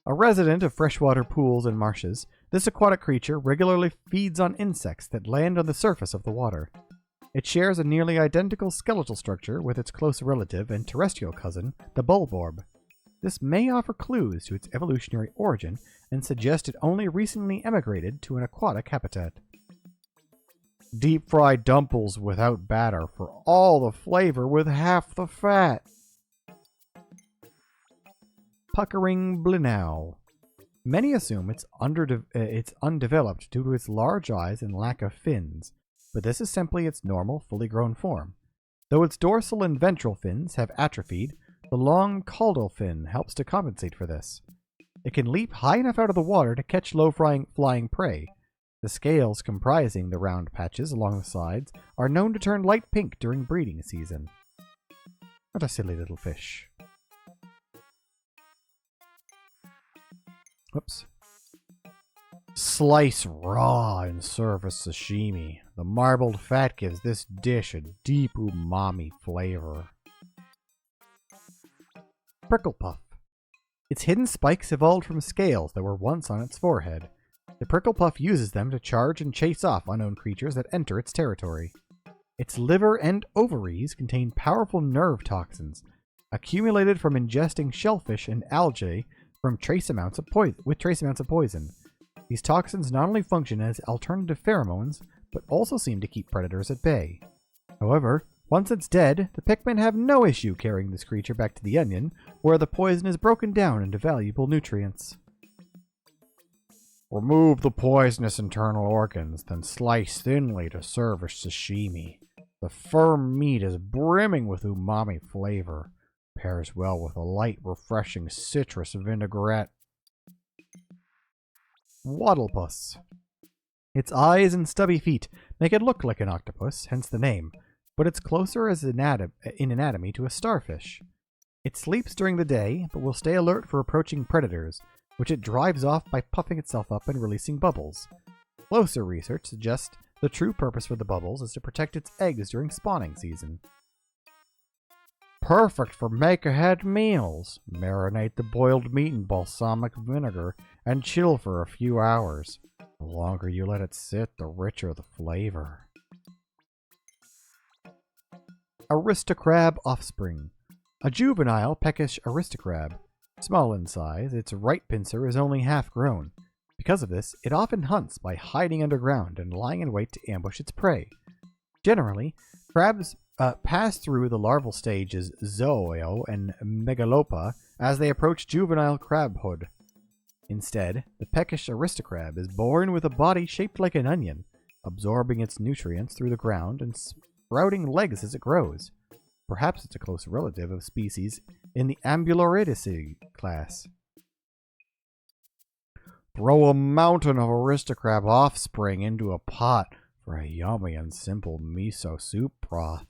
A resident of freshwater pools and marshes, this aquatic creature regularly feeds on insects that land on the surface of the water. It shares a nearly identical skeletal structure with its close relative and terrestrial cousin, the bulborb. This may offer clues to its evolutionary origin and suggest it only recently emigrated to an aquatic habitat. Deep-fried dumplings without batter for all the flavor with half the fat. Puckering Blinau. Many assume it's undeveloped due to its large eyes and lack of fins, but this is simply its normal, fully grown form. Though its dorsal and ventral fins have atrophied, the long caudal fin helps to compensate for this. It can leap high enough out of the water to catch low-flying prey. The scales comprising the round patches along the sides are known to turn light pink during breeding season. What a silly little fish. Whoops. Slice raw and serve as sashimi. The marbled fat gives this dish a deep umami flavor. Prickle puff. Its hidden spikes evolved from scales that were once on its forehead. The prickle puff uses them to charge and chase off unknown creatures that enter its territory. Its liver and ovaries contain powerful nerve toxins, accumulated from ingesting shellfish and algae with trace amounts of poison. These toxins not only function as alternative pheromones, but also seem to keep predators at bay. However, once it's dead, the Pikmin have no issue carrying this creature back to the onion, where the poison is broken down into valuable nutrients. Remove the poisonous internal organs, then slice thinly to serve as sashimi. The firm meat is brimming with umami flavor. Pairs well with a light, refreshing citrus vinaigrette. Waddlepus. Its eyes and stubby feet make it look like an octopus, hence the name, but it's closer in anatomy to a starfish. It sleeps during the day, but will stay alert for approaching predators, which it drives off by puffing itself up and releasing bubbles. Closer research suggests the true purpose for the bubbles is to protect its eggs during spawning season. Perfect for make-ahead meals. Marinate the boiled meat in balsamic vinegar and chill for a few hours. The longer you let it sit, the richer the flavor. Aristocrab offspring. A juvenile peckish aristocrab. Small in size, its right pincer is only half grown. Because of this, it often hunts by hiding underground and lying in wait to ambush its prey. Generally, crabs pass through the larval stages Zoeo and Megalopa as they approach juvenile crabhood. Instead, the peckish aristocrab is born with a body shaped like an onion, absorbing its nutrients through the ground and sprouting legs as it grows. Perhaps it's a close relative of species in the Ambuloridaceae class. Throw a mountain of aristocrab offspring into a pot for a yummy and simple miso soup broth.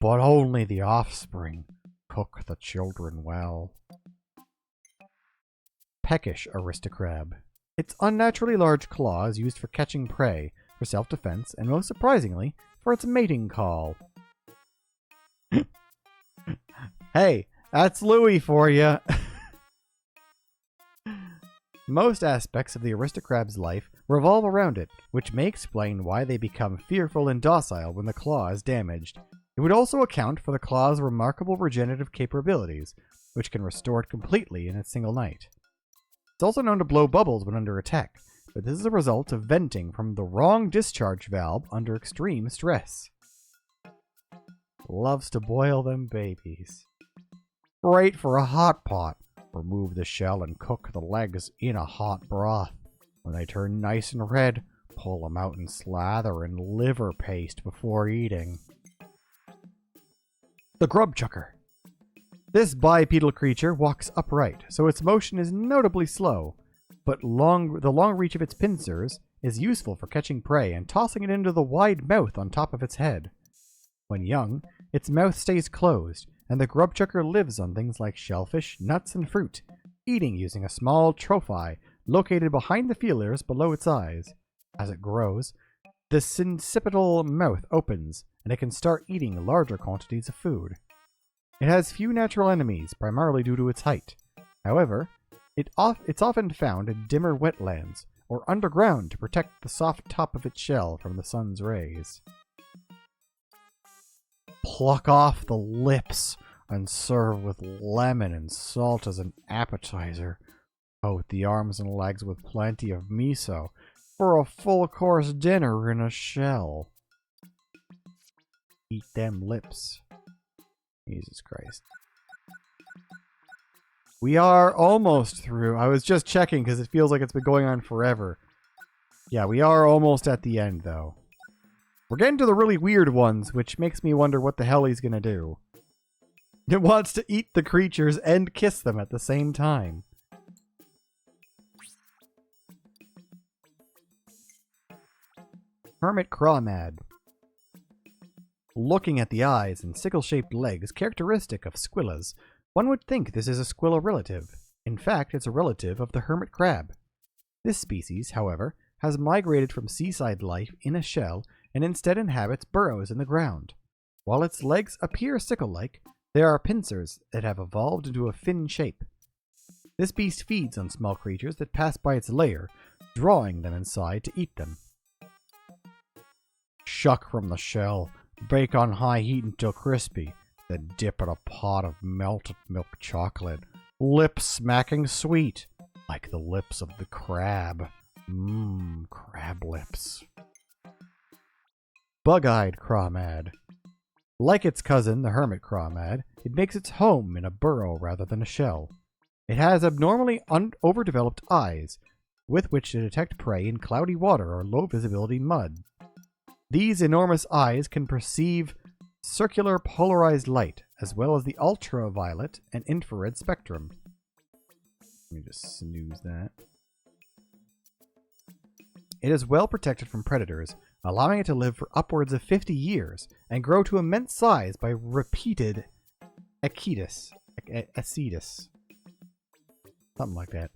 But only the offspring. Cook the children well. Peckish aristocrab. Its unnaturally large claw is used for catching prey, for self-defense, and most surprisingly, for its mating call. Hey, that's Louis for you. Most aspects of the aristocrab's life revolve around it, which may explain why they become fearful and docile when the claw is damaged. It would also account for the claw's remarkable regenerative capabilities, which can restore it completely in a single night. It's also known to blow bubbles when under attack, but this is a result of venting from the wrong discharge valve under extreme stress. Loves to boil them babies. Great for a hot pot. Remove the shell and cook the legs in a hot broth. When they turn nice and red, pull them out and slather in liver paste before eating. The grub chucker. This bipedal creature walks upright, so its motion is notably slow, but the long reach of its pincers is useful for catching prey and tossing it into the wide mouth on top of its head. When young, its mouth stays closed, and the grub chucker lives on things like shellfish, nuts, and fruit, eating using a small trophy located behind the feelers below its eyes. As it grows, the sincipital mouth opens, and it can start eating larger quantities of food. It has few natural enemies, primarily due to its height. However, it's often found in dimmer wetlands, or underground to protect the soft top of its shell from the sun's rays. Pluck off the lips and serve with lemon and salt as an appetizer. Coat the arms and legs with plenty of miso for a full-course dinner in a shell. Eat them lips. Jesus Christ. We are almost through. I was just checking because it feels like it's been going on forever. Yeah, we are almost at the end, though. We're getting to the really weird ones, which makes me wonder what the hell he's gonna do. It wants to eat the creatures and kiss them at the same time. Hermit Crawmad. Looking at the eyes and sickle-shaped legs characteristic of squillas, one would think this is a squilla relative. In fact, it's a relative of the hermit crab. This species, however, has migrated from seaside life in a shell and instead inhabits burrows in the ground. While its legs appear sickle-like, there are pincers that have evolved into a fin shape. This beast feeds on small creatures that pass by its lair, drawing them inside to eat them. Shuck from the shell, bake on high heat until crispy, then dip in a pot of melted milk chocolate, lips smacking sweet, like the lips of the crab. Mmm, crab lips. Bug-eyed Crawmad. Like its cousin, the hermit crawmad, it makes its home in a burrow rather than a shell. It has abnormally overdeveloped eyes, with which to detect prey in cloudy water or low-visibility mud. These enormous eyes can perceive circular polarized light, as well as the ultraviolet and infrared spectrum. Let me just snooze that. It is well protected from predators, allowing it to live for upwards of 50 years and grow to immense size by repeated ascetus. Something like that.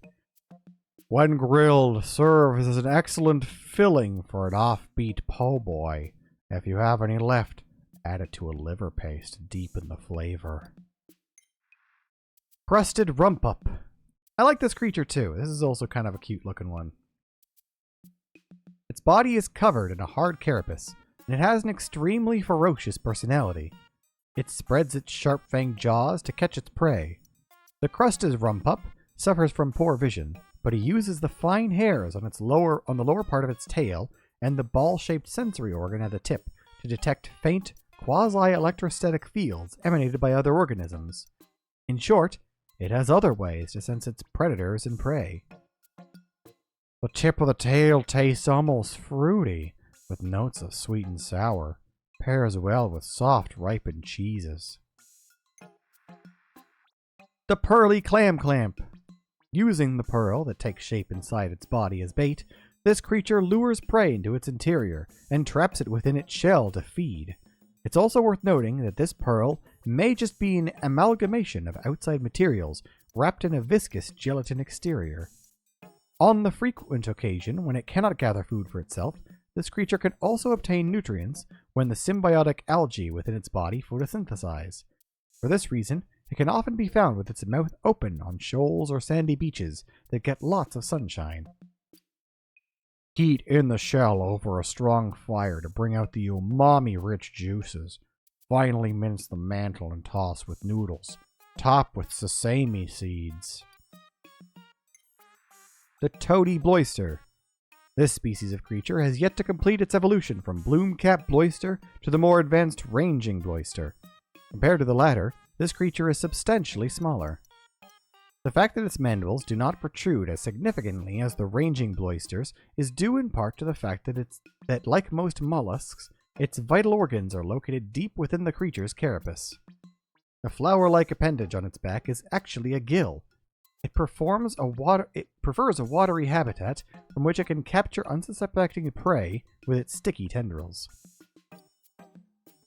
When grilled, serves as an excellent filling for an offbeat po' boy. If you have any left, add it to a liver paste to deepen the flavor. Crested Rumpup. I like this creature too. This is also kind of a cute looking one. Its body is covered in a hard carapace, and it has an extremely ferocious personality. It spreads its sharp-fanged jaws to catch its prey. The Crested Rumpup suffers from poor vision, but he uses the fine hairs on the lower part of its tail and the ball-shaped sensory organ at the tip to detect faint, quasi-electrostatic fields emanated by other organisms. In short, it has other ways to sense its predators and prey. The tip of the tail tastes almost fruity, with notes of sweet and sour. Pairs well with soft, ripened cheeses. The Pearly Clam Clamp. Using the pearl that takes shape inside its body as bait, this creature lures prey into its interior and traps it within its shell to feed. It's also worth noting that this pearl may just be an amalgamation of outside materials wrapped in a viscous gelatin exterior. On the frequent occasion when it cannot gather food for itself, this creature can also obtain nutrients when the symbiotic algae within its body photosynthesize. For this reason, it can often be found with its mouth open on shoals or sandy beaches that get lots of sunshine. Heat in the shell over a strong fire to bring out the umami-rich juices. Finally mince the mantle and toss with noodles. Top with sesame seeds. The Toady Bloister. This species of creature has yet to complete its evolution from bloom-cap bloister to the more advanced ranging bloister. Compared to the latter, this creature is substantially smaller. The fact that its mandibles do not protrude as significantly as the ranging bloisters is due in part to the fact that like most mollusks, its vital organs are located deep within the creature's carapace. The flower-like appendage on its back is actually a gill. It prefers a watery habitat from which it can capture unsuspecting prey with its sticky tendrils.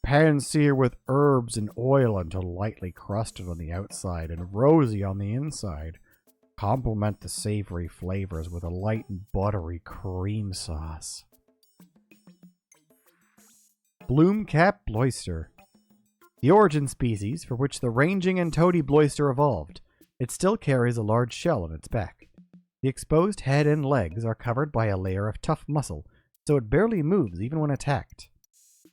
Pan-sear with herbs and oil until lightly crusted on the outside and rosy on the inside. Complement the savory flavors with a light and buttery cream sauce. Bloom-cap Bloister. The origin species for which the ranging and toady Bloister evolved. It still carries a large shell on its back. The exposed head and legs are covered by a layer of tough muscle, so it barely moves even when attacked.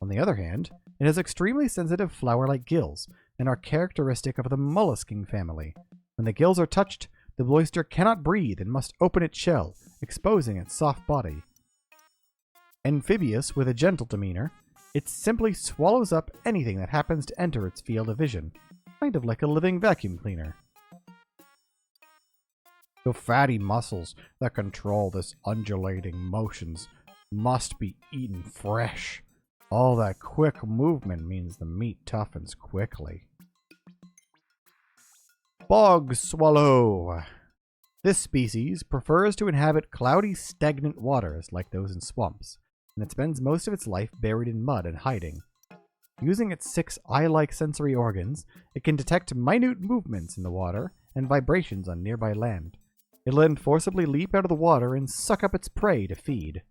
On the other hand, it has extremely sensitive flower-like gills and are characteristic of the mollusking family. When the gills are touched, the Bloister cannot breathe and must open its shell, exposing its soft body. Amphibious with a gentle demeanor, it simply swallows up anything that happens to enter its field of vision, kind of like a living vacuum cleaner. The fatty muscles that control this undulating motions must be eaten fresh. All that quick movement means the meat toughens quickly. Bog swallow. This species prefers to inhabit cloudy, stagnant waters like those in swamps, and it spends most of its life buried in mud and hiding. Using its 6 eye-like sensory organs, it can detect minute movements in the water and vibrations on nearby land. It'll then forcibly leap out of the water and suck up its prey to feed.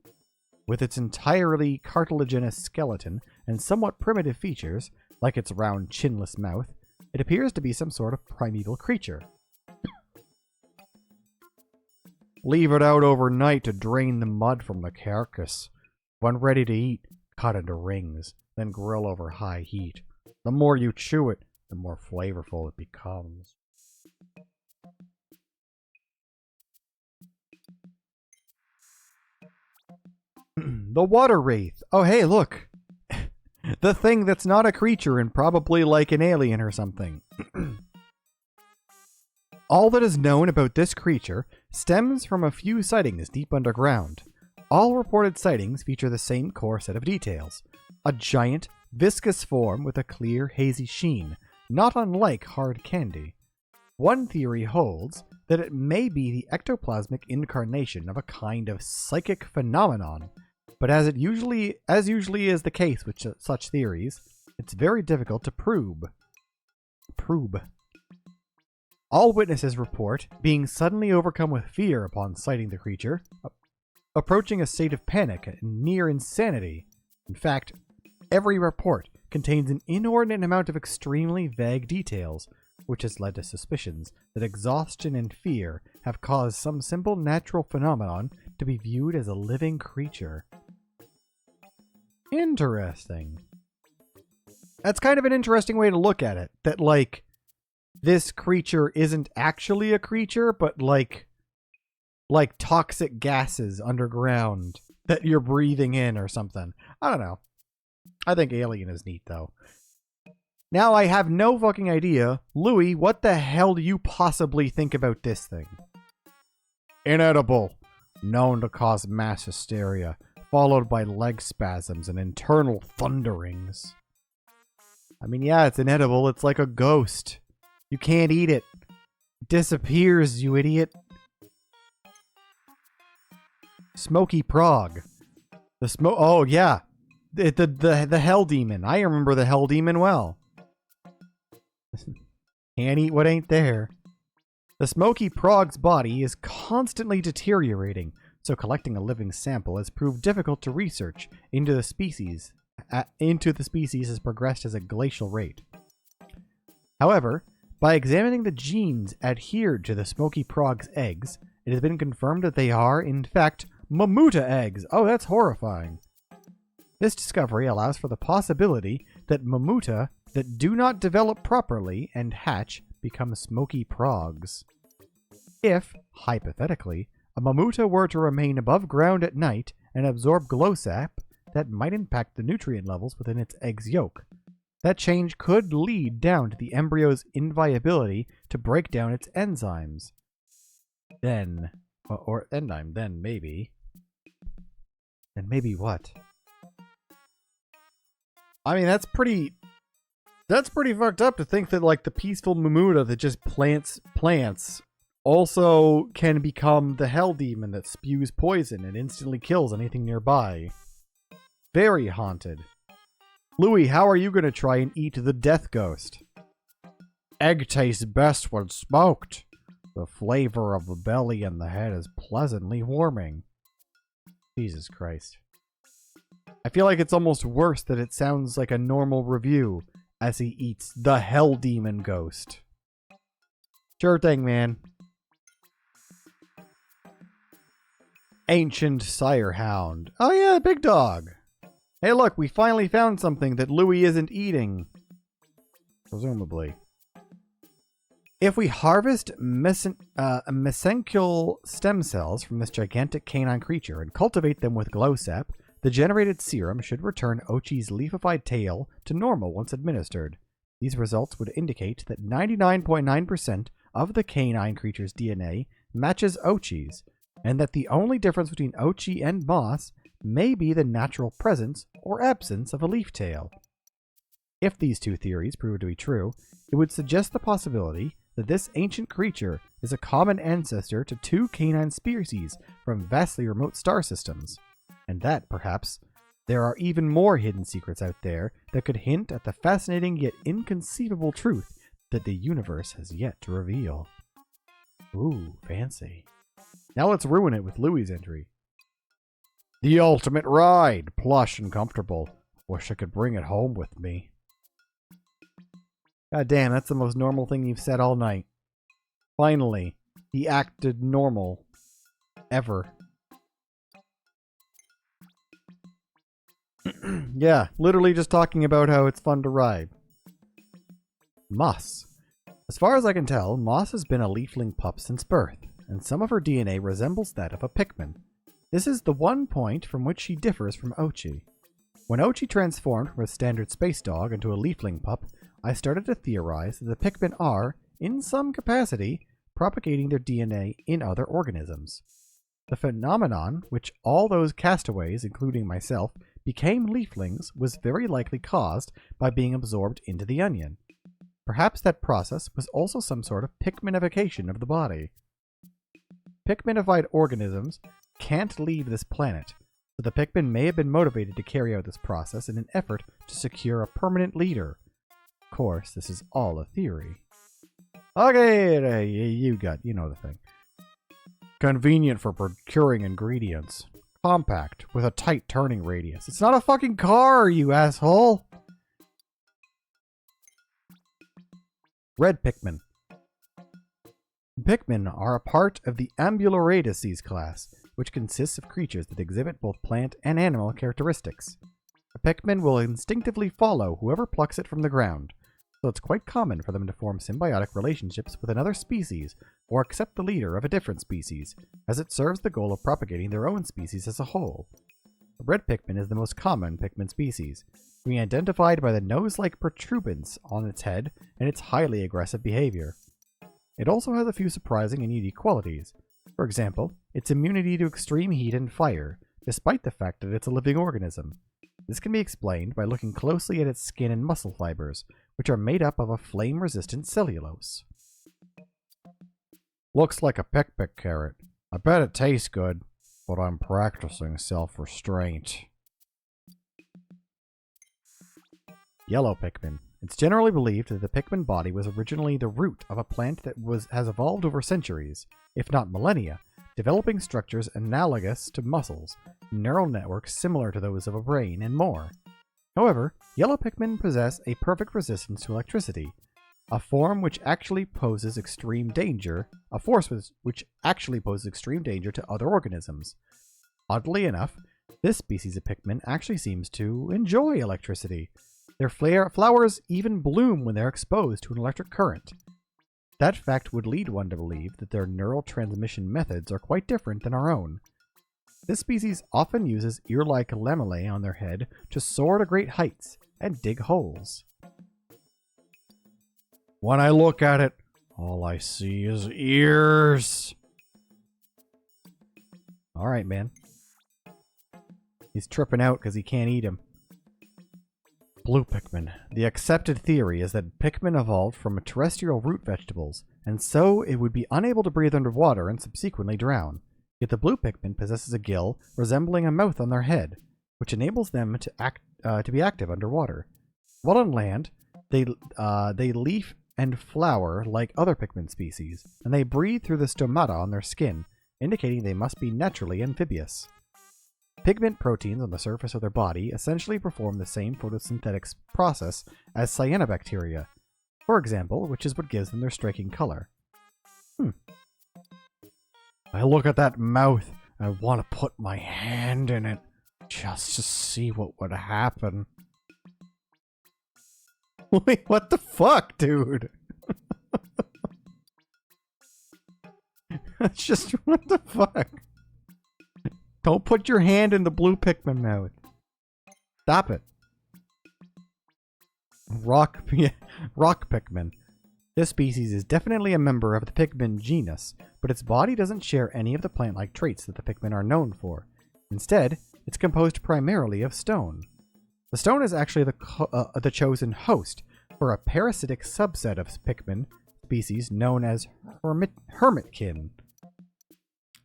With its entirely cartilaginous skeleton and somewhat primitive features, like its round, chinless mouth, it appears to be some sort of primeval creature. Leave it out overnight to drain the mud from the carcass. When ready to eat, cut into rings, then grill over high heat. The more you chew it, the more flavorful it becomes. The water wraith. Oh, hey, look. The thing that's not a creature and probably like an alien or something. All that is known about this creature stems from a few sightings deep underground. All reported sightings feature the same core set of details. A giant, viscous form with a clear, hazy sheen, not unlike hard candy. One theory holds that it may be the ectoplasmic incarnation of a kind of psychic phenomenon, but as usually is the case with such theories, it's very difficult to probe. All witnesses report being suddenly overcome with fear upon sighting the creature, approaching a state of panic and near insanity. In fact, every report contains an inordinate amount of extremely vague details, which has led to suspicions that exhaustion and fear have caused some simple natural phenomenon to be viewed as a living creature. Interesting. That's kind of an interesting way to look at it. That, like, this creature isn't actually a creature, but like toxic gases underground that you're breathing in or something. I don't know. I think alien is neat, though. Now I have no fucking idea. Louis, what the hell do you possibly think about this thing? Inedible. Known to cause mass hysteria, followed by leg spasms and internal thunderings. I mean, yeah, it's inedible. It's like a ghost. You can't eat it. It disappears, you idiot. Smoky Prog. Oh, yeah. The Hell Demon. I remember the Hell Demon well. Can't eat what ain't there. The Smoky Prog's body is constantly deteriorating, so collecting a living sample has proved difficult to research into the species has progressed at a glacial rate. However, by examining the genes adhered to the Smoky Prog's eggs, it has been confirmed that they are, in fact, Mamuta eggs. Oh, that's horrifying. This discovery allows for the possibility that Mamuta that do not develop properly and hatch become Smoky Progs. If, hypothetically, a Mamuta were to remain above ground at night and absorb glow sap, that might impact the nutrient levels within its egg's yolk. That change could lead down to the embryo's inviability to break down its enzymes. Then maybe what? I mean, that's pretty fucked up to think that, like, the peaceful Mamuta that just plants also can become the Hell Demon that spews poison and instantly kills anything nearby. Very haunted. Louis, how are you going to try and eat the Death Ghost? Egg tastes best when smoked. The flavor of the belly and the head is pleasantly warming. Jesus Christ. I feel like it's almost worse that it sounds like a normal review as he eats the Hell Demon Ghost. Sure thing, man. Ancient Sire Hound. Oh yeah, big dog. Hey look, we finally found something that Louis isn't eating. Presumably. If we harvest mesenchymal stem cells from this gigantic canine creature and cultivate them with glow sap, the generated serum should return Ochi's leafified tail to normal once administered. These results would indicate that 99.9% of the canine creature's DNA matches Ochi's, and that the only difference between Ochi and Moss may be the natural presence or absence of a leaf tail. If these two theories prove to be true, it would suggest the possibility that this ancient creature is a common ancestor to two canine species from vastly remote star systems, and that, perhaps, there are even more hidden secrets out there that could hint at the fascinating yet inconceivable truth that the universe has yet to reveal. Ooh, fancy. Now let's ruin it with Louis' entry. The ultimate ride, plush and comfortable. Wish I could bring it home with me. God damn, that's the most normal thing you've said all night. Finally, he acted normal. Ever. Yeah, literally just talking about how it's fun to ride. Moss. As far as I can tell, Moss has been a leafling pup since birth, and some of her DNA resembles that of a Pikmin. This is the one point from which she differs from Ochi. When Ochi transformed from a standard space dog into a leafling pup, I started to theorize that the Pikmin are, in some capacity, propagating their DNA in other organisms. The phenomenon, which all those castaways, including myself, became leaflings, was very likely caused by being absorbed into the onion. Perhaps that process was also some sort of Pikminification of the body. Pikminified organisms can't leave this planet, so the Pikmin may have been motivated to carry out this process in an effort to secure a permanent leader. Of course, this is all a theory. Okay, you know the thing. Convenient for procuring ingredients. Compact, with a tight turning radius. It's not a fucking car, you asshole! Red Pikmin. Pikmin are a part of the Ambuloradices class, which consists of creatures that exhibit both plant and animal characteristics. A Pikmin will instinctively follow whoever plucks it from the ground, so it's quite common for them to form symbiotic relationships with another species or accept the leader of a different species, as it serves the goal of propagating their own species as a whole. The red Pikmin is the most common Pikmin species, being identified by the nose-like protuberance on its head and its highly aggressive behavior. It also has a few surprising and unique qualities. For example, its immunity to extreme heat and fire, despite the fact that it's a living organism. This can be explained by looking closely at its skin and muscle fibers, which are made up of a flame-resistant cellulose. Looks like a pick-pick carrot. I bet it tastes good, but I'm practicing self-restraint. Yellow Pikmin. It's generally believed that the Pikmin body was originally the root of a plant that has evolved over centuries, if not millennia, developing structures analogous to muscles, neural networks similar to those of a brain, and more. However, yellow Pikmin possess a perfect resistance to electricity, a force which actually poses extreme danger to other organisms. Oddly enough, this species of Pikmin actually seems to enjoy electricity. Their flowers even bloom when they're exposed to an electric current. That fact would lead one to believe that their neural transmission methods are quite different than our own. This species often uses ear-like lamellae on their head to soar to great heights and dig holes. When I look at it, all I see is ears. Alright, man. He's tripping out because he can't eat him. Blue Pikmin. The accepted theory is that Pikmin evolved from terrestrial root vegetables, and so it would be unable to breathe underwater and subsequently drown. Yet the blue Pikmin possesses a gill resembling a mouth on their head, which enables them to be active underwater. While on land, they leaf and flower like other Pikmin species, and they breathe through the stomata on their skin, indicating they must be naturally amphibious. Pigment proteins on the surface of their body essentially perform the same photosynthetic process as cyanobacteria, for example, which is what gives them their striking color. I look at that mouth, and I want to put my hand in it just to see what would happen. Wait, what the fuck, dude? That's just, what the fuck? Don't put your hand in the blue Pikmin mouth. Stop it. Rock Pikmin. This species is definitely a member of the Pikmin genus, but its body doesn't share any of the plant-like traits that the Pikmin are known for. Instead, it's composed primarily of stone. The stone is actually the chosen host for a parasitic subset of Pikmin species known as hermitkin.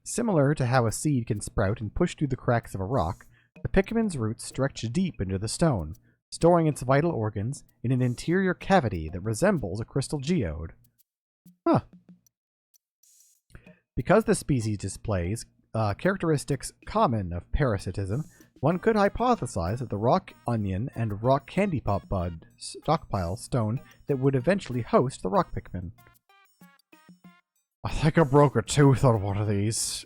Similar to how a seed can sprout and push through the cracks of a rock, the Pikmin's roots stretch deep into the stone, storing its vital organs in an interior cavity that resembles a crystal geode. Huh. Because the species displays characteristics common of parasitism, one could hypothesize that the rock onion and rock candy pop bud stockpile stone that would eventually host the rock Pikmin. I think I broke a tooth on one of these.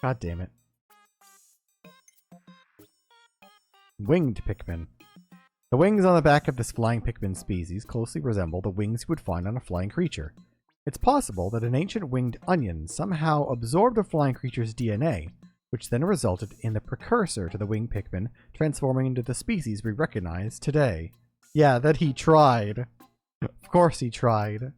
God damn it. Winged Pikmin. The wings on the back of this flying Pikmin species closely resemble the wings you would find on a flying creature. It's possible that an ancient winged onion somehow absorbed a flying creature's DNA, which then resulted in the precursor to the winged Pikmin transforming into the species we recognize today. Yeah, that he tried. Of course he tried.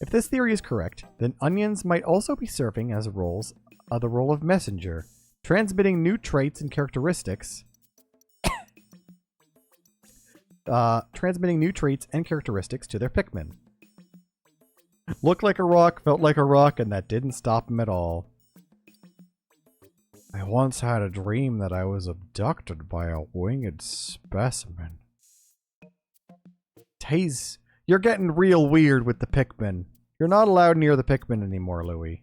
If this theory is correct, then onions might also be serving as the role of messenger, transmitting new traits and characteristics to their Pikmin. Looked like a rock, felt like a rock, and that didn't stop him at all. I once had a dream that I was abducted by a winged specimen. Taze, you're getting real weird with the Pikmin. You're not allowed near the Pikmin anymore, Louie.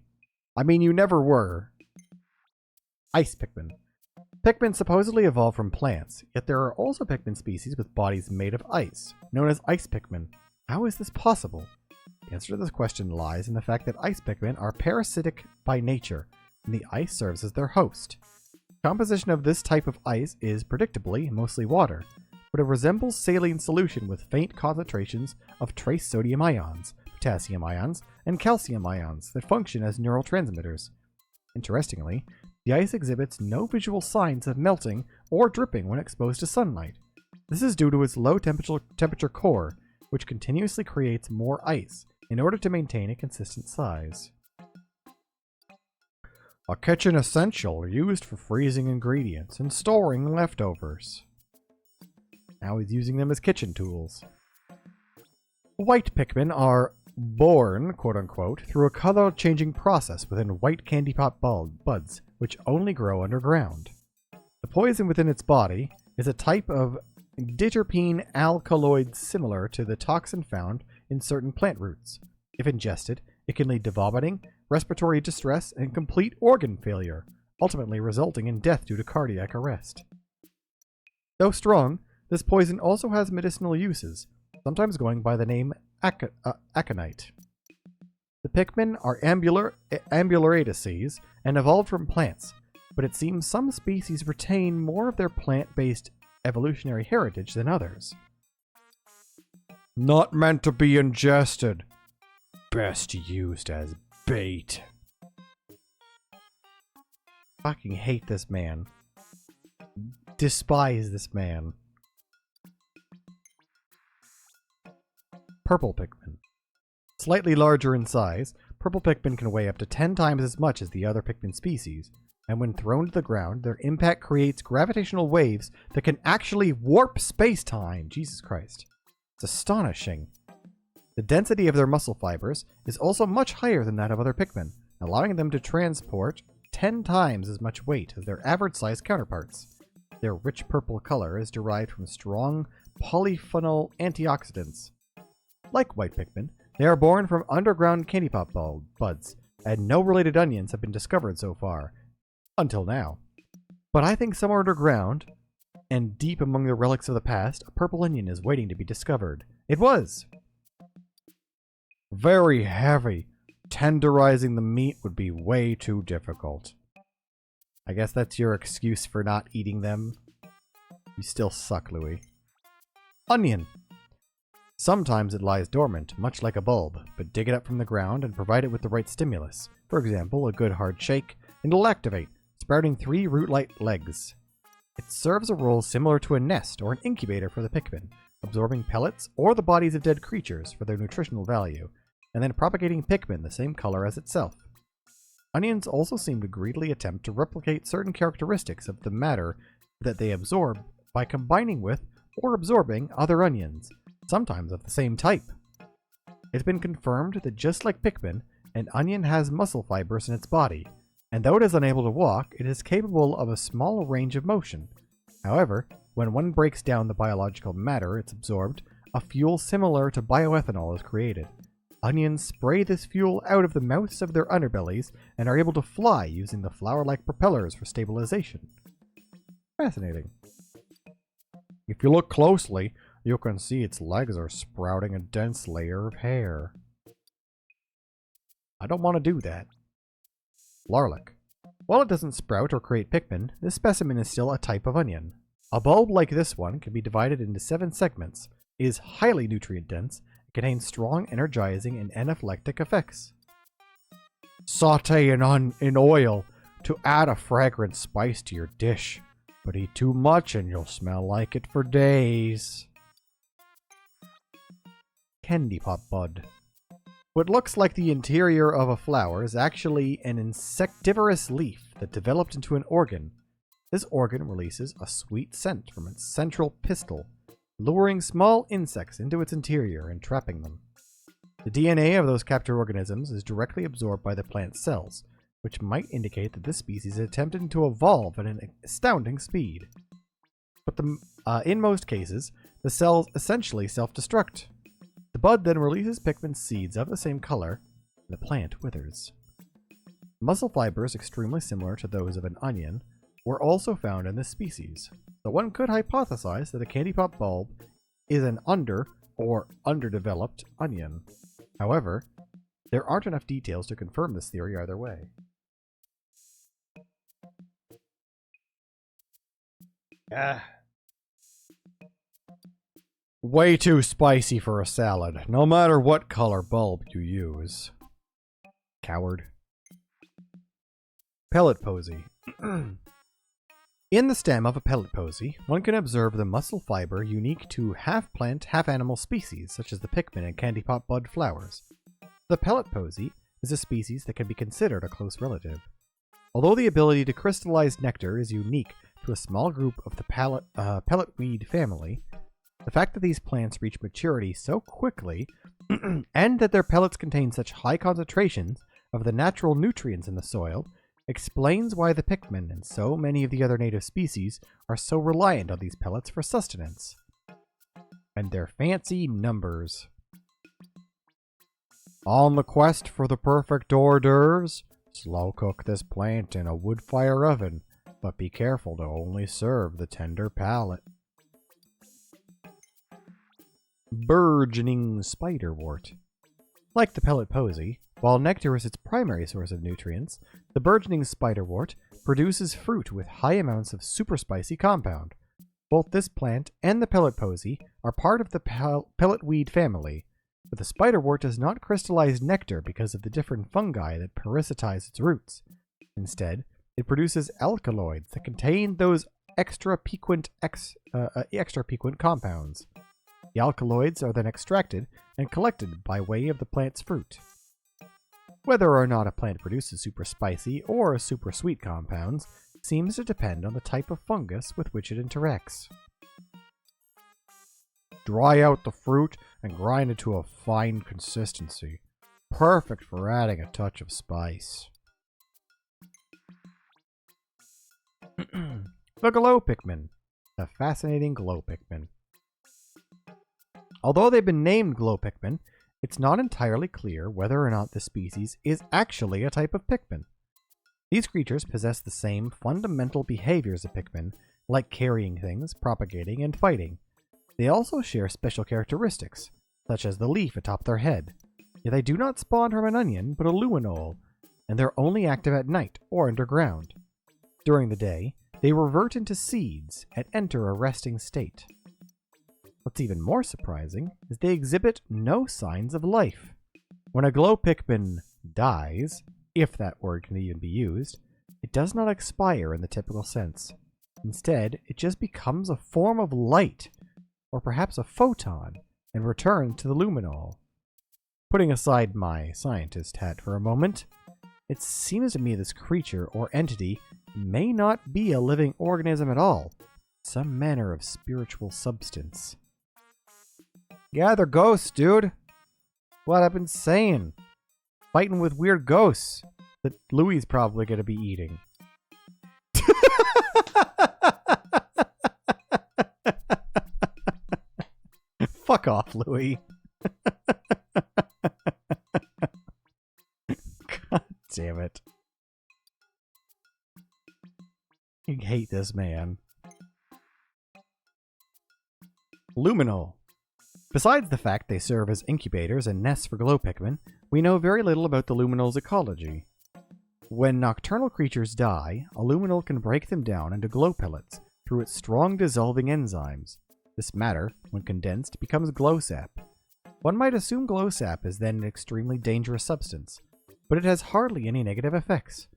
I mean, you never were. Ice Pikmin. Pikmin supposedly evolved from plants, yet there are also Pikmin species with bodies made of ice, known as Ice Pikmin. How is this possible? The answer to this question lies in the fact that Ice Pikmin are parasitic by nature, and the ice serves as their host. The composition of this type of ice is, predictably, mostly water, but it resembles saline solution with faint concentrations of trace sodium ions, potassium ions, and calcium ions that function as neurotransmitters. Interestingly, the ice exhibits no visual signs of melting or dripping when exposed to sunlight. This is due to its low temperature core, which continuously creates more ice in order to maintain a consistent size. A kitchen essential used for freezing ingredients and storing leftovers. Now he's using them as kitchen tools. White Pikmin are born, quote-unquote, through a color-changing process within white candy pop buds, which only grow underground. The poison within its body is a type of diterpene alkaloid similar to the toxin found in certain plant roots. If ingested, it can lead to vomiting, respiratory distress, and complete organ failure, ultimately resulting in death due to cardiac arrest. Though strong, this poison also has medicinal uses, sometimes going by the name aconite. The Pikmin are ambularidaceae and evolved from plants, but it seems some species retain more of their plant-based evolutionary heritage than others. Not meant to be ingested. Best used as bait. Fucking hate this man. Despise this man. Purple Pikmin. Slightly larger in size, purple Pikmin can weigh up to 10 times as much as the other Pikmin species, and when thrown to the ground, their impact creates gravitational waves that can actually warp space-time. Jesus Christ. It's astonishing. The density of their muscle fibers is also much higher than that of other Pikmin, allowing them to transport 10 times as much weight as their average-sized counterparts. Their rich purple color is derived from strong polyphenol antioxidants. Like white Pikmin, they are born from underground candy pop buds, and no related onions have been discovered so far, Until now. But I think somewhere underground, and deep among the relics of the past, a purple onion is waiting to be discovered. It was! Very heavy. Tenderizing the meat would be way too difficult. I guess that's your excuse for not eating them. You still suck, Louis. Onion. Sometimes it lies dormant, much like a bulb, but dig it up from the ground and provide it with the right stimulus. For example, a good hard shake, and it'll activate, sprouting 3 root-like legs. It serves a role similar to a nest or an incubator for the Pikmin, absorbing pellets or the bodies of dead creatures for their nutritional value, and then propagating Pikmin the same color as itself. Onions also seem to greedily attempt to replicate certain characteristics of the matter that they absorb by combining with or absorbing other onions, sometimes of the same type. It's been confirmed that just like Pikmin, an onion has muscle fibers in its body, and though it is unable to walk, it is capable of a small range of motion. However, when one breaks down the biological matter it's absorbed, a fuel similar to bioethanol is created. Onions spray this fuel out of the mouths of their underbellies and are able to fly using the flower-like propellers for stabilization. Fascinating. If you look closely, you can see its legs are sprouting a dense layer of hair. I don't want to do that. Larlic. While it doesn't sprout or create Pikmin, this specimen is still a type of onion. A bulb like this one can be divided into 7 segments, is highly nutrient-dense, contains strong energizing and anaphylactic effects. Saute in oil to add a fragrant spice to your dish, but eat too much and you'll smell like it for days. Candy pop bud. What looks like the interior of a flower is actually an insectivorous leaf that developed into an organ. This organ releases a sweet scent from its central pistil, luring small insects into its interior and trapping them. The DNA of those captured organisms is directly absorbed by the plant's cells, which might indicate that this species is attempting to evolve at an astounding speed. But in most cases, the cells essentially self-destruct. The bud then releases Pikmin seeds of the same color, and the plant withers. Muscle fibers extremely similar to those of an onion were also found in this species, so one could hypothesize that a candy pop bulb is an under or underdeveloped onion. However, there aren't enough details to confirm this theory either way. Way too spicy for a salad, no matter what color bulb you use. Coward. Pellet posy. In the stem of a pellet posy, one can observe the muscle fiber unique to half-plant, half-animal species, such as the Pikmin and candy pop bud flowers. The pellet posy is a species that can be considered a close relative. Although the ability to crystallize nectar is unique to a small group of the pelletweed family, the fact that these plants reach maturity so quickly and that their pellets contain such high concentrations of the natural nutrients in the soil explains why the Pikmin and so many of the other native species are so reliant on these pellets for sustenance. And their fancy numbers. On the quest for the perfect hors d'oeuvres, slow cook this plant in a wood fire oven, but be careful to only serve the tender palate. Burgeoning spiderwort. Like the pellet posy, while nectar is its primary source of nutrients, the burgeoning spiderwort produces fruit with high amounts of super spicy compound. Both this plant and the pellet posy are part of the pelletweed family, but the spiderwort does not crystallize nectar because of the different fungi that parasitize its roots. Instead, it produces alkaloids that contain those extra piquant compounds. The alkaloids are then extracted and collected by way of the plant's fruit. Whether or not a plant produces super spicy or super sweet compounds seems to depend on the type of fungus with which it interacts. Dry out the fruit and grind it to a fine consistency. Perfect for adding a touch of spice. The glow Pikmin. The fascinating glow Pikmin. Although they've been named glow Pikmin, it's not entirely clear whether or not this species is actually a type of Pikmin. These creatures possess the same fundamental behaviors as Pikmin, like carrying things, propagating, and fighting. They also share special characteristics, such as the leaf atop their head. Yet they do not spawn from an onion, but a luminol, and they're only active at night or underground. During the day, they revert into seeds and enter a resting state. What's even more surprising is they exhibit no signs of life. When a glow Pikmin dies, if that word can even be used, it does not expire in the typical sense. Instead, it just becomes a form of light, or perhaps a photon, and returns to the luminol. Putting aside my scientist hat for a moment, it seems to me this creature or entity may not be a living organism at all, some manner of spiritual substance. Yeah, they're ghosts, dude. What I've been saying. Fighting with weird ghosts that Louie's probably going to be eating. Fuck off, Louie. God damn it. I hate this man. Luminol. Besides the fact they serve as incubators and nests for glow Pikmin, we know very little about the luminol's ecology. When nocturnal creatures die, a luminol can break them down into glow pellets through its strong dissolving enzymes. This matter, when condensed, becomes glow sap. One might assume glow sap is then an extremely dangerous substance, but it has hardly any negative effects.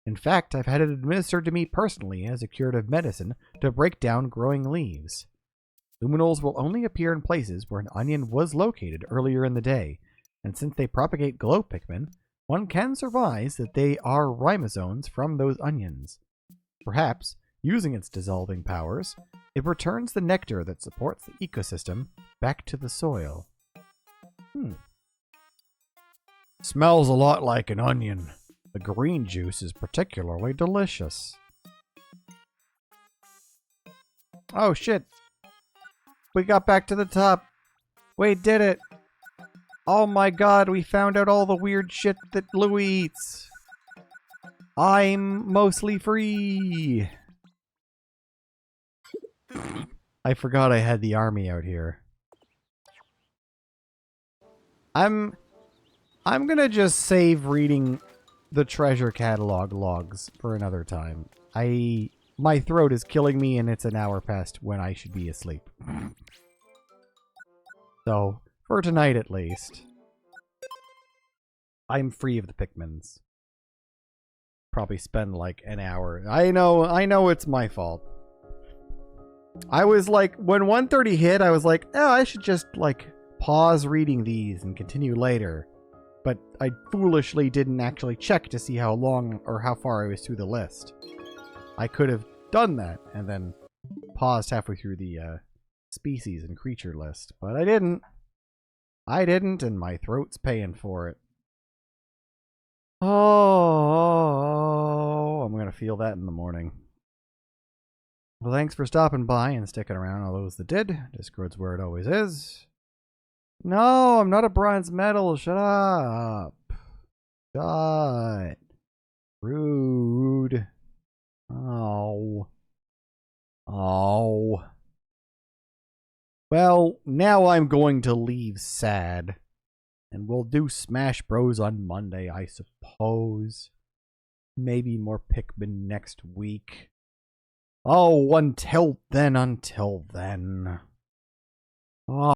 In fact, I've had it administered to me personally as a curative medicine to break down growing leaves. Luminols will only appear in places where an onion was located earlier in the day, and since they propagate glow Pikmin, one can surmise that they are ribosomes from those onions. Perhaps, using its dissolving powers, it returns the nectar that supports the ecosystem back to the soil. Smells a lot like an onion. The green juice is particularly delicious. Oh shit! We got back to the top. We did it. Oh my god, we found out all the weird shit that Louie eats. I'm mostly free. I forgot I had the army out here. I'm gonna just save reading the treasure catalog logs for another time. My throat is killing me and it's an hour past when I should be asleep. So, for tonight at least, I'm free of the Pikmins. Probably spend like an hour. I know it's my fault. I was like, when 1:30 hit, I was like, oh, I should just like pause reading these and continue later. But I foolishly didn't actually check to see how long or how far I was through the list. I could have done that and then paused halfway through the species and creature list, but I didn't. And my throat's paying for it. Oh, I'm going to feel that in the morning. Well, thanks for stopping by and sticking around, all those that did. Discord's where it always is. No, I'm not a bronze medal. Shut up. Shut. Rude. Oh. Oh. Well, now I'm going to leave sad. And we'll do Smash Bros on Monday, I suppose. Maybe more Pikmin next week. Oh, until then. Oh.